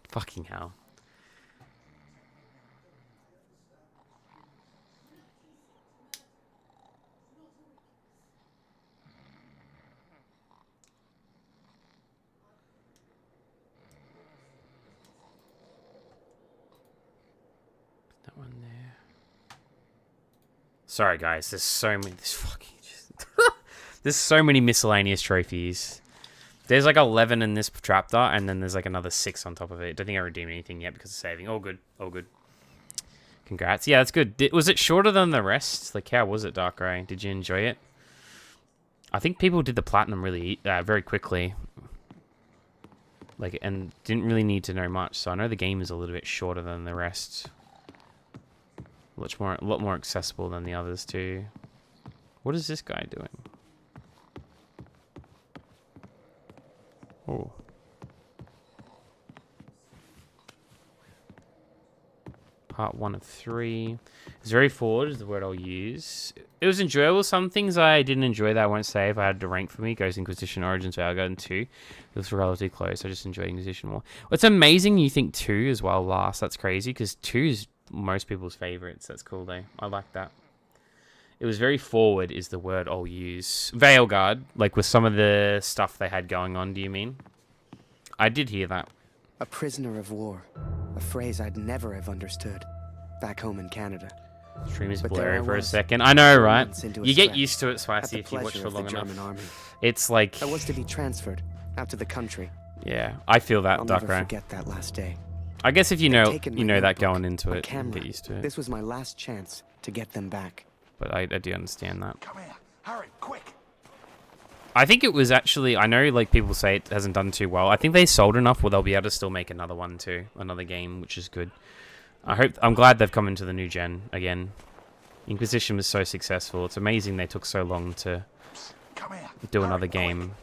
Speaker 1: Fucking hell. That one there. Sorry guys, there's so many there's so many miscellaneous trophies. There's like 11 in this chapter, and then there's like another 6 on top of it. Don't think I redeemed anything yet because of saving. All good. All good. Congrats. Yeah, that's good. Was it shorter than the rest? Like, how was it, Darkrai? Did you enjoy it? I think people did the platinum really very quickly. Like, and didn't really need to know much. So I know the game is a little bit shorter than the rest. A lot more accessible than the others too. What is this guy doing? Oh. Part 1 of 3. It's very forward is the word I'll use. It was enjoyable. Some things I didn't enjoy that I won't say if I had to rank for me. Ghost Inquisition, Origins, Valgard, and 2. It was relatively close. I just enjoyed Inquisition more. It's amazing you think 2 as well last. That's crazy because 2 is most people's favorites. That's cool though. I like that. It was very forward is the word I'll use. Veilguard, like with some of the stuff they had going on, do you mean? I did hear that.
Speaker 5: A prisoner of war. A phrase I'd never have understood back home in Canada.
Speaker 1: Stream is blurry for a second. I know, right? You get used to it, Spicy, if you watch for long enough. It's like...
Speaker 5: I was to be transferred out to the country.
Speaker 1: Yeah, I feel that,
Speaker 5: I'll
Speaker 1: Darkrai.
Speaker 5: never forget that last day.
Speaker 1: I guess if you know that going into it, you get used to it.
Speaker 5: This was my last chance to get them back.
Speaker 1: But I do understand that.
Speaker 13: Come here. Hurry, quick.
Speaker 1: I think it was actually, I know like people say it hasn't done too well. I think they sold enough where they'll be able to still make another one too. Another game, which is good. I'm glad they've come into the new gen again. Inquisition was so successful. It's amazing they took so long to do another game.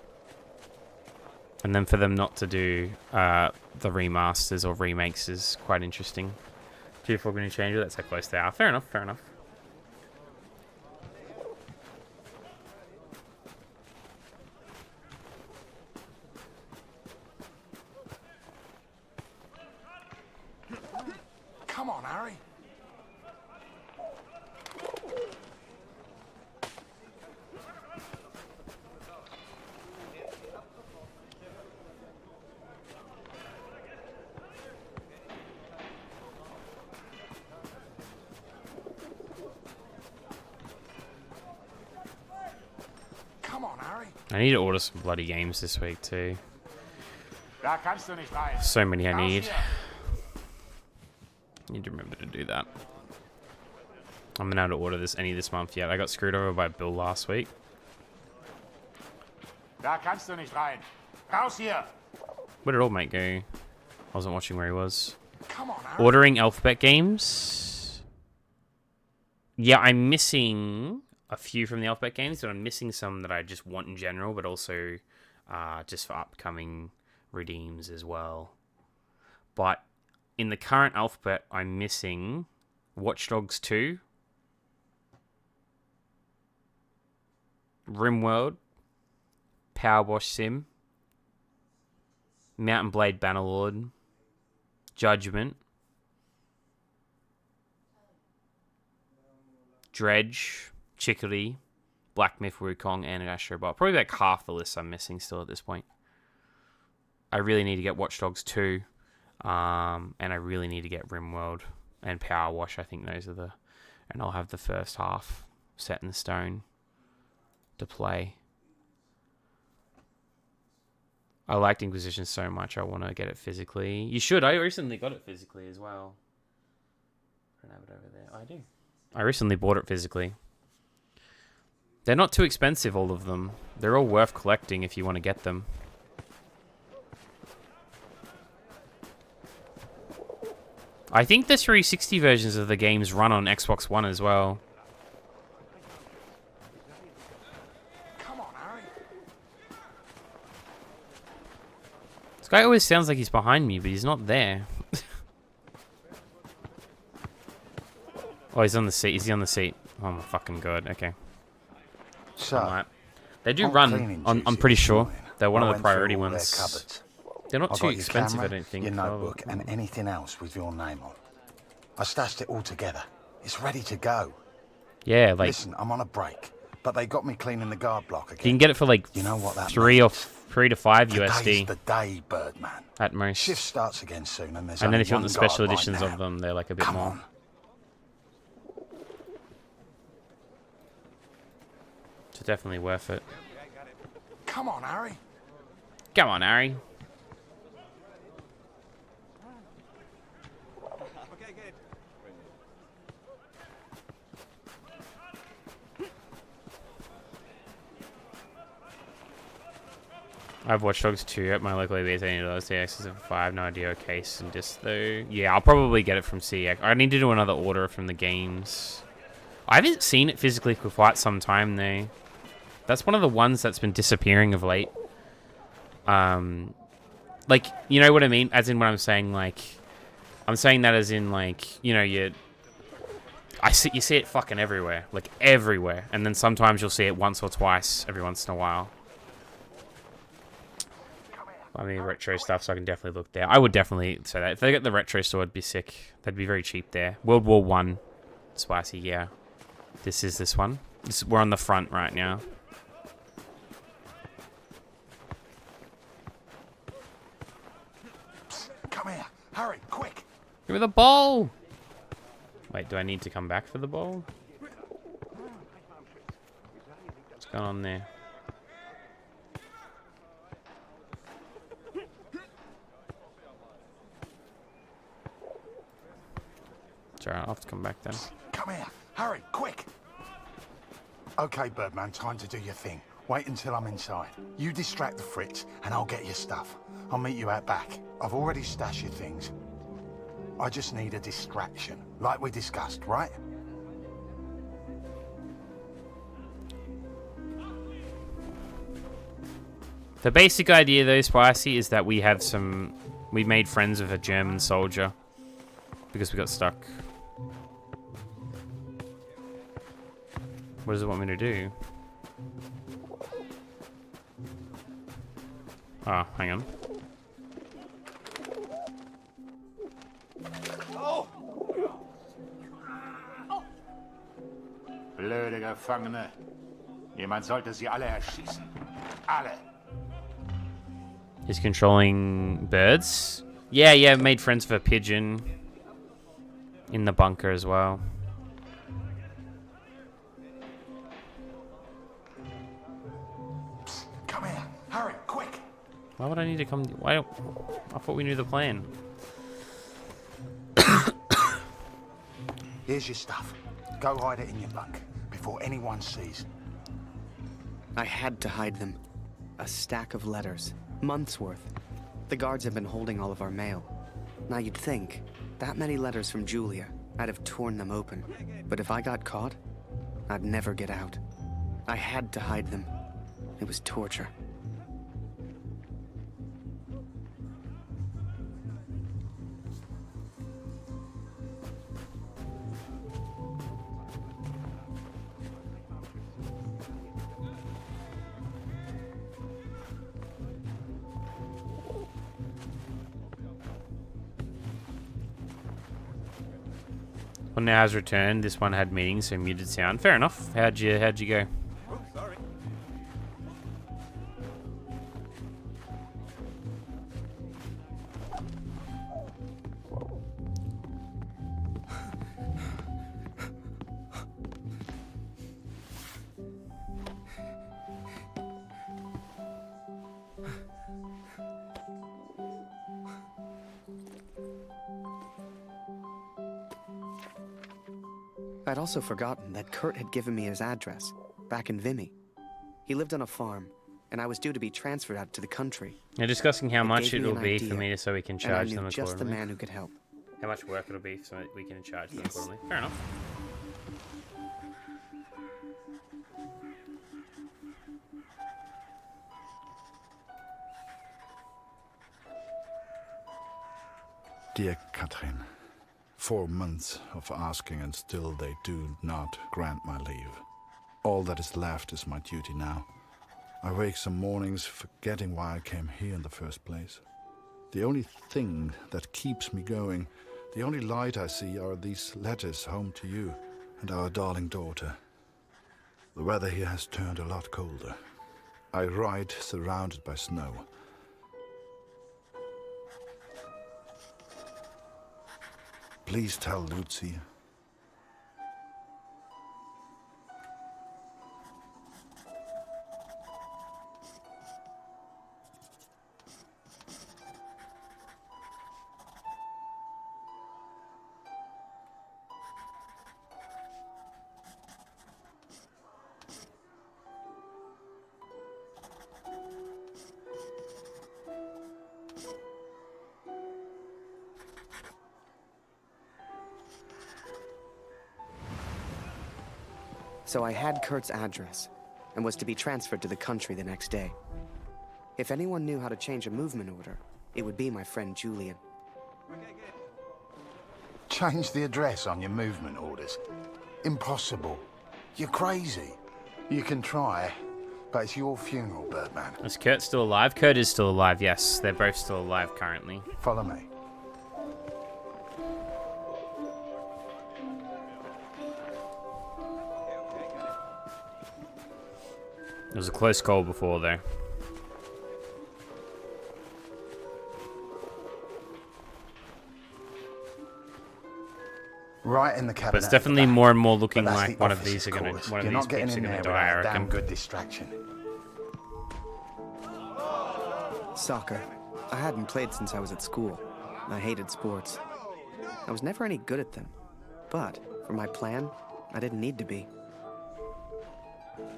Speaker 1: And then for them not to do the remasters or remakes is quite interesting. Beautiful going to change it. That's how close they are. Fair enough, fair enough.
Speaker 13: Come on, Harry. Come on, Harry.
Speaker 1: I need to order some bloody games this week too.
Speaker 2: Da kannst du nicht rein.
Speaker 1: So many I need. Need to remember to do that. I haven't been able to order any this month yet. I got screwed over by Bill last week.
Speaker 2: Da kannst du nicht rein.
Speaker 13: Raus hier!
Speaker 1: Where did old mate go? I wasn't watching where he was.
Speaker 13: Come on, Harry.
Speaker 1: Ordering alphabet games. Yeah, I'm missing a few from the alphabet games, but I'm missing some that I just want in general, but also just for upcoming redeems as well. But in the current alphabet, I'm missing Watch Dogs 2, RimWorld, Power Wash Sim, Mountain Blade Bannerlord, Judgment, Dredge, Chicory, Black Myth Wukong, and Astrobot. Probably like half the list I'm missing still at this point. I really need to get Watch Dogs 2, and I really need to get RimWorld and Power Wash. I think those are the... And I'll have the first half set in stone to play. I liked Inquisition so much, I want to get it physically. You should. I recently got it physically as well. I don't have it over there. I do. I recently bought it physically. They're not too expensive, all of them. They're all worth collecting if you want to get them. I think the 360 versions of the games run on Xbox One as well.
Speaker 13: Come on, Harry.
Speaker 1: This guy always sounds like he's behind me, but he's not there. Oh, he's on the seat. Is he on the seat? Oh my fucking god. Okay.
Speaker 13: So,
Speaker 1: Alright. They do run. I'm pretty sure they're one of the priority ones. They're not too expensive, I don't think.
Speaker 13: Your notebook and anything else with your name on. I stashed it all together. It's ready to go.
Speaker 1: Yeah, like...
Speaker 13: Listen, I'm on a break, but they got me cleaning the guard block again.
Speaker 1: You can get it for like
Speaker 13: you know what that
Speaker 1: 3 to 5
Speaker 13: Today's
Speaker 1: USD
Speaker 13: the day, Birdman.
Speaker 1: at most.
Speaker 13: Shift starts again soon, and there's
Speaker 1: And then
Speaker 13: only
Speaker 1: if you want the
Speaker 13: one
Speaker 1: special
Speaker 13: guard
Speaker 1: editions
Speaker 13: right
Speaker 1: of
Speaker 13: now.
Speaker 1: them, they're like a bit
Speaker 13: Come
Speaker 1: more.
Speaker 13: on.
Speaker 1: So definitely worth it.
Speaker 13: Come on, Harry.
Speaker 1: Come on, Harry. I've Watch Dogs 2 at my local ABS $80. CX is a 5, no idea case and disc though. Yeah, I'll probably get it from CX. I need to do another order from the games. I haven't seen it physically for quite some time though. That's one of the ones that's been disappearing of late. Like, you know what I mean? As in when I'm saying like, I'm saying that as in like, you know, you see it fucking everywhere, like everywhere, and then sometimes you'll see it once or twice every once in a while. I mean, retro stuff, so I can definitely look there. I would definitely say that if they get the retro store, it'd be sick. That'd be very cheap there. World War I, spicy, yeah. This is this one. We're on the front right now.
Speaker 13: Come here, hurry, quick.
Speaker 1: Give me the ball. Wait, do I need to come back for the ball? What's going on there? It's alright, I'll have to come back then.
Speaker 13: Come here, hurry, quick. Okay, Birdman, time to do your thing. Wait until I'm inside. You distract the Fritz, and I'll get your stuff. I'll meet you out back. I've already stashed your things. I just need a distraction, like we discussed, right?
Speaker 1: The basic idea, though, Spicy, is that we made friends with a German soldier because we got stuck. What does it want me to do? Ah, hang on.
Speaker 13: Blöde Gefangene. Jemand sollte sie alle erschießen. Alle.
Speaker 1: He's controlling birds. Yeah, made friends with a pigeon in the bunker as well.
Speaker 13: Come here, hurry, quick.
Speaker 1: Why would I need to come? I thought we knew the plan.
Speaker 13: Here's your stuff. Go hide it in your bunk before anyone sees.
Speaker 5: I had to hide them. A stack of letters. Months worth. The guards have been holding all of our mail. Now you'd think, that many letters from Julia, I'd have torn them open. But if I got caught, I'd never get out. I had to hide them. It was torture.
Speaker 1: One now has returned. This one had meetings, so muted sound. Fair enough. How'd you go?
Speaker 5: I'd also forgotten that Kurt had given me his address, back in Vimy. He lived on a farm, and I was due to be transferred out to the country.
Speaker 1: They're discussing how much
Speaker 5: gave
Speaker 1: it
Speaker 5: me
Speaker 1: will
Speaker 5: an
Speaker 1: be
Speaker 5: idea,
Speaker 1: for me so we can
Speaker 5: and I
Speaker 1: charge
Speaker 5: knew
Speaker 1: them
Speaker 5: just the
Speaker 1: accordingly.
Speaker 5: man who could help.
Speaker 1: How much work it'll be so we can charge them accordingly. Fair enough.
Speaker 11: Dear Katrin, 4 months of asking and still they do not grant my leave. All that is left is my duty now. I wake some mornings forgetting why I came here in the first place. The only thing that keeps me going, the only light I see are these letters home to you and our darling daughter. The weather here has turned a lot colder. I ride surrounded by snow. Please tell Lucy.
Speaker 5: So I had Kurt's address, and was to be transferred to the country the next day. If anyone knew how to change a movement order, it would be my friend Julian.
Speaker 13: Change the address on your movement orders? Impossible. You're crazy. You can try, but it's your funeral, Birdman.
Speaker 1: Is Kurt still alive? Kurt is still alive, yes. They're both still alive currently.
Speaker 13: Follow me.
Speaker 1: It was a close call before, though.
Speaker 13: Right in the cabinet.
Speaker 1: But it's definitely more and more looking
Speaker 13: But that's
Speaker 1: like
Speaker 13: the
Speaker 1: one of
Speaker 13: office,
Speaker 1: these are gonna,
Speaker 13: course.
Speaker 1: one of
Speaker 13: You're
Speaker 1: these
Speaker 13: not getting
Speaker 1: peeps are
Speaker 13: in
Speaker 1: gonna
Speaker 13: there
Speaker 1: die, I
Speaker 13: without a
Speaker 1: reckon.
Speaker 13: damn good distraction.
Speaker 5: Soccer. I hadn't played since I was at school. I hated sports. I was never any good at them. But, for my plan, I didn't need to be.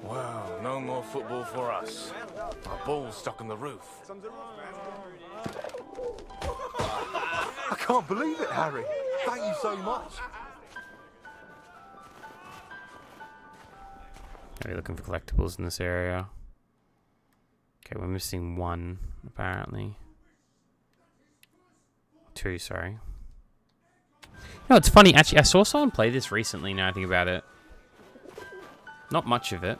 Speaker 2: Well, no more football for us. Our ball's stuck on the roof.
Speaker 17: I can't believe it, Harry. Thank you so much.
Speaker 1: Are we looking for collectibles in this area? Okay, we're missing one, apparently. 2, sorry. No, it's funny. Actually, I saw someone play this recently, now I think about it. Not much of it.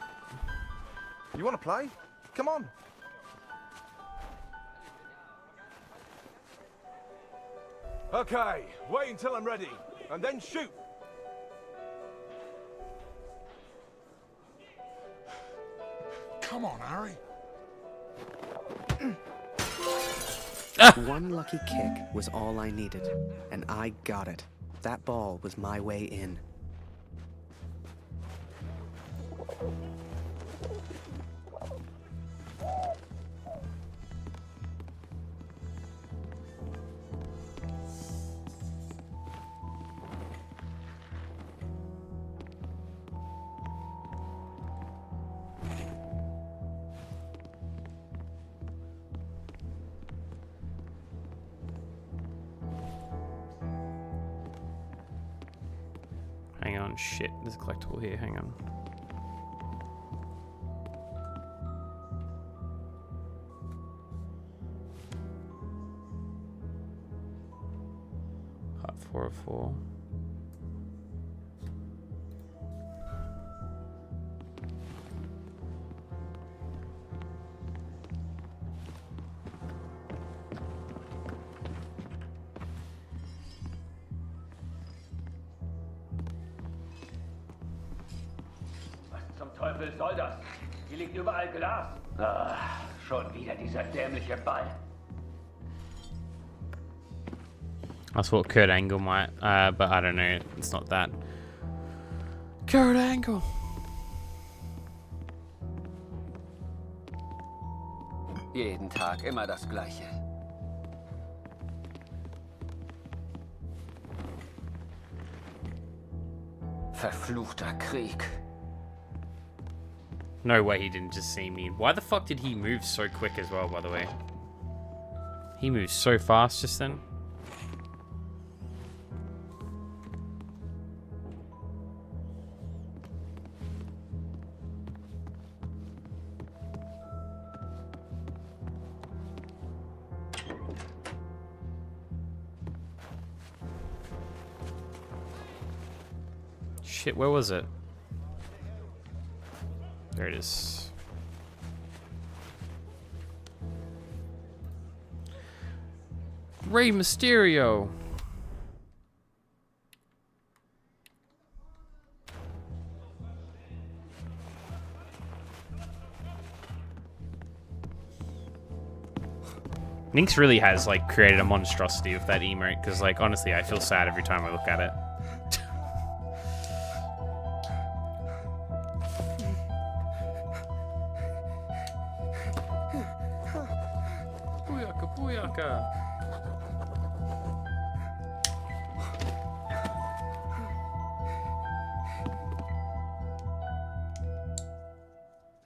Speaker 17: You want to play? Come on. Okay, wait until I'm ready, and then shoot.
Speaker 13: Come on, Harry.
Speaker 5: One lucky kick was all I needed, and I got it. That ball was my way in.
Speaker 1: Oh shit, there's a collectible here, hang on. Part 404.
Speaker 10: Teufel soll das? Hier liegt überall Glas. Ah, schon wieder dieser dämliche Ball.
Speaker 1: I thought Kurt Angle might, but I don't know. It's not that. Kurt Angle.
Speaker 3: Jeden Tag immer das Gleiche. Verfluchter Krieg.
Speaker 1: No way he didn't just see me. Why the fuck did he move so quick as well, by the way? He moved so fast just then. Shit, where was it? There it is. Rey Mysterio. Nynx really has like created a monstrosity with that emote because like honestly I feel sad every time I look at it.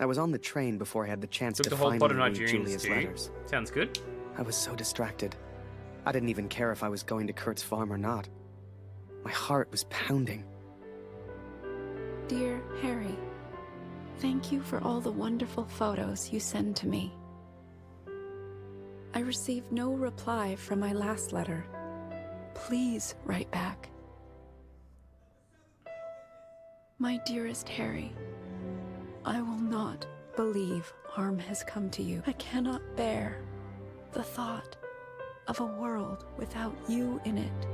Speaker 5: I was on the train before I had the chance
Speaker 1: Took
Speaker 5: to
Speaker 1: the whole
Speaker 5: finally
Speaker 1: pot of
Speaker 5: read
Speaker 1: Nigerians
Speaker 5: Julia's
Speaker 1: too.
Speaker 5: letters.
Speaker 1: Sounds good.
Speaker 5: I was so distracted. I didn't even care if I was going to Kurt's farm or not. My heart was pounding.
Speaker 12: Dear Harry, thank you for all the wonderful photos you send to me. I received no reply from my last letter. Please write back. My dearest Harry, I will not believe harm has come to you. I cannot bear the thought of a world without you in it.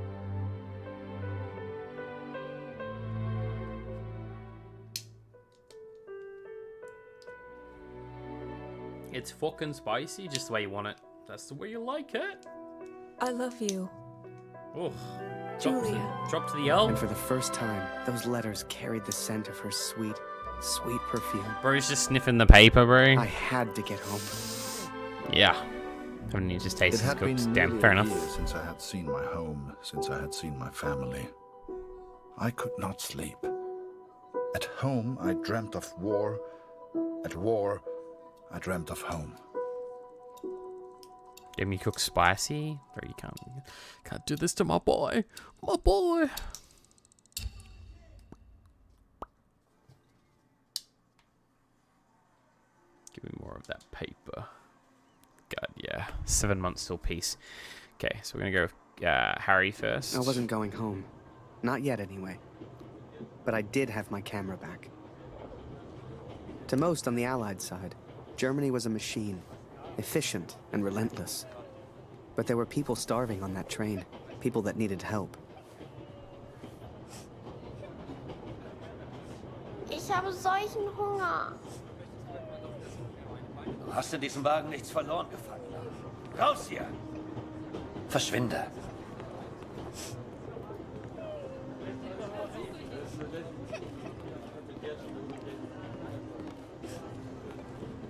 Speaker 1: It's fucking spicy, just the way you want it. That's the way you like it.
Speaker 12: I love you.
Speaker 1: Oh,
Speaker 12: Julia.
Speaker 1: Drop to the L.
Speaker 5: And for the first time, those letters carried the scent of her sweet, sweet perfume.
Speaker 1: Bro's just sniffing the paper, bro.
Speaker 5: I had to get home.
Speaker 1: Yeah. Haven't you just
Speaker 11: It
Speaker 1: tasted his
Speaker 11: had been
Speaker 1: cooks?
Speaker 11: nearly
Speaker 1: Damn, fair
Speaker 11: a
Speaker 1: enough.
Speaker 11: year since I had seen my home, since I had seen my family. I could not sleep. At home, I dreamt of war. At war, I dreamt of home.
Speaker 1: Damn, you cook spicy? Bro, you can't do this to my boy. My boy. Give me more of that paper. God, yeah. 7 months till peace. Okay, so we're gonna go with Harry first.
Speaker 5: I wasn't going home. Not yet, anyway. But I did have my camera back. To most on the Allied side, Germany was a machine, efficient and relentless. But there were people starving on that train, people that needed help.
Speaker 7: Ich habe solchen Hunger.
Speaker 3: Du hast in diesem Wagen nichts verloren, Gefangener. Raus hier! Verschwinde!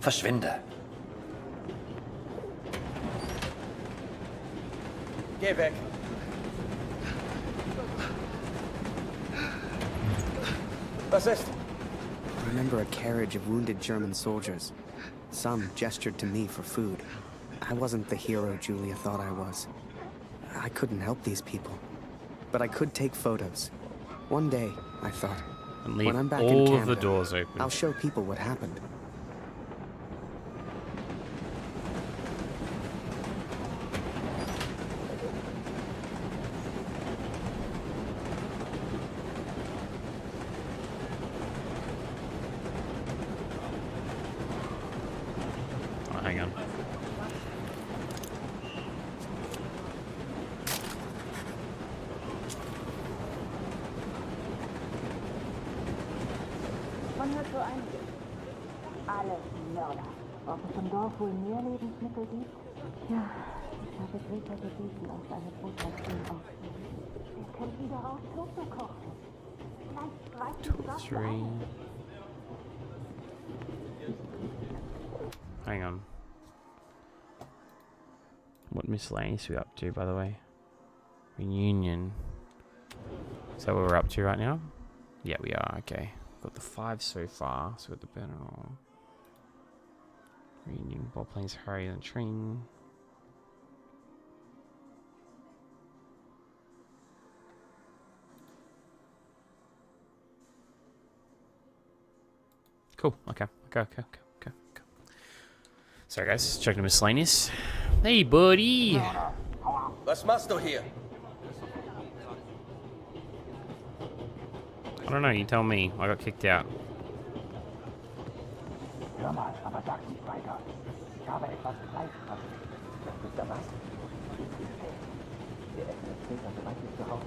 Speaker 3: Verschwinde!
Speaker 10: Geh weg! Was ist?
Speaker 5: I remember a carriage of wounded German soldiers. Some gestured to me for food. I wasn't the hero Julia thought I was. I couldn't help these people. But I could take photos. One day, I thought,
Speaker 1: And leave
Speaker 5: when I'm back
Speaker 1: all
Speaker 5: in
Speaker 1: of
Speaker 5: Canada,
Speaker 1: the doors open.
Speaker 5: I'll show people what happened.
Speaker 1: Oh, hang on.
Speaker 4: Man hört so einiges. Alle Mörder. Ob es im Dorf wohl mehr Lebensmittel gibt? Ja, ich habe Greta gebeten, uns eine Brotration auszunehmen. Wir könnten daraus Tofu kochen. Vielleicht weißt du was für eine.
Speaker 1: Hang on. What miscellaneous are we up to, by the way? Reunion. Is that what we're up to right now? Yeah, we are. Okay. Got the 5 so far. So we've got the General. Reunion, ball planes, Harry and train. Cool. Okay. Sorry, guys. Checking the miscellaneous. Hey, buddy.
Speaker 3: Was machst du hier?
Speaker 1: I don't know. You tell me. I got kicked out.
Speaker 14: Hör mal, aber sag nicht weiter. Ich habe etwas Fleisch. Wisst ihr was? Wir essen es später, sobald wir zu Hause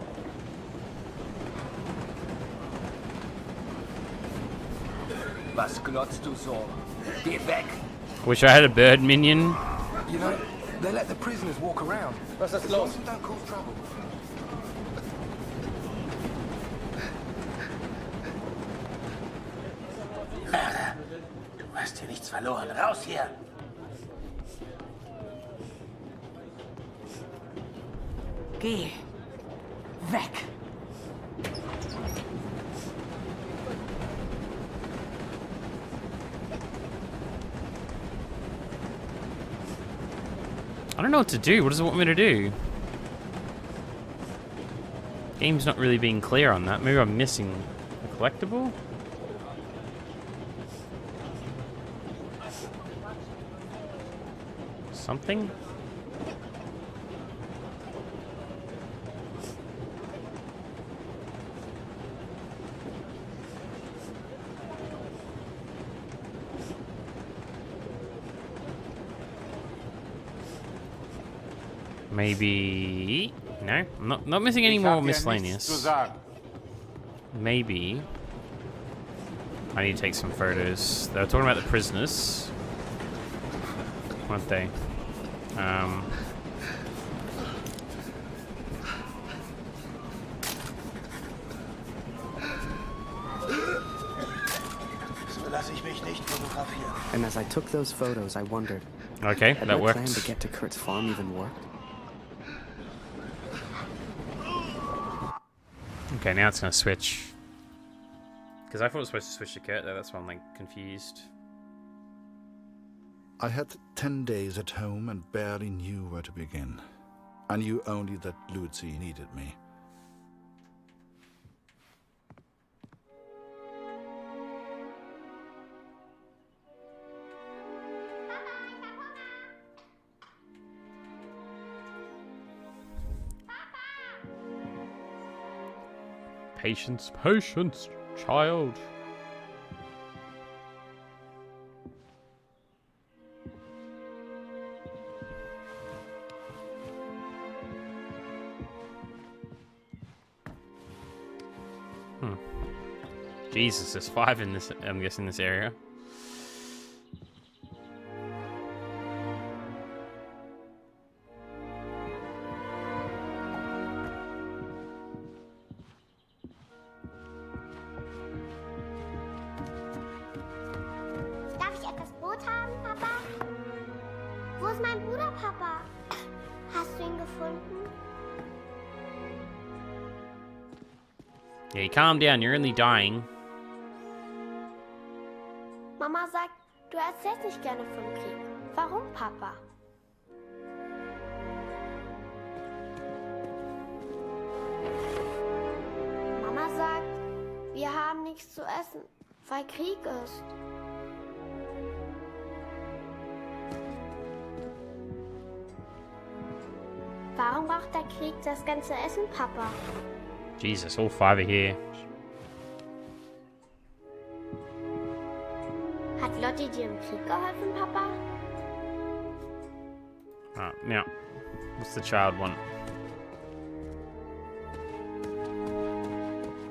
Speaker 14: sind.
Speaker 3: Was glotzt du so? Geh weg!
Speaker 1: Wish I had a bird minion.
Speaker 17: You know, they let the prisoners walk around.
Speaker 3: Was ist
Speaker 17: As long
Speaker 3: los?
Speaker 17: as you don't cause trouble.
Speaker 3: Du hast hier nichts verloren. Raus hier!
Speaker 8: Geh. Weg.
Speaker 1: I don't know what to do. What does it want me to do? Game's not really being clear on that. Maybe I'm missing a collectible? Something? Maybe... No, I'm not missing any more miscellaneous. Maybe... I need to take some photos. They were talking about the prisoners. Weren't they?
Speaker 3: So lasse ich mich nicht fotografieren.
Speaker 5: And as I took those photos, I wondered,
Speaker 1: Okay,
Speaker 5: had
Speaker 1: that
Speaker 5: my plan
Speaker 1: worked.
Speaker 5: to get to Kurt's farm even worked?
Speaker 1: Okay, now it's gonna switch. Because I thought it was supposed to switch to Kurt there, that's why I'm like confused.
Speaker 11: I had 10 days at home and barely knew where to begin. I knew only that Lucy needed me.
Speaker 1: Patience, patience, child. Jesus, there's 5 in this, I'm guessing, this area.
Speaker 7: Darf ich etwas Brot haben, Papa? Wo ist mein Bruder, Papa? Hast du ihn gefunden?
Speaker 1: Yeah, calm down, you're only dying.
Speaker 7: Mama sagt, du erzählst nicht gerne vom Krieg. Warum, Papa? Mama sagt, Wir haben nichts zu essen, weil Krieg ist. Warum braucht der Krieg das ganze Essen, Papa?
Speaker 1: Jesus, all five are here.
Speaker 7: Hat Lottie dir im Krieg geholfen, Papa?
Speaker 1: Now, what's the child want?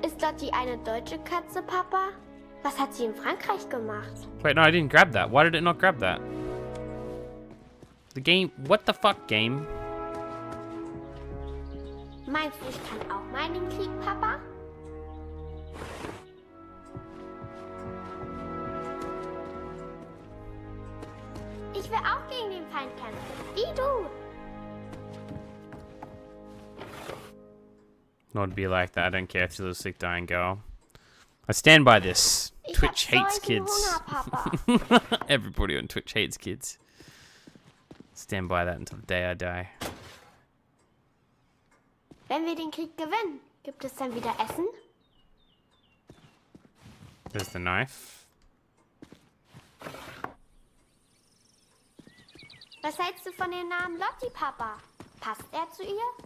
Speaker 7: Ist Lottie eine deutsche Katze, Papa? Was hat sie in Frankreich gemacht?
Speaker 1: Wait, no, I didn't grab that. Why did it not grab that? The game. What the fuck, game?
Speaker 7: Meinst du, ich kann auch mal in den Krieg, Papa? Ich will auch gegen den Feind kämpfen. Wie du.
Speaker 1: Not be like that. I don't care if she's a sick, dying girl. I stand by this. Twitch hates kids.
Speaker 7: Hunger, Papa.
Speaker 1: Everybody on Twitch hates kids. Stand by that until the day I die.
Speaker 7: Wenn wir den Krieg gewinnen, gibt es dann wieder Essen?
Speaker 1: There's the knife.
Speaker 7: Was hältst du von dem Namen Lottie, Papa? Passt er zu ihr?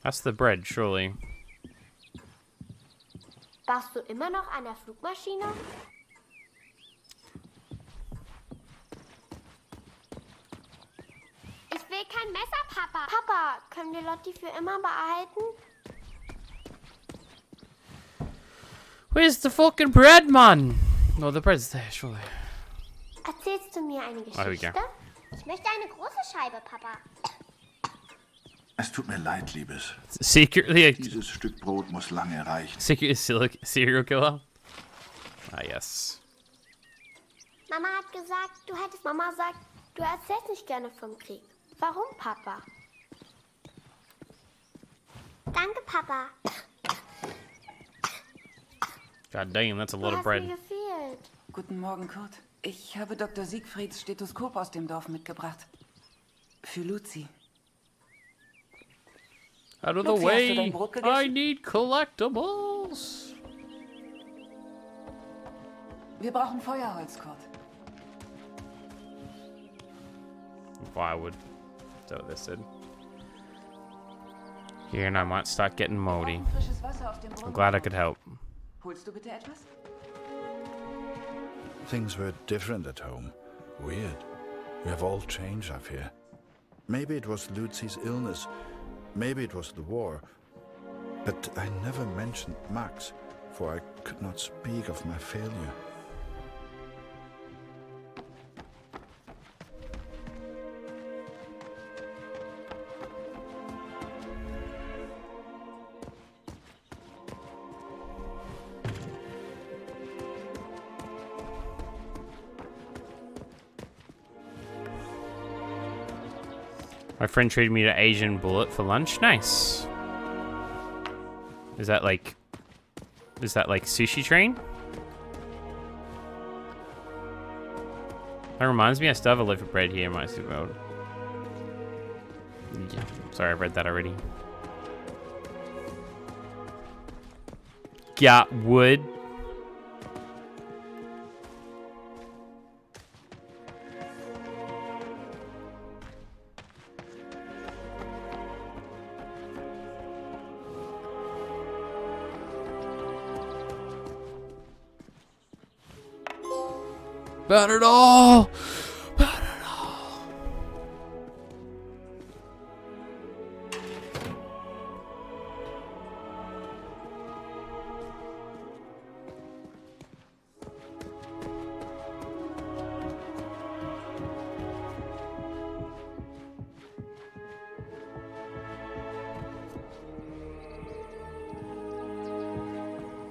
Speaker 1: That's the bread, surely.
Speaker 7: Baust du immer noch an der Flugmaschine? Ich will kein Messer, Papa. Papa, können wir Lottie für immer behalten?
Speaker 1: Where's the fucking bread, man? No, the bread's there, surely.
Speaker 7: Erzählst du mir eine
Speaker 1: Oh, here we go.
Speaker 7: Geschichte? Ich möchte eine große Scheibe, Papa.
Speaker 13: Es tut mir leid, Liebes.
Speaker 1: Secretly
Speaker 13: Dieses Stück Brot muss lange reichen.
Speaker 1: secretly serial killer. Ah, yes.
Speaker 7: Mama hat gesagt, Mama sagt, du erzählst nicht gerne vom Krieg. Warum, Papa? Danke, Papa.
Speaker 1: God damn, that's a lot of
Speaker 7: Du hast
Speaker 1: bread.
Speaker 7: mir gefehlt.
Speaker 8: Guten Morgen, Kurt. Ich habe Dr. Siegfrieds Stethoskop aus dem Dorf mitgebracht. Für Luzi.
Speaker 1: Out of the
Speaker 8: Luzi, hast du
Speaker 1: way.
Speaker 8: dein Brot gegessen?
Speaker 1: I need collectibles.
Speaker 8: Wir brauchen Feuerholz, Kurt.
Speaker 1: Firewood. Is that what they said? Here, and I might start getting moldy.
Speaker 8: Frisches Wasser auf dem
Speaker 1: I'm
Speaker 8: Brunnen.
Speaker 1: glad I could help.
Speaker 8: Holst du bitte etwas?
Speaker 11: Things were different at home. Weird. We have all changed up here. Maybe it was Lucy's illness. Maybe it was the war. But I never mentioned Max, for I could not speak of my failure.
Speaker 1: My friend treated me to Asian bullet for lunch. Nice. Is that like sushi train? That reminds me, I still have a loaf of bread here in my soup mode. Yeah, sorry, I read that already. Got wood. Burn it all! Burn it all!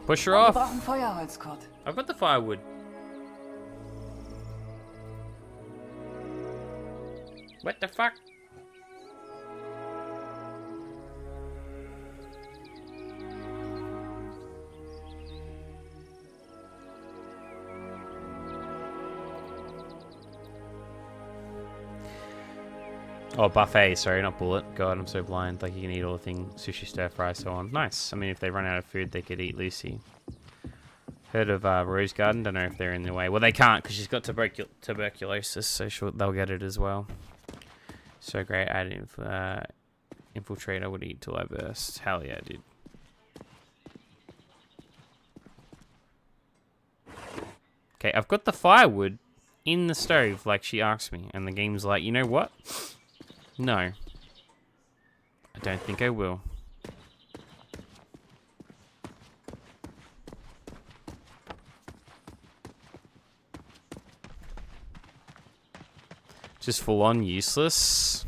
Speaker 1: Push her
Speaker 8: Wir
Speaker 1: off.
Speaker 8: brauchen Feuerholz, Kurt.
Speaker 1: I've got the firewood. What the fuck? Oh, buffet, sorry, not bullet. God, I'm so blind. Like, you can eat all the things, sushi, stir fry, so on. Nice. I mean, if they run out of food, they could eat Lucy. Heard of Rose Garden? Don't know if they're in the way. Well, they can't, because she's got tuberculosis, so they'll get it as well. So great. Add infiltrator would eat till I burst. Hell yeah, dude. Okay, I've got the firewood in the stove like she asked me, and the game's like, you know what? No. I don't think I will. Just full on useless.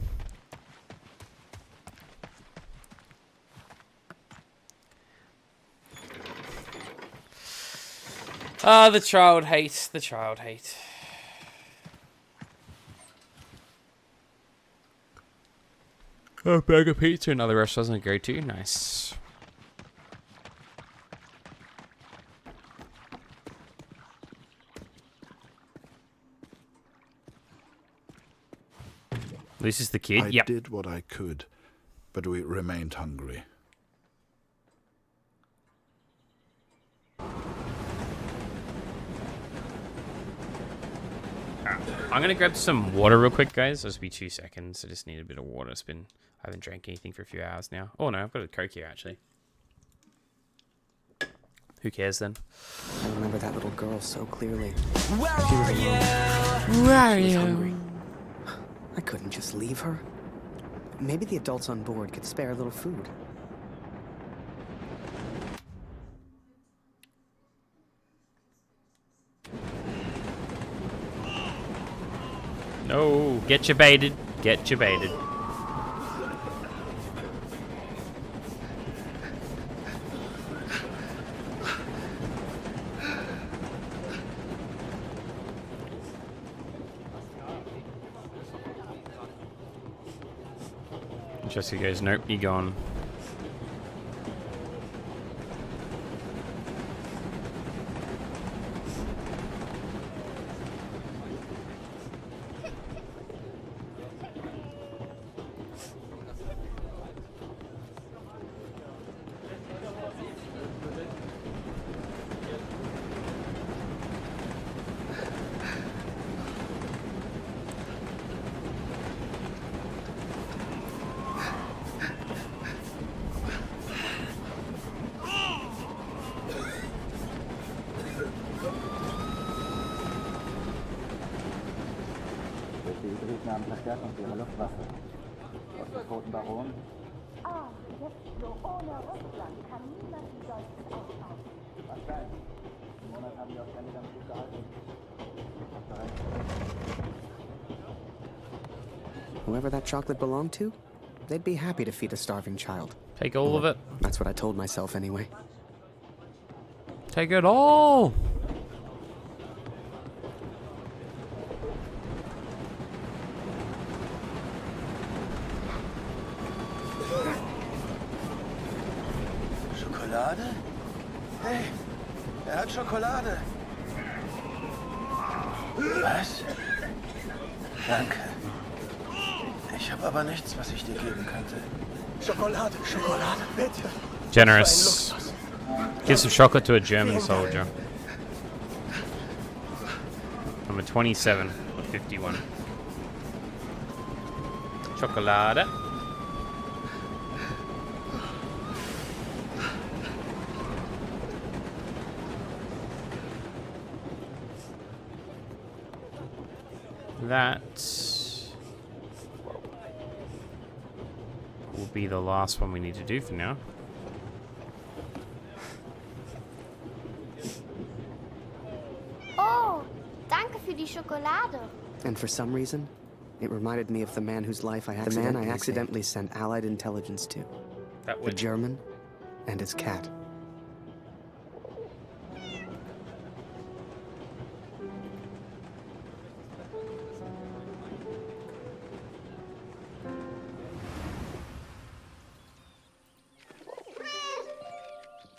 Speaker 1: Ah, the child hate. The child hate. Oh, burger pizza, another restaurant to go to. Nice. This is the kid.
Speaker 11: I
Speaker 1: Yep.
Speaker 11: did what I could, but we remained hungry.
Speaker 1: I'm gonna grab some water real quick, guys. It'll just be 2 seconds. I just need a bit of water. I haven't drank anything for a few hours now. Oh no, I've got a Coke here actually. Who cares then?
Speaker 5: I remember that little girl so clearly.
Speaker 10: Where are you?
Speaker 5: Where are you? Hungry. I couldn't just leave her. Maybe the adults on board could spare a little food.
Speaker 1: No, get you baited. Get you baited. Jesse goes, nope, you gone.
Speaker 10: Und ihre Luftwaffe. Aus dem Toten Baron?
Speaker 4: Ah, jetzt so ohne Russland kann niemand die Deutschen aufhalten.
Speaker 10: Was denn? Im Monat haben die auch keine damit gut gehalten.
Speaker 5: Whoever that chocolate belonged to, they'd be happy to feed a starving child.
Speaker 1: Take all of it.
Speaker 5: That's what I told myself anyway.
Speaker 1: Take it all!
Speaker 3: Schokolade? Hey, hat Schokolade. Was? Danke. Ich habe aber nichts, was ich dir geben könnte.
Speaker 2: Schokolade, Schokolade, bitte.
Speaker 1: Generous. Give some chocolate to a German soldier. Number 27 or 51. Chocolade. That will be the last one we need to do for now.
Speaker 7: Oh, danke für die Schokolade.
Speaker 5: And for some reason, it reminded me of the man whose life I accidentally sent Allied intelligence to. The German and his cat.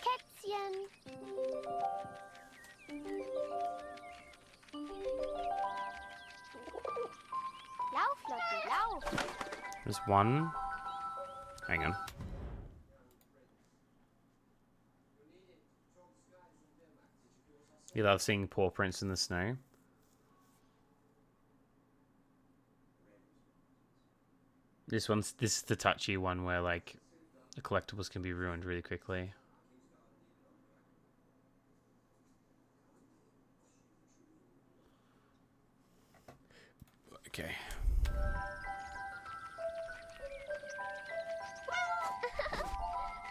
Speaker 7: Kätzchen. Lauf, Lotti, lauf.
Speaker 1: There's one. Hang on. You love seeing paw prints in the snow. This is the touchy one where like the collectibles can be ruined really quickly. Okay.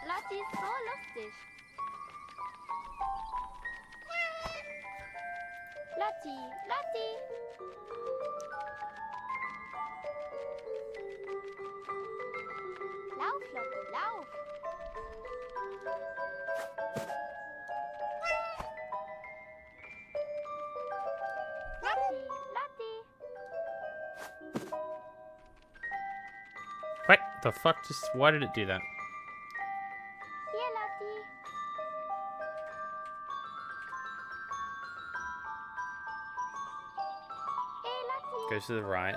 Speaker 7: Lotti ist so lustig. Lotti, Lotti. Lauf, Lotti, lauf. Lotti, Lotti.
Speaker 1: What the fuck? Why did it do that?
Speaker 7: Hier, Lotti. Hey, Lotti.
Speaker 1: Goes to the right.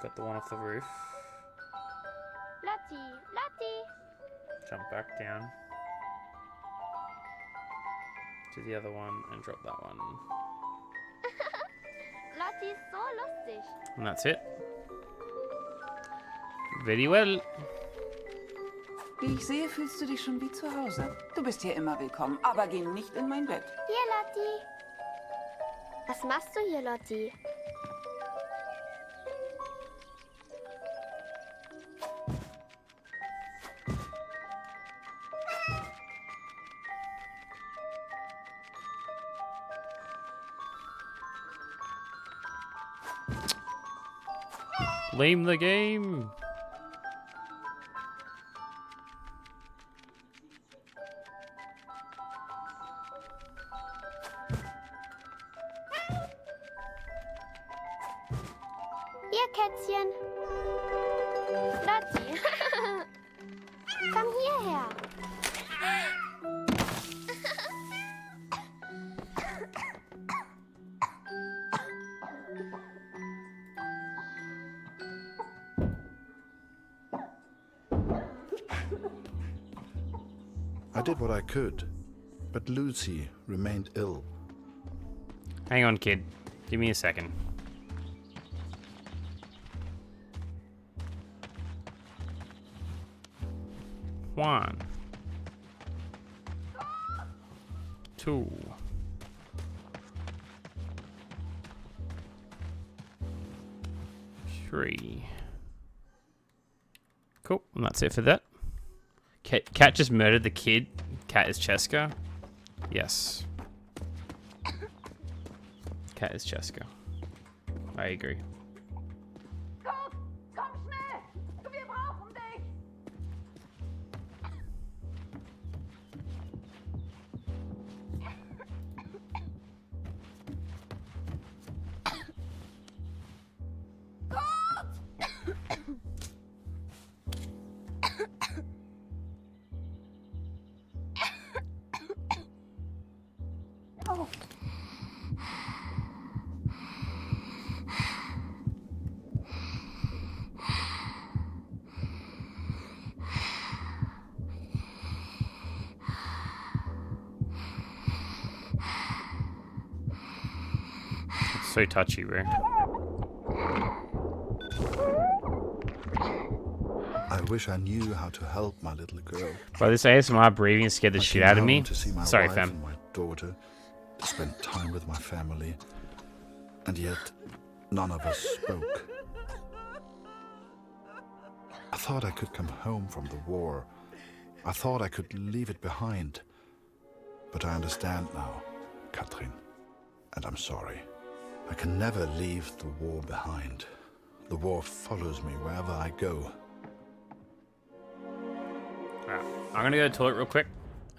Speaker 1: Got the one off the roof.
Speaker 7: Lotti, Lotti.
Speaker 1: Jump back down to the other one and drop that one.
Speaker 7: Lotti ist so lustig.
Speaker 1: And that's it. Very well.
Speaker 8: Wie ich sehe, fühlst du dich schon wie zu Hause. Du bist hier immer willkommen, aber geh nicht in mein Bett.
Speaker 7: Hier, Lotti. Was machst du hier, Lotti?
Speaker 1: Blame the game.
Speaker 7: Hier, Kätzchen. Lotti. Komm hierher.
Speaker 11: I did what I could, but Lucy remained ill.
Speaker 1: Hang on, kid. Give me a second. One. Two. Three. Cool, and that's it for that. Cat just murdered the kid. Cat is Cheska. Yes. Cat is Cheska. I agree.
Speaker 7: Komm schnell. Wir brauchen dich.
Speaker 1: So touchy, bro.
Speaker 11: I wish I knew how to help my little girl.
Speaker 1: Bro, this ASMR breathing scared the shit out of me.
Speaker 11: To see my
Speaker 1: Sorry,
Speaker 11: wife
Speaker 1: fam.
Speaker 11: and my daughter, to spend time with my family, and yet none of us spoke. I thought I could come home from the war. I thought I could leave it behind. But I understand now, Katrin, and I'm sorry. I can never leave the war behind. The war follows me wherever I go.
Speaker 1: Alright, I'm gonna go to the toilet real quick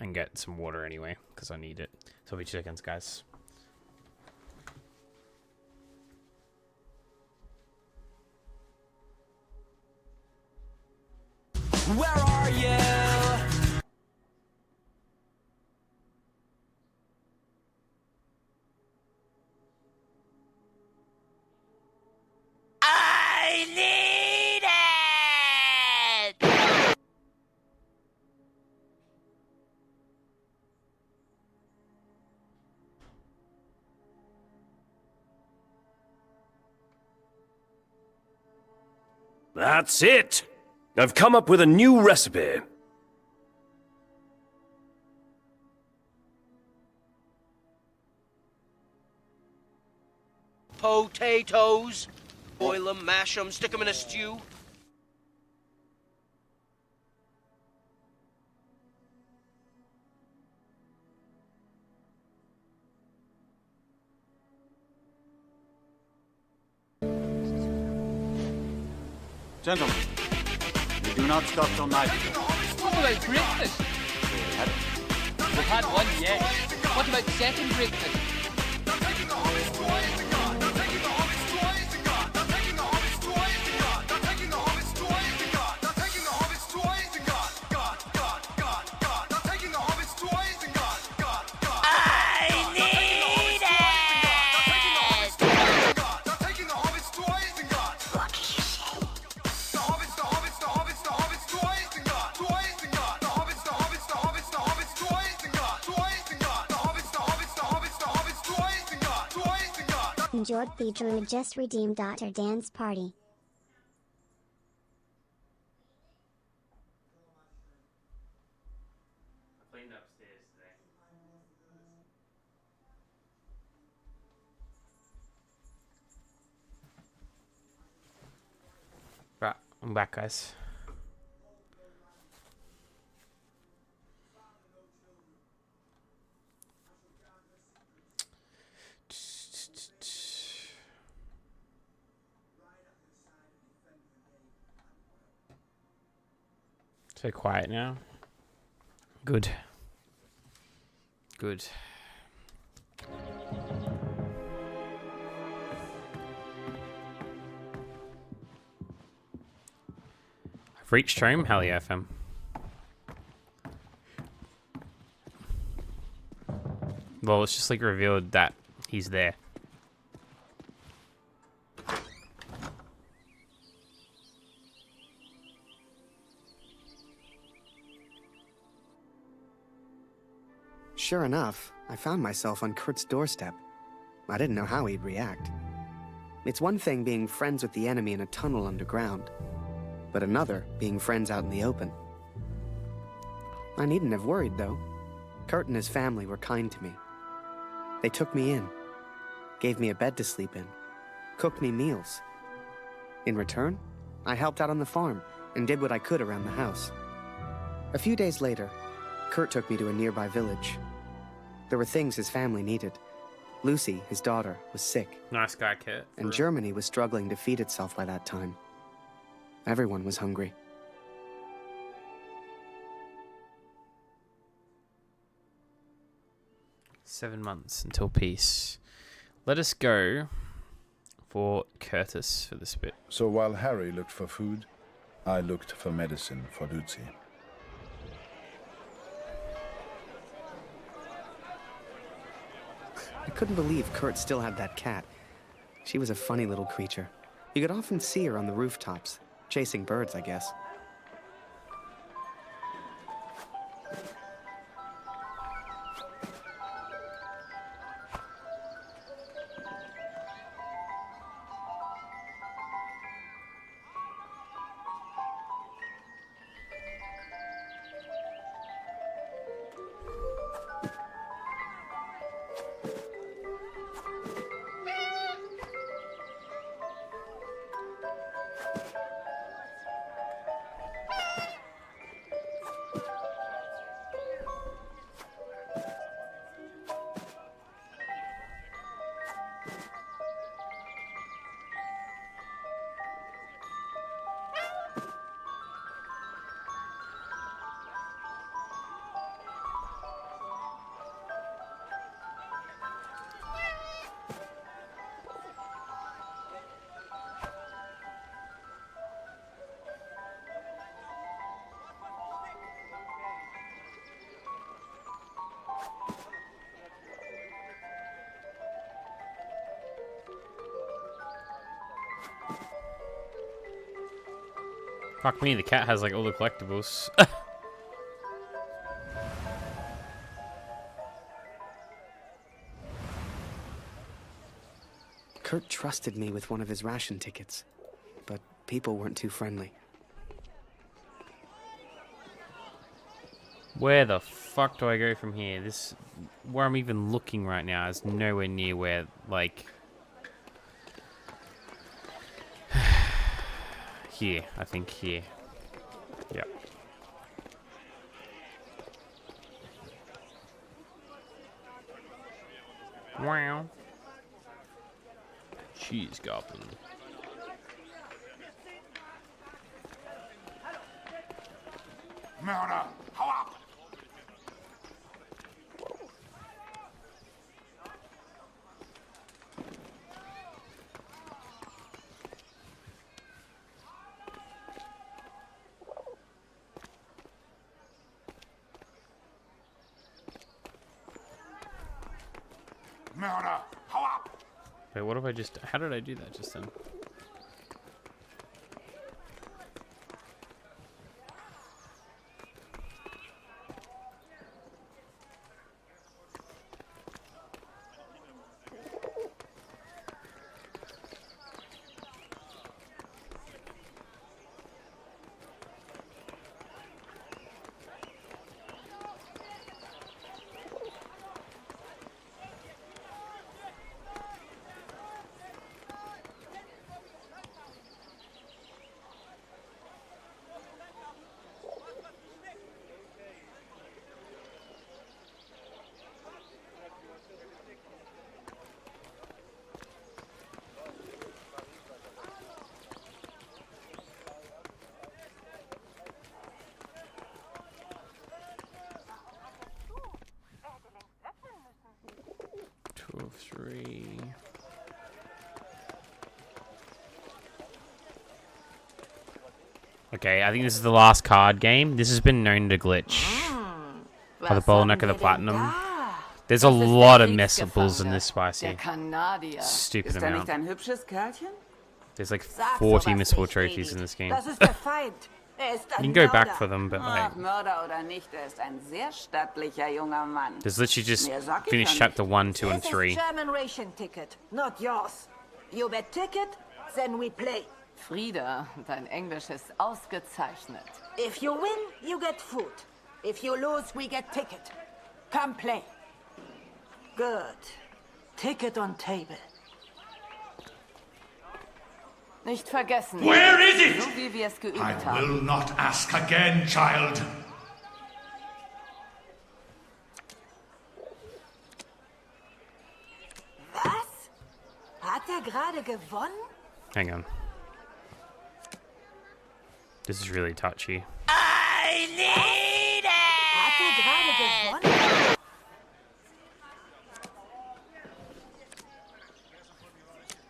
Speaker 1: and get some water anyway, because I need it. So, 2 seconds, guys.
Speaker 6: Where are you?
Speaker 19: That's it! I've come up with a new recipe.
Speaker 21: Potatoes. Boil them, mash them, stick them in a stew.
Speaker 22: Gentlemen, we do not stop till night.
Speaker 24: What about breakfast? We've had one, yes. What about second breakfast?
Speaker 7: Enjoyed featuring a just redeemed Dr. Dance Party.
Speaker 1: Right, I'm back, guys. So quiet now. Good. Good. I've reached home. Hell yeah, FM. Well, it's just like revealed that he's there.
Speaker 5: Sure enough, I found myself on Kurt's doorstep. I didn't know how he'd react. It's one thing being friends with the enemy in a tunnel underground, but another being friends out in the open. I needn't have worried, though. Kurt and his family were kind to me. They took me in, gave me a bed to sleep in, cooked me meals. In return, I helped out on the farm and did what I could around the house. A few days later, Kurt took me to a nearby village. There were things his family needed. Lucy, his daughter, was sick.
Speaker 1: Nice guy, Kurt.
Speaker 5: And Germany was struggling to feed itself by that time. Everyone was hungry.
Speaker 1: "7 months until peace." Let us go for Curtis for this bit.
Speaker 11: So while Harry looked for food, I looked for medicine for Lucy.
Speaker 5: I couldn't believe Kurt still had that cat. She was a funny little creature. You could often see her on the rooftops, chasing birds, I guess.
Speaker 1: Fuck me, the cat has like all the collectibles.
Speaker 5: Kurt trusted me with one of his ration tickets, but people weren't too friendly.
Speaker 1: Where the fuck do I go from here? Where I'm even looking right now is nowhere near where, like... Here, I think here. Yep. Wow. Cheese goblin.
Speaker 2: Murder! Hau ab! Murder! Hau ab!
Speaker 1: Wait, what if I just... How did I do that just then? Three. Okay, I think this is the last card game. This has been known to glitch. By the Bottleneck of the Platinum. There's a lot of messables in this spicy. Stupid amount. There's like 40 missable trophies in this game. You can go back for them, but like... There's literally just finished chapter 1, 2, and 3.
Speaker 4: German ration ticket, not yours. You bet ticket, then we play.
Speaker 15: Frieda, dein Englisch ist ausgezeichnet.
Speaker 4: If you win, you get food. If you lose, we get ticket. Come play. Good. Ticket on table.
Speaker 15: Nicht vergessen.
Speaker 2: Where is it?
Speaker 15: So wie wir es geübt
Speaker 2: I
Speaker 15: haben.
Speaker 2: will not ask again, child.
Speaker 4: Was? Hat er gerade gewonnen?
Speaker 1: Hang on. This is really touchy.
Speaker 4: I need it! Hat er gerade gewonnen?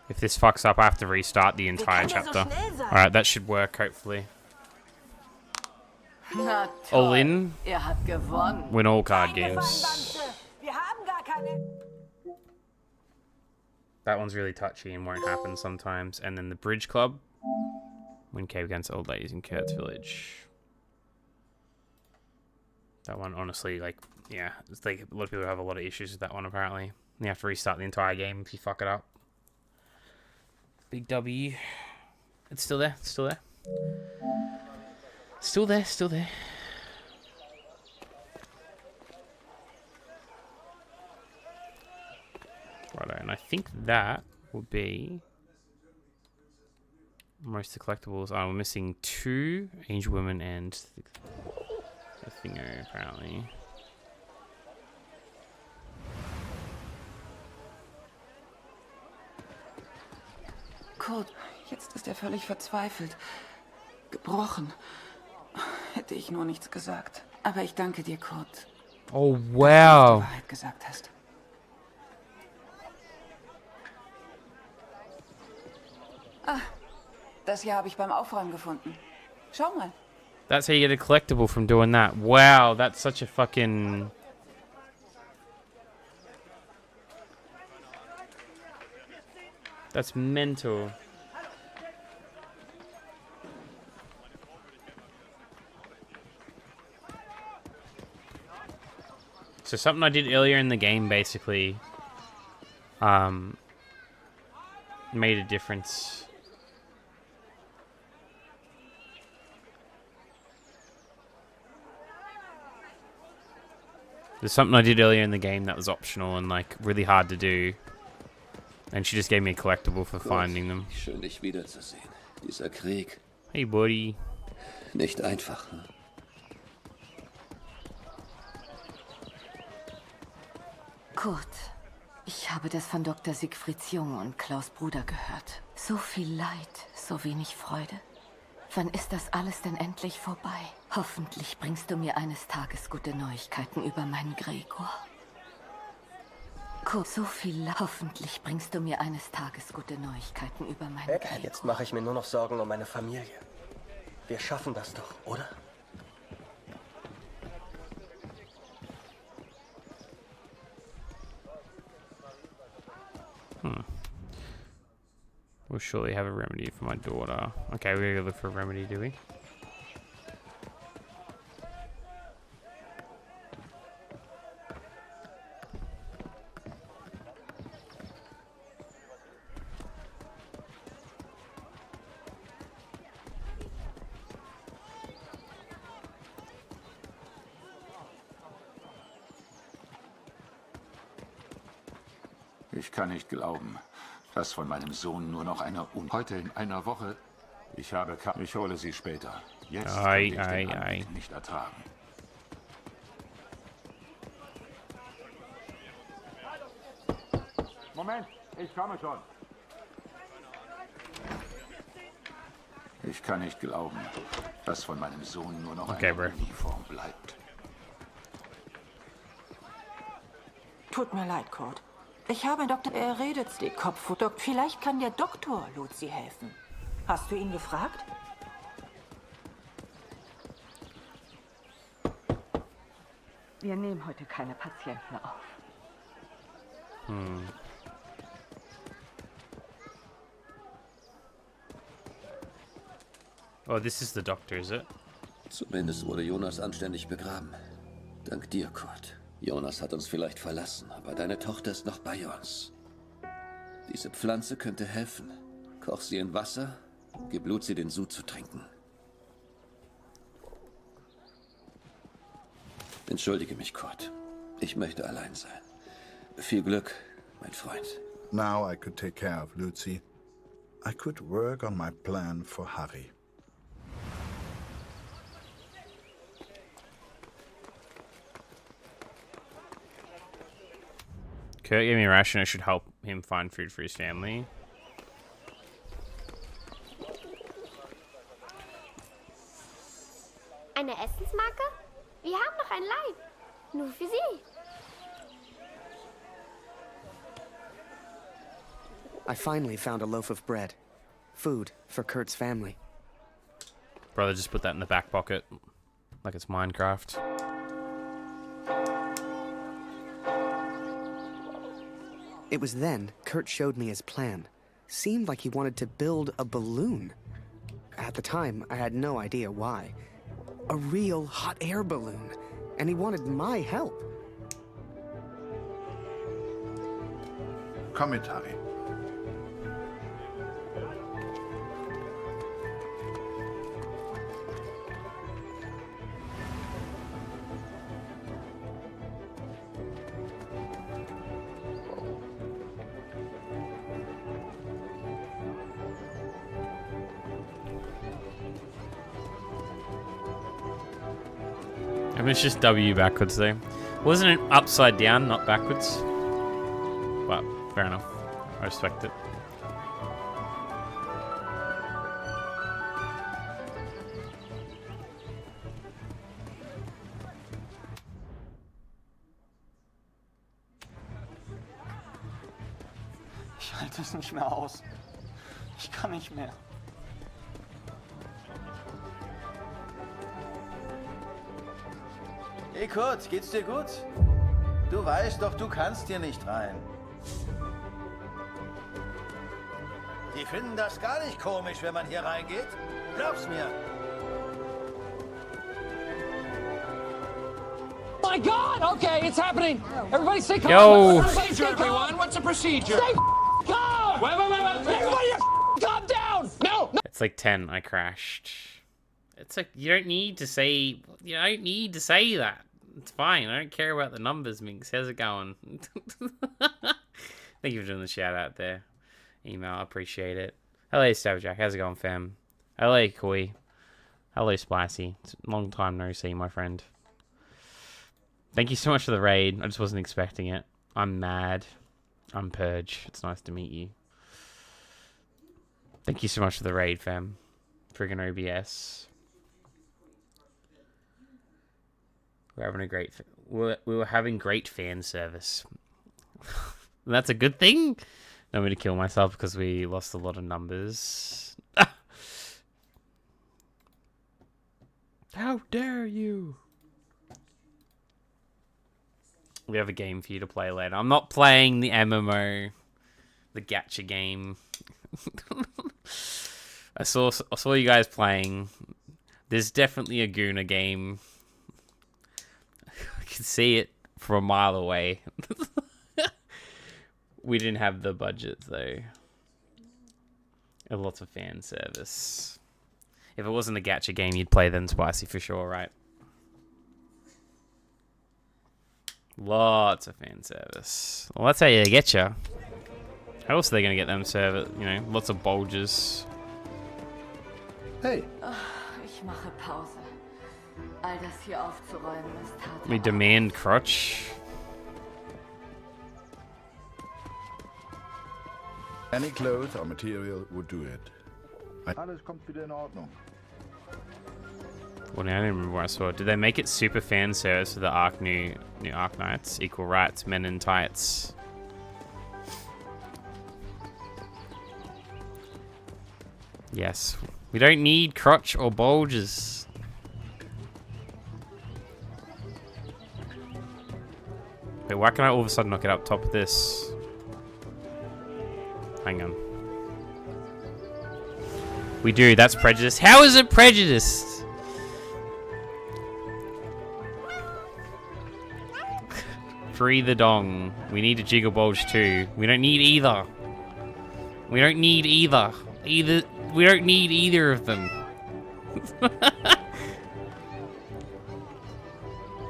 Speaker 1: If this fucks up, I have to restart the entire chapter. Alright, that should work, hopefully.
Speaker 15: Na
Speaker 1: All in.
Speaker 15: Hat gewonnen.
Speaker 1: Win all card games.
Speaker 4: Wir haben gar keine...
Speaker 1: That one's really touchy and won't happen sometimes. And then the Bridge Club. Win cave against old ladies in Kurt's village. That one, honestly, like, yeah. It's like a lot of people have a lot of issues with that one, apparently. You have to restart the entire game if you fuck it up. Big W. It's still there. It's still there. Still there. Still there. Righto, and I think that will be most of the collectibles. Oh, we're missing 2 Angel Women and the Thingo, apparently.
Speaker 8: Kurt, jetzt ist er völlig verzweifelt. Gebrochen. Hätte ich nur nichts gesagt. Aber ich danke dir, Kurt.
Speaker 1: Oh, wow.
Speaker 8: Dass du uns die Wahrheit gesagt hast. Ah, das hier habe ich beim Aufräumen gefunden. Schau mal.
Speaker 1: That's how you get a collectible from doing that. Wow, that's such a fucking... That's mental. So something I did earlier in the game basically made a difference. There's something I did earlier in the game that was optional and like really hard to do. And she just gave me a collectible for finding them.
Speaker 3: Schön, dich wiederzusehen. Dieser Krieg.
Speaker 1: Hey, buddy.
Speaker 3: Nicht einfach, hm?
Speaker 15: Kurt, ich habe das von Dr. Siegfrieds Junge und Klaus Bruder gehört. So viel Leid, so wenig Freude. Wann ist das alles denn endlich vorbei? Hoffentlich bringst du mir eines Tages gute Neuigkeiten über meinen Gregor. Kurt, so viel hoffentlich bringst du mir eines Tages gute Neuigkeiten über meinen Gregor.
Speaker 10: Jetzt mache ich mir nur noch Sorgen um meine Familie. Wir schaffen das doch, oder?
Speaker 1: We'll surely have a remedy for my daughter. Okay, we're gonna look for a remedy, do we?
Speaker 16: Ich kann nicht glauben, dass von meinem Sohn nur noch eine heute in einer Woche. Ich hole sie später. Jetzt kann ich den Anblick nicht ertragen.
Speaker 2: Moment, ich komme schon.
Speaker 16: Ich kann nicht glauben, dass von meinem Sohn nur noch eine Uniform bleibt.
Speaker 18: Tut mir leid, Kurt. Ich habe Dr. Er redet die Kopf. Vielleicht kann der Doktor Lucy helfen. Hast du ihn gefragt?
Speaker 15: Wir nehmen heute keine Patienten auf.
Speaker 1: Oh, this is the doctor, is it?
Speaker 3: Zumindest wurde Jonas anständig begraben. Dank dir, Kurt. Jonas hat uns vielleicht verlassen, aber deine Tochter ist noch bei uns. Diese Pflanze könnte helfen. Koch sie in Wasser, gib Lucy den Sud zu trinken. Entschuldige mich, Kurt. Ich möchte allein sein. Viel Glück, mein Freund.
Speaker 11: Now I could take care of Lucy. I could work on my plan for Harry.
Speaker 1: Kurt gave me a ration. I should help him find food for his family.
Speaker 7: Eine Essensmarke? Wir haben noch ein Leib. Nur für Sie.
Speaker 5: I finally found a loaf of bread. Food for Kurt's family.
Speaker 1: Brother, just put that in the back pocket. Like it's Minecraft.
Speaker 5: It was then Kurt showed me his plan. Seemed like he wanted to build a balloon. At the time, I had no idea why. A real hot air balloon. And he wanted my help.
Speaker 11: Komm mit, Harry.
Speaker 1: I mean, it's just W backwards though. Wasn't it upside down, not backwards? But fair enough. I respect it.
Speaker 22: Ich halte es nicht mehr aus. Ich kann nicht mehr.
Speaker 10: Hey Kurt, geht's dir gut? Du weißt doch, du kannst hier nicht rein. Die finden das gar nicht komisch, wenn man hier reingeht. Glaub's mir.
Speaker 24: My God! Okay, it's happening. Everybody stay calm.
Speaker 1: Yo.
Speaker 24: What's the procedure, everyone? What's the procedure? Stay calm. Wait. Everybody, calm down. No.
Speaker 1: It's like 10. I crashed. It's like you don't need to say that. It's fine. I don't care about the numbers, Minx. How's it going? Thank you for doing the shout out there. Email, I appreciate it. Hello, Stabjack. How's it going, fam? Hello, Koi. Hello, Spicy. It's a long time no see, my friend. Thank you so much for the raid. I just wasn't expecting it. I'm mad. I'm Purge. It's nice to meet you. Thank you so much for the raid, fam. Friggin' OBS. We're having a great... We were having great fan service. That's a good thing? Don't want me to kill myself because we lost a lot of numbers. How dare you? We have a game for you to play later. I'm not playing the MMO. The gacha game. I saw you guys playing. There's definitely a Guna game. I can see it from a mile away. We didn't have the budget though. And lots of fan service. If it wasn't a gacha game, you'd play then Spicy for sure, right? Lots of fan service. Well, that's how you get you. How else are they going to get them service? You know, lots of bulges.
Speaker 13: Hey.
Speaker 15: Ich mache Pause. All das hier aufzuräumen ist hart.
Speaker 1: We demand crotch.
Speaker 11: Any clothes or material would do it.
Speaker 13: Alles kommt wieder in Ordnung.
Speaker 1: Well, now I don't remember what I saw. Did they make it super fan service for the new Ark Knights? Equal rights, men in tights. Yes. We don't need crotch or bulges. Wait, why can I all of a sudden not get up top of this? Hang on. We do, that's prejudice. How is it prejudiced? Free the dong. We need a jiggle bulge too. We don't need either. We don't need either. We don't need either of them.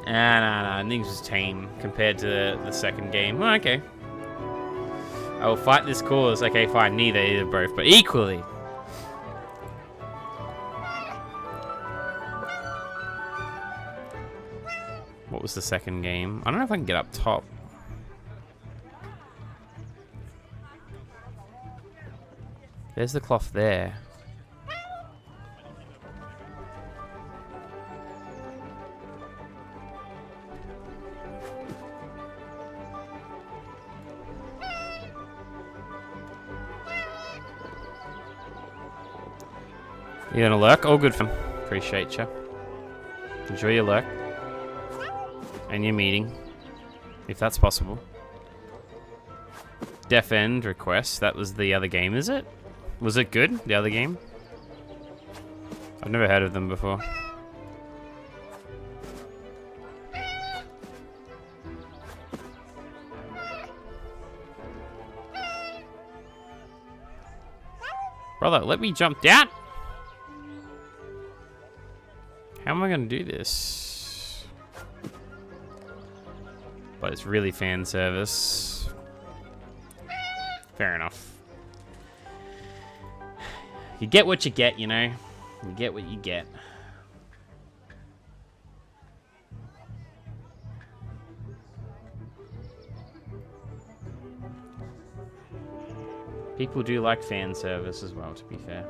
Speaker 1: Nah. Things was tame compared to the second game. Oh, okay. I will fight this cause. Okay, fine. Neither, either, both, but equally. What was the second game? I don't know if I can get up top. There's the cloth there. You gonna lurk? All good, fam. Appreciate ya. Enjoy your lurk. And your meeting. If that's possible. Deaf End request. That was the other game, is it? Was it good, the other game? I've never heard of them before. Brother, let me jump down! How am I gonna do this? But it's really fan service. Fair enough. You get what you get, you know? You get what you get. People do like fan service as well, to be fair.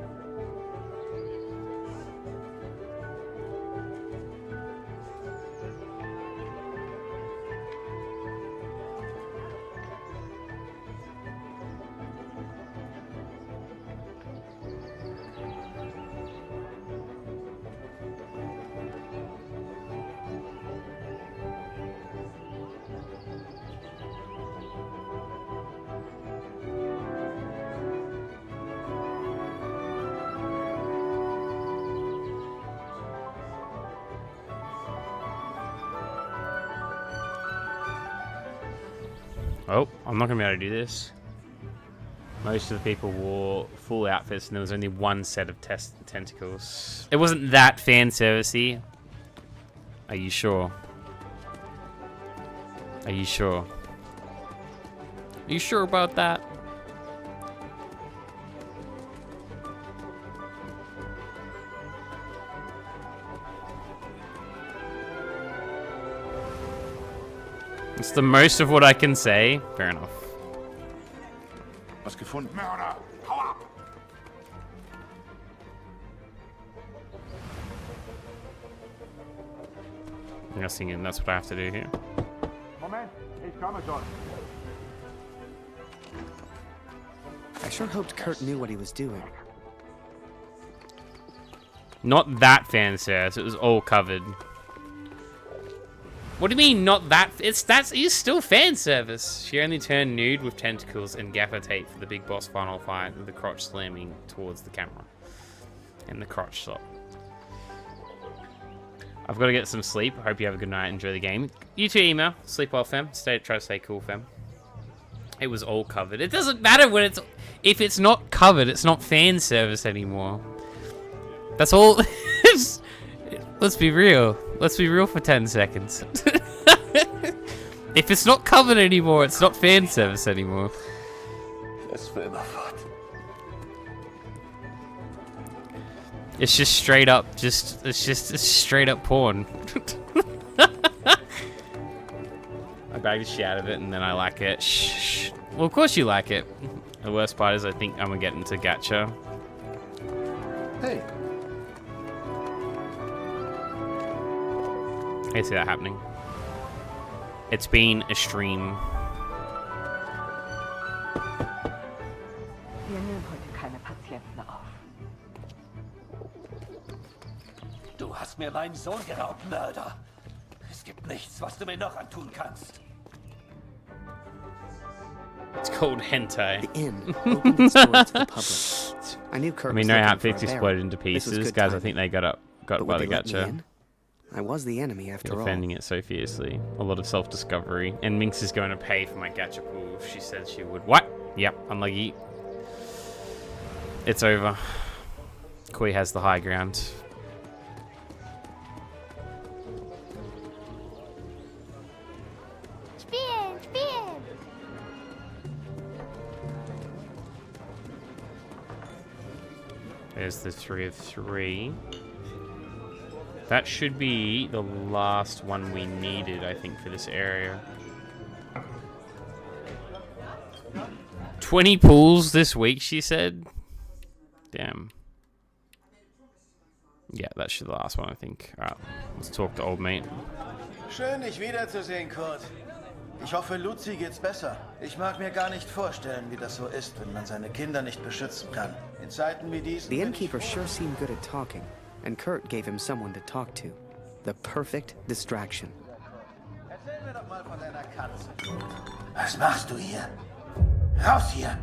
Speaker 1: Oh, I'm not going to be able to do this. Most of the people wore full outfits and there was only one set of tentacles. It wasn't that fan servicey. Are you sure? Are you sure? Are you sure about that? It's the most of what I can say. Fair enough.
Speaker 13: Was gefunden?
Speaker 11: Mörder! Hau ab!
Speaker 1: I'm guessing that's what I have to do here.
Speaker 14: Moment, ich komme schon.
Speaker 5: I sure hoped Kurt knew what he was doing.
Speaker 1: Not that fan service. It was all covered. What do you mean, not that? It's still fan service. She only turned nude with tentacles and gaffer tape for the big boss final fight, with the crotch slamming towards the camera and the crotch shot. I've got to get some sleep. I hope you have a good night. Enjoy the game. You too, email. Sleep well, fam. Try to stay cool, fam. It was all covered. It doesn't matter when if it's not covered, it's not fan service anymore. That's all. Let's be real. Let's be real for 10 seconds. If it's not covered anymore, it's not fan service anymore. It's just straight up, it's straight up porn. I bag the shit out of it and then I like it. Shh. Well, of course you like it. The worst part is I think I'm gonna get into gacha.
Speaker 13: Hey.
Speaker 1: I see that happening. It's been a stream.
Speaker 15: Wir nehmen heute keine Patienten auf.
Speaker 3: Du hast mir meinen Sohn geraubt, Mörder. Es gibt nichts, was du mir noch antun kannst.
Speaker 1: It's called hentai.
Speaker 5: The inn opened its doors to the public. I knew Kurt was
Speaker 1: no
Speaker 5: looking
Speaker 1: outfits
Speaker 5: for a
Speaker 1: exploded
Speaker 5: barrel.
Speaker 1: into
Speaker 5: This was
Speaker 1: pieces.
Speaker 5: good
Speaker 1: Guys, I
Speaker 5: timing.
Speaker 1: think they got
Speaker 5: But
Speaker 1: by
Speaker 5: would
Speaker 1: the
Speaker 5: they let me
Speaker 1: gacha.
Speaker 5: in? I was the enemy after all.
Speaker 1: Defending it so fiercely. A lot of self-discovery. And Minx is going to pay for my gacha pool if she said she would. What? Yep, unlucky. It's over. Koi has the high ground.
Speaker 7: Spielen, spielen!
Speaker 1: There's the 3 of 3. That should be the last one we needed, I think, for this area. 20 pools this week, she said. Damn. Yeah, that should be the last one, I think. Alright, let's talk to old mate.
Speaker 10: Schön, dich wiederzusehen, Kurt. Ich hoffe, Luzi geht's besser. Ich mag mir gar nicht vorstellen, wie das so ist, wenn man seine Kinder nicht beschützen kann. In Zeiten wie diesen...
Speaker 5: The innkeeper sure seemed good at talking, and Kurt gave him someone to talk to. The perfect distraction.
Speaker 10: Erzähl mir doch mal von deiner Katze. Was machst du hier? Raus hier!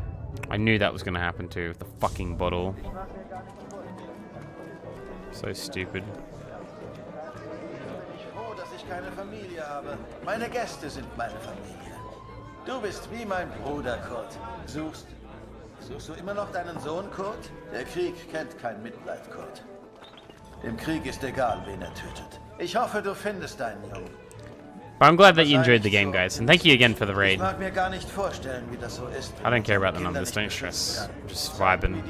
Speaker 1: I knew that was going to happen too, with the fucking bottle. So stupid.
Speaker 10: Froh, dass ich keine Familie habe. Meine Gäste sind meine Familie. Du bist wie mein Bruder, Kurt. Suchst du immer noch deinen Sohn, Kurt? Der Krieg kennt kein Mitleid, Kurt. Im Krieg ist egal, wen er tötet. Ich hoffe, du findest deinen Jungen.
Speaker 1: But I'm glad that you enjoyed the game, guys, and thank you again for the
Speaker 10: Ich
Speaker 1: raid.
Speaker 10: mag mir gar nicht vorstellen, wie das so ist.
Speaker 1: I don't care about the numbers, don't stress. I'm just vibing.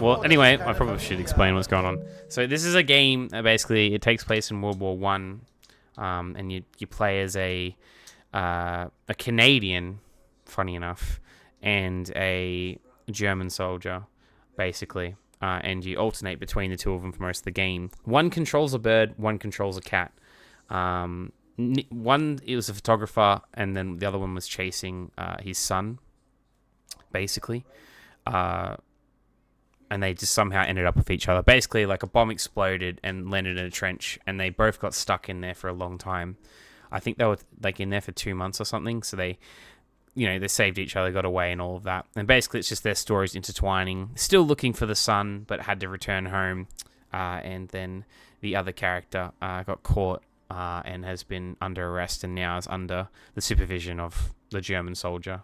Speaker 1: Well, anyway, I probably should explain what's going on. So this is a game that basically it takes place in World War One, and you play as a Canadian, funny enough, and a German soldier, basically, and you alternate between the two of them for most of the game. One controls a bird, one controls a cat. One, it was a photographer, and then the other one was chasing his son, basically. And they just somehow ended up with each other. Basically, like a bomb exploded and landed in a trench, and they both got stuck in there for a long time. I think they were like in there for 2 months or something, so they saved each other, got away, and all of that. And basically, it's just their stories intertwining. Still looking for the son, but had to return home. And then the other character got caught and has been under arrest, and now is under the supervision of the German soldier.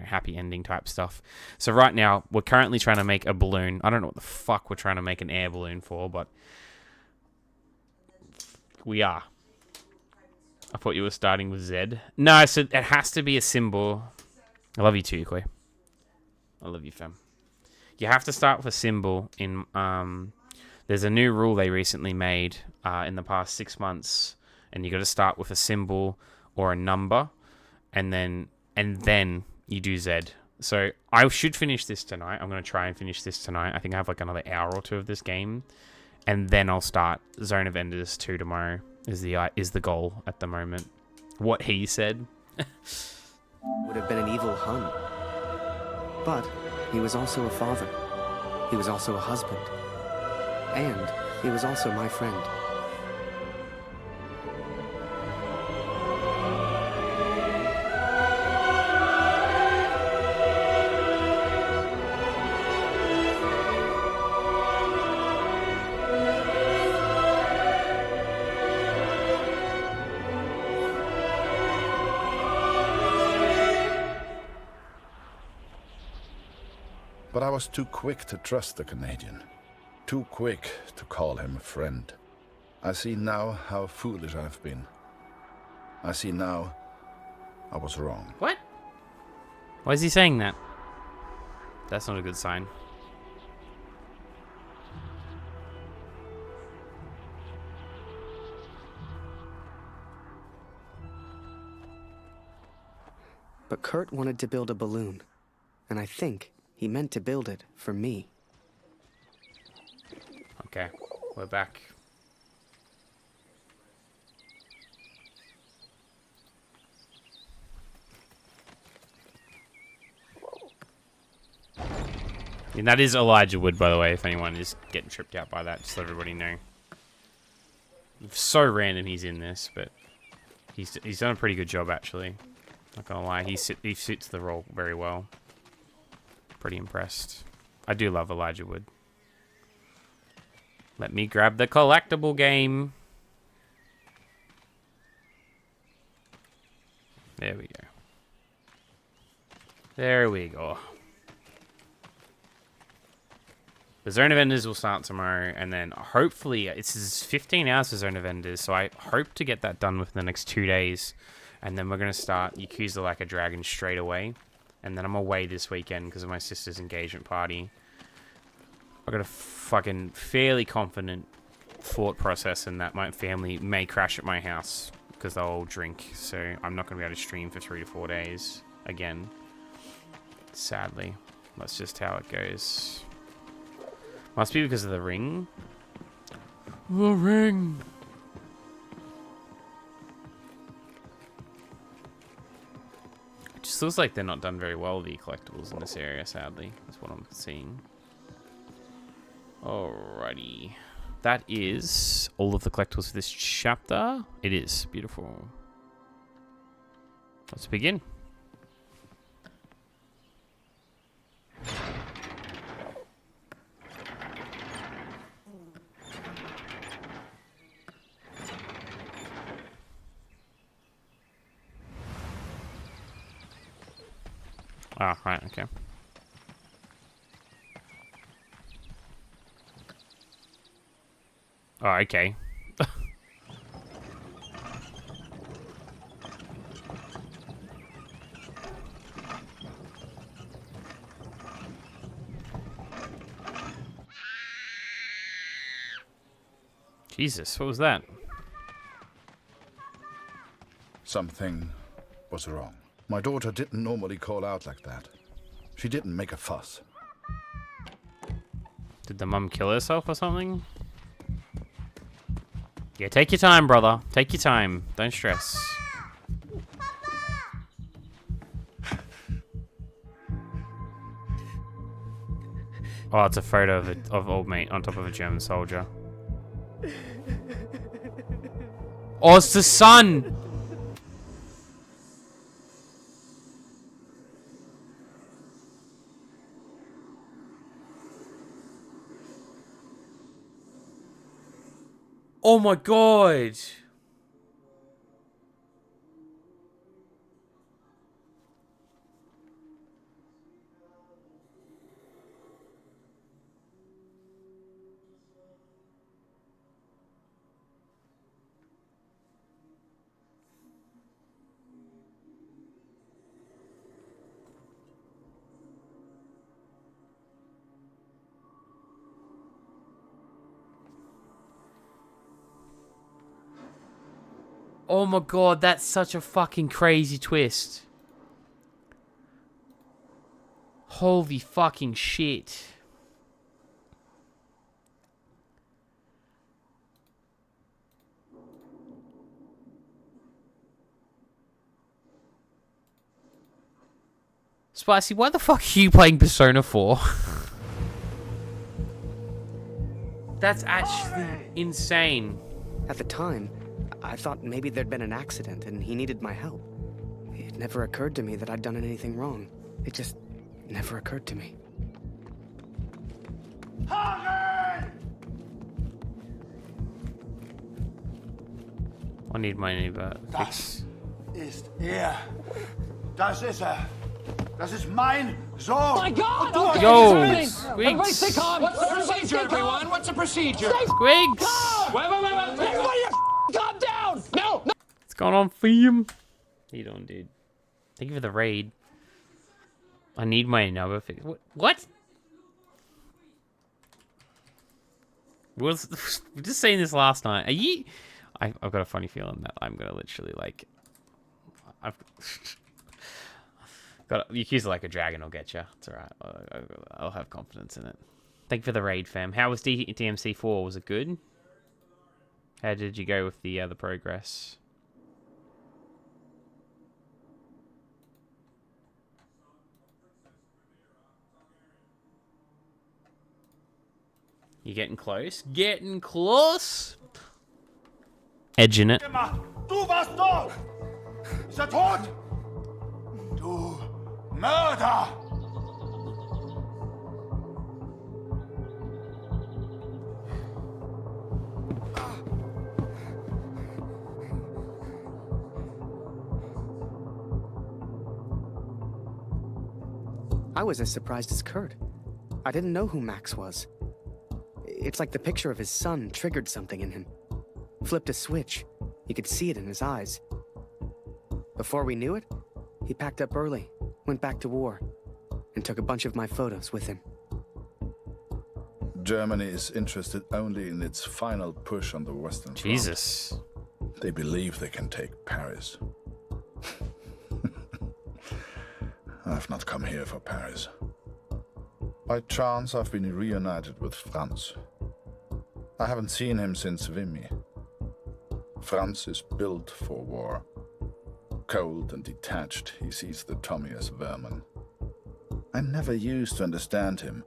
Speaker 1: Happy ending type stuff. So right now, we're currently trying to make a balloon. I don't know what the fuck we're trying to make an air balloon for, but we are. I thought you were starting with Z. No, so it has to be a symbol. I love you too, Koi. I love you, fam. You have to start with a symbol in... there's a new rule they recently made in the past 6 months. And you got to start with a symbol or a number. And then you do Z. So I should finish this tonight. I'm going to try and finish this tonight. I think I have like another hour or two of this game. And then I'll start Zone of Enders 2 tomorrow. Is the goal at the moment. What he said.
Speaker 5: Would have been an evil Hun. But he was also a father. He was also a husband. And he was also my friend.
Speaker 11: But I was too quick to trust the Canadian. Too quick to call him a friend. I see now how foolish I've been. I see now I was wrong.
Speaker 1: What? Why is he saying that? That's not a good sign.
Speaker 5: But Kurt wanted to build a balloon. And I think he meant to build it for me.
Speaker 1: Okay, we're back. And that is Elijah Wood, by the way, if anyone is getting tripped out by that, just let everybody know. So random he's in this, but he's done a pretty good job, actually. Not gonna lie, he suits the role very well. Pretty impressed. I do love Elijah Wood. Let me grab the collectible game. There we go. There we go. The Zone of Enders will start tomorrow, and then hopefully, it's 15 hours for Zone of Enders, so I hope to get that done within the next 2 days. And then we're going to start Yakuza Like a Dragon straight away. And then I'm away this weekend because of my sister's engagement party. I've got a fucking fairly confident thought process in that my family may crash at my house because they'll all drink. So I'm not going to be able to stream for 3 to 4 days again. Sadly. That's just how it goes. Must be because of the ring. The ring. It just looks like they're not done very well, the collectibles in this area, sadly. That's what I'm seeing. Alrighty. That is all of the collectibles for this chapter. It is. Beautiful. Let's begin. Ah, right, okay. Oh, okay. Jesus, what was that?
Speaker 11: Something was wrong. My daughter didn't normally call out like that. She didn't make a fuss.
Speaker 1: Did the mum kill herself or something? Yeah, take your time, brother. Take your time. Don't stress. Oh, it's a photo of old mate on top of a German soldier. Oh, it's the son! Oh my god! Oh my god, that's such a fucking crazy twist. Holy fucking shit. Spicy, why the fuck are you playing Persona 4? That's actually insane.
Speaker 5: At the time, I thought maybe there'd been an accident and he needed my help. It never occurred to me that I'd done anything wrong. It just never occurred to me.
Speaker 1: I need my neighbor fix.
Speaker 13: Ist Das ist Das ist mein Sohn.
Speaker 14: My God!
Speaker 13: Okay,
Speaker 1: Yo,
Speaker 14: Everybody stay
Speaker 1: Squiggs.
Speaker 14: calm.
Speaker 10: What's the procedure, everyone? What's the procedure?
Speaker 1: Squiggs.
Speaker 10: Wait.
Speaker 14: Everybody, calm down. No.
Speaker 1: What's going on, fam? How you doing, dude? Thank you for the raid. I need my neighbor fix. What? We were just saying this last night. Are you? I've got a funny feeling that I'm gonna literally like. I've got Yakuza like a dragon will get you. It's alright. I'll have confidence in it. Thank you for the raid, fam. How was DMC4? Was it good? How did you go with the progress? You getting close? Getting close? Edging it.
Speaker 13: Du warst dort! Ist tot? Du Mörder!
Speaker 5: I was as surprised as Kurt. I didn't know who Max was. It's like the picture of his son triggered something in him. Flipped a switch. You could see it in his eyes. Before we knew it, he packed up early, went back to war, and took a bunch of my photos with him.
Speaker 11: Germany is interested only in its final push on the Western Front.
Speaker 1: Jesus.
Speaker 11: They believe they can take Paris. I've not come here for Paris. By chance, I've been reunited with Franz. I haven't seen him since Vimy. Franz is built for war. Cold and detached, he sees the Tommy as vermin. I never used to understand him,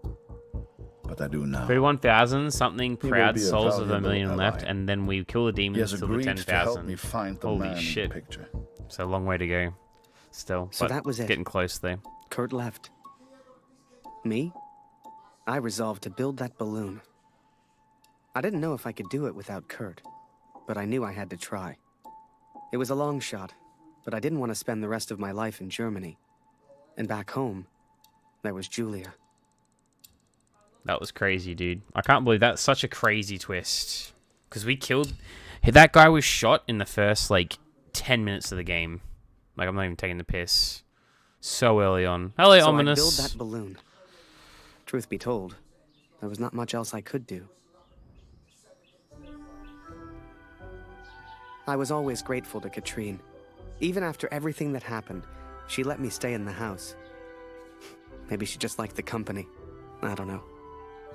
Speaker 11: but I do now.
Speaker 1: 31,000, something
Speaker 11: He will
Speaker 1: proud
Speaker 11: be a
Speaker 1: souls of a
Speaker 11: valuable
Speaker 1: million
Speaker 11: ally.
Speaker 1: left, and then we kill the
Speaker 11: He
Speaker 1: demons
Speaker 11: has
Speaker 1: till the
Speaker 11: agreed to help
Speaker 1: 10,000.
Speaker 11: me find the
Speaker 1: Holy
Speaker 11: man
Speaker 1: shit.
Speaker 11: in the picture.
Speaker 1: So a long way to go. Still.
Speaker 5: So
Speaker 1: but
Speaker 5: that was it.
Speaker 1: Getting close there.
Speaker 5: Kurt left. Me? I resolved to build that balloon. I didn't know if I could do it without Kurt, but I knew I had to try. It was a long shot, but I didn't want to spend the rest of my life in Germany. And back home, there was Julia.
Speaker 1: That was crazy, dude. I can't believe that's such a crazy twist. Because we killed... That guy was shot in the first, 10 minutes of the game. I'm not even taking the piss. So early on. Hello,
Speaker 5: So
Speaker 1: Ominous.
Speaker 5: I built that balloon. Truth be told, there was not much else I could do. I was always grateful to Katrine. Even after everything that happened, she let me stay in the house. Maybe she just liked the company. I don't know.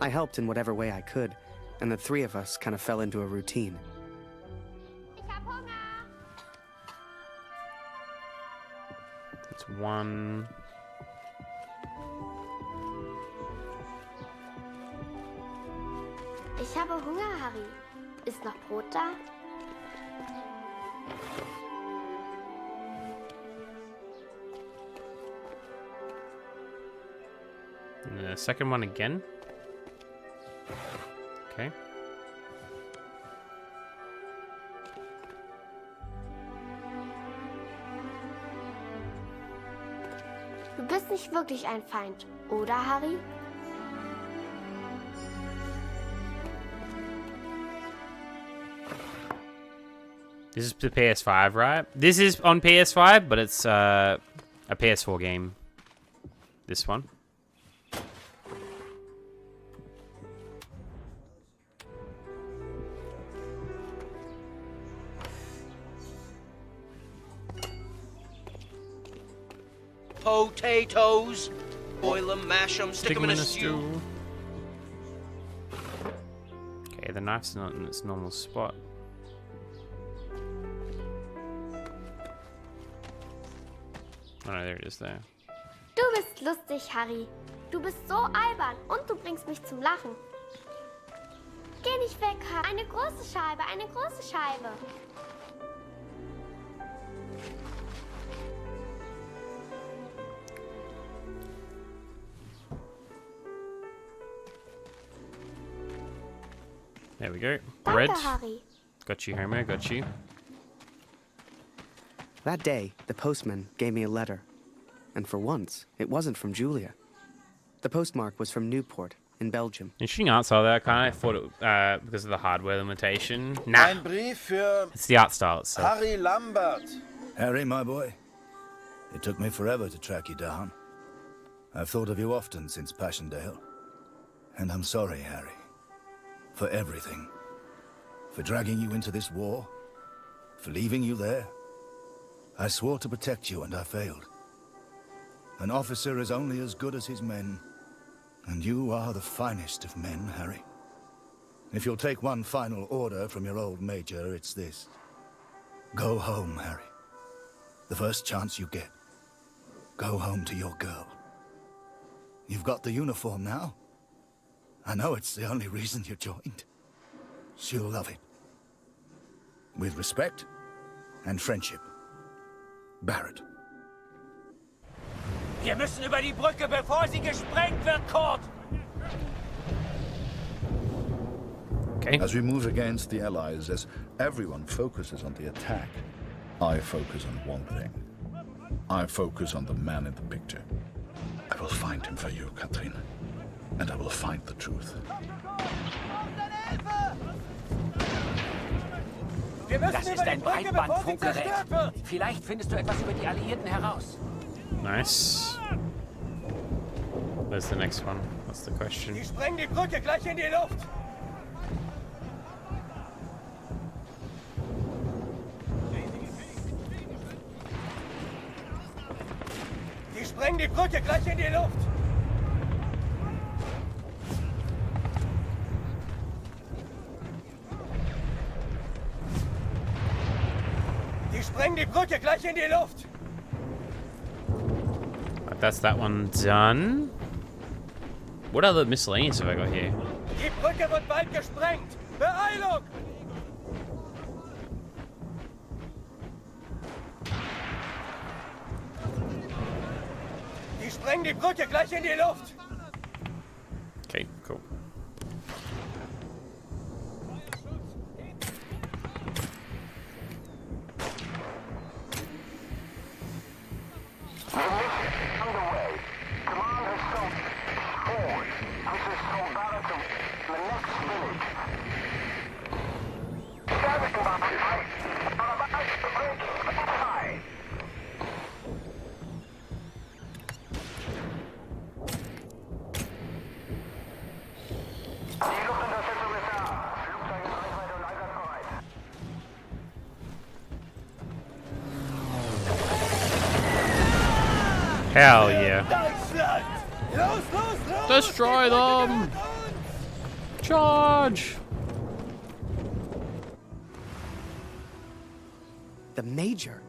Speaker 5: I helped in whatever way I could, and the three of us kind of fell into a routine.
Speaker 1: It's one...
Speaker 7: Ich habe Hunger, Harry. Ist noch Brot da?
Speaker 1: And the second one again. Okay.
Speaker 7: Du bist nicht wirklich ein Feind, oder, Harry?
Speaker 1: This is the PS5, right? This is on PS5, but it's a PS4 game. This one.
Speaker 21: potatoes. Boil them, mash them, stick them in a stew.
Speaker 1: Okay, the knife's not in its normal spot. Oh no, there it is there.
Speaker 7: Du bist lustig, Harry. Du bist so albern und du bringst mich zum Lachen. Geh nicht weg, Harry. Eine große Scheibe, eine große Scheibe.
Speaker 1: There we go. Bread.
Speaker 7: Danke, Harry.
Speaker 1: Got you, Homer, got you.
Speaker 5: That day, the postman gave me a letter. And for once, it wasn't from Julia. The postmark was from Newport, in Belgium.
Speaker 1: Interesting art style there. I kind of thought it because of the hardware limitation. Nah,
Speaker 9: Ein Brief für
Speaker 1: it's the art style itself.
Speaker 9: Harry Lambert.
Speaker 12: Harry, my boy. It took me forever to track you down. I've thought of you often since Passchendaele. And I'm sorry, Harry. For everything. For dragging you into this war. For leaving you there. I swore to protect you and I failed. An officer is only as good as his men. And you are the finest of men, Harry. If you'll take one final order from your old major, it's this. Go home, Harry. The first chance you get. Go home to your girl. You've got the uniform now. I know it's the only reason you joined. She'll love it. With respect and friendship. Barrett.
Speaker 10: Wir müssen über die Brücke, bevor sie gesprengt wird, Kurt!
Speaker 1: Okay.
Speaker 11: As we move against the Allies, as everyone focuses on the attack, I focus on one thing. I focus on the man in the picture. I will find him for you, Katrin. And I will find the truth.
Speaker 10: Das ist ein Breitbandfunkgerät. Vielleicht findest du etwas über die Alliierten heraus.
Speaker 1: Nice. Where's the next one? That's the question.
Speaker 10: Die sprengen die Brücke gleich in die Luft. Die sprengen die Brücke gleich in die Luft. Die sprengen die Brücke gleich in die Luft.
Speaker 1: Right, that's that one done. What other miscellaneous have I got here?
Speaker 10: Die Brücke wird bald gesprengt. Beeilung! Die sprengen die Brücke gleich in die Luft.
Speaker 1: Okay, cool. Hell yeah. Destroy them! Charge!
Speaker 5: The Major?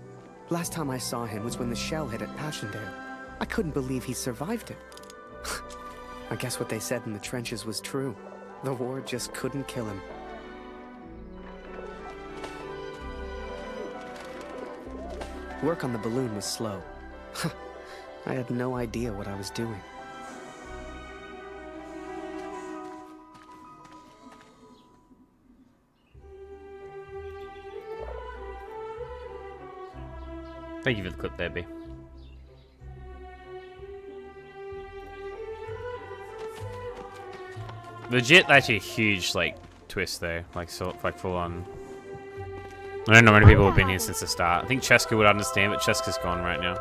Speaker 5: Last time I saw him was when the shell hit at Passchendaele. I couldn't believe he survived it. I guess what they said in the trenches was true. The war just couldn't kill him. Work on the balloon was slow. I had no idea what I was doing.
Speaker 1: Thank you for the clip there, B. Legit, actually a huge, like, twist there. Like, so, like, full on. I don't know many people have been here since the start. I think Cheska would understand, but Cheska's gone right now.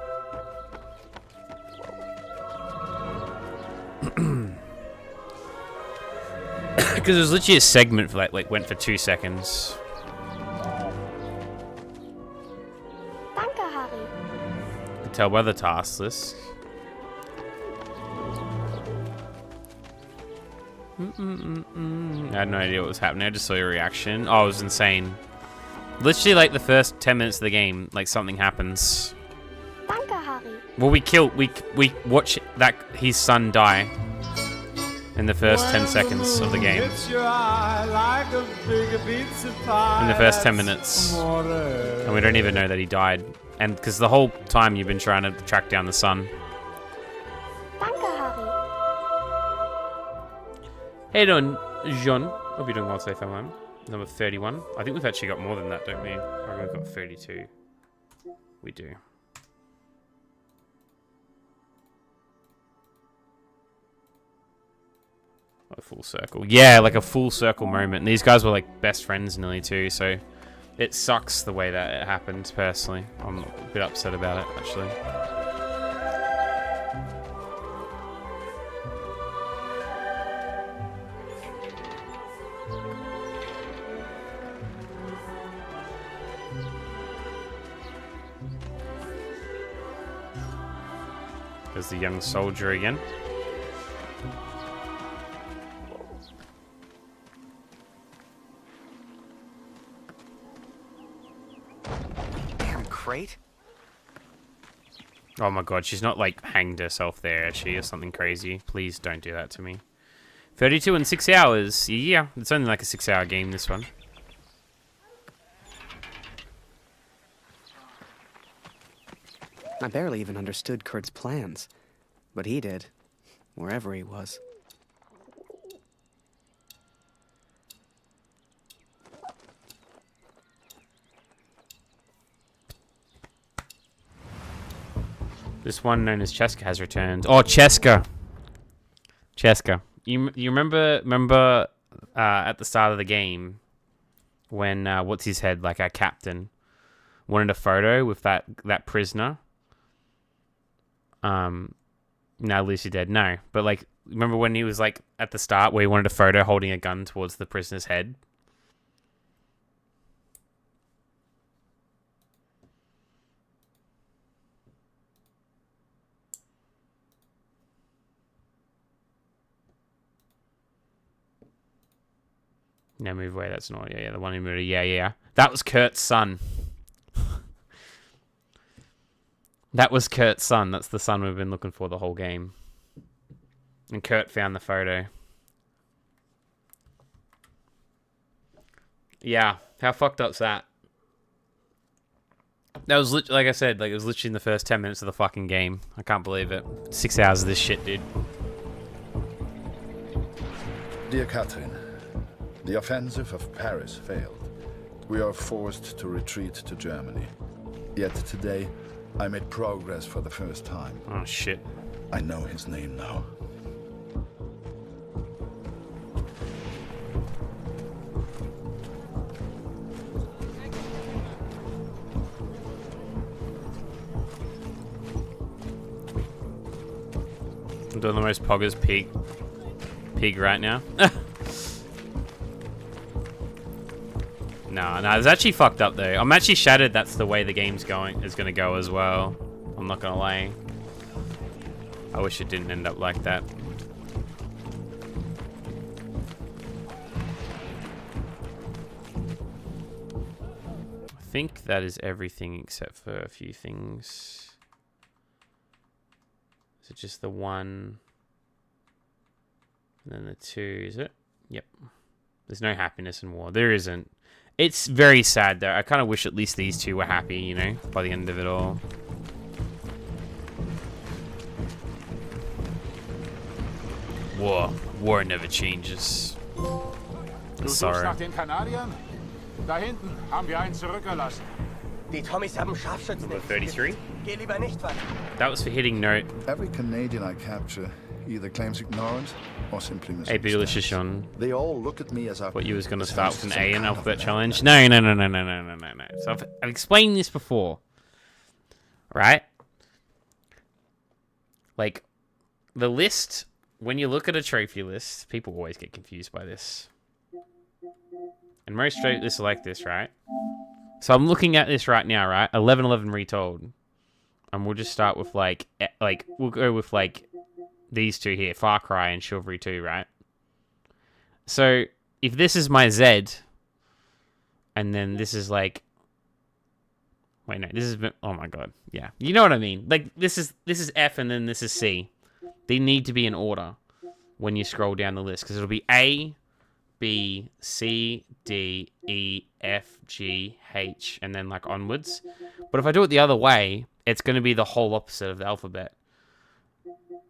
Speaker 1: Because it was literally a segment for like went for 2 seconds.
Speaker 7: Danke, Harry.
Speaker 1: can tell by the task list. I had no idea what was happening. I just saw your reaction. Oh, it was insane. Literally, like the first 10 minutes of the game, like something happens.
Speaker 7: Danke, Harry.
Speaker 1: Well, we watch that his son die in the first 10 seconds of the game. In the first 10 minutes, and we don't even know that he died. And because the whole time you've been trying to track down the son.
Speaker 7: Danke, Harry.
Speaker 1: Hey, doing, Jean. Hope you're doing well today, fam. Number 31. I think we've actually got more than that, don't we? I think we've got 32. We do. A full circle. Yeah, like a full circle moment. And these guys were like best friends nearly too, so it sucks the way that it happened, personally. I'm a bit upset about it, actually. There's the young soldier again.
Speaker 5: Damn crate.
Speaker 1: Oh my god, she's not like hanged herself there, is she, or something crazy? Please don't do that to me. 32 in 6 hours. Yeah, it's only like a 6-hour game, this one.
Speaker 5: I barely even understood Kurt's plans, but he did, wherever he was.
Speaker 1: This one known as Cheska has returned. Oh, Cheska! Cheska. You remember at the start of the game when what's his head, like our captain, wanted a photo with that prisoner? Now Lucy dead. No, but like, remember when he was like at the start where he wanted a photo holding a gun towards the prisoner's head? No, move away. That's not. Yeah, the one who moved. Yeah. That was Kurt's son. That was Kurt's son. That's the son we've been looking for the whole game. And Kurt found the photo. Yeah, how fucked up's that? That was like I said, like it was literally in the first 10 minutes of the fucking game. I can't believe it. 6 hours of this shit, dude.
Speaker 11: Dear Catherine, the offensive of Paris failed. We are forced to retreat to Germany. Yet today, I made progress for the first time.
Speaker 1: Oh, shit.
Speaker 11: I know his name now.
Speaker 1: I'm doing the most poggers pig right now. No, it's actually fucked up though. I'm actually shattered that's the way the game's is gonna go as well. I'm not gonna lie. I wish it didn't end up like that. I think that is everything except for a few things. Is it just the one? And then the two, is it? Yep. There's no happiness in war. There isn't. It's very sad though. I kind of wish at least these two were happy, you know, by the end of it all. War never changes. Sorry.
Speaker 16: Nach den Kanadiern? Da hinten haben wir einen zurückgelassen.
Speaker 10: Die Tommies haben Scharfschützen.
Speaker 1: Number 33.
Speaker 10: Geh lieber nicht weiter.
Speaker 1: That was for hitting note.
Speaker 11: Every Canadian I capture either claims ignorance or simply
Speaker 1: Hey, Delicious on.
Speaker 11: They all look at me as
Speaker 1: what you was going to start with an A in alphabet challenge. No. So I've explained this before. Right? Like, the list, when you look at a trophy list, people always get confused by this. And most trophy lists are like this, right? So I'm looking at this right now, right? 1111 retold. And we'll just start with like we'll go with like these two here, Far Cry and Chivalry 2, right? So if this is my Z, and then this is like, wait, no, this is, oh my god, yeah, you know what I mean? Like this is F, and then this is C. They need to be in order when you scroll down the list, because it'll be A, B, C, D, E, F, G, H, and then like onwards. But if I do it the other way, it's going to be the whole opposite of the alphabet.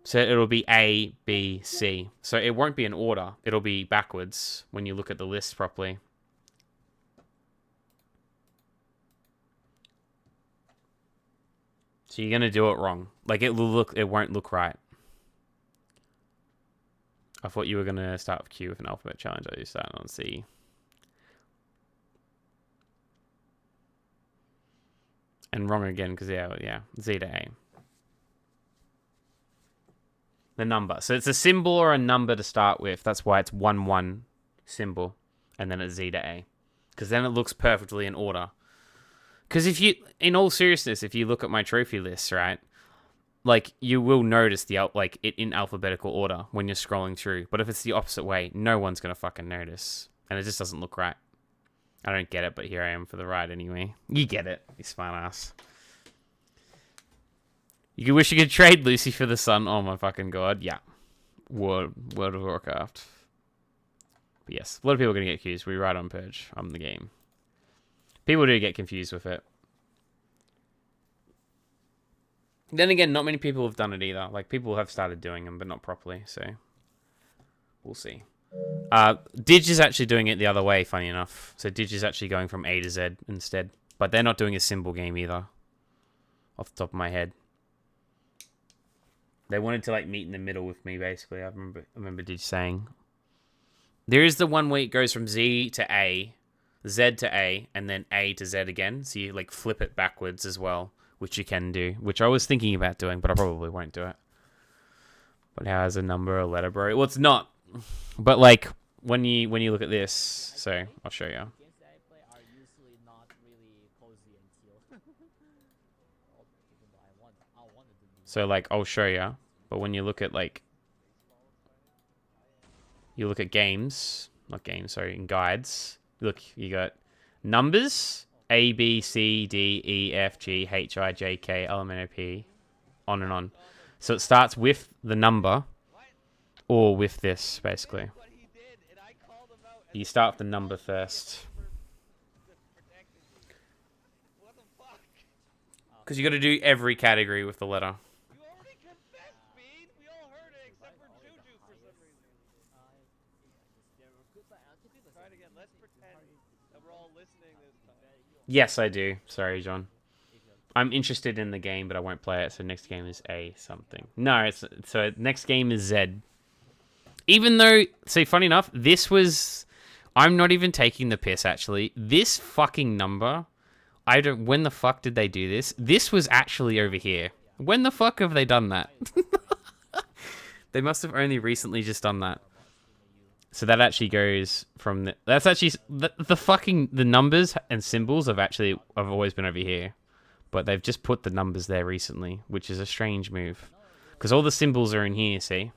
Speaker 1: So it'll be A, B, C. So it won't be in order. It'll be backwards when you look at the list properly. So you're going to do it wrong. Like it won't look right. I thought you were going to start with Q with an alphabet challenge. I just started on C. And wrong again, because yeah, Z to A. The number. So it's a symbol or a number to start with. That's why it's 1-1 symbol. And then it's Z to A. Because then it looks perfectly in order. Because if you, in all seriousness, if you look at my trophy list, right? Like, you will notice it in alphabetical order when you're scrolling through. But if it's the opposite way, no one's going to fucking notice. And it just doesn't look right. I don't get it, but here I am for the ride anyway. You get it, you smart ass. You wish you could trade Lucy for the sun. Oh my fucking god, yeah. World of Warcraft. But yes, a lot of people are going to get confused. We ride on Purge. I'm the game. People do get confused with it. Then again, not many people have done it either. Like, people have started doing them, but not properly, so we'll see. Dig is actually doing it the other way, funny enough. So Dig is actually going from A to Z instead. But they're not doing a symbol game either. Off the top of my head. They wanted to like meet in the middle with me, basically. I remember Dig saying. There is the one where it goes from Z to A, Z to A, and then A to Z again. So you like flip it backwards as well, which you can do. Which I was thinking about doing, but I probably won't do it. But how is a number a letter, bro? Well, it's not. But like when you look at this, so I'll show you. So like I'll show you, but when you look at like games, not games, sorry, in guides. Look, you got numbers A, B, C, D, E, F, G, H, I, J, K, L, M, N, O, P, on and on. So it starts with the number. Or with this, basically. You start with the number first. Because you got to do every category with the letter. Yes, I do. Sorry, John. I'm interested in the game, but I won't play it. So next game is A something. No, so next game is Z. Even though, see, funny enough, this was... I'm not even taking the piss, actually. This fucking number, when the fuck did they do this? This was actually over here. When the fuck have they done that? They must have only recently just done that. So that actually goes from... That's actually... The numbers and symbols have always been over here. But they've just put the numbers there recently, which is a strange move. Because all the symbols are in here, see?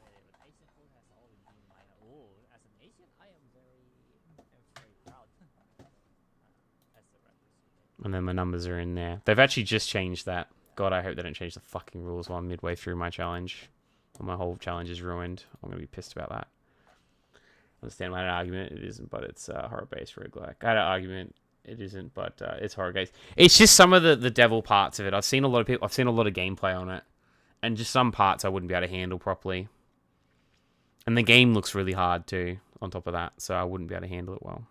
Speaker 1: And then my numbers are in there. They've actually just changed that. God, I hope they don't change the fucking rules while I'm midway through my challenge. Or my whole challenge is ruined. I'm going to be pissed about that. I understand my argument. It isn't, but it's horror-based roguelike. I had an argument. It isn't, but it's horror-based. It's just some of the devil parts of it. I've seen a lot of gameplay on it. And just some parts I wouldn't be able to handle properly. And the game looks really hard too, on top of that. So I wouldn't be able to handle it well.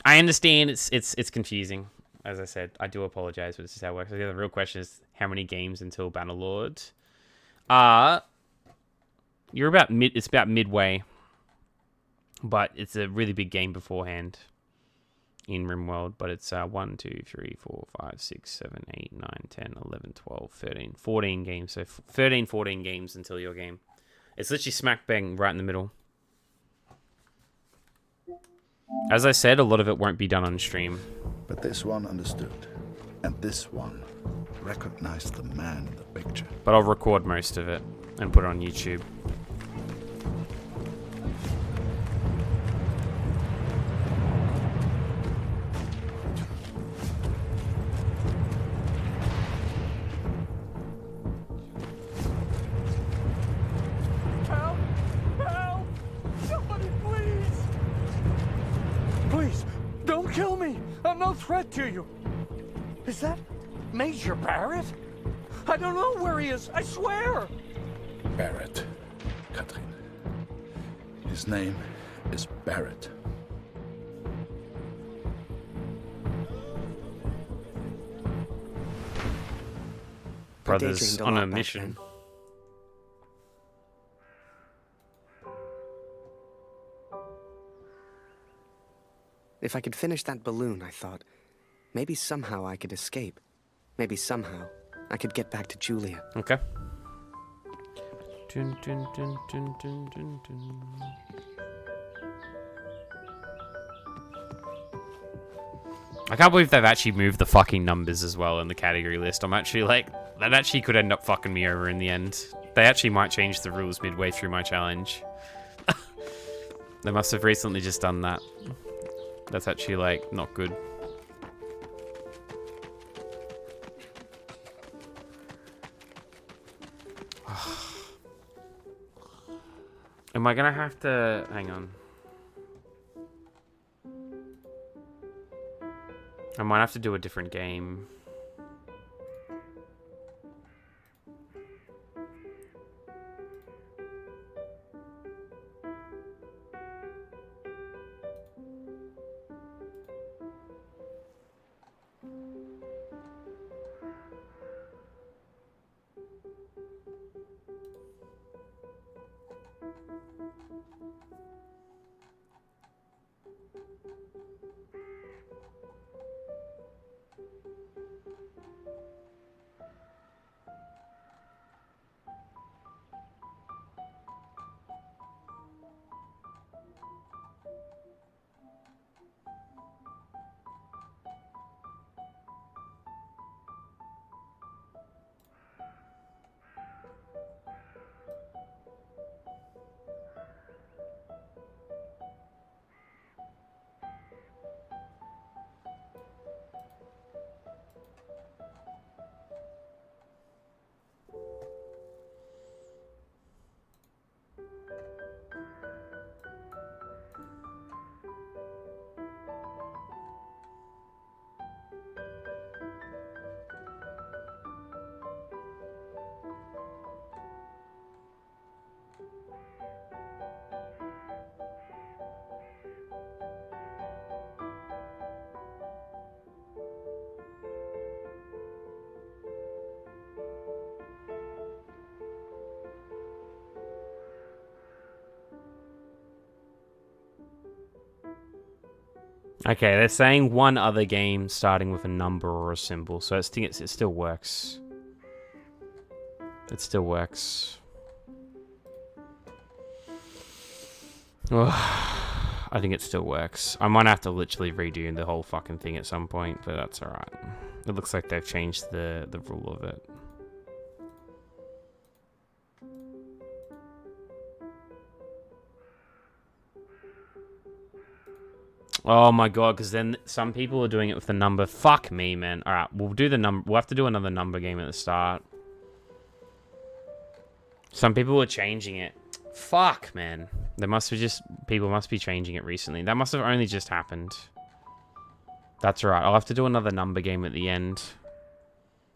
Speaker 1: I understand it's confusing. As I said, I do apologize, but this is how it works. The real question is, how many games until Bannerlord? You're about it's about midway. But it's a really big game beforehand in RimWorld. But it's 1, 2, 3, 4, 5, 6, 7, 8, 9, 10, 11, 12, 13, 14 games. So 13, 14 games until your game. It's literally smack bang right in the middle. As I said, a lot of it won't be done on stream.
Speaker 11: But this one understood. And this one recognized the man in the picture.
Speaker 1: But I'll record most of it and put it on YouTube.
Speaker 14: Help! Help! Somebody, please! Please, don't kill me! I'm no threat to you. Is that Major Barrett? I don't know where he is, I swear!
Speaker 11: Barrett, Katrin. His name is Barrett.
Speaker 1: Brothers on a mission.
Speaker 5: If I could finish that balloon, I thought, maybe somehow I could escape. Maybe somehow I could get back to Julia.
Speaker 1: Okay. Dun, dun, dun, dun, dun, dun, dun. I can't believe they've actually moved the fucking numbers as well in the category list. I'm actually like, that actually could end up fucking me over in the end. They actually might change the rules midway through my challenge. They must have recently just done that. That's actually, like, not good. Am I gonna have to... Hang on. I might have to do a different game. Okay, they're saying one other game starting with a number or a symbol, so it still works. It still works. I think it still works. I might have to literally redo the whole fucking thing at some point, but that's alright. It looks like they've changed the rule of it. Oh my god, because then some people are doing it with the number. Fuck me, man. Alright, we'll do the number. We'll have to do another number game at the start. Some people are changing it. Fuck, man. There must be just... People must be changing it recently. That must have only just happened. That's alright. I'll have to do another number game at the end.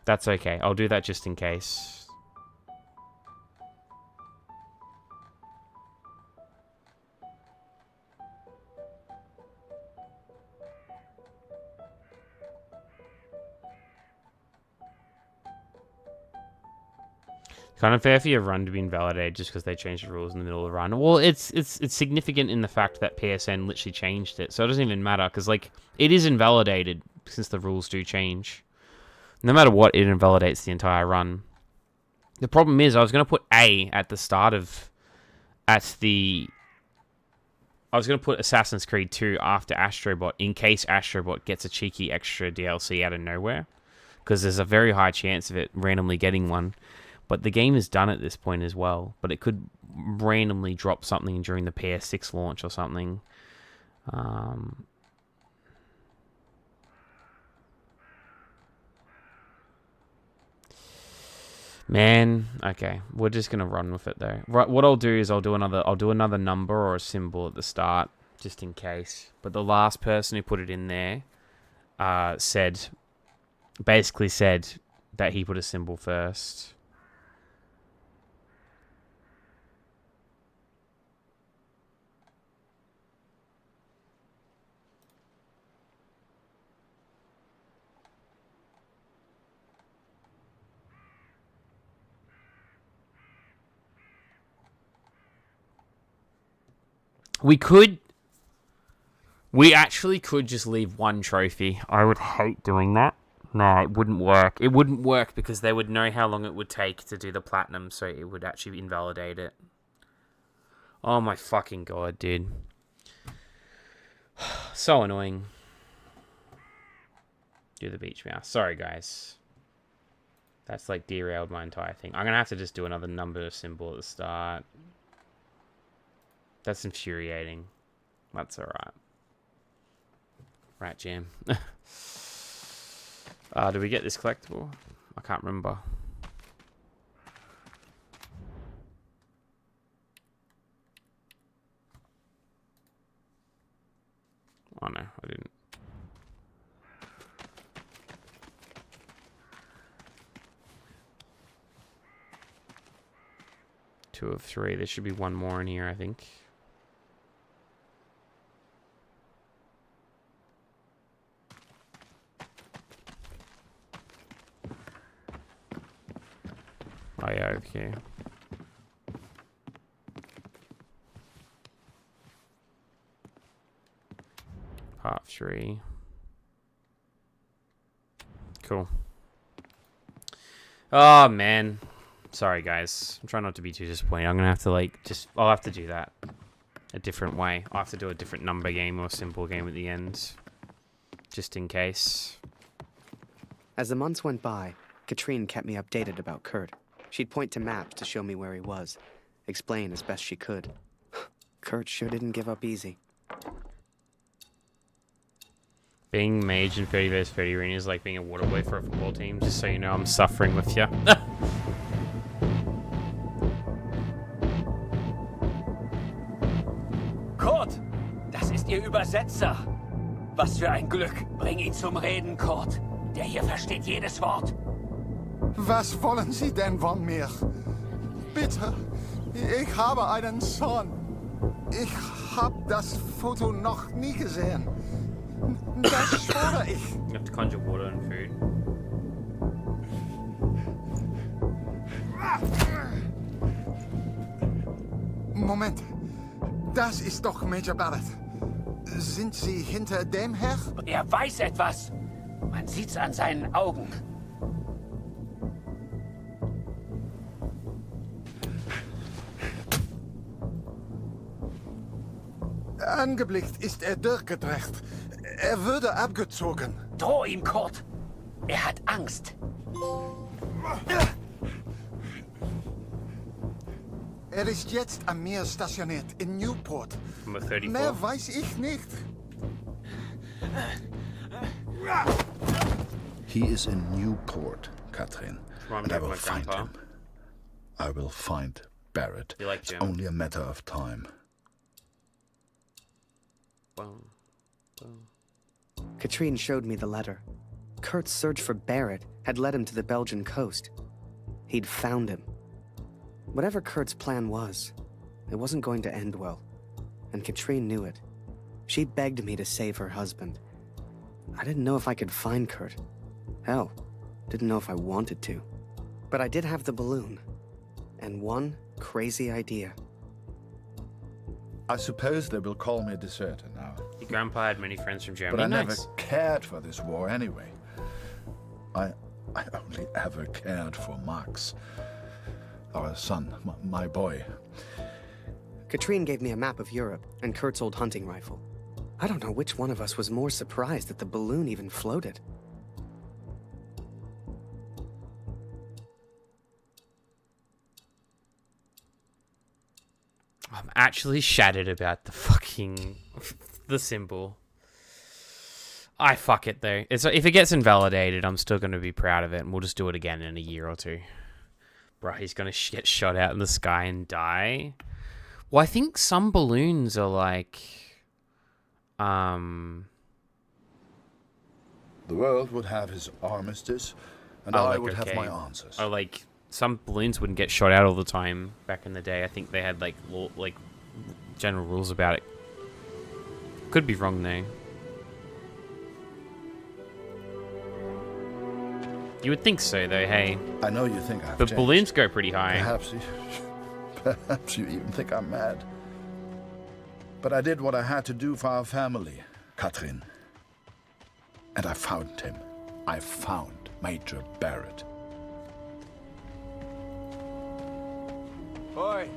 Speaker 1: That's okay. I'll do that just in case. Kind of fair for your run to be invalidated just because they changed the rules in the middle of the run. Well, it's significant in the fact that PSN literally changed it, so it doesn't even matter because like it is invalidated since the rules do change. No matter what, it invalidates the entire run. The problem is I was going to put A at the start of I was going to put Assassin's Creed 2 after Astrobot in case Astrobot gets a cheeky extra DLC out of nowhere. because there's a very high chance of it randomly getting one. But the game is done at this point as well. But it could randomly drop something during the PS6 launch or something. Man, okay, we're just gonna run with it though. Right, what I'll do is I'll do another number or a symbol at the start, just in case. But the last person who put it in there basically said that he put a symbol first. We actually could just leave one trophy. I would hate doing that. No, it wouldn't work. It wouldn't work because they would know how long it would take to do the platinum, so it would actually invalidate it. Oh my fucking god, dude. So annoying. Do the beach mouse. Sorry, guys. That's like derailed my entire thing. I'm gonna have to just do another number symbol at the start. That's infuriating. That's alright. Rat Jam. Do we get this collectible? I can't remember. Oh no, I didn't. Two of three. There should be one more in here, I think. Oh yeah, okay. Part 3. Cool. Oh man. Sorry guys. I'm trying not to be too disappointed. I'm gonna have to I'll have to do that a different way. I'll have to do a different number game or symbol game at the end. Just in case.
Speaker 5: As the months went by, Katrine kept me updated about Kurt. She'd point to maps to show me where he was, explain as best she could. Kurt sure didn't give up easy.
Speaker 1: Being mage in 30 vs 30 arena is like being a water boy for a football team, just so you know I'm suffering with you.
Speaker 10: Kurt, das ist Ihr Übersetzer. Was für ein Glück. Bring ihn zum Reden, Kurt. Der hier versteht jedes Wort.
Speaker 14: Was wollen Sie denn von mir? Bitte, ich habe einen Sohn. Ich habe das Foto noch nie gesehen. Das schwöre ich.
Speaker 1: You have to conjure water and food.
Speaker 14: Moment, das ist doch Major Barrett. Sind Sie hinter dem Herr?
Speaker 10: Er weiß etwas. Man sieht's an seinen Augen.
Speaker 14: Angeblickt ist er durchgedreht. Er würde abgezogen.
Speaker 10: Droh ihm, Kurt. Er hat Angst.
Speaker 14: Er ist jetzt am Meer stationiert, in Newport. Mehr weiß ich nicht.
Speaker 11: He is in Newport, Katrin. And I will find him. I will find Barrett. It's only a matter of time.
Speaker 5: Katrine showed me the letter. Kurt's search for Barrett had led him to the Belgian coast. He'd found him. Whatever Kurt's plan was, it wasn't going to end well. And Katrine knew it. She begged me to save her husband. I didn't know if I could find Kurt. Hell, didn't know if I wanted to. But I did have the balloon. And one crazy idea.
Speaker 11: I suppose they will call me a deserter now.
Speaker 1: Your grandpa had many friends from Germany.
Speaker 11: But I never cared for this war anyway. I only ever cared for Max. Our son, my boy.
Speaker 5: Katrine gave me a map of Europe and Kurt's old hunting rifle. I don't know which one of us was more surprised that the balloon even floated.
Speaker 1: actually shattered about the fucking the symbol. I fuck it though. If it gets invalidated, I'm still gonna be proud of it, and we'll just do it again in a year or two. Bro, he's gonna get shot out in the sky and die. Well, I think some balloons are like,
Speaker 11: The world would have his armistice, and
Speaker 1: oh,
Speaker 11: I
Speaker 1: like,
Speaker 11: would have my
Speaker 1: okay.
Speaker 11: answers.
Speaker 1: Or like some balloons wouldn't get shot out all the time back in the day. I think they had like general rules about it. Could be wrong though. You would think so though, hey.
Speaker 11: I know you think I've
Speaker 1: But
Speaker 11: changed.
Speaker 1: balloons go pretty high.
Speaker 11: Perhaps you even think I'm mad. But I did what I had to do for our family, Katrin. And I found him. I found Major Barrett.
Speaker 6: Oi!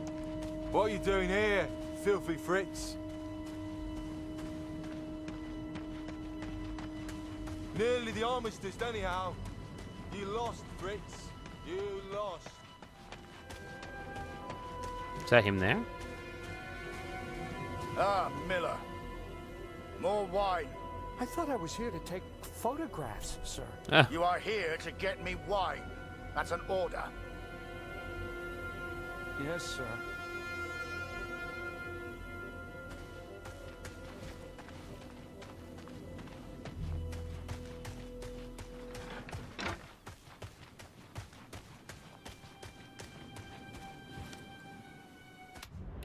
Speaker 6: What are you doing here, filthy Fritz? Nearly the armistice, anyhow. You lost, Fritz. You lost.
Speaker 1: Is that him there?
Speaker 2: Ah, Miller. More wine.
Speaker 17: I thought I was here to take photographs, sir.
Speaker 1: Ah.
Speaker 2: You are here to get me wine. That's an order.
Speaker 17: Yes, sir.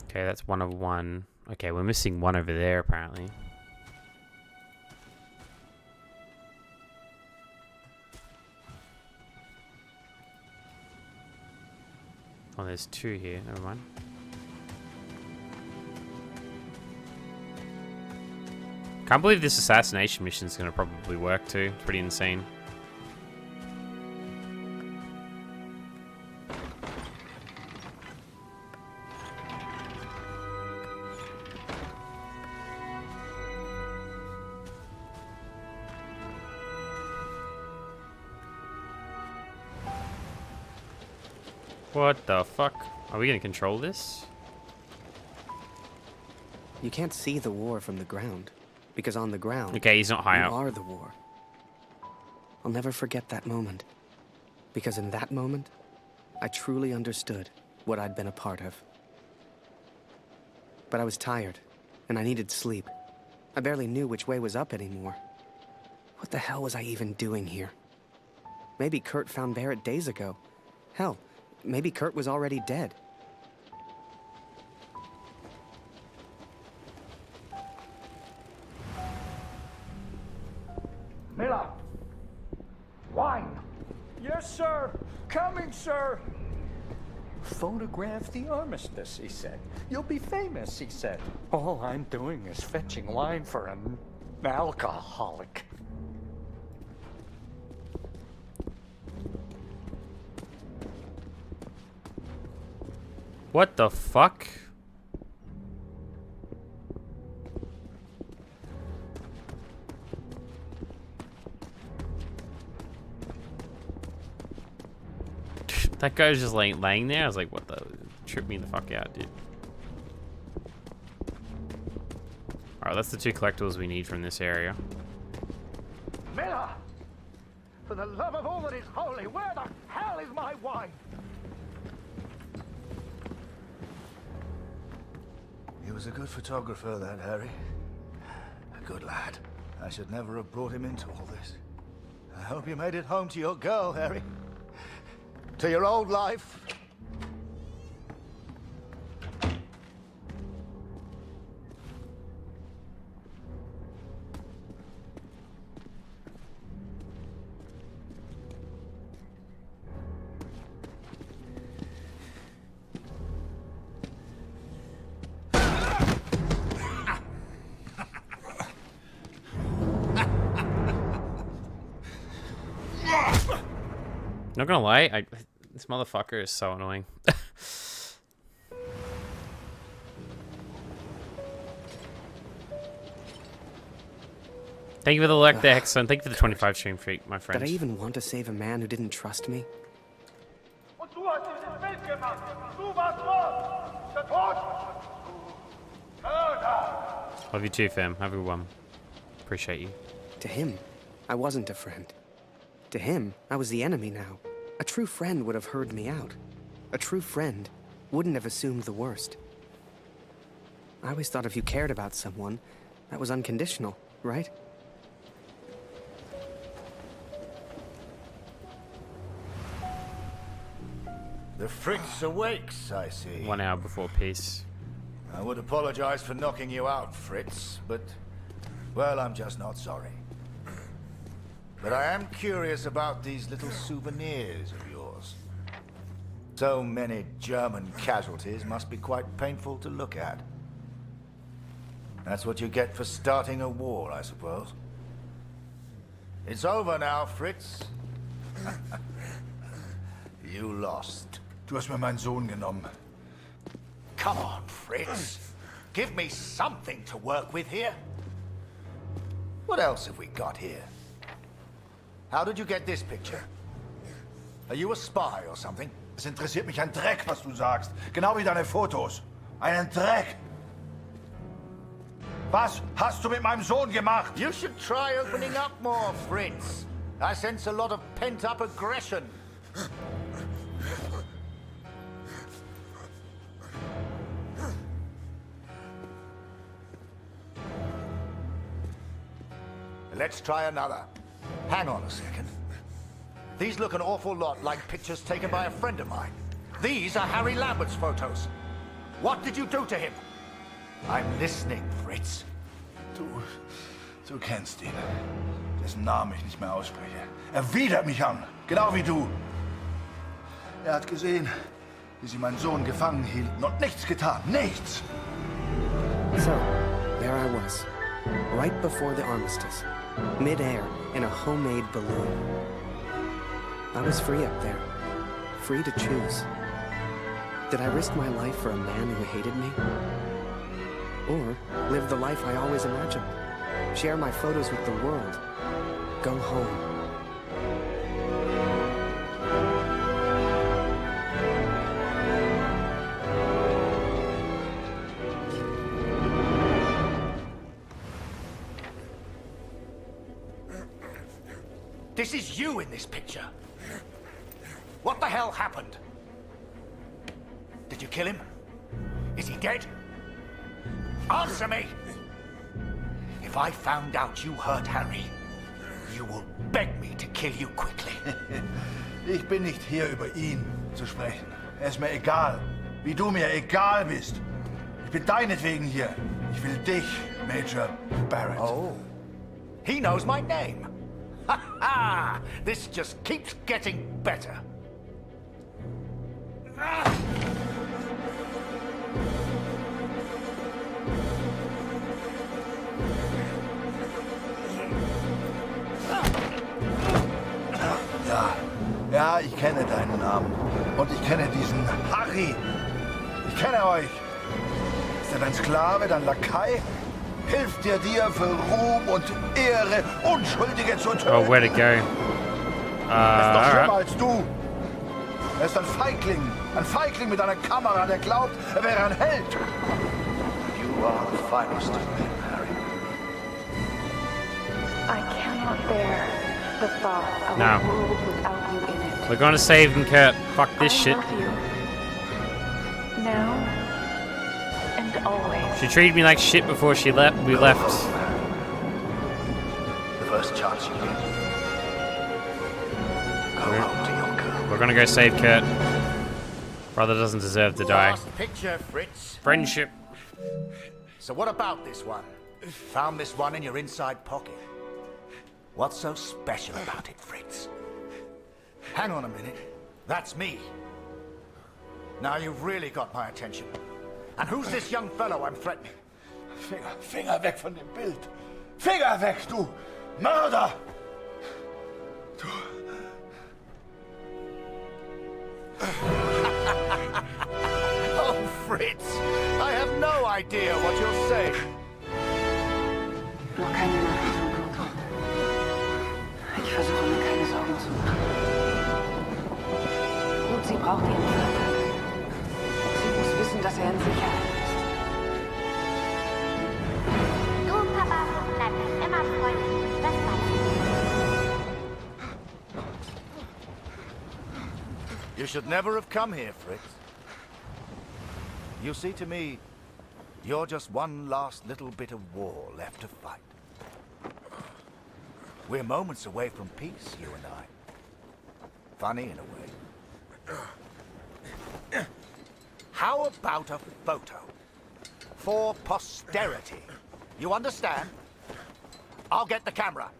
Speaker 1: Okay, that's 1 of 1. Okay, we're missing 1 over there apparently. Oh, there's 2 here. Never mind. Can't believe this assassination mission is going to probably work too. It's pretty insane. What the fuck? Are we gonna control this?
Speaker 5: You can't see the war from the ground, because on the ground,
Speaker 1: Okay, he's not high
Speaker 5: you
Speaker 1: up.
Speaker 5: are the war. I'll never forget that moment, because in that moment, I truly understood what I'd been a part of. But I was tired, and I needed sleep. I barely knew which way was up anymore. What the hell was I even doing here? Maybe Kurt found Barrett days ago. Hell, maybe Kurt was already dead.
Speaker 14: Miller! Wine! Yes, sir! Coming, sir!
Speaker 17: Photograph the armistice, he said. You'll be famous, he said. All I'm doing is fetching wine for an alcoholic.
Speaker 1: What the fuck? That guy was just laying there. I was like, what the? Trip me the fuck out, dude. Alright, that's the 2 collectibles we need from this area.
Speaker 14: Miller! For the love of all that is holy, where the hell is my wine?
Speaker 12: He was a good photographer, that Harry. A good lad. I should never have brought him into all this. I hope you made it home to your girl, Harry. To your old life.
Speaker 1: Not gonna lie, this motherfucker is so annoying. Thank you for the like there, Hexon. Thank you for the 25 stream freak, my friend.
Speaker 5: Did I even want to save a man who didn't trust me?
Speaker 14: Und du hast dieses Bild gemacht. Du warst dort. Der Tod.
Speaker 1: Love you too, fam. Have a good one. Appreciate you.
Speaker 5: To him, I wasn't a friend. To him, I was the enemy now. A true friend would have heard me out. A true friend wouldn't have assumed the worst. I always thought if you cared about someone, that was unconditional, right?
Speaker 12: The Fritz awakes, I see.
Speaker 1: 1 hour before peace.
Speaker 12: I would apologize for knocking you out, Fritz, but, well, I'm just not sorry. But I am curious about these little souvenirs of yours. So many German casualties must be quite painful to look at. That's what you get for starting a war, I suppose. It's over now, Fritz. You lost.
Speaker 11: Du hast mir meinen Sohn genommen.
Speaker 12: Come on, Fritz. Give me something to work with here. What else have we got here? How did you get this picture? Are you a spy or something?
Speaker 11: Es interessiert mich ein Dreck, was du sagst. Genau wie deine Fotos. Einen Dreck. Was hast du mit meinem Sohn gemacht?
Speaker 12: You should try opening up more, Fritz. I sense a lot of pent-up aggression. Let's try another. Hang on a second. These look an awful lot like pictures taken by a friend of mine. These are Harry Lambert's photos. What did you do to him? I'm listening, Fritz.
Speaker 11: Du kennst ihn. Dessen Namen ich nicht mehr ausspreche. Er widert mich an, genau wie du. Er hat gesehen, wie sie meinen Sohn gefangen hielten und nichts getan. Nichts!
Speaker 5: So, there I was, right before the armistice, mid-air in a homemade balloon. I was free up there, free to choose. Did I risk my life for a man who hated me? Or live the life I always imagined? Share my photos with the world? Go home?
Speaker 12: This is you in this picture. What the hell happened? Did you kill him? Is he dead? Answer me! If I found out you hurt Harry, you will beg me to kill you quickly.
Speaker 11: Ich bin nicht hier, über ihn zu sprechen. Er ist mir egal, wie du mir egal bist. Ich bin deinetwegen hier. Ich will dich, Major Barrett.
Speaker 12: Oh, he knows my name. Ha ha! This just keeps getting better.
Speaker 11: Ja, ich kenne deinen Namen. Und ich kenne diesen Harry. Ich kenne euch. Ist er dein Sklave, dein Lakai? Hilft er dir für Ruhm und Ehre, Unschuldige zu töten?
Speaker 1: Oh, where'd it go?
Speaker 11: Er ist doch schlimmer als du. Er ist ein Feigling mit einer Kamera, der glaubt, er wäre ein Held.
Speaker 12: You are the finest of men, Harry.
Speaker 4: I cannot bear the thought of
Speaker 1: No.
Speaker 4: a world without you in it.
Speaker 1: We're gonna save him, Kurt. Fuck this shit.
Speaker 4: I love you. Now and always.
Speaker 1: She treated me like shit before we left.
Speaker 12: The first chance you get. Go home to your girl.
Speaker 1: We're gonna go save Kurt. Brother doesn't deserve to die.
Speaker 12: Last picture, Fritz.
Speaker 1: Friendship.
Speaker 12: So what about this one? Found this one in your inside pocket. What's so special about it, Fritz? Hang on a minute. That's me. Now you've really got my attention. And who's this young fellow I'm threatening?
Speaker 11: Finger weg von dem Bild. Finger weg, du Mörder! Du...
Speaker 12: Oh, Fritz, I have no idea what you're saying.
Speaker 8: Noch keine Nachricht von Pluto. Ich versuche mir keine Sorgen zu machen. Gut, sie braucht ihren Vater. Sie muss wissen, dass er in Sicherheit ist.
Speaker 12: You should never have come here, Fritz. You see, to me, you're just one last little bit of war left to fight. We're moments away from peace, you and I. Funny in a way. How about a photo? For posterity. You understand? I'll get the camera.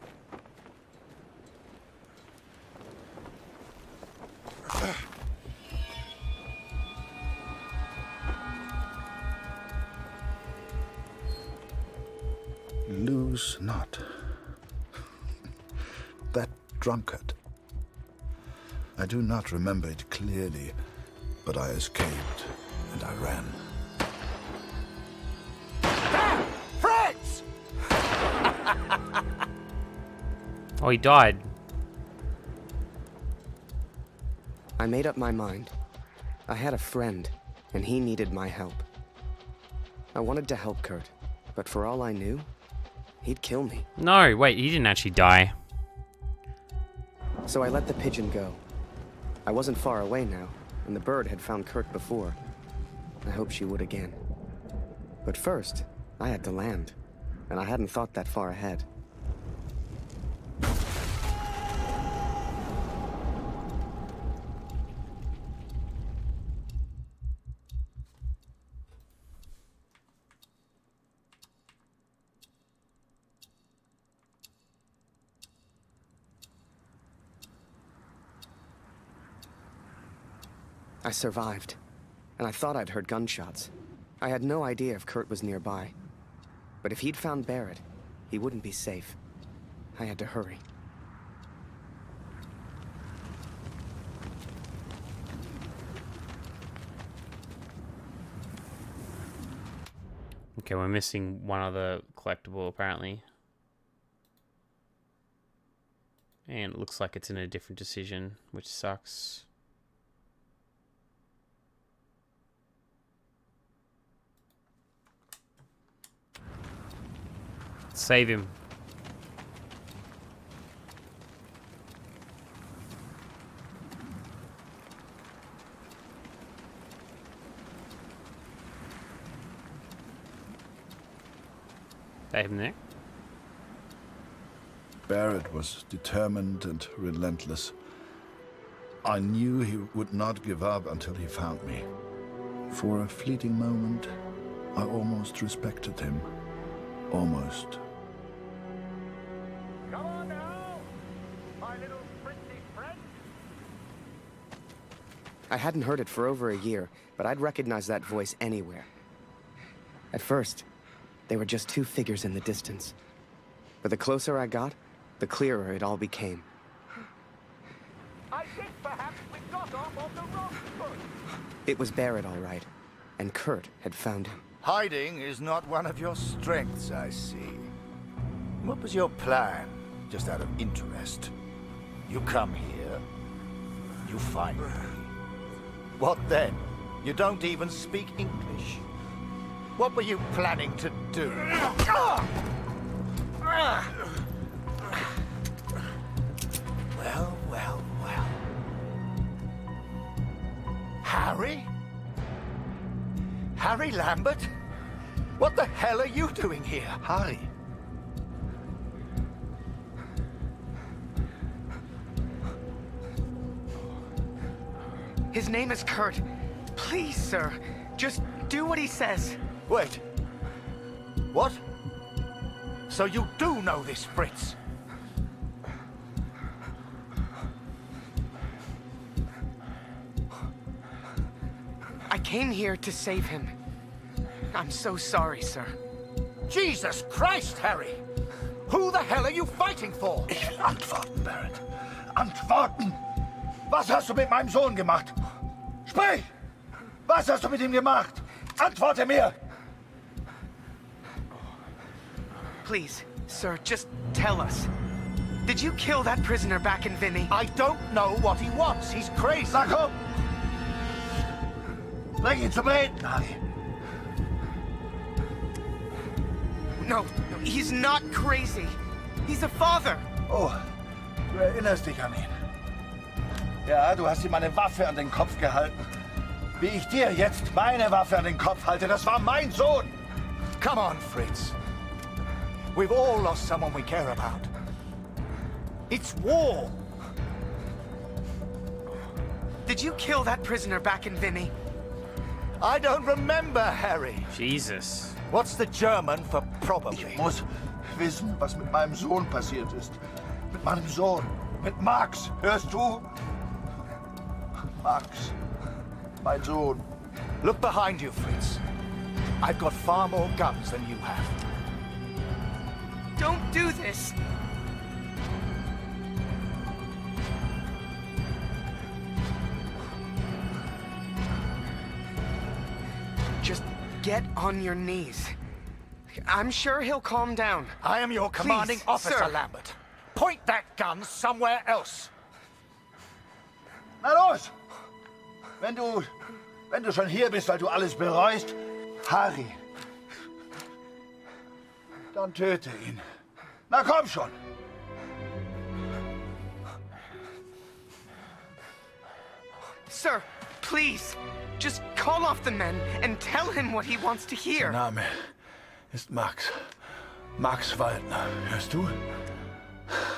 Speaker 11: Lose not. That drunkard. I do not remember it clearly, but I escaped and I ran.
Speaker 12: There! Fritz!
Speaker 1: Oh, he died.
Speaker 5: I made up my mind. I had a friend, and he needed my help. I wanted to help Kurt, but for all I knew, he'd kill me.
Speaker 1: No, wait, he didn't actually die.
Speaker 5: So I let the pigeon go. I wasn't far away now, and the bird had found Kurt before. I hoped she would again. But first, I had to land, and I hadn't thought that far ahead. I survived, and I thought I'd heard gunshots. I had no idea if Kurt was nearby. But if he'd found Barrett, he wouldn't be safe. I had to hurry.
Speaker 1: Okay, we're missing one other collectible, apparently. And it looks like it's in a different decision, which sucks. Save him. Save him there.
Speaker 11: Barrett was determined and relentless. I knew he would not give up until he found me. For a fleeting moment, I almost respected him. Almost.
Speaker 2: Come on now, my little Fritzy friend.
Speaker 5: I hadn't heard it for over a year, but I'd recognize that voice anywhere. At first, they were just two figures in the distance. But the closer I got, the clearer it all became.
Speaker 2: I think perhaps we got off on the wrong foot.
Speaker 5: It was Barrett, all right, and Kurt had found him.
Speaker 12: Hiding is not one of your strengths, I see. What was your plan, just out of interest? You come here, you find me. What then? You don't even speak English. What were you planning to do? Well, well, well. Harry? Harry Lambert? What the hell are you doing here, Harry?
Speaker 5: His name is Kurt. Please, sir, just do what he says.
Speaker 12: Wait. What? So you do know this Fritz?
Speaker 5: I came here to save him. I'm so sorry, sir.
Speaker 12: Jesus Christ, Harry! Who the hell are you fighting for?
Speaker 11: Ich will antworten, Barrett. Antworten! Was hast du mit meinem Sohn gemacht? Sprich! Was hast du mit ihm gemacht? Antworte mir!
Speaker 5: Please, sir, just tell us. Did you kill that prisoner back in Vimy?
Speaker 12: I don't know what he wants. He's crazy.
Speaker 11: Na komm! Bring ihn zum Reden, Harry.
Speaker 5: No, he's not crazy. He's a father.
Speaker 11: Oh, du erinnerst dich an ihn.
Speaker 13: Ja, du hast ihm eine Waffe an den Kopf gehalten. Wie ich dir jetzt meine Waffe an den Kopf halte, das war mein Sohn!
Speaker 2: Come on, Fritz. We've all lost someone we care about. It's war!
Speaker 5: Did you kill that prisoner back in Vimy?
Speaker 2: I don't remember, Harry.
Speaker 1: Jesus.
Speaker 2: What's the German for probably?
Speaker 13: Ich muss wissen, was mit meinem Sohn passiert ist. Mit meinem Sohn. Mit Max. Hörst du? Max. Mein Sohn.
Speaker 2: Look behind you, Fritz. I've got far more guns than you have.
Speaker 5: Don't do this! Just get on your knees. I'm sure he'll calm down.
Speaker 2: I am your commanding
Speaker 5: Please,
Speaker 2: officer,
Speaker 5: sir.
Speaker 2: Lambert. Point that gun somewhere else.
Speaker 13: Na los! Wenn du schon hier bist, weil du alles bereust, Harry, dann töte ihn. Na komm schon!
Speaker 5: Sir, please, just call off the men and tell him what he wants to hear.
Speaker 13: Sein Name ist Max. Max Waldner. Hörst du?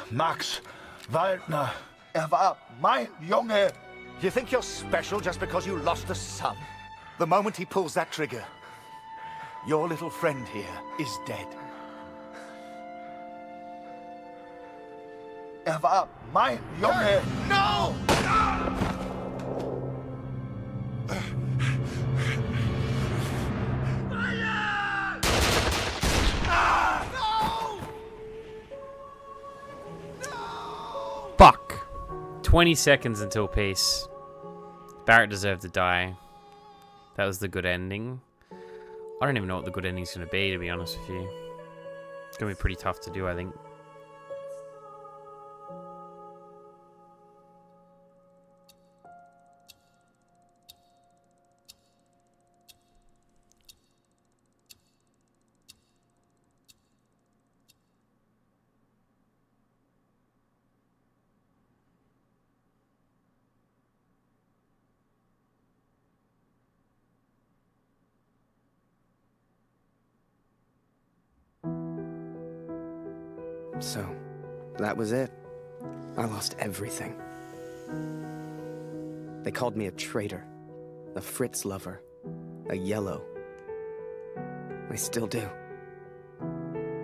Speaker 13: Max Waldner. Er war mein Junge.
Speaker 2: You think you're special just because you lost a son? The moment he pulls that trigger, your little friend here is dead.
Speaker 13: Er war mein Junge.
Speaker 2: No!
Speaker 1: Fuck. 20 seconds until peace. Barrett deserved to die. That was the good ending. I don't even know what the good ending's going to be honest with you. It's going to be pretty tough to do, I think.
Speaker 5: So, that was it. I lost everything. They called me a traitor, a Fritz lover, a yellow. I still do.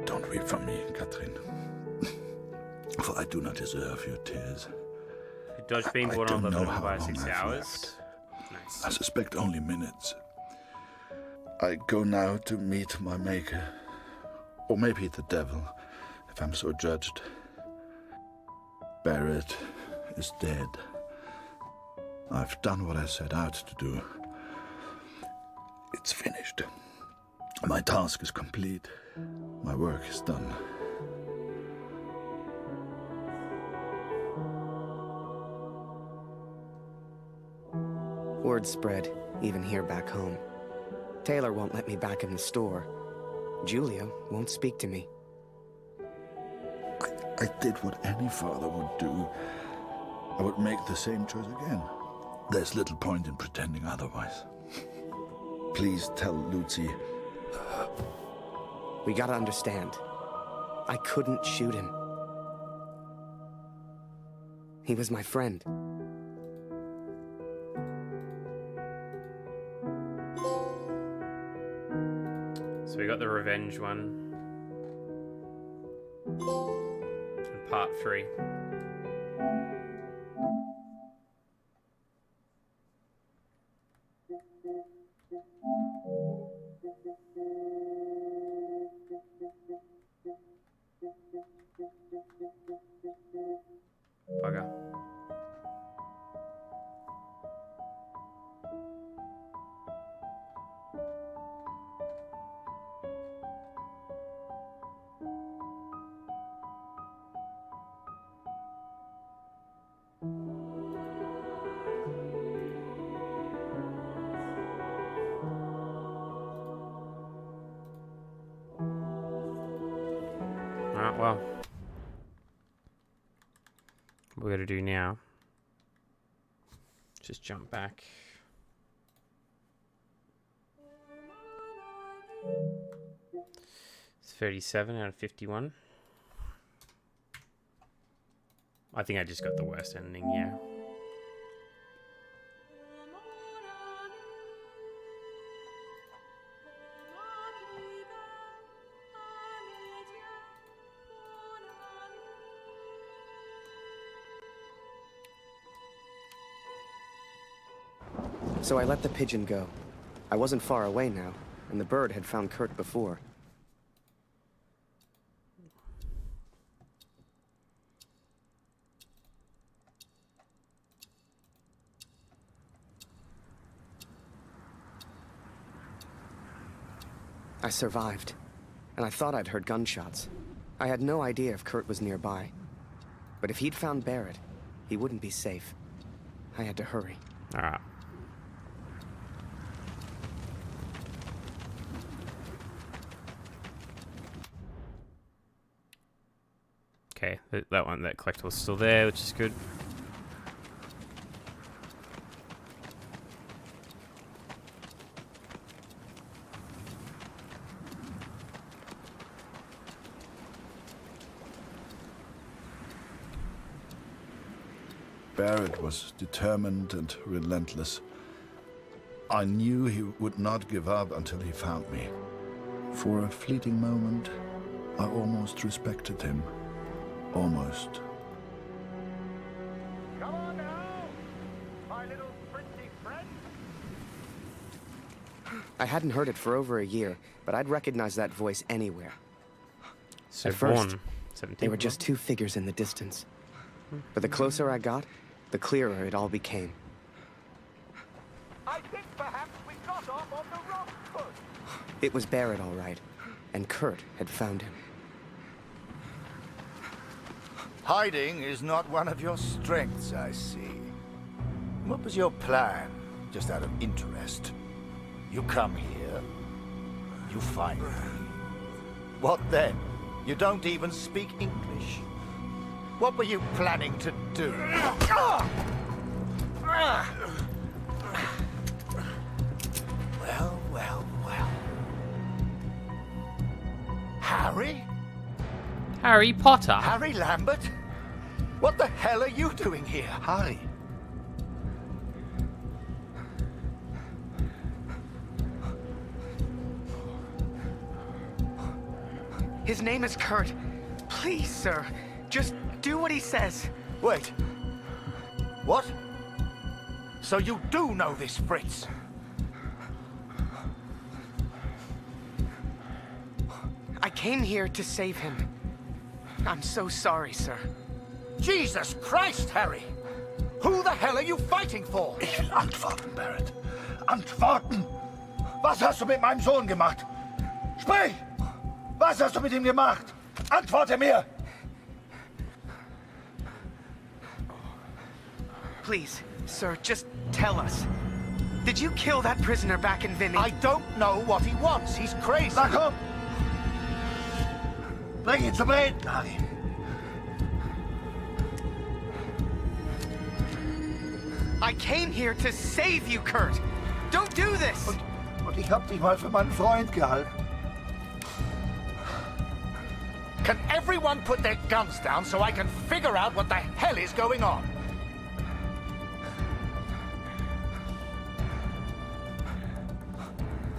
Speaker 11: Don't weep for me, Katrin. For I do not deserve your tears.
Speaker 1: You dodged being born on the phone by 6 hours.
Speaker 11: Nice. I suspect only minutes. I go now to meet my maker. Or maybe the devil, if I'm so judged. Barrett is dead. I've done what I set out to do. It's finished. My task is complete. My work is done.
Speaker 5: Word spread, even here back home. Taylor won't let me back in the store. Julia won't speak to me.
Speaker 11: I did what any father would do. I would make the same choice again. There's little point in pretending otherwise. Please tell Lucy.
Speaker 5: We gotta understand. I couldn't shoot him. He was my friend.
Speaker 1: So we got the revenge one. And part 3. Bugger. Alright, well. What we're gonna do now just jump back. It's 37 out of 51. I think I just got the worst ending, yeah.
Speaker 5: So I let the pigeon go. I wasn't far away now, and the bird had found Kurt before. I survived, and I thought I'd heard gunshots. I had no idea if Kurt was nearby. But if he'd found Barrett, he wouldn't be safe. I had to hurry.
Speaker 1: All right. Okay, that collectible's still there, which is good.
Speaker 11: Barrett was determined and relentless. I knew he would not give up until he found me. For a fleeting moment, I almost respected him. Almost.
Speaker 14: Come on now, my little pretty friend.
Speaker 5: I hadn't heard it for over a year, but I'd recognize that voice anywhere.
Speaker 1: So
Speaker 5: At first,
Speaker 1: 17.
Speaker 5: they were just two figures in the distance. But the closer I got, the clearer it all became.
Speaker 14: I think perhaps we got off on the wrong foot.
Speaker 5: It was Barrett, all right, and Kurt had found him.
Speaker 12: Hiding is not one of your strengths, I see. What was your plan, just out of interest? You come here, you find me. What then? You don't even speak English. What were you planning to do? Well, well, well. Harry?
Speaker 1: Harry Potter?
Speaker 12: Harry Lambert? What the hell are you doing here?
Speaker 11: Harry.
Speaker 5: His name is Kurt. Please, sir, just do what he says.
Speaker 12: Wait. What? So you do know this Fritz?
Speaker 5: I came here to save him. I'm so sorry, sir.
Speaker 12: Jesus Christ, Harry! Who the hell are you fighting for?
Speaker 11: Ich will antworten, Barrett. Antworten! Was hast du mit meinem Sohn gemacht? Sprich! Was hast du mit ihm gemacht? Antworte mir!
Speaker 5: Please, sir, just tell us. Did you kill that prisoner back in Vinny?
Speaker 12: I don't know what he wants. He's crazy.
Speaker 11: Na komm! Bring ihn zum Reden, Harry.
Speaker 5: I came here to save you, Kurt. Don't do this!
Speaker 11: Und ich hab dich mal für meinen Freund gehalten.
Speaker 12: Can everyone put their guns down so I can figure out what the hell is going on?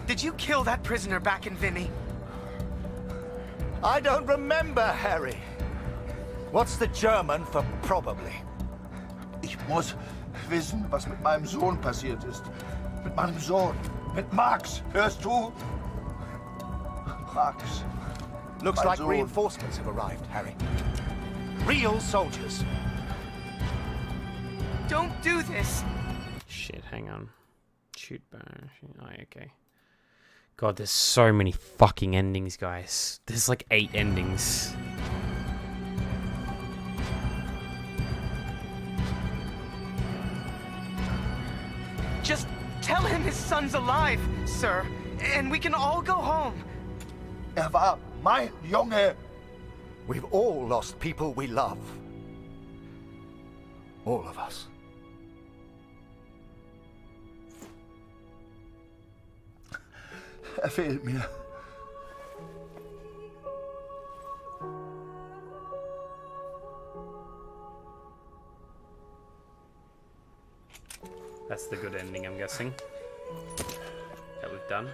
Speaker 5: Did you kill that prisoner back in Vinny?
Speaker 12: I don't remember, Harry. What's the German for probably?
Speaker 11: Ich muss wissen, was mit meinem Sohn passiert ist. Mit meinem Sohn. Mit Max. Hörst du? Max.
Speaker 12: Looks like reinforcements have arrived, Harry. Real soldiers.
Speaker 5: Don't do this.
Speaker 1: Shit, hang on. Shoot, burn. Oh, okay. God, there's so many fucking endings, guys. There's like 8 endings.
Speaker 5: Just tell him his son's alive, sir, and we can all go home.
Speaker 11: War mein Junge.
Speaker 12: We've all lost people we love. All of us.
Speaker 13: fehlt mir.
Speaker 1: That's the good ending, I'm guessing. That we've done.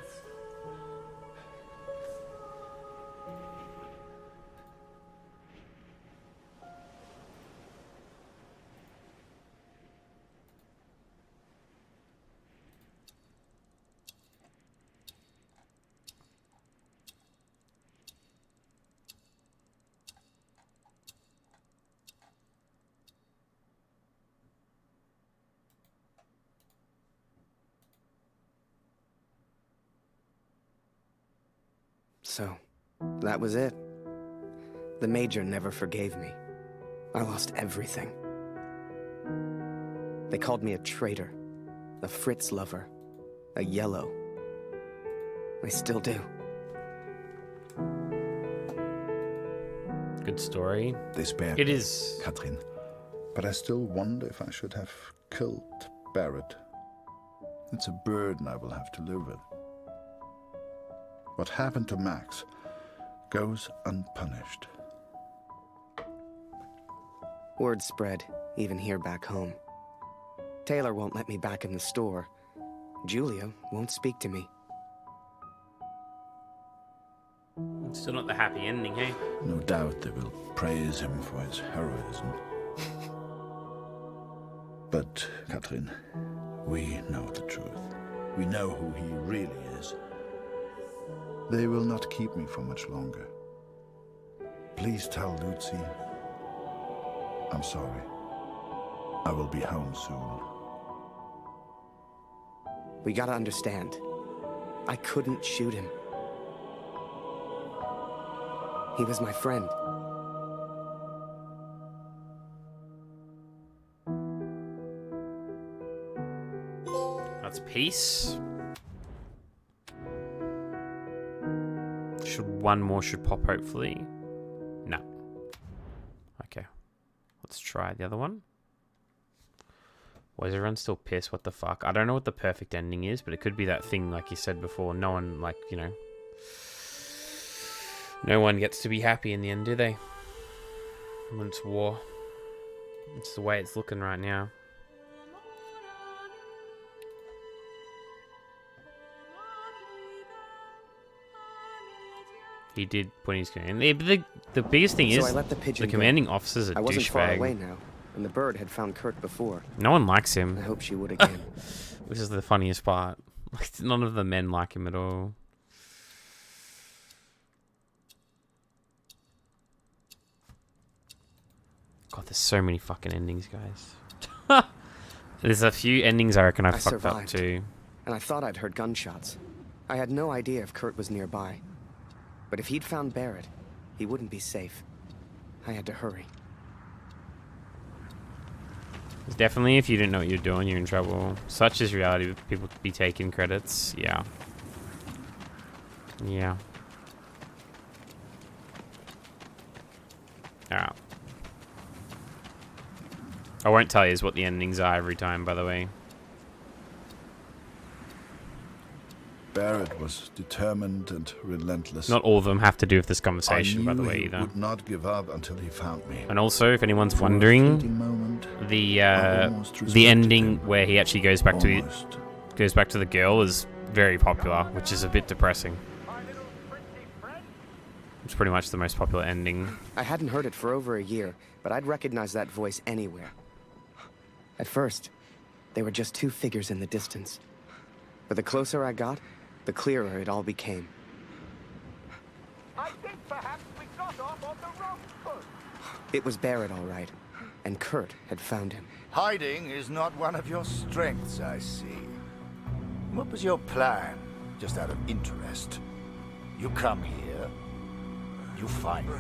Speaker 5: So, that was it. The Major never forgave me. I lost everything. They called me a traitor, a Fritz lover, a yellow. I still do.
Speaker 1: Good story.
Speaker 11: They spared
Speaker 1: It is.
Speaker 11: Katrin. But I still wonder if I should have killed Barrett. It's a burden I will have to live with. What happened to Max goes unpunished.
Speaker 5: Word spread, even here back home. Taylor won't let me back in the store. Julia won't speak to me.
Speaker 1: It's still not the happy ending, hey?
Speaker 11: No doubt they will praise him for his heroism. But, Katrin, we know the truth. We know who he really is. They will not keep me for much longer. Please tell Lucy I'm sorry. I will be home soon.
Speaker 5: We gotta understand. I couldn't shoot him. He was my friend.
Speaker 1: That's peace. One more should pop, hopefully. No. Okay. Let's try the other one. Why is everyone still pissed? What the fuck? I don't know what the perfect ending is, but it could be that thing like you said before. No one, like, you know... No one gets to be happy in the end, do they? When it's war. It's the way it's looking right now. He did put his command. The biggest thing is
Speaker 5: I let the pigeon
Speaker 1: commanding officer's a douchebag.
Speaker 5: I wasn't far away now, and the bird had found Kurt before.
Speaker 1: No one likes him.
Speaker 5: I hope she would again.
Speaker 1: Which is the funniest part. Like, none of the men like him at all. God, there's so many fucking endings, guys. There's a few endings I reckon I fucked
Speaker 5: survived,
Speaker 1: up too.
Speaker 5: And I thought I'd heard gunshots. I had no idea if Kurt was nearby. But if he'd found Barrett, he wouldn't be safe. I had to hurry.
Speaker 1: Definitely, if you didn't know what you're doing, you're in trouble. Such is reality. People be taking credits. Yeah. Yeah. Alright. I won't tell you what the endings are every time, by the way.
Speaker 11: Barrett was determined and relentless.
Speaker 1: Not all of them have to do with this conversation, by the way, either.
Speaker 11: He would not give up until he found me.
Speaker 1: And also, if anyone's wondering, the ending where he actually goes back to the girl is very popular, which is a bit depressing. It's pretty much the most popular ending.
Speaker 5: I hadn't heard it for over a year, but I'd recognize that voice anywhere. At first, they were just two figures in the distance. But the closer I got, the clearer it all became.
Speaker 2: I think perhaps we got off on the wrong foot.
Speaker 5: It was Barrett, all right, and Kurt had found him.
Speaker 12: Hiding is not one of your strengths, I see. What was your plan, just out of interest? You come here, you find me.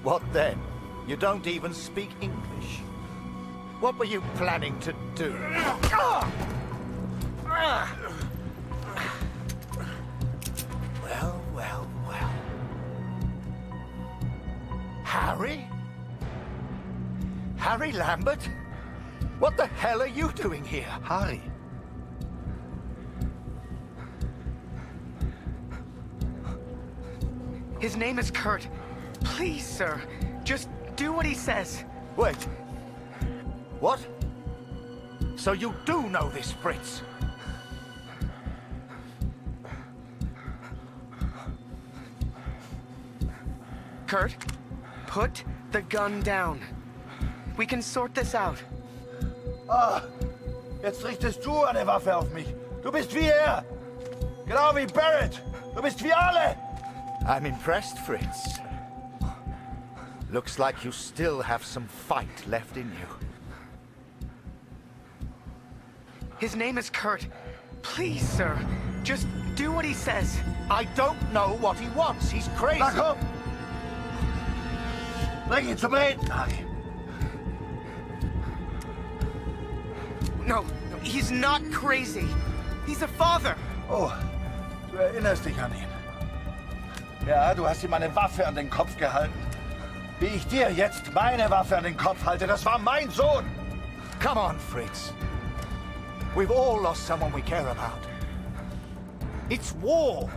Speaker 12: What then? You don't even speak English. What were you planning to do? Well, well, well. Harry? Harry Lambert? What the hell are you doing here?
Speaker 11: Harry.
Speaker 5: His name is Kurt. Please, sir, just do what he says.
Speaker 2: Wait. What? So you do know this, Fritz?
Speaker 5: Kurt, put the gun down. We can sort this out.
Speaker 13: Ah, jetzt richtest du eine Waffe auf mich. Du bist wie er. Genau wie Barrett. Du bist wie alle.
Speaker 2: I'm impressed, Fritz. Looks like you still have some fight left in you.
Speaker 5: His name is Kurt. Please, sir, just do what he says.
Speaker 2: I don't know what he wants. He's crazy.
Speaker 13: Na komm. Bring ihn zum Reden, Harry.
Speaker 5: No, he's not crazy. He's a father.
Speaker 13: Oh, du erinnerst dich an ihn. Ja, du hast ihm eine Waffe an den Kopf gehalten. Wie ich dir jetzt meine Waffe an den Kopf halte, das war mein Sohn.
Speaker 2: Come on, Fritz. We've all lost someone we care about. It's war.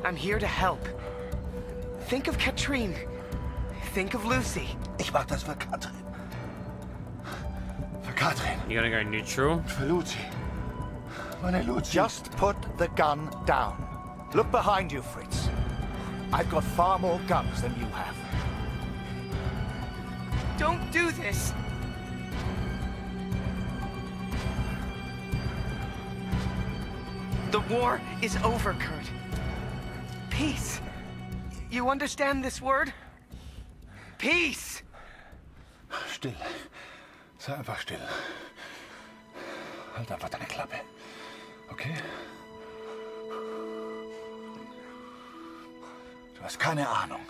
Speaker 5: I'm here to help. Think of Katrine. Think of Lucy.
Speaker 13: Ich mach das für Katrin. Für Katrin.
Speaker 1: You gonna go neutral?
Speaker 13: Für Lucy. Meine Lucy.
Speaker 2: Just put the gun down. Look behind you, Fritz. I've got far more guns than you have.
Speaker 5: Don't do this. The war is over, Kurt. Peace. You understand this word? Peace.
Speaker 13: Still. Sei einfach still. Halt einfach deine Klappe. Okay? Du hast keine Ahnung.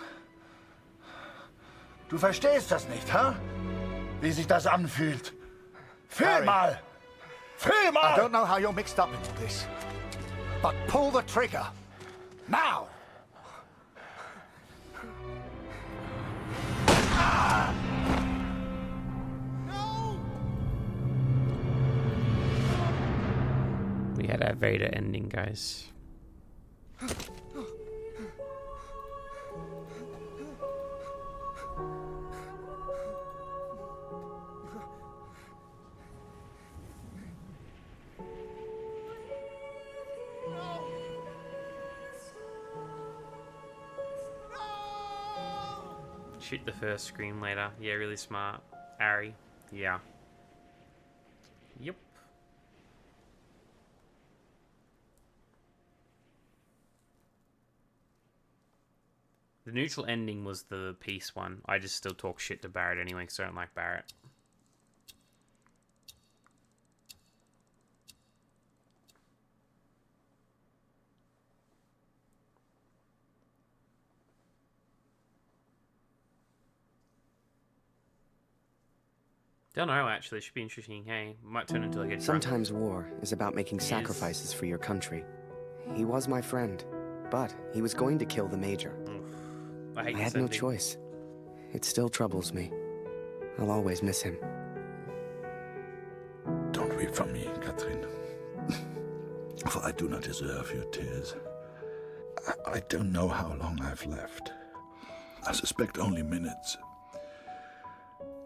Speaker 13: Du verstehst das nicht, hä? Wie sich das anfühlt. Fühl mal! Fühl mal!
Speaker 2: I don't know how you're mixed up into this, but pull the trigger. Now!
Speaker 1: We had a Vader ending, guys. Shoot the first, scream later. Yeah, really smart. Ari. Yeah. Yep. The neutral ending was the peace one. I just still talk shit to Barrett anyway because I don't like Barrett. Don't know, actually. It should be interesting. Hey, might turn into like a drunk.
Speaker 5: Sometimes war is about making sacrifices for your country. He was my friend, but he was going to kill the Major.
Speaker 1: I
Speaker 5: had no choice. It still troubles me. I'll always miss him.
Speaker 11: Don't weep for me, Katrin. For I do not deserve your tears. I don't know how long I've left. I suspect only minutes.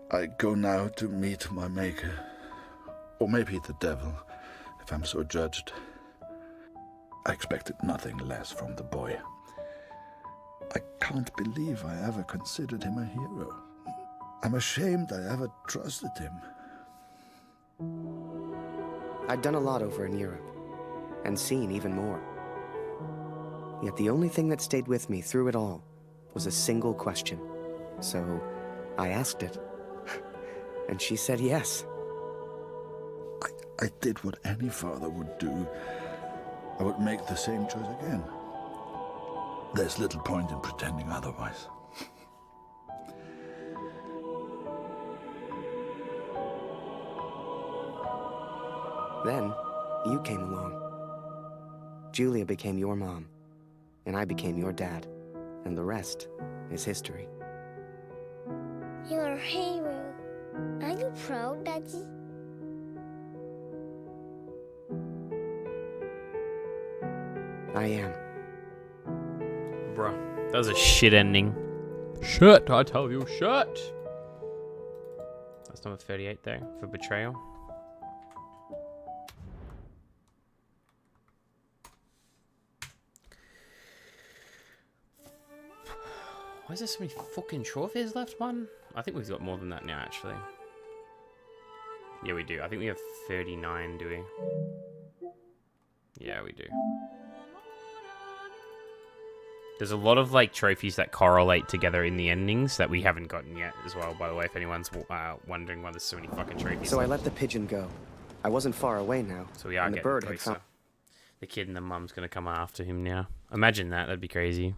Speaker 11: I go now to meet my maker. Or maybe the devil, if I'm so judged. I expected nothing less from the boy. I can't believe I ever considered him a hero. I'm ashamed I ever trusted him.
Speaker 5: I'd done a lot over in Europe, and seen even more. Yet the only thing that stayed with me through it all was a single question. So I asked it. And she said yes.
Speaker 11: I did what any father would do. I would make the same choice again. There's little point in pretending otherwise.
Speaker 5: Then, you came along. Julia became your mom, and I became your dad. And the rest is history.
Speaker 7: You're a hero. Are you proud, Daddy?
Speaker 5: I am.
Speaker 1: That was a shit ending. Shit, I tell you, shit. That's number 38 there for betrayal. Why is there so many fucking trophies left, man? I think we've got more than that now, actually. Yeah, we do. I think we have 39, do we? Yeah, we do. There's a lot of, like, trophies that correlate together in the endings that we haven't gotten yet as well, by the way, if anyone's wondering why there's so many fucking trophies.
Speaker 5: So I let the pigeon go. I wasn't far away now.
Speaker 1: So we are
Speaker 5: and the
Speaker 1: getting
Speaker 5: bird
Speaker 1: closer.
Speaker 5: had
Speaker 1: The kid and the mum's gonna come after him now. Imagine that. That'd be crazy.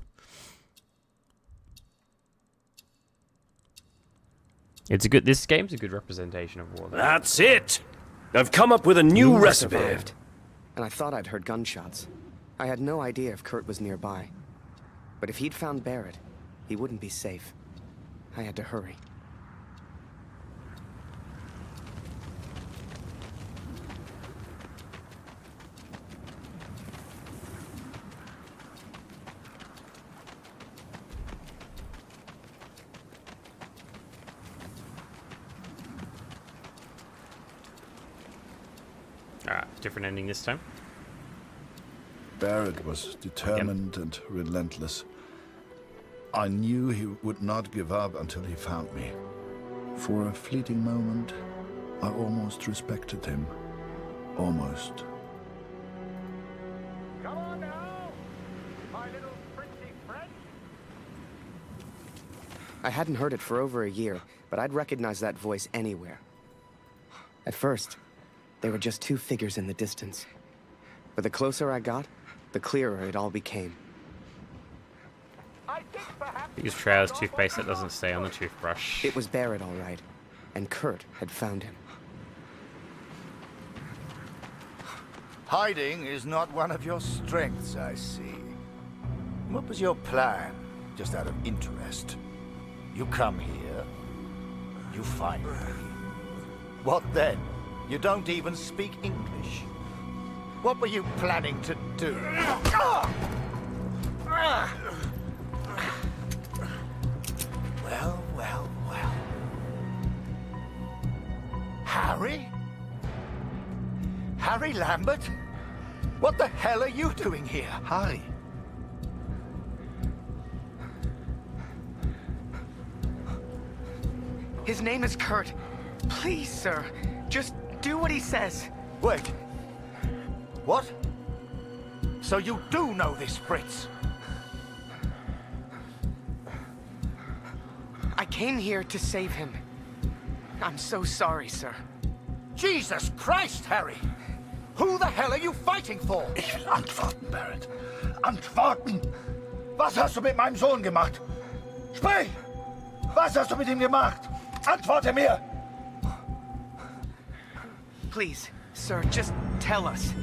Speaker 1: It's a good. This game's a good representation of war.
Speaker 18: That's it. I've come up with a new recipe.
Speaker 5: survived, and I thought I'd heard gunshots. I had no idea if Kurt was nearby. But if he'd found Barrett, he wouldn't be safe. I had to hurry.
Speaker 1: Different ending this time.
Speaker 11: Barrett was determined and relentless. I knew he would not give up until he found me. For a fleeting moment, I almost respected him. Almost.
Speaker 2: Come on now, my little pretty friend.
Speaker 5: I hadn't heard it for over a year, but I'd recognize that voice anywhere. At first, they were just two figures in the distance. But the closer I got, the clearer it all became.
Speaker 1: Because Trow's toothpaste that doesn't stay on the toothbrush.
Speaker 5: It was Barrett, all right. And Kurt had found him.
Speaker 12: Hiding is not one of your strengths, I see. What was your plan, just out of interest? You come here, you find me. What then? You don't even speak English. What were you planning to do? Well, well, well. Harry? Harry Lambert? What the hell are you doing here, Harry?
Speaker 5: His name is Kurt. Please, sir, just do what he says.
Speaker 12: Wait. What? So you do know this Fritz?
Speaker 5: I came here to save him. I'm so sorry, sir.
Speaker 12: Jesus Christ, Harry! Who the hell are you fighting for?
Speaker 13: Ich will antworten, Barrett. Antworten! Was hast du mit meinem Sohn gemacht? Sprich! Was hast du mit ihm gemacht? Antworte mir!
Speaker 5: Please, sir, just tell us.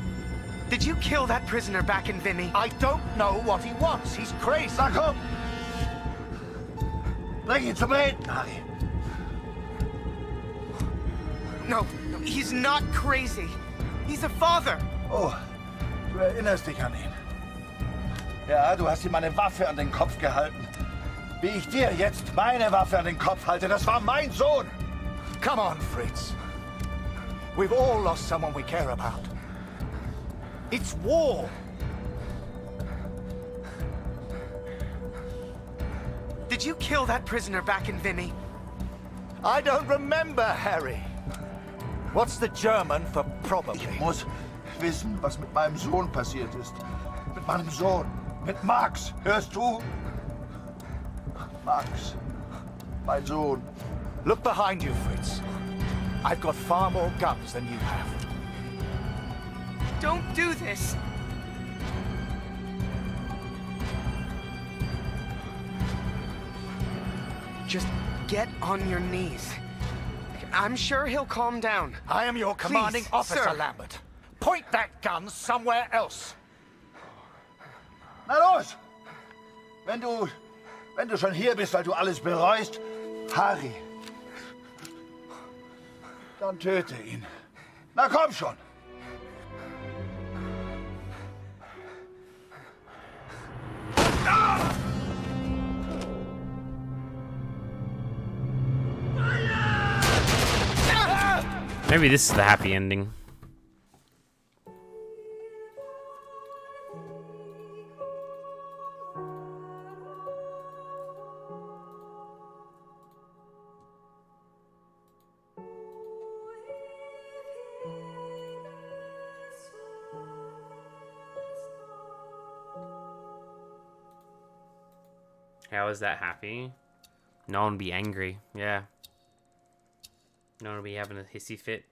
Speaker 5: Did you kill that prisoner back in Vinny?
Speaker 12: I don't know what he wants. He's crazy.
Speaker 13: Na komm! Bring ihn zum Reden, Harry.
Speaker 5: No, he's not crazy. He's a father.
Speaker 13: Oh, du erinnerst dich an ihn. Ja, du hast ihm eine Waffe an den Kopf gehalten. Wie ich dir jetzt meine Waffe an den Kopf halte, das war mein Sohn.
Speaker 12: Come on, Fritz. We've all lost someone we care about. It's war.
Speaker 5: Did you kill that prisoner back in Vinny?
Speaker 12: I don't remember, Harry. What's the German for probably?
Speaker 13: Ich muss wissen, was mit meinem Sohn passiert ist. Mit meinem Sohn. Mit Max. Hörst du? Max. Mein Sohn.
Speaker 12: Look behind you, Fritz. I've got far more guns than you have.
Speaker 5: Don't do this! Just get on your knees. I'm sure he'll calm down.
Speaker 12: I am your commanding
Speaker 5: Please,
Speaker 12: officer,
Speaker 5: sir.
Speaker 12: Lambert. Point that gun somewhere else.
Speaker 13: Na los! Wenn du schon hier bist, weil du alles bereust, Harry, dann töte ihn. Na komm schon!
Speaker 1: Maybe this is the happy ending. How is that happy? No one be angry. Yeah. No one will be having a hissy fit.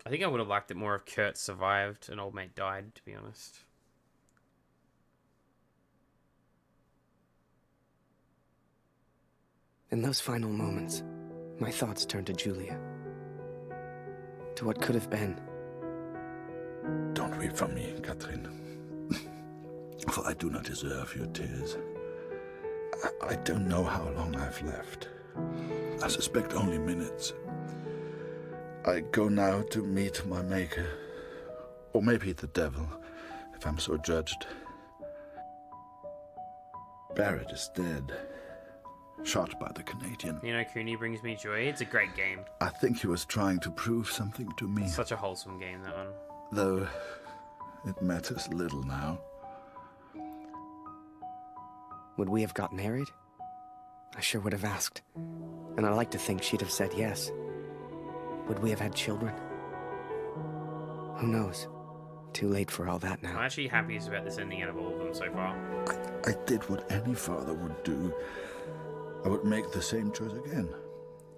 Speaker 1: I think I would have liked it more if Kurt survived and old mate died, to be honest.
Speaker 5: In those final moments, my thoughts turned to Julia. To what could have been.
Speaker 11: Don't weep for me, Catherine. For I do not deserve your tears. I don't know how long I've left. I suspect only minutes. I go now to meet my maker. Or maybe the devil, if I'm so judged. Barrett is dead. Shot by the Canadian.
Speaker 1: You know, Cooney brings me joy. It's a great game.
Speaker 11: I think he was trying to prove something to me.
Speaker 1: Such a wholesome game, that one.
Speaker 11: Though it matters little now.
Speaker 5: Would we have got married? I sure would have asked. And I like to think she'd have said yes. Would we have had children? Who knows? Too late for all that now.
Speaker 1: I'm actually happiest about this ending out of all of them so far.
Speaker 11: I did what any father would do. I would make the same choice again.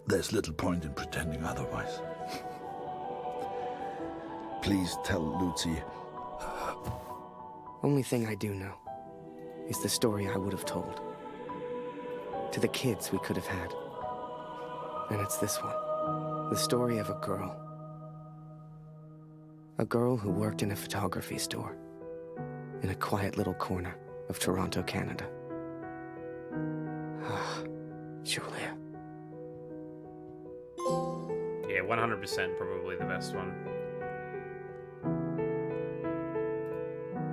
Speaker 11: There's little point in pretending otherwise. Please tell Lucy.
Speaker 5: Only thing I do know is the story I would have told. To the kids we could have had. And it's this one. The story of a girl. A girl who worked in a photography store. In a quiet little corner of Toronto, Canada. Ah, Julia.
Speaker 1: Yeah, 100% probably the best one.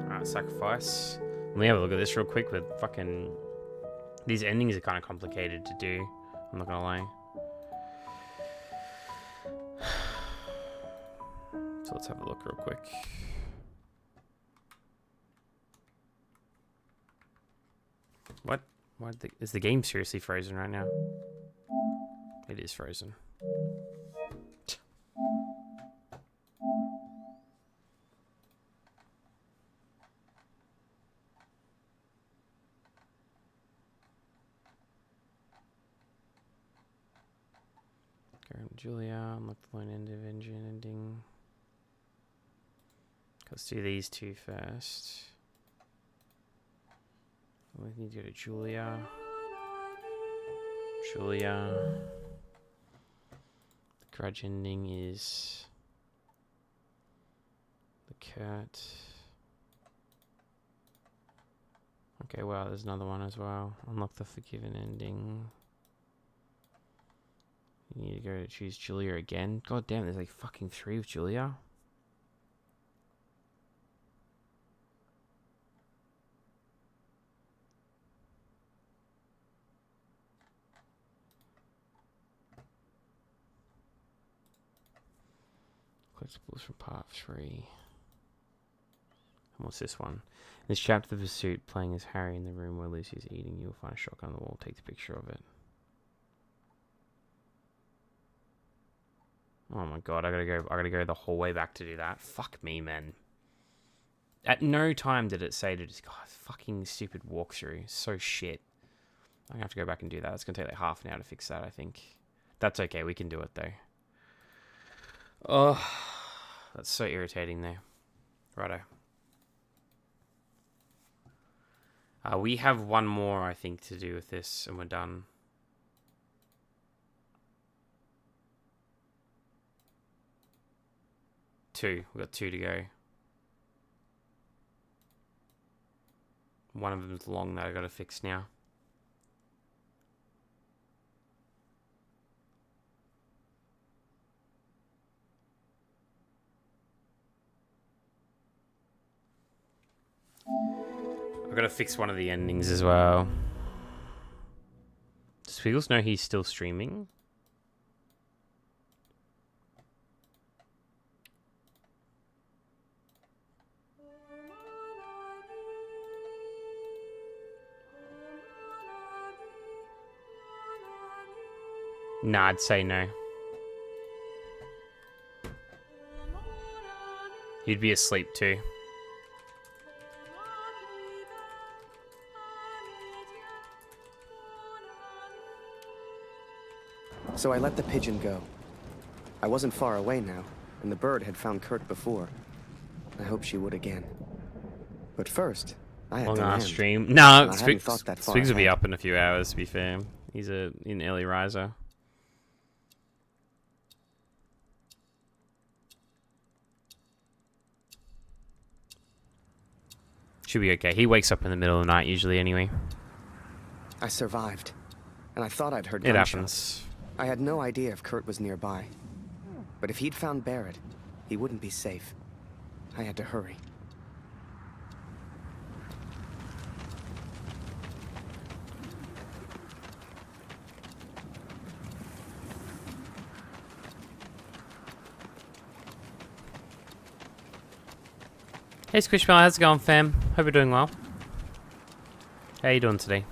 Speaker 1: Alright, Sacrifice. Let me have a look at this real quick with fucking... These endings are kind of complicated to do. I'm not gonna lie. So let's have a look real quick. What? Why is the game seriously frozen right now? It is frozen. Julia, unlock the line end of engine ending. Let's do these two first. We need to go to Julia. Julia. The grudge ending is the Kurt. Okay, wow, there's another one as well. Unlock the forgiven ending. You need to go to choose Julia again. God damn, there's like fucking 3 with Julia. Collectibles from part 3. And what's this one? In this chapter of the pursuit, playing as Harry in the room where Lucy is eating, you'll find a shotgun on the wall. Take the picture of it. Oh my god, I gotta go the whole way back to do that. Fuck me, man. At no time did it say to just, God, fucking stupid walkthrough. So shit. I'm gonna have to go back and do that. It's gonna take like half an hour to fix that, I think. That's okay, we can do it though. Oh, that's so irritating though. Righto. We have one more, I think, to do with this, and we're done. We've got 2 to go. One of them's long that I gotta fix now. I've gotta fix one of the endings as well. Just Squiggles know he's still streaming? Nah, I'd say no. He'd be asleep too.
Speaker 5: So I let the pigeon go. I wasn't far away now, and the bird had found Kurt before. I hope she would again. But first, I had
Speaker 1: Long
Speaker 5: to
Speaker 1: ass
Speaker 5: land.
Speaker 1: stream. No,
Speaker 5: I hadn't thought that far
Speaker 1: Spigs will be
Speaker 5: ahead.
Speaker 1: up in a few hours, to be fair. He's an early riser. Should be okay. He wakes up in the middle of the night usually anyway.
Speaker 5: I survived, and I thought I'd heard
Speaker 1: It
Speaker 5: gunshots.
Speaker 1: happens.
Speaker 5: I had no idea if Kurt was nearby. But if he'd found Barrett, he wouldn't be safe. I had to hurry.
Speaker 1: Hey Squishmallow, how's it going, fam? Hope you're doing well. How you doing today?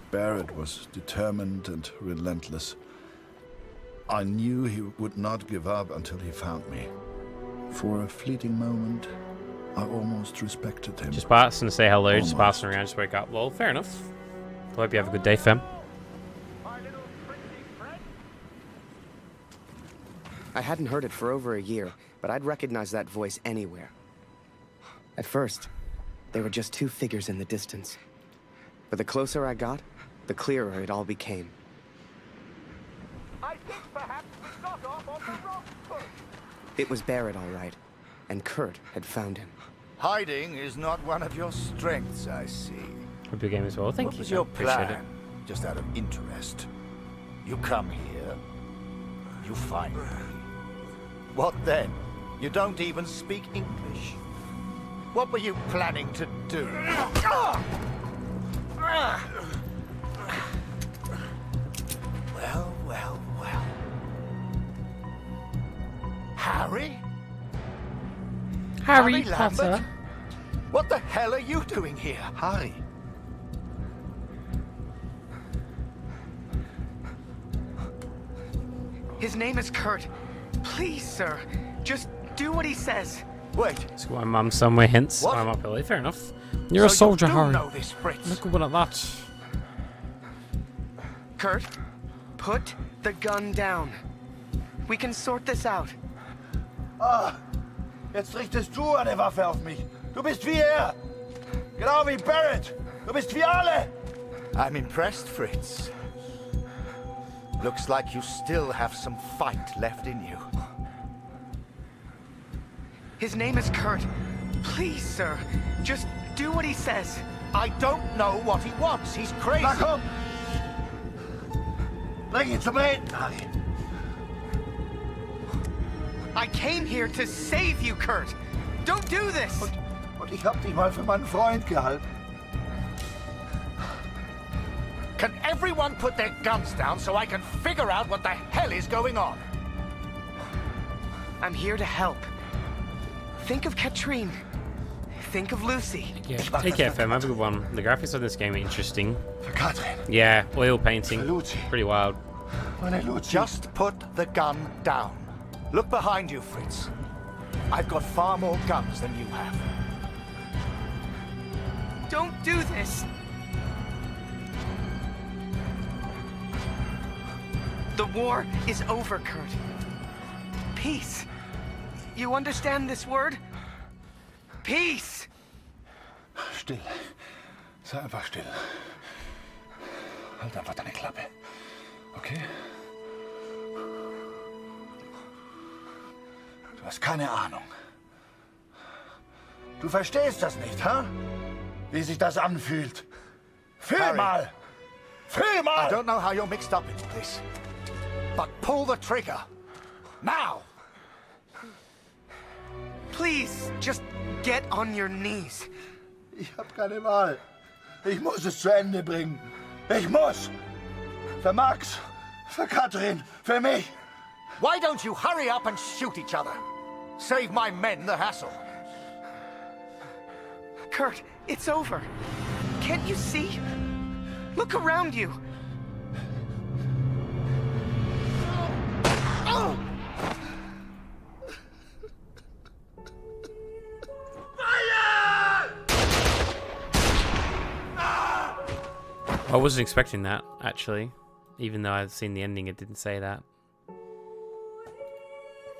Speaker 11: Barrett was determined and relentless. I knew he would not give up until he found me. For a fleeting moment, I almost respected him.
Speaker 1: Just passing to say hello, just
Speaker 11: Almost.
Speaker 1: passing around, just woke up. Well, fair enough. Hope you have a good day, fam.
Speaker 5: I hadn't heard it for over a year, but I'd recognize that voice anywhere. At first, they were just two figures in the distance. But the closer I got, the clearer it all became.
Speaker 14: I think perhaps we got off on the wrong foot.
Speaker 5: It was Barrett, all right, and Kurt had found him.
Speaker 12: Hiding is not one of your strengths, I see.
Speaker 1: Hope your game as well. Thank
Speaker 12: What
Speaker 1: you,
Speaker 12: was
Speaker 1: fam.
Speaker 12: your
Speaker 1: Appreciate
Speaker 12: plan? Just out of interest. You come here, you find me. What then? You don't even speak English. What were you planning to do? Well, well, well. Harry?
Speaker 1: Harry
Speaker 12: Lambert?
Speaker 1: Potter?
Speaker 12: What the hell are you doing here?
Speaker 11: Harry.
Speaker 5: His name is Kurt. Please, sir, just do what he says.
Speaker 12: Wait.
Speaker 1: That's why Mum's somewhere, hence
Speaker 12: What?
Speaker 1: I'm up early. Fair enough. You're a
Speaker 12: So
Speaker 1: soldier,
Speaker 12: you do
Speaker 1: Harry.
Speaker 12: know this, Fritz?
Speaker 1: Look at one at that.
Speaker 5: Kurt, put the gun down. We can sort this out.
Speaker 13: Ah, jetzt richtest du eine Waffe auf mich. Du bist wie er. Genau wie Barrett. Du bist wie alle.
Speaker 12: I'm impressed, Fritz. Looks like you still have some fight left in you.
Speaker 5: His name is Kurt. Please, sir, just do what he says.
Speaker 12: I don't know what he wants. He's crazy.
Speaker 13: Na komm. Bring ihn zum Reden, Harry.
Speaker 5: I came here to save you, Kurt. Don't do this.
Speaker 13: Und ich hab dich mal für meinen Freund gehalten.
Speaker 12: Can everyone put their guns down so I can figure out what the hell is going on?
Speaker 5: I'm here to help. Think of Katrine. Think of Lucy.
Speaker 1: Yeah, take care, fam. Have a good one. The graphics on this game are interesting.
Speaker 13: Für Katrin.
Speaker 1: Yeah, oil painting. Pretty wild.
Speaker 13: Meine Luzi.
Speaker 12: Just put the gun down. Look behind you, Fritz. I've got far more guns than you have.
Speaker 5: Don't do this. The war is over, Kurt. Peace. You understand this word? Peace.
Speaker 13: Still. Sei einfach still. Halt einfach deine Klappe. Okay? Du hast keine Ahnung. Du verstehst das nicht, ha? Wie sich das anfühlt. Fühl
Speaker 12: Harry.
Speaker 13: mal! Fühl mal!
Speaker 12: I don't know how you're mixed up in this, but pull the trigger. Now!
Speaker 5: Please, just get on your knees.
Speaker 13: Ich hab keine Wahl. Ich muss es zu Ende bringen. Ich muss. Für Max, für Katrin, für mich.
Speaker 2: Why don't you hurry up and shoot each other? Save my men the hassle.
Speaker 5: Kurt, it's over. Can't you see? Look around you.
Speaker 2: Oh!
Speaker 1: I wasn't expecting that, actually. Even though I'd seen the ending, it didn't say that.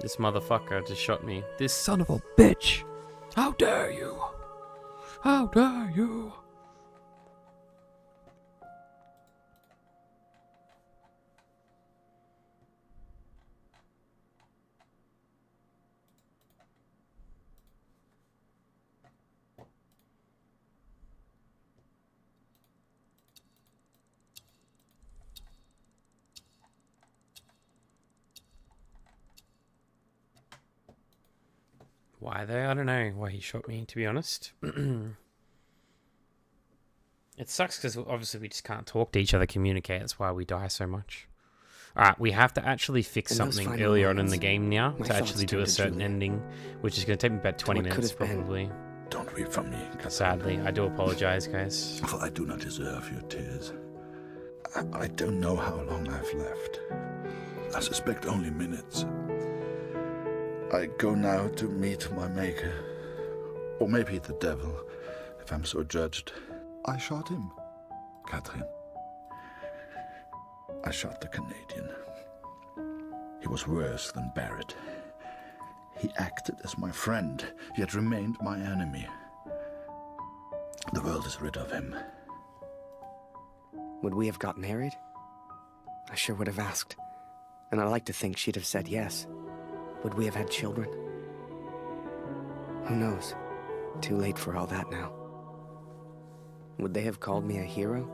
Speaker 1: This motherfucker just shot me. This son of a bitch! How dare you! How dare you! Why though? I don't know why he shot me, to be honest. It sucks because obviously we just can't talk to each other, communicate. That's why we die so much. Alright, we have to actually fix something earlier on in the game now to actually do a certain ending, which is going to take me about 20 minutes probably.
Speaker 11: Don't weep for me, Catherine.
Speaker 1: Sadly, I do apologize, guys.
Speaker 11: For I do not deserve your tears. I don't know how long I've left. I suspect only minutes. I go now to meet my maker. Or maybe the devil, if I'm so judged. I shot him, Catherine. I shot the Canadian. He was worse than Barrett. He acted as my friend, yet remained my enemy. The world is rid of him.
Speaker 5: Would we have got married? I sure would have asked. And I like to think she'd have said yes. Would we have had children? Who knows? Too late for all that now. Would they have called me a hero?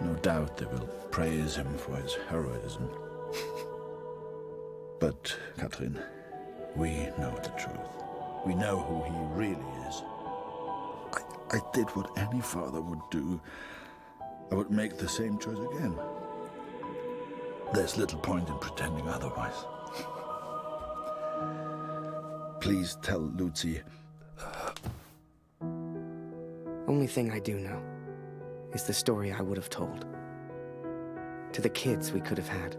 Speaker 11: No doubt they will praise him for his heroism. But, Catherine, we know the truth. We know who he really is. I did what any father would do. I would make the same choice again. There's little point in pretending otherwise. Please tell Lucy.
Speaker 5: Only thing I do know is the story I would have told. To the kids we could have had.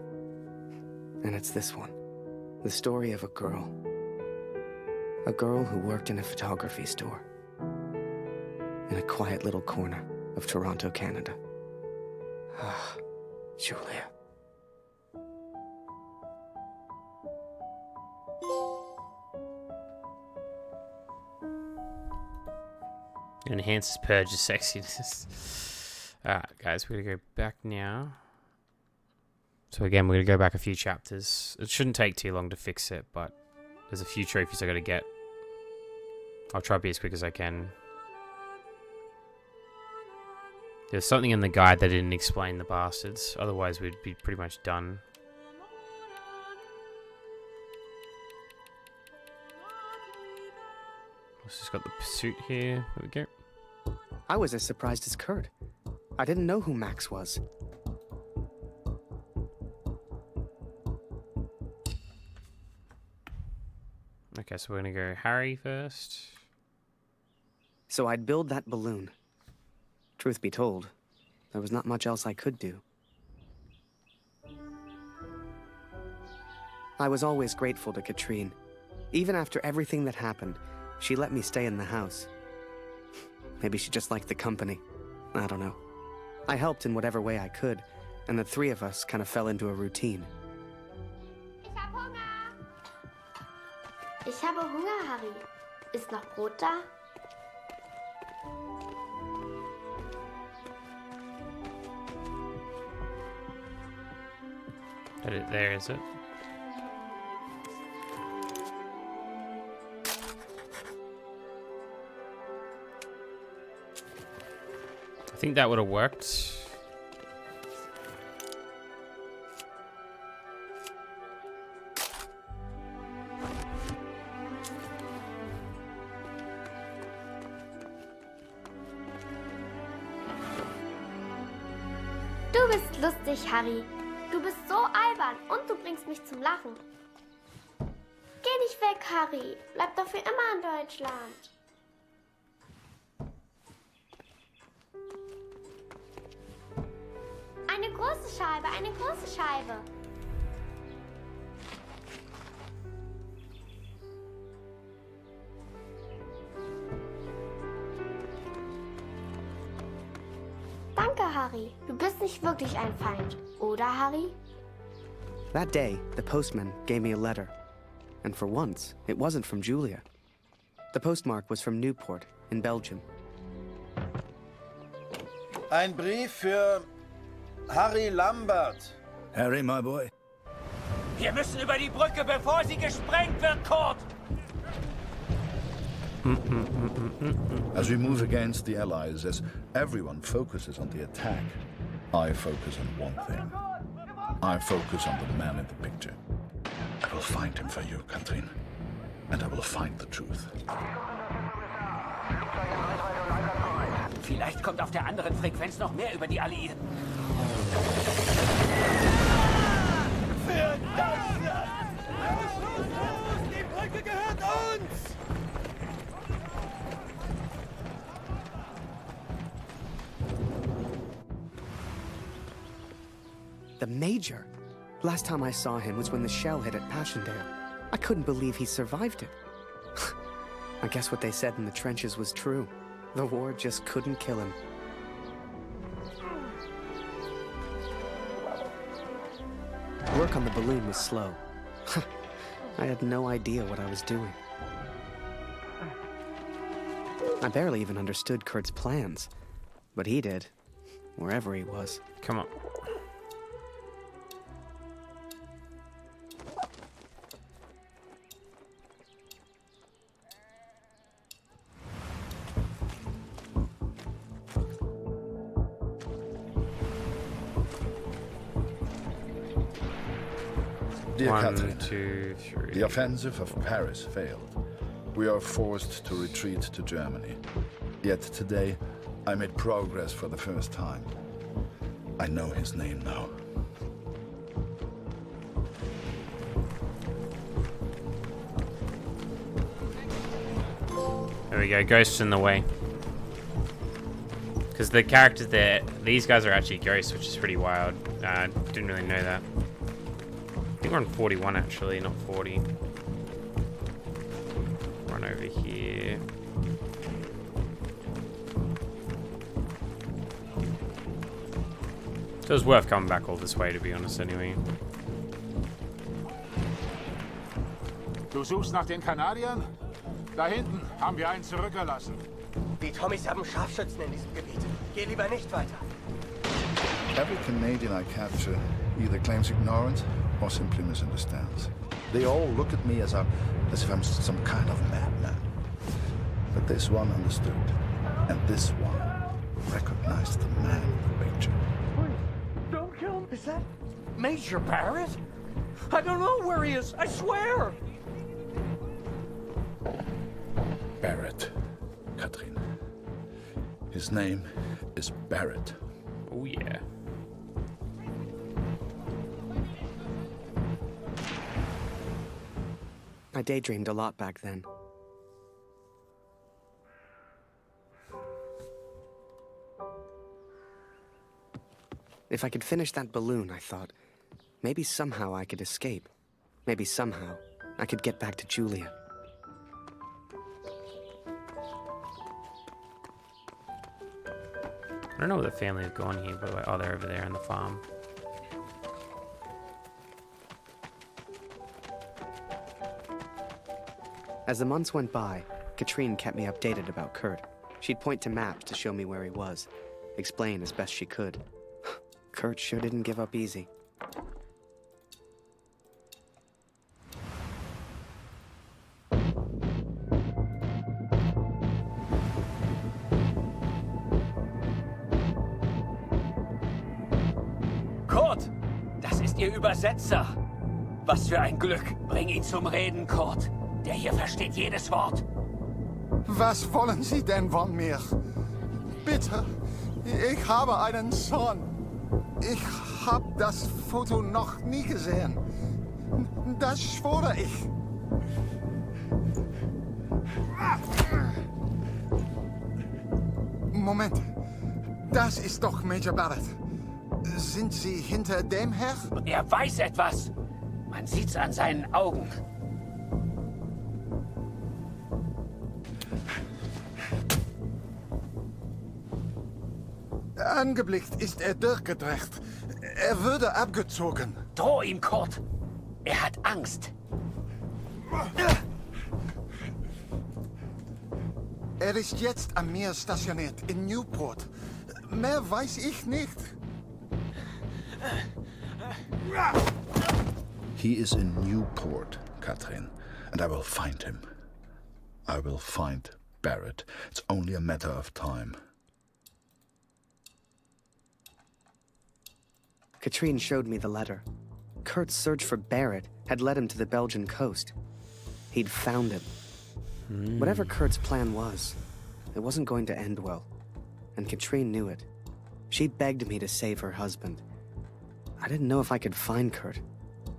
Speaker 5: And it's this one. The story of a girl. A girl who worked in a photography store. In a quiet little corner of Toronto, Canada. Ah, Julia.
Speaker 1: Enhances purge of sexiness. Alright, guys, we're gonna go back now. So again, we're gonna go back a few chapters. It shouldn't take too long to fix it, but there's a few trophies I gotta get. I'll try to be as quick as I can. There's something in the guide that didn't explain the bastards, otherwise we'd be pretty much done. Let's just got the pursuit here. There we go.
Speaker 5: I was as surprised as Kurt. I didn't know who Max was.
Speaker 1: Okay, so we're gonna go Harry first.
Speaker 5: So I'd build that balloon. Truth be told, there was not much else I could do. I was always grateful to Katrine. Even after everything that happened, she let me stay in the house. Maybe she just liked the company. I don't know. I helped in whatever way I could, and the three of us kind of fell into a routine.
Speaker 7: Ich hab Hunger! Ich habe Hunger, Harry. Ist noch Brot da?
Speaker 1: Got it there, is it? I think that would have worked.
Speaker 7: Du bist lustig, Harry. Du bist so albern und du bringst mich zum Lachen. Geh nicht weg, Harry. Bleib doch für immer in Deutschland. Eine große Scheibe, eine große Scheibe. Danke, Harry. Du bist nicht wirklich ein Feind, oder, Harry?
Speaker 5: That day, the postman gave me a letter. And for once, it wasn't from Julia. The postmark was from Newport, in Belgium.
Speaker 9: Ein Brief für Harry Lambert.
Speaker 12: Harry, my boy.
Speaker 21: Wir müssen über die Brücke, bevor sie gesprengt wird, Kurt!
Speaker 11: As we move against the Allies, as everyone focuses on the attack, I focus on one thing. I focus on the man in the picture. I will find him for you, Katrin. And I will find the truth.
Speaker 21: Vielleicht kommt auf der anderen Frequenz noch mehr über die Alliierten.
Speaker 6: Für Deutschland! Die Brücke gehört uns!
Speaker 5: The Major? Last time I saw him was when the shell hit at Passchendaele. I couldn't believe he survived it. I guess what they said in the trenches was true. The war just couldn't kill him. Work on the balloon was slow. I had no idea what I was doing. I barely even understood Kurt's plans. But he did, wherever he was.
Speaker 1: Come on.
Speaker 11: Dear
Speaker 1: 1,
Speaker 11: Catherine,
Speaker 1: 2, 3.
Speaker 11: The offensive of Paris failed. We are forced to retreat to Germany. Yet today, I made progress for the first time. I know his name now.
Speaker 1: There we go, ghosts in the way. Because the characters there, these guys are actually ghosts, which is pretty wild. Didn't really know that. I think we're on 41 actually, not 40. Run over here. So it's worth coming back all this way, to be honest, anyway.
Speaker 16: Du suchst nach den Kanadiern? Da hinten haben wir einen zurückgelassen.
Speaker 21: Die Tommys haben Scharfschützen in diesem Gebiet. Geh lieber nicht weiter.
Speaker 11: Every Canadian I capture either claims ignorance or simply misunderstands. They all look at me as if I'm some kind of madman. But this one understood, and this one recognized the man in the picture.
Speaker 17: Wait, don't kill him. Is that Major Barrett? I don't know where he is, I swear!
Speaker 11: Barrett, Katrin. His name is Barrett.
Speaker 1: Oh yeah.
Speaker 5: I daydreamed a lot back then. If I could finish that balloon, I thought, maybe somehow I could escape. Maybe somehow I could get back to Julia.
Speaker 1: I don't know where the family have gone here, by the way. Oh, they're over there on the farm.
Speaker 5: As the months went by, Katrine kept me updated about Kurt. She'd point to maps to show me where he was, explain as best she could. Kurt sure didn't give up easy.
Speaker 21: Kurt, das ist Ihr Übersetzer. Was für ein Glück. Bring ihn zum Reden, Kurt. Der hier versteht jedes Wort.
Speaker 19: Was wollen Sie denn von mir? Bitte, ich habe einen Sohn. Ich hab das Foto noch nie gesehen. Das schwöre ich. Moment. Das ist doch Major Barrett. Sind Sie hinter dem her?
Speaker 21: Er weiß etwas. Man sieht's an seinen Augen.
Speaker 19: Angeblickt ist er durchgedreht. Er würde abgezogen.
Speaker 21: Droh ihm, Kurt. Er hat Angst.
Speaker 19: Er ist jetzt am Meer stationiert, in Newport. Mehr weiß ich nicht.
Speaker 11: He is in Newport, Katrin, and I will find him. I will find Barrett. It's only a matter of time.
Speaker 5: Katrine showed me the letter. Kurt's search for Barrett had led him to the Belgian coast. He'd found him. Whatever Kurt's plan was, it wasn't going to end well. And Katrine knew it. She begged me to save her husband. I didn't know if I could find Kurt.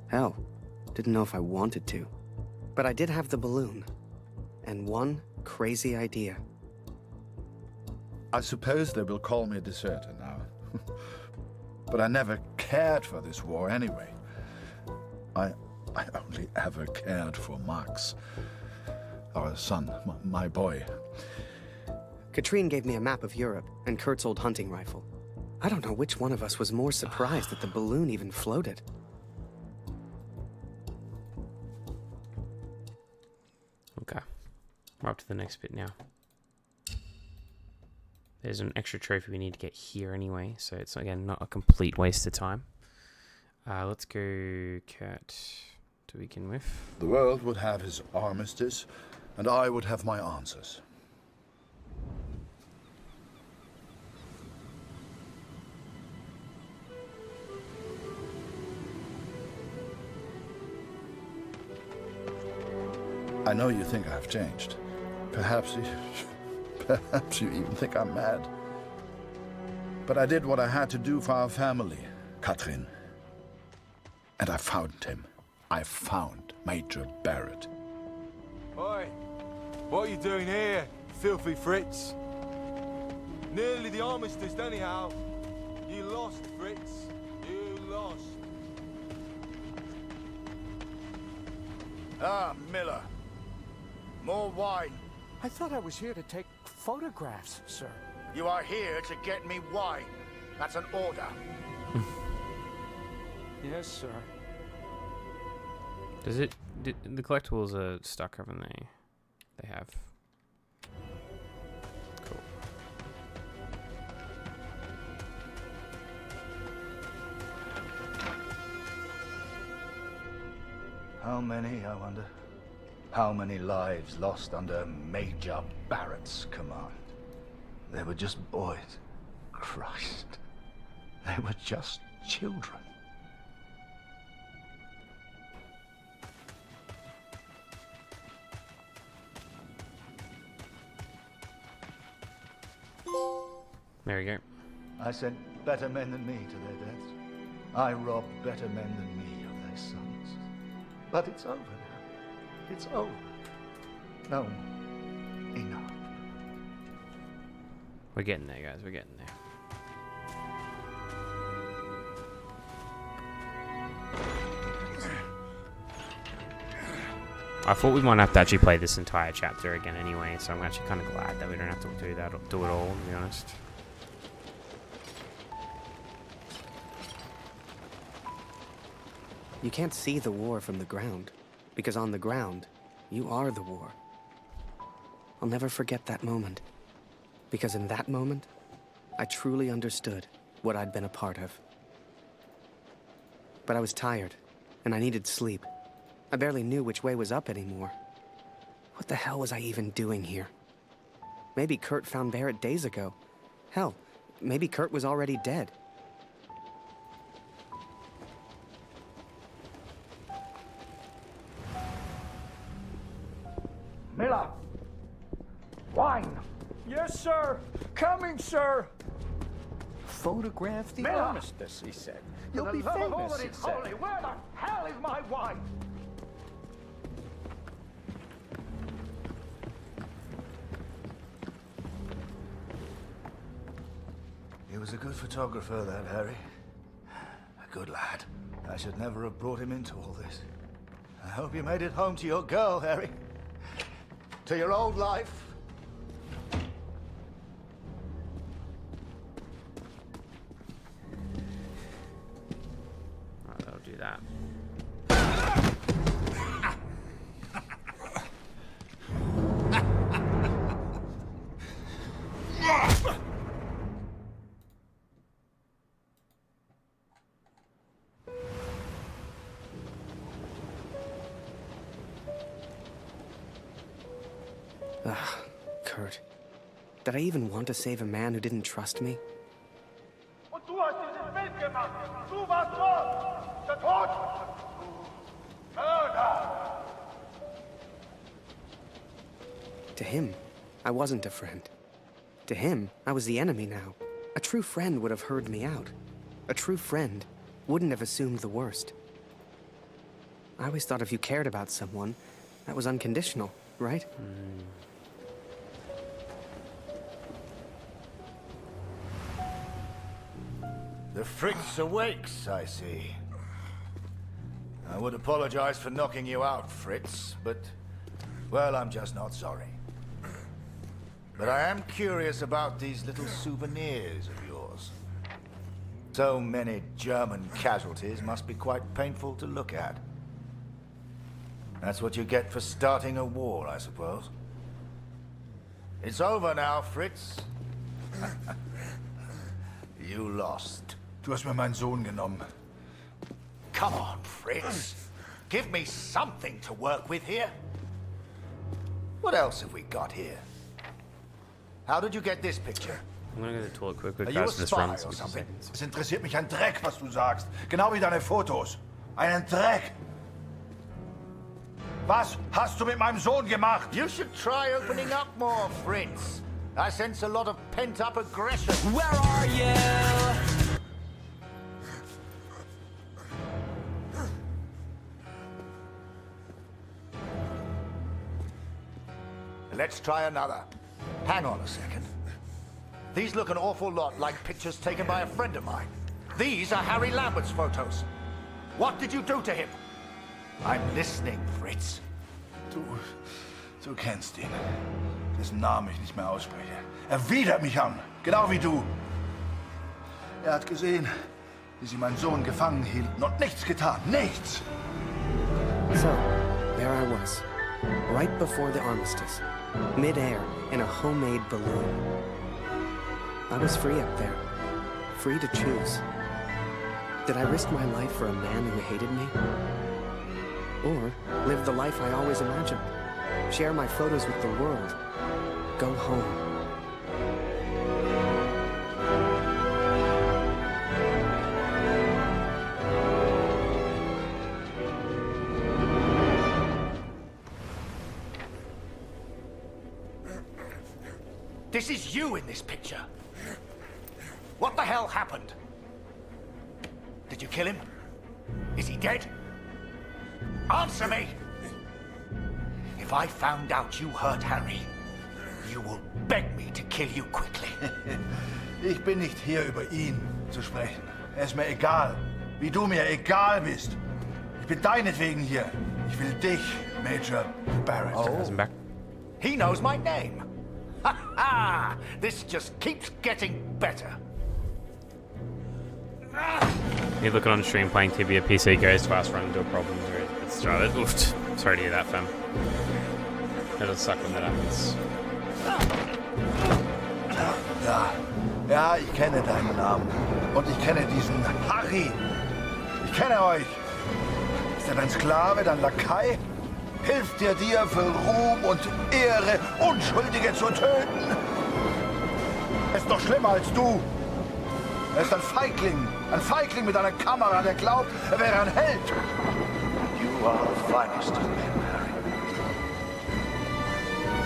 Speaker 5: Hell, didn't know if I wanted to. But I did have the balloon. And one crazy idea.
Speaker 11: I suppose they will call me a deserter now. But I never cared for this war anyway. I only ever cared for Max. Our son, my boy.
Speaker 5: Katrine gave me a map of Europe and Kurt's old hunting rifle. I don't know which one of us was more surprised that the balloon even floated.
Speaker 1: Okay. We're up to the next bit now. There's an extra trophy we need to get here anyway, so it's, again, not a complete waste of time. Let's go Kurt to begin with.
Speaker 11: The world would have his armistice, and I would have my answers. I know you think I've changed. Perhaps you even think I'm mad. But I did what I had to do for our family, Katrin. And I found him. I found Major Barrett.
Speaker 6: Oi, what are you doing here, filthy Fritz? Nearly the armistice anyhow. You lost, Fritz. You lost.
Speaker 2: Ah, Miller. More wine.
Speaker 17: I thought I was here to take photographs, sir.
Speaker 2: You are here to get me wine. That's an order.
Speaker 17: Yes, sir.
Speaker 1: Does it... the collectibles are stuck, haven't they? They have. Cool.
Speaker 12: How many, I wonder? How many lives lost under Major Barrett's command? They were just boys. Christ. They were just children.
Speaker 1: There we go.
Speaker 12: I sent better men than me to their deaths. I robbed better men than me of their sons. But it's over now. It's over. No. Enough.
Speaker 1: We're getting there, guys. We're getting there. I thought we might have to actually play this entire chapter again anyway, so I'm actually kind of glad that we don't have to do that, do it all, to be honest.
Speaker 5: You can't see the war from the ground, because on the ground, you are the war. I'll never forget that moment, because in that moment, I truly understood what I'd been a part of. But I was tired, and I needed sleep. I barely knew which way was up anymore. What the hell was I even doing here? Maybe Kurt found Barrett days ago. Hell, maybe Kurt was already dead.
Speaker 14: Miller! Wine! Yes, sir! Coming, sir!
Speaker 2: photograph the armistice, he said. You'll be famous, he said.
Speaker 14: Holy, where the hell is my wife?
Speaker 12: He was a good photographer, that Harry. A good lad. I should never have brought him into all this. I hope you made it home to your girl, Harry. To your old life.
Speaker 1: Alright, that'll do that.
Speaker 5: Ugh, Kurt. Did I even want to save a man who didn't trust me?
Speaker 14: Und du hast dieses Bild gemacht. Du warst dort. Der Tod. Mörder.
Speaker 5: To him, I wasn't a friend. To him, I was the enemy now. A true friend would have heard me out. A true friend wouldn't have assumed the worst. I always thought if you cared about someone, that was unconditional, right?
Speaker 12: The Fritz awakes, I see. I would apologize for knocking you out, Fritz, but, well, I'm just not sorry. But I am curious about these little souvenirs of yours. So many German casualties must be quite painful to look at. That's what you get for starting a war, I suppose. It's over now, Fritz. You lost.
Speaker 11: Du hast mir meinen Sohn genommen.
Speaker 12: Come on, Fritz. Give me something to work with here. What else have we got here? How did you get this picture?
Speaker 1: I'm gonna go to the toilet quick,
Speaker 12: Are you a
Speaker 1: guys. This
Speaker 12: spy
Speaker 1: runs
Speaker 12: or something?
Speaker 11: Es interessiert mich ein Dreck, was du sagst. Genau wie deine Fotos. Einen Dreck. Was hast du mit meinem Sohn gemacht?
Speaker 12: You should try opening up more, Fritz. I sense a lot of pent-up aggression.
Speaker 21: Where are you?
Speaker 12: Let's try another. Hang on a second. These look an awful lot like pictures taken by a friend of mine. These are Harry Lambert's photos. What did you do to him? I'm listening, Fritz.
Speaker 11: Du kennst ihn. Dessen Namen ich nicht mehr ausspreche. Er widert mich an, genau wie du. Er hat gesehen, wie sie meinen Sohn gefangen hielten und nichts getan. Nichts!
Speaker 5: So, there I was, right before the armistice, mid-air in a homemade balloon. I was free up there, free to choose. Did I risk my life for a man who hated me? Or live the life I always imagined? Share my photos with the world? Go home?
Speaker 12: This is you in this picture. What the hell happened? Did you kill him? Is he dead? Answer me! If I found out you hurt Harry, you will beg me to kill you quickly.
Speaker 11: Ich bin nicht hier, über ihn zu sprechen. Er ist mir egal, wie du mir egal bist. Ich bin deinetwegen hier. Ich will dich, Major Barrett.
Speaker 12: Oh, he knows my name. Ha ha! This just keeps getting better.
Speaker 1: You're looking on stream playing Tibia PC goes fast run into a problem where it started. Oof. Sorry to hear that, fam. It'll suck when that happens.
Speaker 11: Ja, ich kenne deinen Namen. Und ich kenne diesen Harry. Ich kenne euch. Ist er dein Sklave, dein Lakai? Hilft er dir für Ruhm und Ehre, Unschuldige zu töten? Er ist noch schlimmer als du. Er ist ein Feigling mit einer Kamera, der glaubt, er wäre ein Held. You are the finest of men, Harry.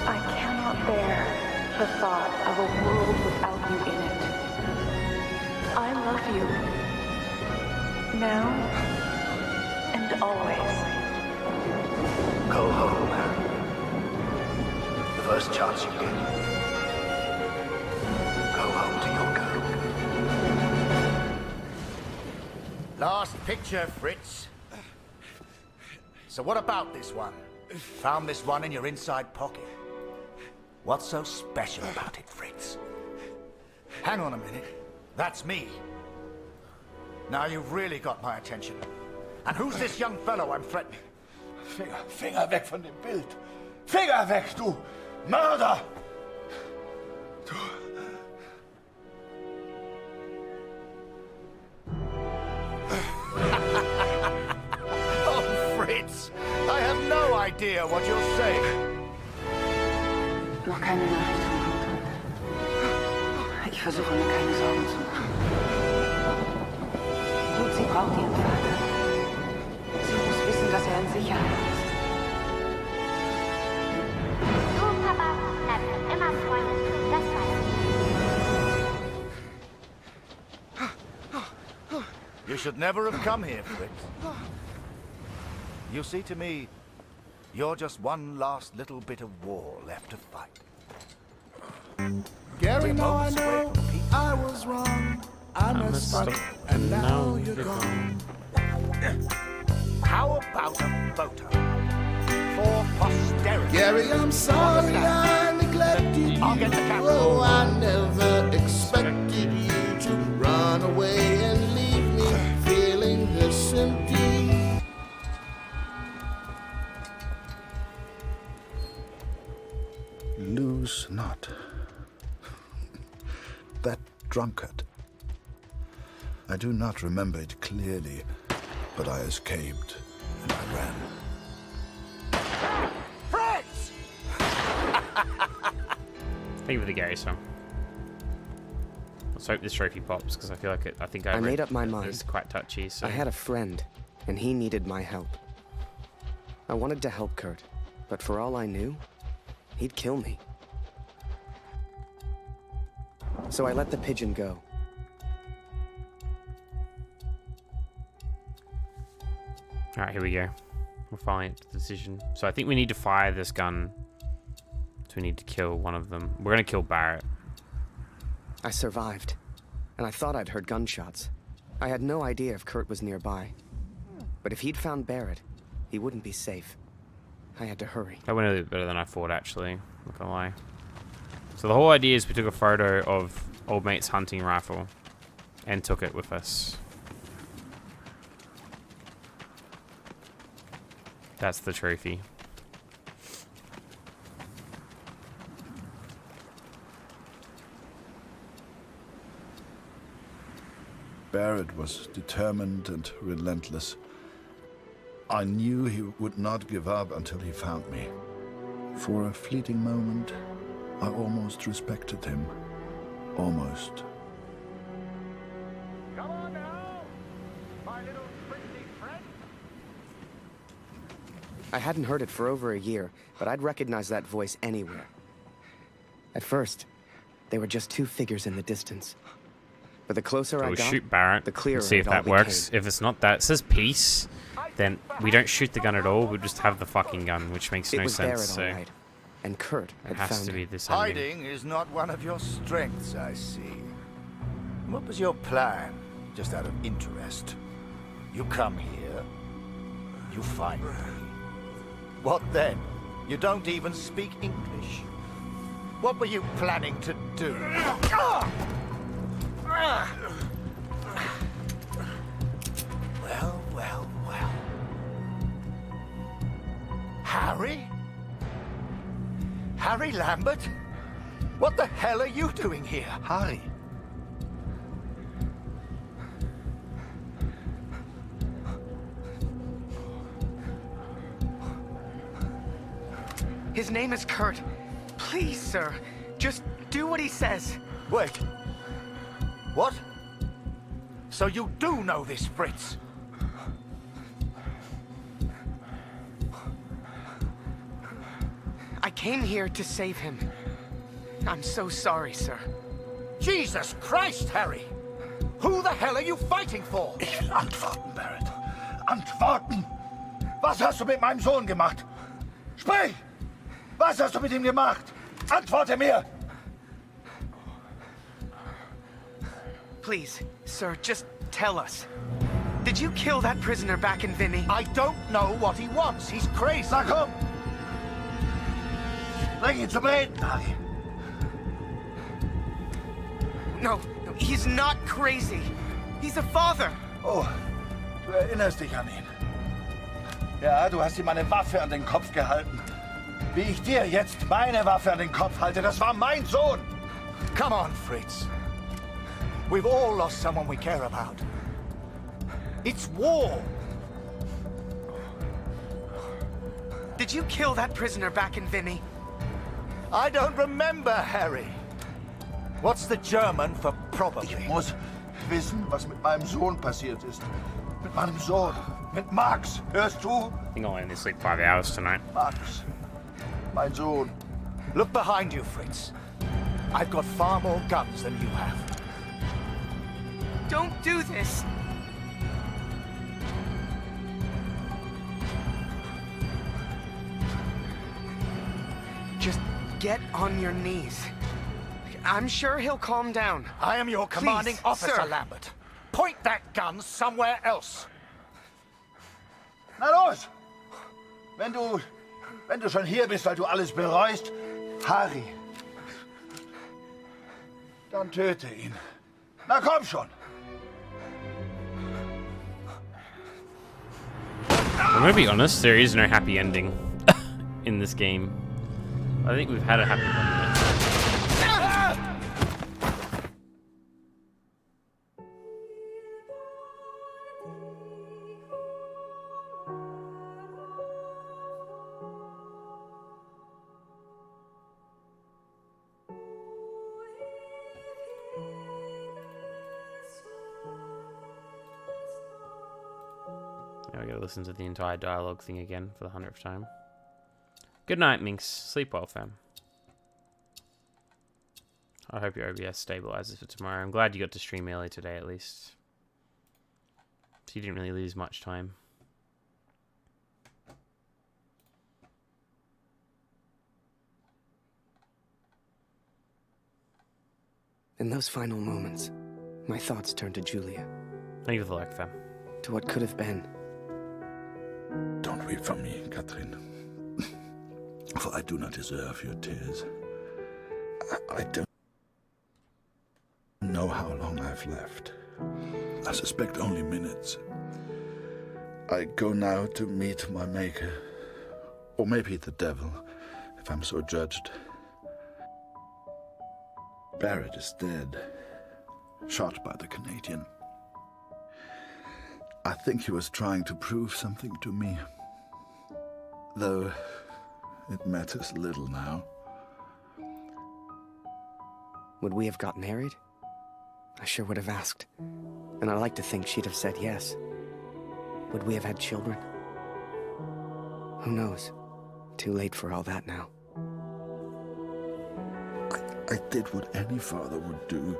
Speaker 4: I cannot bear the thought of a world without you in it. I love you. Now and always.
Speaker 12: Go home, Harry. The first chance you get. Go home to your girl.
Speaker 2: Last picture, Fritz. So what about this one? Found this one in your inside pocket. What's so special about it, Fritz? Hang on a minute. That's me. Now you've really got my attention. And who's this young fellow I'm threatening?
Speaker 13: Finger weg von dem Bild. Finger weg, du Mörder!
Speaker 2: Oh, Fritz! I have no idea what you're saying.
Speaker 8: Noch keine Nachricht von Anton. Ich versuche mir keine Sorgen zu machen. Lucy braucht ihren Vater. Sie muss wissen, dass er in Sicherheit ist.
Speaker 7: Du, Papa, bleibst immer Freunde. Das weiß ich.
Speaker 2: You should never have come here, Fritz. You see, to me, you're just one last little bit of war left to fight.
Speaker 14: Gary, now I know I was wrong. I messed up, and now you're gone.
Speaker 2: How about a photo for posterity?
Speaker 14: Gary, I'm sorry I neglected you.
Speaker 2: I'll get the camera.
Speaker 14: Oh, I never expected you to run away and leave me feeling this empty.
Speaker 11: Lose not. That drunkard. I do not remember it clearly, but I escaped and I ran.
Speaker 2: Fritz!
Speaker 1: Thank you for the Gary song. Let's hope this trophy pops, because I feel like I
Speaker 5: made up my mind.
Speaker 1: It's quite touchy. So.
Speaker 5: I had a friend, and he needed my help. I wanted to help Kurt, but for all I knew, he'd kill me. So I let the pigeon go.
Speaker 1: Alright, here we go. We're finally at the decision. So I think we need to fire this gun. So we need to kill one of them. We're gonna kill Barrett.
Speaker 5: I survived, and I thought I'd heard gunshots. I had no idea if Kurt was nearby. But if he'd found Barrett, he wouldn't be safe. I had to hurry.
Speaker 1: That went a little better than I thought, actually. Not gonna lie. So the whole idea is we took a photo of old mate's hunting rifle and took it with us. That's the trophy.
Speaker 11: Barrett was determined and relentless. I knew he would not give up until he found me. For a fleeting moment, I almost respected him. Almost.
Speaker 2: Come on now, my little pretty friend.
Speaker 5: I hadn't heard it for over a year, but I'd recognize that voice anywhere. At first, they were just two figures in the distance. But the closer I
Speaker 1: We'll
Speaker 5: got,
Speaker 1: shoot Barrett
Speaker 5: the clearer
Speaker 1: and see if
Speaker 5: it all
Speaker 1: that works.
Speaker 5: became.
Speaker 1: If it's not that, it says peace, then we don't shoot the gun at all. We just have the fucking gun, which makes
Speaker 5: It
Speaker 1: no
Speaker 5: was
Speaker 1: sense.
Speaker 5: Barrett,
Speaker 1: So
Speaker 5: all right. And Kurt
Speaker 1: it
Speaker 5: had
Speaker 1: has
Speaker 5: found
Speaker 1: to be
Speaker 5: him.
Speaker 1: this ending.
Speaker 2: Hiding is not one of your strengths, I see. What was your plan, just out of interest? You come here, you find me. What then? You don't even speak English. What were you planning to do? Well, well, well. Harry? Harry Lambert? What the hell are you doing here?
Speaker 11: Harry.
Speaker 5: His name is Kurt. Please, sir, just do what he says.
Speaker 2: Wait. What? So you do know this, Fritz?
Speaker 5: I came here to save him. I'm so sorry, sir.
Speaker 2: Jesus Christ, Harry! Who the hell are you fighting for?
Speaker 13: Ich will antworten, Barrett. Antworten! Was hast du mit meinem Sohn gemacht? Sprich! Was hast du mit ihm gemacht? Antworte mir!
Speaker 5: Please, sir, just tell us. Did you kill that prisoner back in Vinny?
Speaker 2: I don't know what he wants. He's crazy.
Speaker 13: Na komm! Bring ihn zum Reden, Harry.
Speaker 5: No, he's not crazy. He's a father.
Speaker 13: Oh, du erinnerst dich an ihn. Ja, du hast ihm eine Waffe an den Kopf gehalten. Wie ich dir jetzt meine Waffe an den Kopf halte, das war mein Sohn.
Speaker 2: Come on, Fritz. We've all lost someone we care about. It's war.
Speaker 5: Did you kill that prisoner back in Vinny?
Speaker 2: I don't remember, Harry. What's the German for probably?
Speaker 13: Ich muss wissen, was mit meinem Sohn passiert ist. Mit meinem Sohn. Mit Max. Hörst du?
Speaker 1: I think I'll only sleep 5 hours tonight.
Speaker 13: Max. Mein Sohn.
Speaker 2: Look behind you, Fritz. I've got far more guns than you have.
Speaker 5: Don't do this. Just get on your knees. I'm sure he'll calm down.
Speaker 2: I am your commanding
Speaker 5: Please,
Speaker 2: officer,
Speaker 5: sir.
Speaker 2: Lambert. Point that gun somewhere else.
Speaker 13: Na los! Wenn du schon hier bist, weil du alles bereust, Harry, dann töte ihn. Na komm schon!
Speaker 1: I'm gonna be honest, there is no happy ending in this game. I think we've had a happy one. Now we gotta listen to the entire dialogue thing again for the 100th time. Good night, Minx. Sleep well, fam. I hope your OBS stabilizes for tomorrow. I'm glad you got to stream early today, at least. So you didn't really lose much time.
Speaker 5: In those final moments, my thoughts turned to Julia.
Speaker 1: Thank you for the like, fam.
Speaker 5: To what could have been.
Speaker 11: Don't weep for me, Catherine. For I do not deserve your tears. I don't know how long I've left. I suspect only minutes. I go now to meet my maker. Or maybe the devil, if I'm so judged. Barrett is dead. Shot by the Canadian. I think he was trying to prove something to me. Though it matters little now.
Speaker 5: Would we have got married? I sure would have asked. And I like to think she'd have said yes. Would we have had children? Who knows? Too late for all that now.
Speaker 11: I did what any father would do.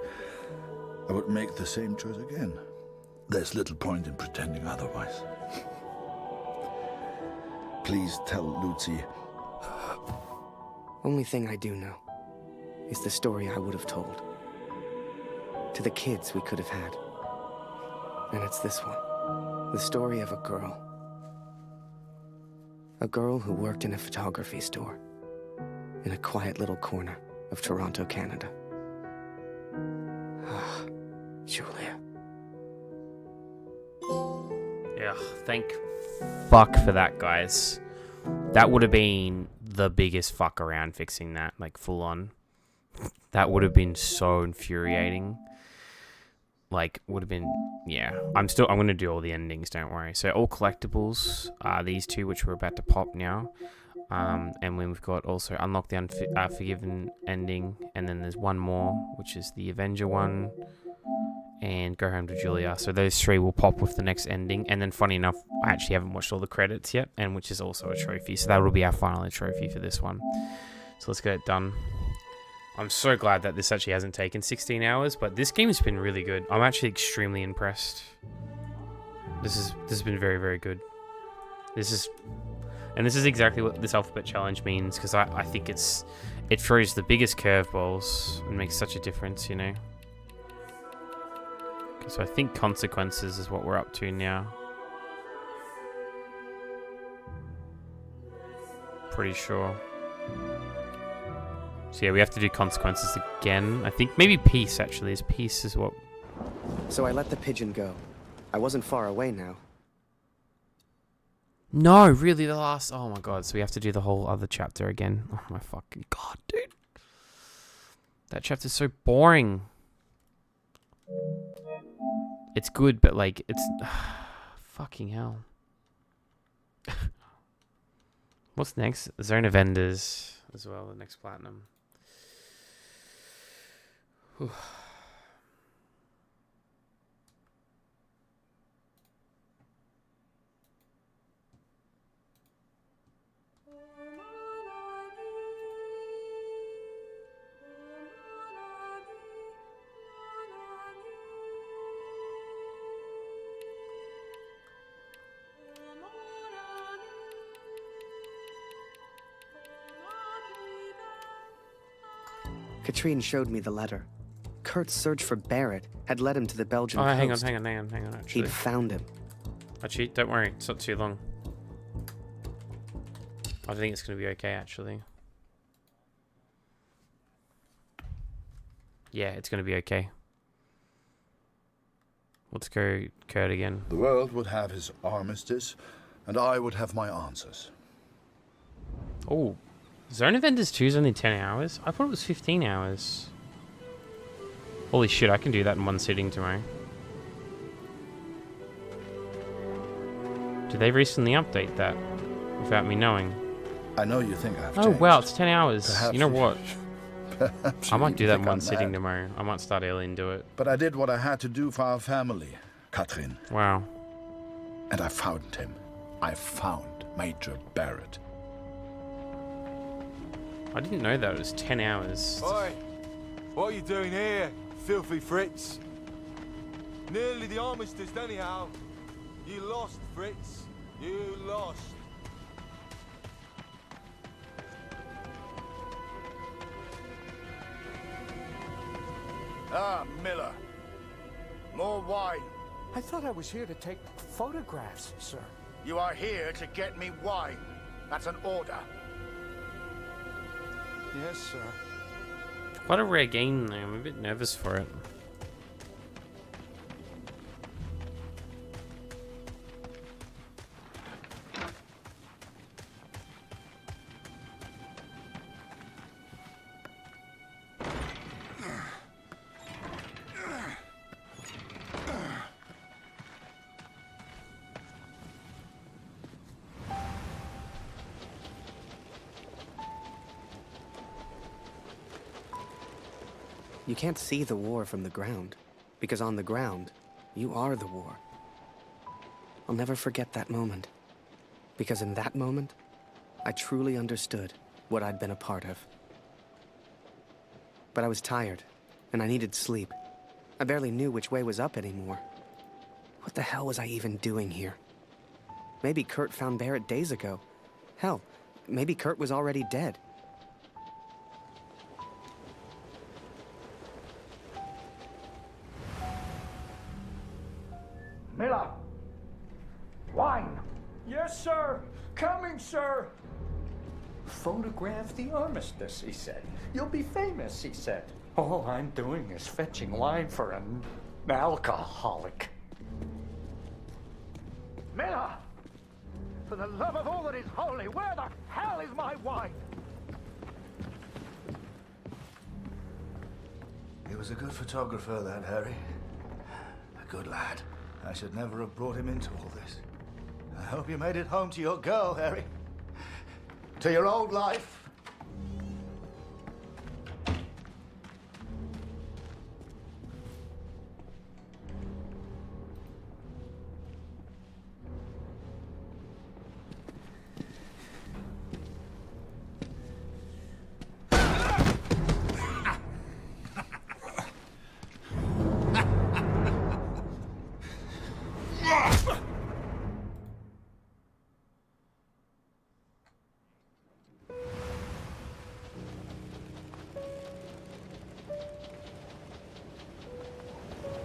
Speaker 11: I would make the same choice again. There's little point in pretending otherwise. Please tell Lucy.
Speaker 5: Only thing I do know is the story I would have told. To the kids we could have had. And it's this one. The story of a girl. A girl who worked in a photography store. In a quiet little corner of Toronto, Canada. Ah, Julia.
Speaker 1: Yeah, thank fuck for that, guys. That would have been the biggest fuck around fixing that, like full on. That would have been so infuriating. Like, would have been, yeah. I'm going to do all the endings, don't worry. So all collectibles are these two, which we're about to pop now. And then we've got also Unlock the Unforgiven ending. And then there's one more, which is the Avenger one. And Go Home to Julia. So those three will pop with the next ending. And then funny enough, I actually haven't watched all the credits yet. And which is also a trophy. So that will be our final trophy for this one. So let's get it done. I'm so glad that this actually hasn't taken 16 hours, but this game has been really good. I'm actually extremely impressed. This has been very, very good. This is exactly what this alphabet challenge means, because I think it throws the biggest curveballs and makes such a difference, you know. So I think consequences is what we're up to now. Pretty sure. So yeah, we have to do consequences again. I think maybe peace actually is peace is what.
Speaker 5: So I let the pigeon go. I wasn't far away now.
Speaker 1: No, really the last. Oh my god! So we have to do the whole other chapter again. Oh my fucking god, dude! That chapter's so boring. It's good, but like it's fucking hell. What's next? Zone of Enders as well. The next platinum. Whew.
Speaker 5: Katrine showed me the letter. Kurt's search for Barrett had led him to the Belgian coast.
Speaker 1: Hang on, actually.
Speaker 5: He'd found him.
Speaker 1: Actually, don't worry. It's not too long. I think it's going to be okay, actually. Yeah, it's going to be okay. Let's go Kurt again.
Speaker 11: The world would have his armistice, and I would have my answers.
Speaker 1: Oh, Zone of Enders 2 is only 10 hours? I thought it was 15 hours. Holy shit, I can do that in one sitting tomorrow. Did they recently update that without me knowing?
Speaker 11: I know you think I've
Speaker 1: changed. Oh wow, it's 10 hours.
Speaker 11: Perhaps
Speaker 1: you know what? I might do that in
Speaker 11: think
Speaker 1: one
Speaker 11: I'm
Speaker 1: sitting
Speaker 11: mad.
Speaker 1: tomorrow. I might start early and do it.
Speaker 11: But I did what I had to do for our family, Katrin.
Speaker 1: Wow.
Speaker 11: And I found him. I found Major Barrett.
Speaker 1: I didn't know that it was 10 hours.
Speaker 6: Oi! What are you doing here, filthy Fritz? Nearly the armistice anyhow. You lost, Fritz. You lost.
Speaker 2: Ah, Miller. More wine.
Speaker 17: I thought I was here to take photographs, sir.
Speaker 2: You are here to get me wine. That's an order.
Speaker 17: Yes, sir.
Speaker 1: Quite a rare game though. I'm a bit nervous for it.
Speaker 5: You can't see the war from the ground, because on the ground, you are the war. I'll never forget that moment, because in that moment, I truly understood what I'd been a part of. But I was tired, and I needed sleep. I barely knew which way was up anymore. What the hell was I even doing here? Maybe Kurt found Barrett days ago. Hell, maybe Kurt was already dead.
Speaker 2: Miller! Wine!
Speaker 17: Yes, sir. Coming, sir. Photograph the armistice, he said. You'll be famous, he said. All I'm doing is fetching wine for an alcoholic.
Speaker 2: Miller! For the love of all that is holy, where the hell is my wine?
Speaker 12: He was a good photographer, that Harry. A good lad. I should never have brought him into all this. I hope you made it home to your girl, Harry. To your old life.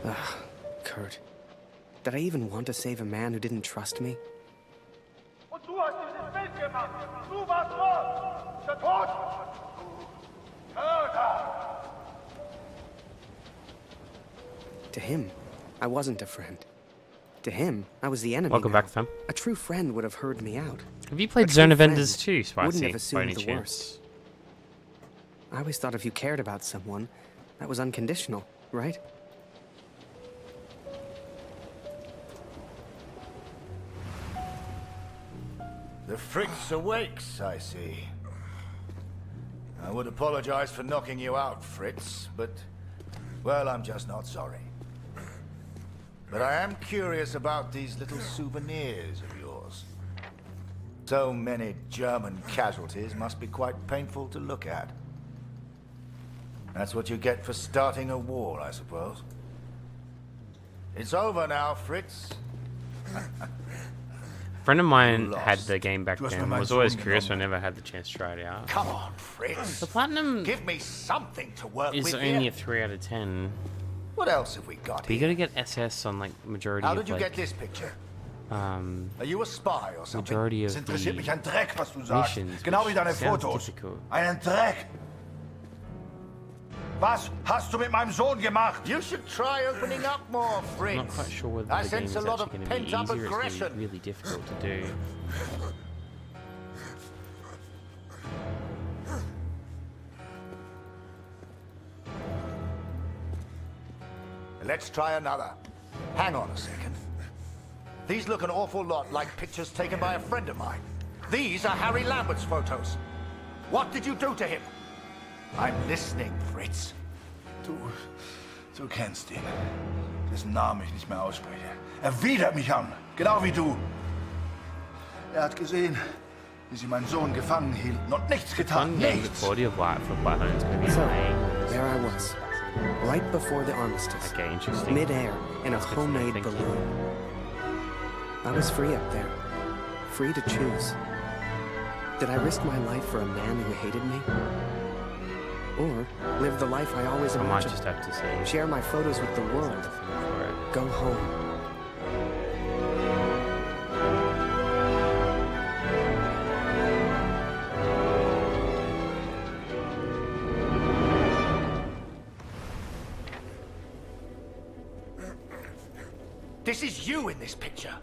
Speaker 5: Ugh, Kurt. Did I even want to save a man who didn't trust me?
Speaker 14: Und du hast dieses Bild gemacht. Du warst dort. Der Tod. Mörder.
Speaker 5: To him, I wasn't a friend. To him, I was the enemy.
Speaker 1: Welcome
Speaker 5: now.
Speaker 1: back, fam.
Speaker 5: A true friend would have heard me out.
Speaker 1: Have you played
Speaker 5: A
Speaker 1: Zone
Speaker 5: true
Speaker 1: of Enders
Speaker 5: friend
Speaker 1: too, Spicy?
Speaker 5: wouldn't have
Speaker 1: By
Speaker 5: assumed
Speaker 1: any
Speaker 5: the
Speaker 1: chance?
Speaker 5: worst. I always thought if you cared about someone, that was unconditional, right?
Speaker 12: The Fritz awakes, I see. I would apologize for knocking you out, Fritz, but, well, I'm just not sorry. But I am curious about these little souvenirs of yours. So many German casualties must be quite painful to look at. That's what you get for starting a war, I suppose. It's over now, Fritz.
Speaker 1: A friend of mine had the game back then. I was always curious, but I never had the chance to try it out.
Speaker 12: Come on, Fritz.
Speaker 1: The platinum
Speaker 12: Give me something to work
Speaker 1: is
Speaker 12: with
Speaker 1: only
Speaker 12: here.
Speaker 1: a 3 out of 10.
Speaker 12: What else have we got
Speaker 1: But you
Speaker 12: here?
Speaker 1: gotta get SS on like majority
Speaker 12: How
Speaker 1: of
Speaker 12: did you
Speaker 1: like,
Speaker 12: get this picture? Are
Speaker 1: Are
Speaker 12: you a spy or something?
Speaker 1: majority
Speaker 13: Es
Speaker 1: of
Speaker 13: interessiert mich ein Dreck, was du
Speaker 1: the
Speaker 13: sagst.
Speaker 1: missions,
Speaker 13: Genau wie
Speaker 1: which
Speaker 13: deine
Speaker 1: sounds
Speaker 13: Fotos.
Speaker 1: difficult.
Speaker 13: Einen Dreck. Was hast du mit meinem Sohn gemacht?
Speaker 12: You should try opening up more, Fritz.
Speaker 1: I'm not quite sure whether
Speaker 12: I
Speaker 1: the game
Speaker 12: sense
Speaker 1: is
Speaker 12: a lot
Speaker 1: actually
Speaker 12: of
Speaker 1: going to be
Speaker 12: pent-up
Speaker 1: easier. It's going to
Speaker 12: aggression.
Speaker 1: be really difficult to do.
Speaker 12: Let's try another. Hang on a second. These look an awful lot like pictures taken by a friend of mine. These are Harry Lambert's photos. What did you do to him? I'm listening, Fritz.
Speaker 13: Du kennst ihn. Dessen Namen ich nicht mehr ausspreche. Er widert mich an, genau wie du. Er hat gesehen, wie sie meinen Sohn gefangen hielten und nichts getan.
Speaker 1: Fun game, the
Speaker 13: Nichts.
Speaker 1: quality of life for Platinum is going to be
Speaker 5: So,
Speaker 1: amazing.
Speaker 5: there I was, right before the armistice.
Speaker 1: Okay, interesting.
Speaker 5: Mid-air in a
Speaker 1: That's good to know,
Speaker 5: homemade
Speaker 1: thank you.
Speaker 5: balloon. I was free up there, free to choose. Did I risk my life for a man who hated me? Or live the life I always
Speaker 1: I might
Speaker 5: imagined?
Speaker 1: just have to say.
Speaker 5: Share my photos with the world.
Speaker 1: For it.
Speaker 5: Go home.
Speaker 12: This is you in this picture.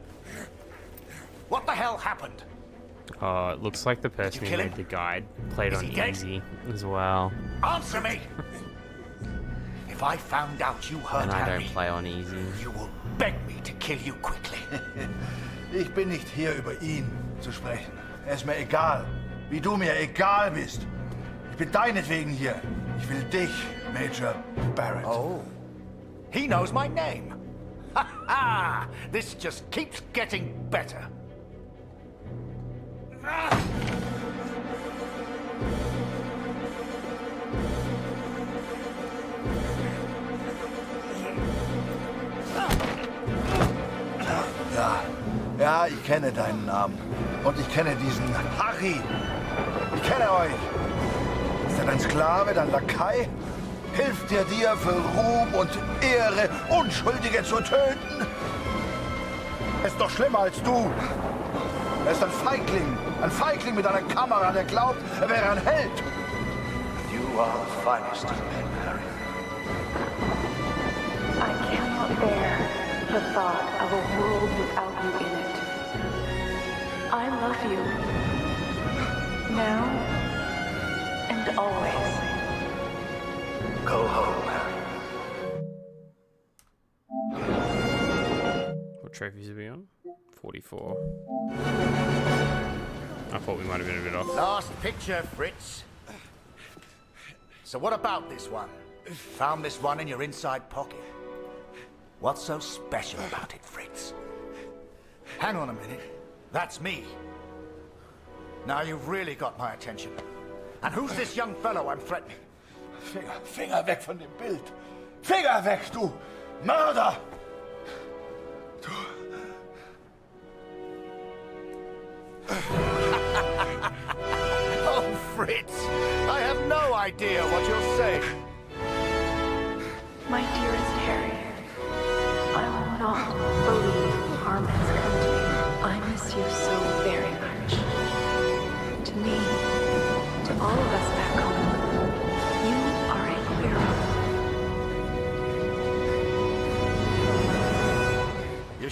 Speaker 12: What the hell happened?
Speaker 1: It looks like the person who
Speaker 12: kill
Speaker 1: made
Speaker 12: him?
Speaker 1: the guide played
Speaker 12: Is
Speaker 1: on
Speaker 12: he dead?
Speaker 1: easy as well.
Speaker 12: Answer me! If I found out you hurt
Speaker 1: And I
Speaker 12: Harry,
Speaker 1: don't play on easy.
Speaker 12: you will beg me to kill you quickly.
Speaker 13: Ich bin nicht hier, über ihn zu sprechen. Er ist mir egal. Wie du mir egal bist. Ich bin deinetwegen hier. Ich will dich, Major Barrett.
Speaker 12: Oh. He knows my name. Ha ha! This just keeps getting better.
Speaker 13: Ja, ich kenne deinen Namen. Und ich kenne diesen Harry. Ich kenne euch. Ist er dein Sklave, dein Lakai? Hilft er dir für Ruhm und Ehre, Unschuldige zu töten? Er ist doch schlimmer als du. Er ist ein Feigling mit einer Kamera, der glaubt, er wäre ein Held. You are the finest of men, Harry.
Speaker 4: I cannot bear the thought of a world without you in it. I love you. Now and always.
Speaker 13: Go home, Harry.
Speaker 1: What trophies are we on? 44. I thought we might have been a bit off.
Speaker 12: Last picture, Fritz. So what about this one? Found this one in your inside pocket. What's so special about it, Fritz? Hang on a minute. That's me. Now you've really got my attention. And who's this young fellow I'm threatening?
Speaker 13: Finger weg von dem Bild. Finger weg, du Mörder!
Speaker 12: Oh, Fritz, I have no idea what you're saying.
Speaker 4: My dearest Harry,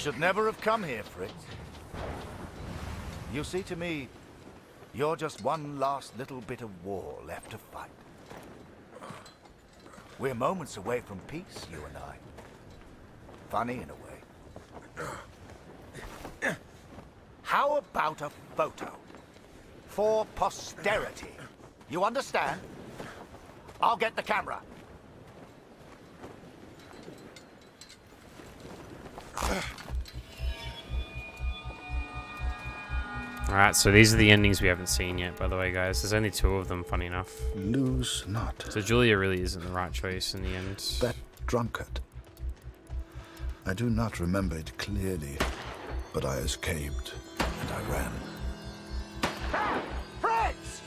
Speaker 9: should never have come here, Fritz. You see, to me, you're just one last little bit of war left to fight. We're moments away from peace, you and I. Funny in a way. How about a photo? For posterity. You understand? I'll get the camera.
Speaker 1: Alright, so these are the endings we haven't seen yet, by the way, guys. There's only 2 of them, funny enough.
Speaker 11: Lose not.
Speaker 1: So Julia really isn't the right choice in the end.
Speaker 11: That drunkard. I do not remember it clearly, but I escaped and I ran.
Speaker 9: Fritz!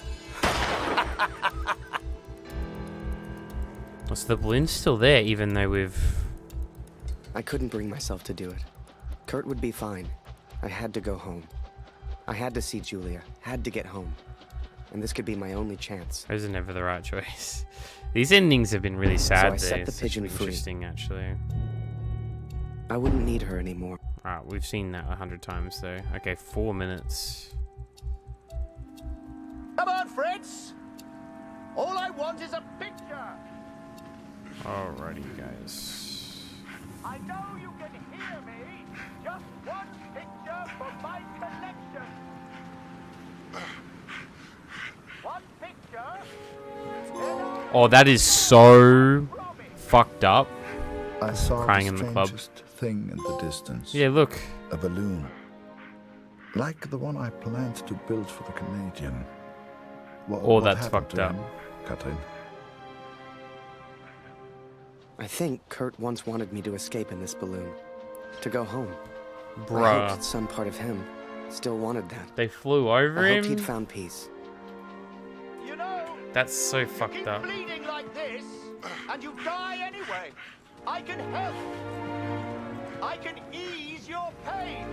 Speaker 1: So the balloon's still there, even though we've...
Speaker 5: I couldn't bring myself to do it. Kurt would be fine. I had to go home. I had to see Julia, had to get home. And this could be my only chance.
Speaker 1: Those are never the right choice. These endings have been really sad,
Speaker 5: So I set the
Speaker 1: It's
Speaker 5: pigeon
Speaker 1: really
Speaker 5: free.
Speaker 1: interesting, actually.
Speaker 5: I wouldn't need her anymore.
Speaker 1: Alright, we've seen that 100 times, though. Okay, 4 minutes.
Speaker 2: Come on, Fritz! All I want is a picture!
Speaker 1: Alrighty, guys.
Speaker 2: I know you can hear me! Just one picture for my collection! One picture?
Speaker 1: Oh, that is so fucked up.
Speaker 11: I saw
Speaker 1: Crying
Speaker 11: the
Speaker 1: in the club.
Speaker 11: strangest thing in the distance.
Speaker 1: Yeah, look.
Speaker 11: A balloon. Like the one I planned to build for the Canadian.
Speaker 1: Oh, that's
Speaker 11: happened
Speaker 1: fucked
Speaker 11: to
Speaker 1: up.
Speaker 11: him, Katrin?
Speaker 5: I think Kurt once wanted me to escape in this balloon. To go home. I
Speaker 1: Bruh.
Speaker 5: hoped some part of him still wanted that.
Speaker 1: They flew over
Speaker 5: I
Speaker 1: him?
Speaker 5: hoped he'd found peace.
Speaker 2: You know,
Speaker 1: That's so
Speaker 2: you
Speaker 1: fucked
Speaker 2: keep
Speaker 1: up.
Speaker 2: bleeding like this, and you die anyway. I can help. I can ease your pain.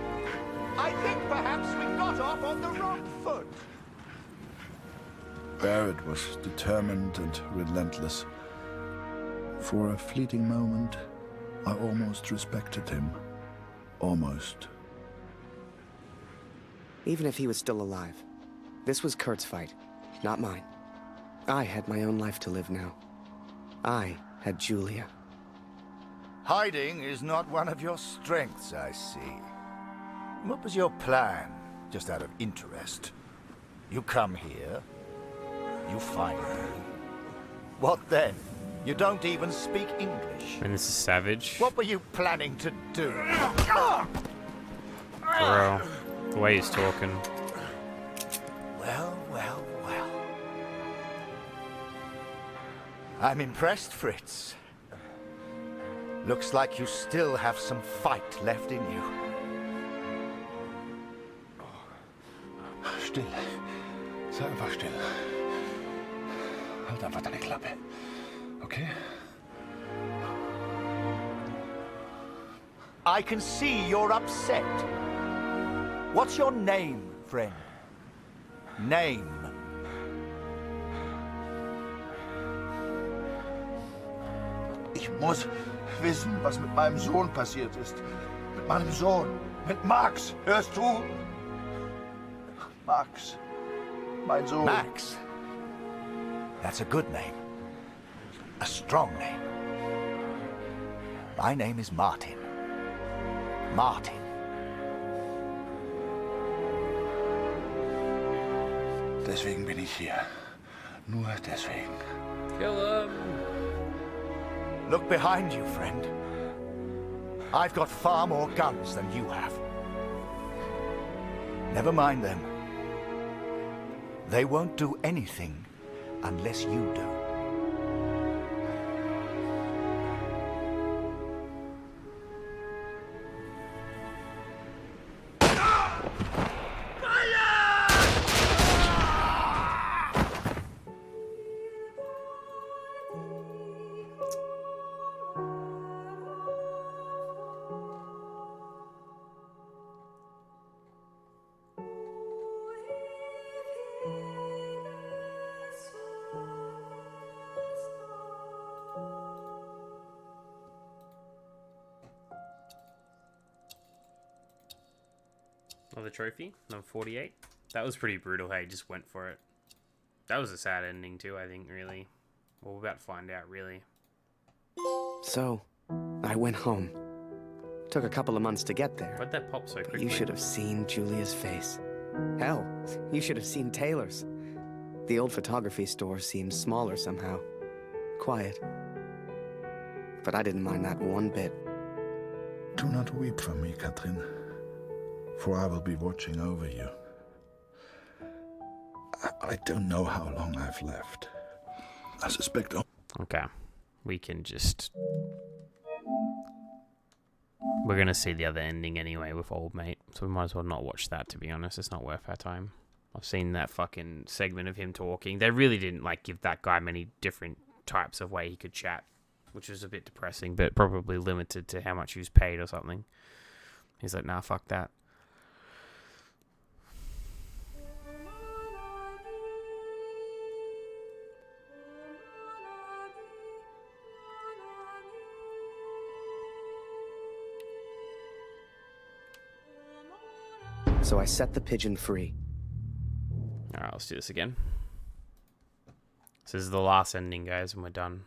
Speaker 2: I think perhaps we got off on the wrong foot.
Speaker 11: Barrett was determined and relentless. For a fleeting moment, I almost respected him. Almost.
Speaker 5: Even if he was still alive. This was Kurt's fight, not mine. I had my own life to live now. I had Julia.
Speaker 9: Hiding is not one of your strengths, I see. What was your plan, just out of interest? You come here, you find me. What then? You don't even speak English.
Speaker 1: And this is savage.
Speaker 9: What were you planning to do?
Speaker 1: Bro, the way he's talking.
Speaker 9: Well, well, well. I'm impressed, Fritz. Looks like you still have some fight left in you.
Speaker 11: Still. Sei einfach still. Halt einfach deine Klappe. Okay?
Speaker 9: I can see you're upset. What's your name, friend? Name.
Speaker 13: Ich muss wissen, was mit meinem Sohn passiert ist. Mit meinem Sohn. Mit Max. Hörst du? Max. Mein Sohn.
Speaker 9: Max. That's a good name. A strong name. My name is Martin. Martin.
Speaker 11: Deswegen bin ich hier. Nur deswegen.
Speaker 1: Kill him.
Speaker 9: Look behind you, friend. I've got far more guns than you have. Never mind them. They won't do anything unless you do.
Speaker 1: Another trophy, number 48. That was pretty brutal, hey, just went for it. That was a sad ending too, I think, really. Well, we're about to find out, really.
Speaker 5: So, I went home. Took a couple of months to get there.
Speaker 1: Why'd that pop so quickly?
Speaker 5: You should have seen Julia's face. Hell, you should have seen Taylor's. The old photography store seemed smaller somehow. Quiet. But I didn't mind that one bit.
Speaker 11: Do not weep for me, Katrin, for I will be watching over you. I don't know how long I've left. I suspect...
Speaker 1: Okay. We can just... We're gonna see the other ending anyway with Old Mate, so we might as well not watch that, to be honest. It's not worth our time. I've seen that fucking segment of him talking. They really didn't, like, give that guy many different types of way he could chat, which was a bit depressing, but probably limited to how much he was paid or something. He's like, nah, fuck that.
Speaker 5: So I set the pigeon free.
Speaker 1: Alright, let's do this again. This is the last ending, guys, and we're done.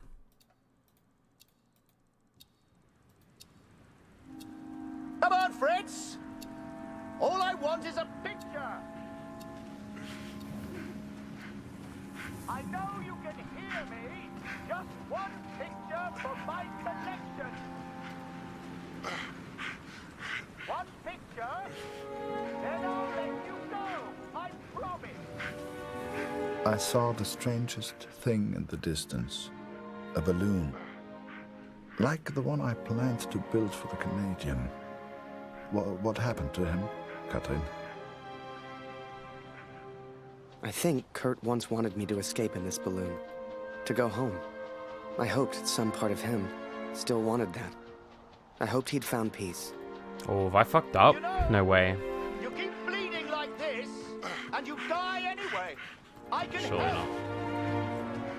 Speaker 2: Come on, Fritz! All I want is a picture! I know you can hear me! Just one picture for my collection! One picture, then I'll let you go! I promise!
Speaker 11: I saw the strangest thing in the distance. A balloon. Like the one I planned to build for the Canadian. What happened to him, Katrin?
Speaker 5: I think Kurt once wanted me to escape in this balloon. To go home. I hoped some part of him still wanted that. I hoped he'd found peace.
Speaker 1: Oh, have I fucked up? No way.
Speaker 2: You keep bleeding like this, and you die anyway. I can
Speaker 1: Surely
Speaker 2: help.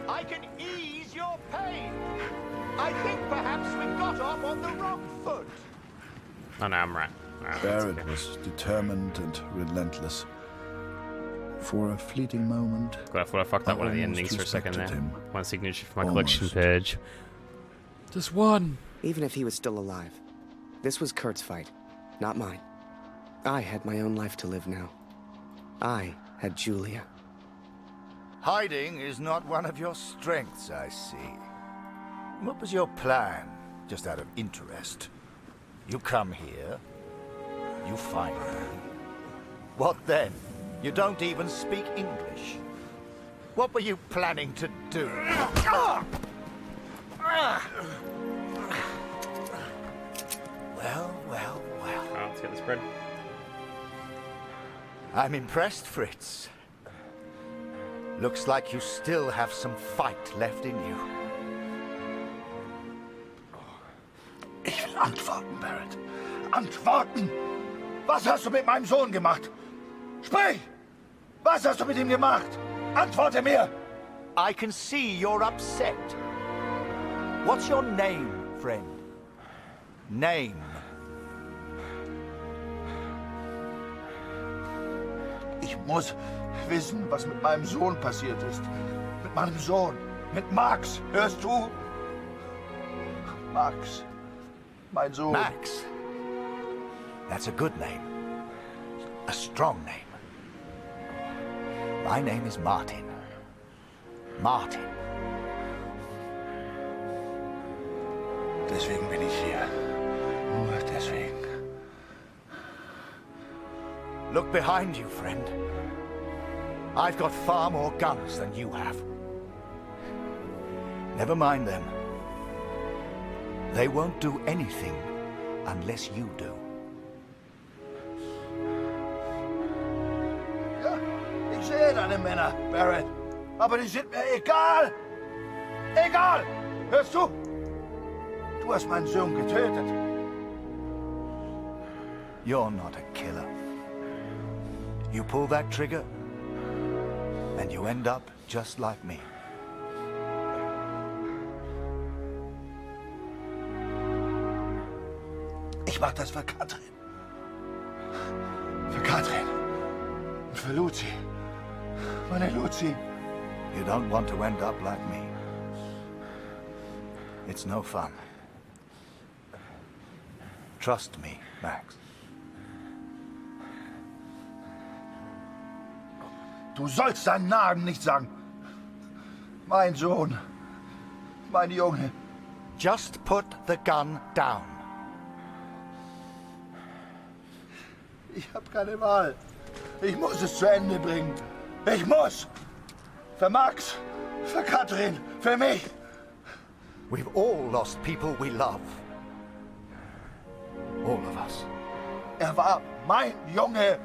Speaker 2: I can ease your pain. I think perhaps we got off on the wrong foot.
Speaker 1: Oh no, I'm right.
Speaker 11: Barrett was determined and relentless. For a fleeting moment,
Speaker 1: God, I thought I fucked up one of the
Speaker 11: almost
Speaker 1: endings for a second there.
Speaker 11: respected him.
Speaker 1: One signature for my collection page. Just one.
Speaker 5: Even if he was still alive, this was Kurt's fight, not mine. I had my own life to live now. I had Julia.
Speaker 9: Hiding is not one of your strengths, I see. What was your plan, just out of interest? You come here, you find me. What then? You don't even speak English. What were you planning to do? Well, well, well.
Speaker 1: Oh, let's get this bread.
Speaker 9: I'm impressed, Fritz. Looks like you still have some fight left in you.
Speaker 13: Ich will antworten, Barrett. Antworten! Was hast du mit meinem Sohn gemacht? Sprich! Was hast du mit ihm gemacht? Antworte mir!
Speaker 2: I can see you're upset. What's your name, friend? Name.
Speaker 13: Ich muss wissen, was mit meinem Sohn passiert ist. Mit meinem Sohn. Mit Max. Hörst du? Max. Mein Sohn.
Speaker 9: Max. That's a good name. A strong name. My name is Martin. Martin.
Speaker 13: Deswegen bin ich hier. Nur deswegen.
Speaker 9: Look behind you, friend. I've got far more guns than you have. Never mind them. They won't do anything unless you do.
Speaker 13: Ja, ich sehe deine Männer, Barrett. Aber die sind mir egal. Egal! Hörst du? Du hast meinen Sohn getötet.
Speaker 9: You're not a killer. You pull that trigger, and you end up just like me.
Speaker 13: Ich mach das für Katrin. Für Katrin. Und für Lucy. Meine Lucy.
Speaker 12: You don't want to end up like me. It's no fun. Trust me, Max.
Speaker 13: Du sollst deinen Namen nicht sagen. Mein Sohn. Mein Junge.
Speaker 9: Just put the gun down.
Speaker 13: Ich habe keine Wahl. Ich muss es zu Ende bringen. Ich muss. Für Max, für Katrin, für mich.
Speaker 9: We've all lost people we love. All of us.
Speaker 13: Er war mein Junge.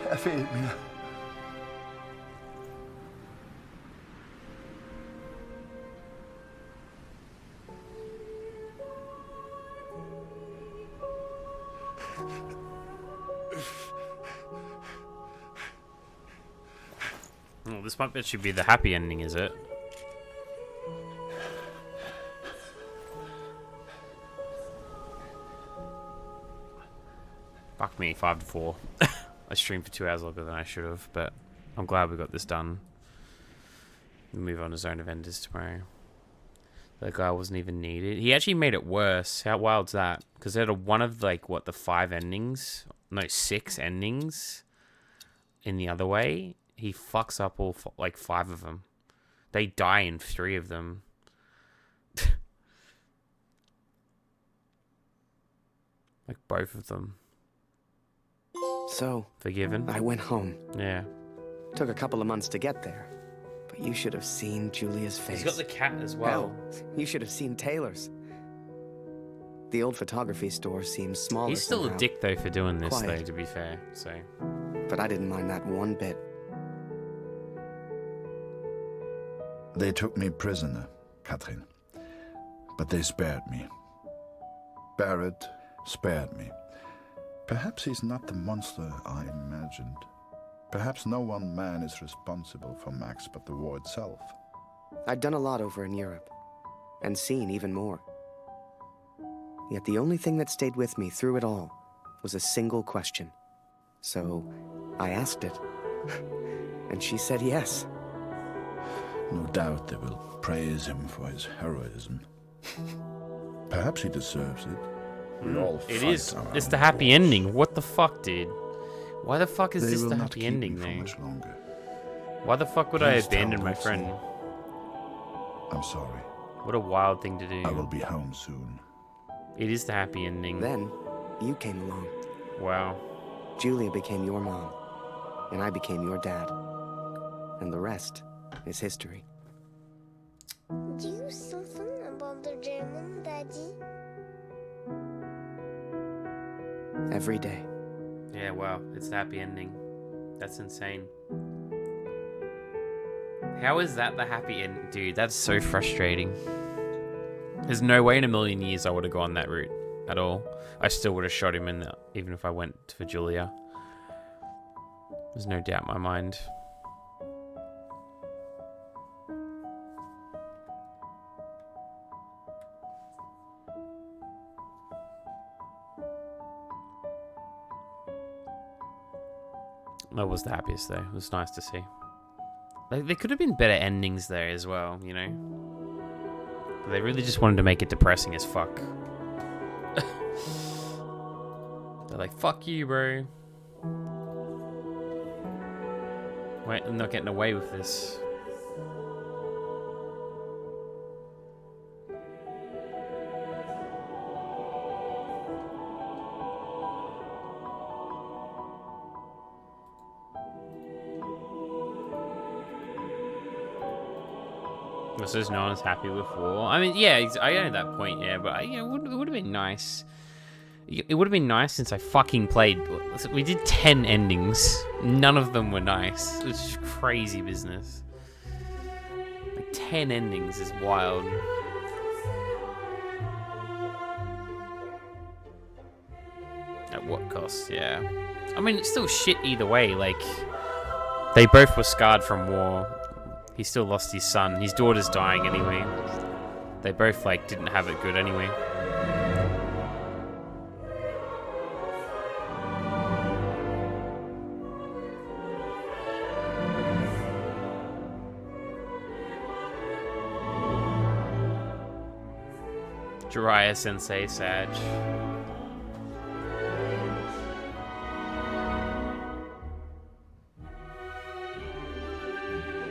Speaker 13: Er fehlt mir.
Speaker 1: Well, this might actually be the happy ending, is it? Fuck me, 5 to 4. I streamed for 2 hours longer than I should have, but I'm glad we got this done. We'll move on to Zone of Enders tomorrow. That guy wasn't even needed. He actually made it worse. How wild's that? Because they had one of, like, what, the 5 endings? No, 6 endings in the other way. He fucks up all, like, 5 of them. They die in 3 of them. Like, both of them.
Speaker 5: So,
Speaker 1: Forgiven?
Speaker 5: I went home.
Speaker 1: Yeah.
Speaker 5: Took a couple of months to get there. But you should have seen Julia's face.
Speaker 1: He's got the cat as well.
Speaker 5: Hell, you should have seen Taylor's. The old photography store seems smaller.
Speaker 1: He's still
Speaker 5: somehow.
Speaker 1: a dick, though, for doing this,
Speaker 5: Quiet.
Speaker 1: though, to be fair. So.
Speaker 5: But I didn't mind that one bit.
Speaker 11: They took me prisoner, Katrin. But they spared me. Barrett spared me. Perhaps he's not the monster I imagined. Perhaps no one man is responsible for Max but the war itself.
Speaker 5: I'd done a lot over in Europe, and seen even more. Yet the only thing that stayed with me through it all was a single question. So I asked it, and she said yes.
Speaker 11: No doubt they will praise him for his heroism. Perhaps he deserves it. We all
Speaker 1: It
Speaker 11: fight
Speaker 1: is.
Speaker 11: our
Speaker 1: It's
Speaker 11: own
Speaker 1: the happy
Speaker 11: wars.
Speaker 1: ending. What the fuck, dude? Why the fuck is
Speaker 11: They
Speaker 1: this
Speaker 11: will
Speaker 1: the
Speaker 11: not
Speaker 1: happy
Speaker 11: keep
Speaker 1: ending,
Speaker 11: me for
Speaker 1: though?
Speaker 11: much longer.
Speaker 1: Why the fuck would I
Speaker 11: Please tell
Speaker 1: abandon my
Speaker 11: Roxy.
Speaker 1: friend?
Speaker 11: I'm sorry.
Speaker 1: What a wild thing to do.
Speaker 11: I will be home soon.
Speaker 1: It is the happy ending.
Speaker 5: Then, you came along.
Speaker 1: Wow.
Speaker 5: Julia became your mom, and I became your dad. And the rest is history.
Speaker 20: Do you something about the German, Daddy?
Speaker 5: Every day.
Speaker 1: Yeah, wow. It's the happy ending. That's insane. How is that the happy end? Dude, that's so frustrating. There's no way in a million years I would have gone that route at all. I still would have shot him in the, even if I went for Julia. There's no doubt in my mind. That was the happiest though. It was nice to see. Like, there could have been better endings there as well, you know? But they really just wanted to make it depressing as fuck. They're like, fuck you, bro. Wait, I'm not getting away with this. So no one's happy with war. I mean, yeah, I know that point, yeah, but it would have been nice. It would have been nice since I fucking played. We did 10 endings. None of them were nice. It was just crazy business. Like 10 endings is wild. At what cost? Yeah. I mean, it's still shit either way. Like, they both were scarred from war. He still lost his son. His daughter's dying anyway. They both, like, didn't have it good anyway. Jiraiya Sensei Sag.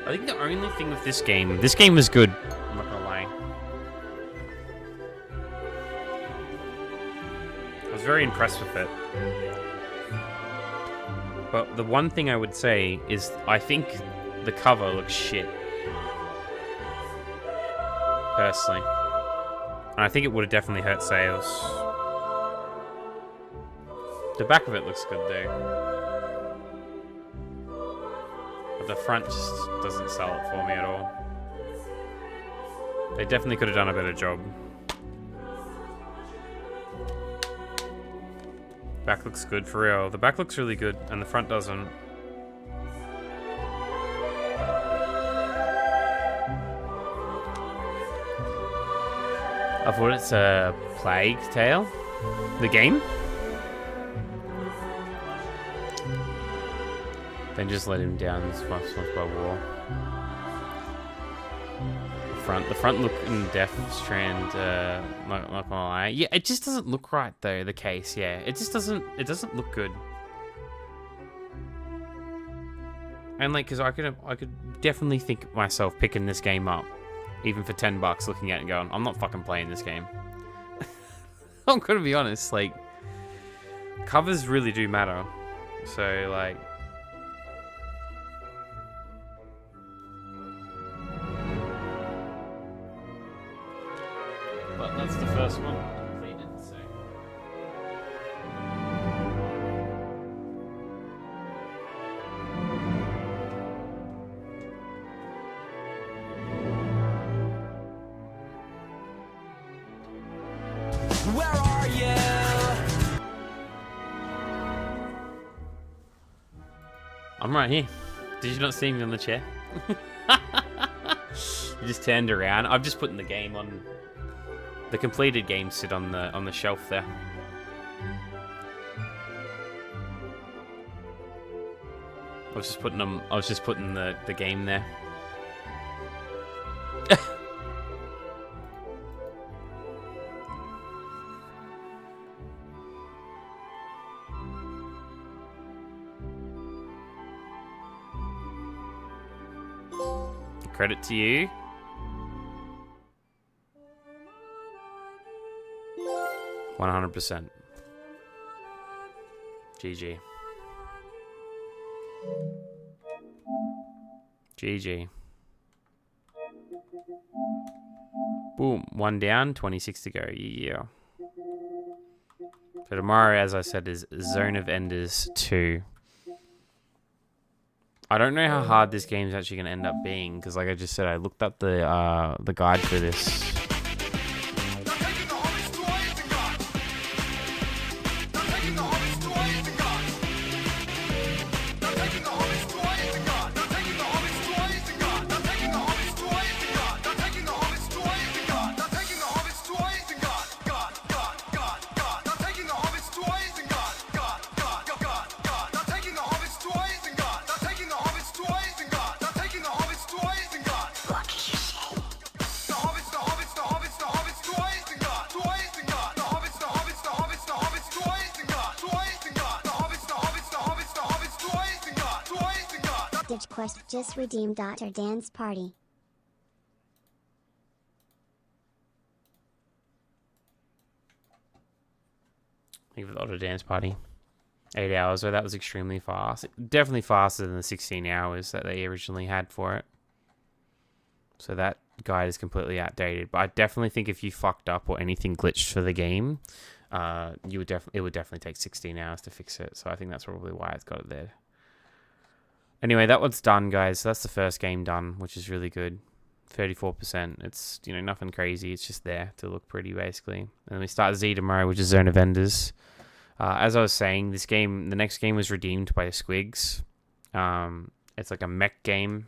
Speaker 1: I think the only thing with this game was good. I'm not gonna lie. I was very impressed with it. But the one thing I would say is I think the cover looks shit. Personally. And I think it would have definitely hurt sales. The back of it looks good though. But the front just doesn't sell it for me at all. They definitely could have done a better job. Back looks good for real. The back looks really good and the front doesn't. I thought it's a Plague Tale, the game. Then just let him down this once by war. The front look in Death Strand, not gonna lie. Yeah, it just doesn't look right though, the case, yeah. It doesn't look good. And like, cause I could definitely think myself picking this game up. Even for $10, looking at it and going, I'm not fucking playing this game. I'm gonna be honest, like, covers really do matter. So, like, but that's the first one completed, so.
Speaker 15: Where are you?
Speaker 1: I'm right here. Did you not see me on the chair? You just turned around. I've just put the game on. The completed games sit on the shelf there. I was just putting the game there. Credit to you. $100%. GG. GG. Boom. 1 down, 26 to go. Yeah. So tomorrow, as I said, is Zone of Enders 2. I don't know how hard this game's actually going to end up being, because like I just said, I looked up the guide for this.
Speaker 20: Quest just redeemed Dr. Dan's party.
Speaker 1: Thank you for the Dr. Dan's party. 8 hours, so that was extremely fast. Definitely faster than the 16 hours that they originally had for it. So that guide is completely outdated. But I definitely think if you fucked up or anything glitched for the game, it would definitely take 16 hours to fix it. So I think that's probably why it's got it there. Anyway, that one's done, guys. So that's the first game done, which is really good. 34%. It's, nothing crazy. It's just there to look pretty, basically. And then we start Z tomorrow, which is Zone of Enders. As I was saying, the next game was redeemed by Squigs. It's like a mech game.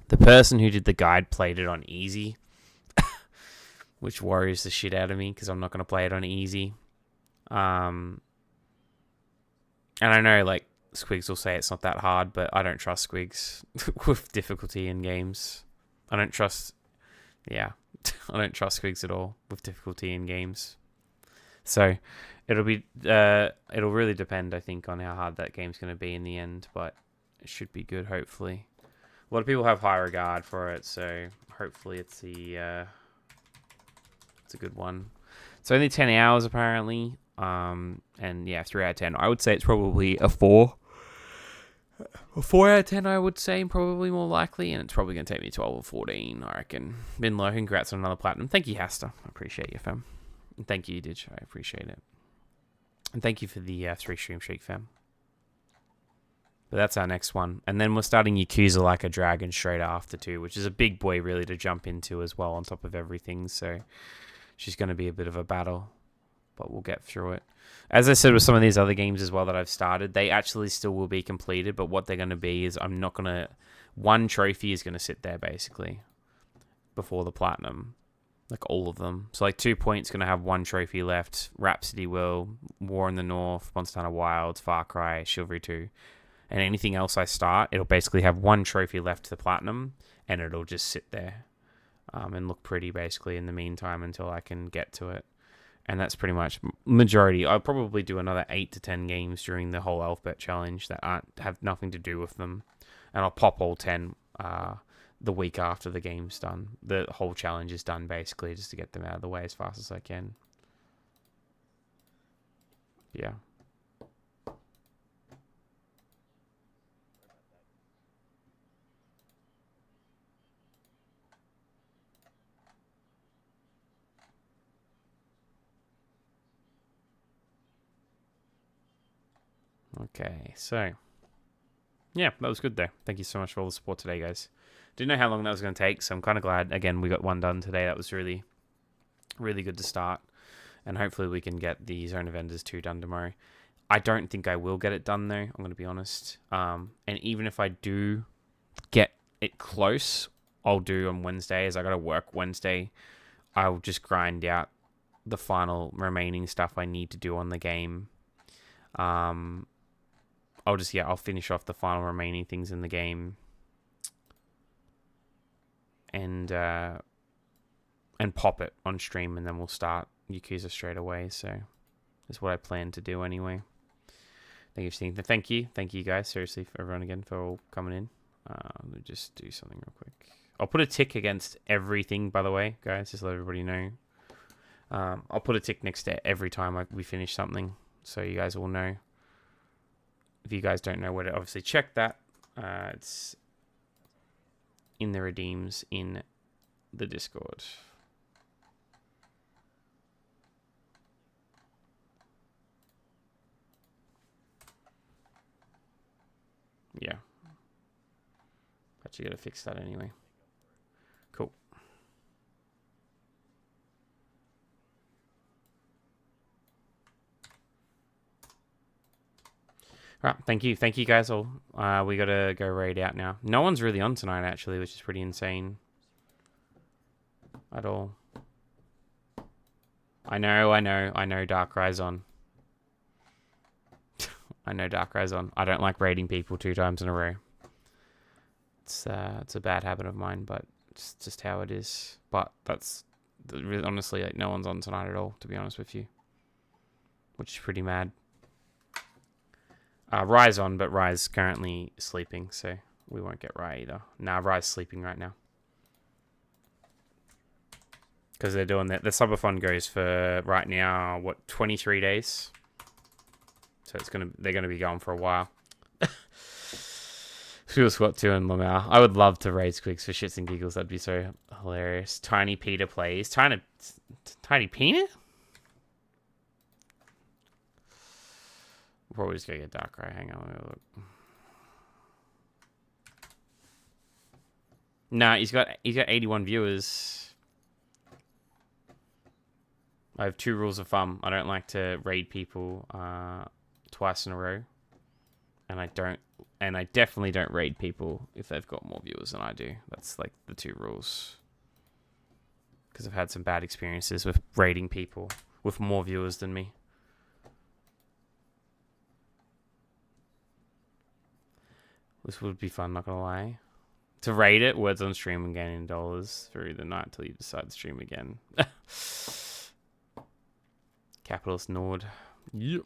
Speaker 1: The person who did the guide played it on easy, which worries the shit out of me because I'm not going to play it on easy. And I know, like, Squigs will say it's not that hard, but I don't trust Squigs with difficulty in games. I don't trust... Yeah. I don't trust Squigs at all with difficulty in games. So it'll really depend, I think, on how hard that game's going to be in the end, but it should be good, hopefully. A lot of people have high regard for it, so hopefully it's a good one. It's only 10 hours apparently, and yeah, 3 out of 10. I would say it's probably a 4. A 4 out of 10, I would say, probably more likely, and it's probably going to take me 12 or 14, I reckon. Binlo, congrats on another platinum. Thank you, Hasta. I appreciate you, fam. And thank you, Ditch. I appreciate it. And thank you for the 3 stream streak, fam. But that's our next one. And then we're starting Yakuza Like a Dragon straight after, too, which is a big boy, really, to jump into as well, on top of everything. So she's going to be a bit of a battle, but we'll get through it. As I said with some of these other games as well that I've started, they actually still will be completed, but what they're going to be is I'm not going to... One trophy is going to sit there, basically, before the platinum. Like, all of them. So, like, 2 Point's going to have 1 trophy left. Rhapsody will. War in the North, Monster Hunter Wilds, Far Cry, Chivalry 2. And anything else I start, it'll basically have 1 trophy left to the platinum, and it'll just sit there and look pretty, basically, in the meantime until I can get to it. And that's pretty much majority. I'll probably do another 8 to 10 games during the whole Alphabet Challenge that have nothing to do with them. And I'll pop all 10 the week after the game's done. The whole challenge is done, basically, just to get them out of the way as fast as I can. Yeah. Okay, so yeah, that was good though. Thank you so much for all the support today, guys. Didn't know how long that was going to take, so I'm kind of glad, again, we got one done today. That was really, really good to start, and hopefully we can get the Zone of Enders 2 done tomorrow. I don't think I will get it done though, I'm going to be honest. And even if I do get it close, I'll do on Wednesday, as I got to work Wednesday. I'll just grind out the final remaining stuff I need to do on the game. I'll finish off the final remaining things in the game, and pop it on stream, and then we'll start Yakuza straight away. So that's what I plan to do anyway. Thank you for seeing. Thank you guys, seriously, for everyone again for all coming in. Let me just do something real quick. I'll put a tick against everything, by the way, guys, just to let everybody know. I'll put a tick next to every time we finish something, so you guys will know. If you guys don't know where to obviously check that, it's in the redeems in the Discord. Yeah. But you gotta fix that anyway. Cool. Right, thank you guys all. We gotta go raid out now. No one's really on tonight, actually, which is pretty insane. At all. I know Darkrai's on. I know Darkrai's on. I don't like raiding people 2 times in a row. It's a bad habit of mine, but it's just how it is. But that's really, honestly, like, no one's on tonight at all, to be honest with you. Which is pretty mad. Rye's on, but Rye's currently sleeping, so we won't get Rye either. Nah, Rye's sleeping right now. Because they're doing that. The subathon goes for, right now, what, 23 days? So they're gonna be going for a while. Fuel Squad 2 and Lamau. I would love to raid Squigs for shits and giggles. That'd be so hilarious. Tiny Peter plays. Tiny Peanut? We're always gonna get Darkrai. Hang on, let me look. Nah, he's got 81 viewers. I have 2 rules of thumb. I don't like to raid people twice in a row, and I definitely don't raid people if they've got more viewers than I do. That's like the 2 rules. Because I've had some bad experiences with raiding people with more viewers than me. This would be fun, not gonna lie. To rate it, words on stream and gaining dollars through the night till you decide to stream again. Capitalist Nord. Yep.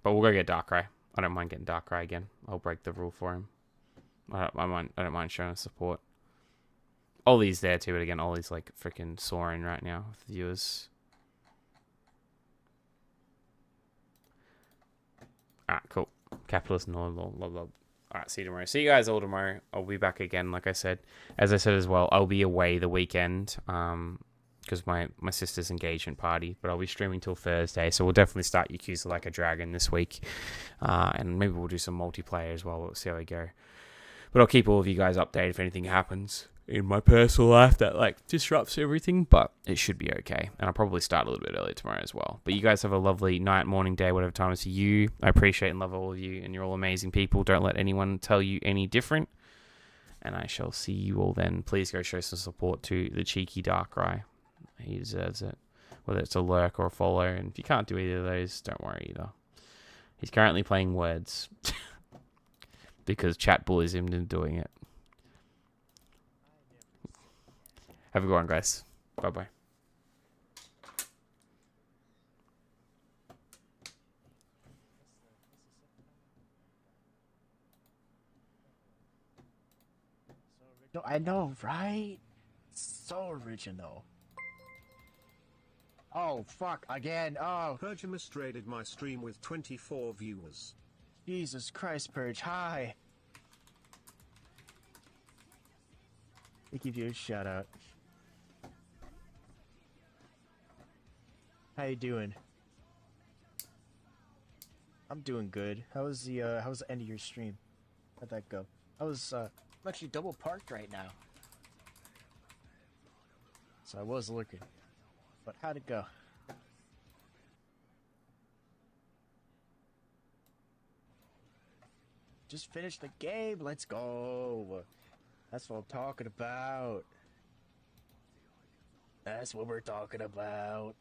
Speaker 1: But we'll go get Darkrai. I don't mind getting Darkrai again. I'll break the rule for him. I don't mind showing support. Ollie's there too, but again, Ollie's like freaking soaring right now with viewers. Alright, cool. Capitalist Nord. Alright, see you tomorrow. See you guys all tomorrow. I'll be back again, like I said. As I said as well, I'll be away the weekend. Because my sister's engagement party, but I'll be streaming till Thursday, so we'll definitely start Yakuza Like a Dragon this week, and maybe we'll do some multiplayer as well. We'll see how we go, but I'll keep all of you guys updated if anything happens in my personal life that like disrupts everything, but it should be okay, and I'll probably start a little bit earlier tomorrow as well. But you guys have a lovely night, morning, day, whatever time it is for you. I appreciate and love all of you, and you're all amazing people. Don't let anyone tell you any different, and I shall see you all then. Please go show some support to the cheeky Darkrai. He deserves it, whether it's a lurk or a follow. And if you can't do either of those, don't worry either. He's currently playing words because chat bullies him into doing it. Have a good one, guys. Bye-bye.
Speaker 15: No, I know, right? So original. Oh, fuck, again, oh.
Speaker 22: Pergimus traded my stream with 24 viewers.
Speaker 15: Jesus Christ, Purge, hi. They give you a shout out. How you doing? I'm doing good. How was the end of your stream? How'd that go? I'm actually double parked right now. So I was looking. But how'd it go? Just finished the game. Let's go. That's what I'm talking about. That's what we're talking about.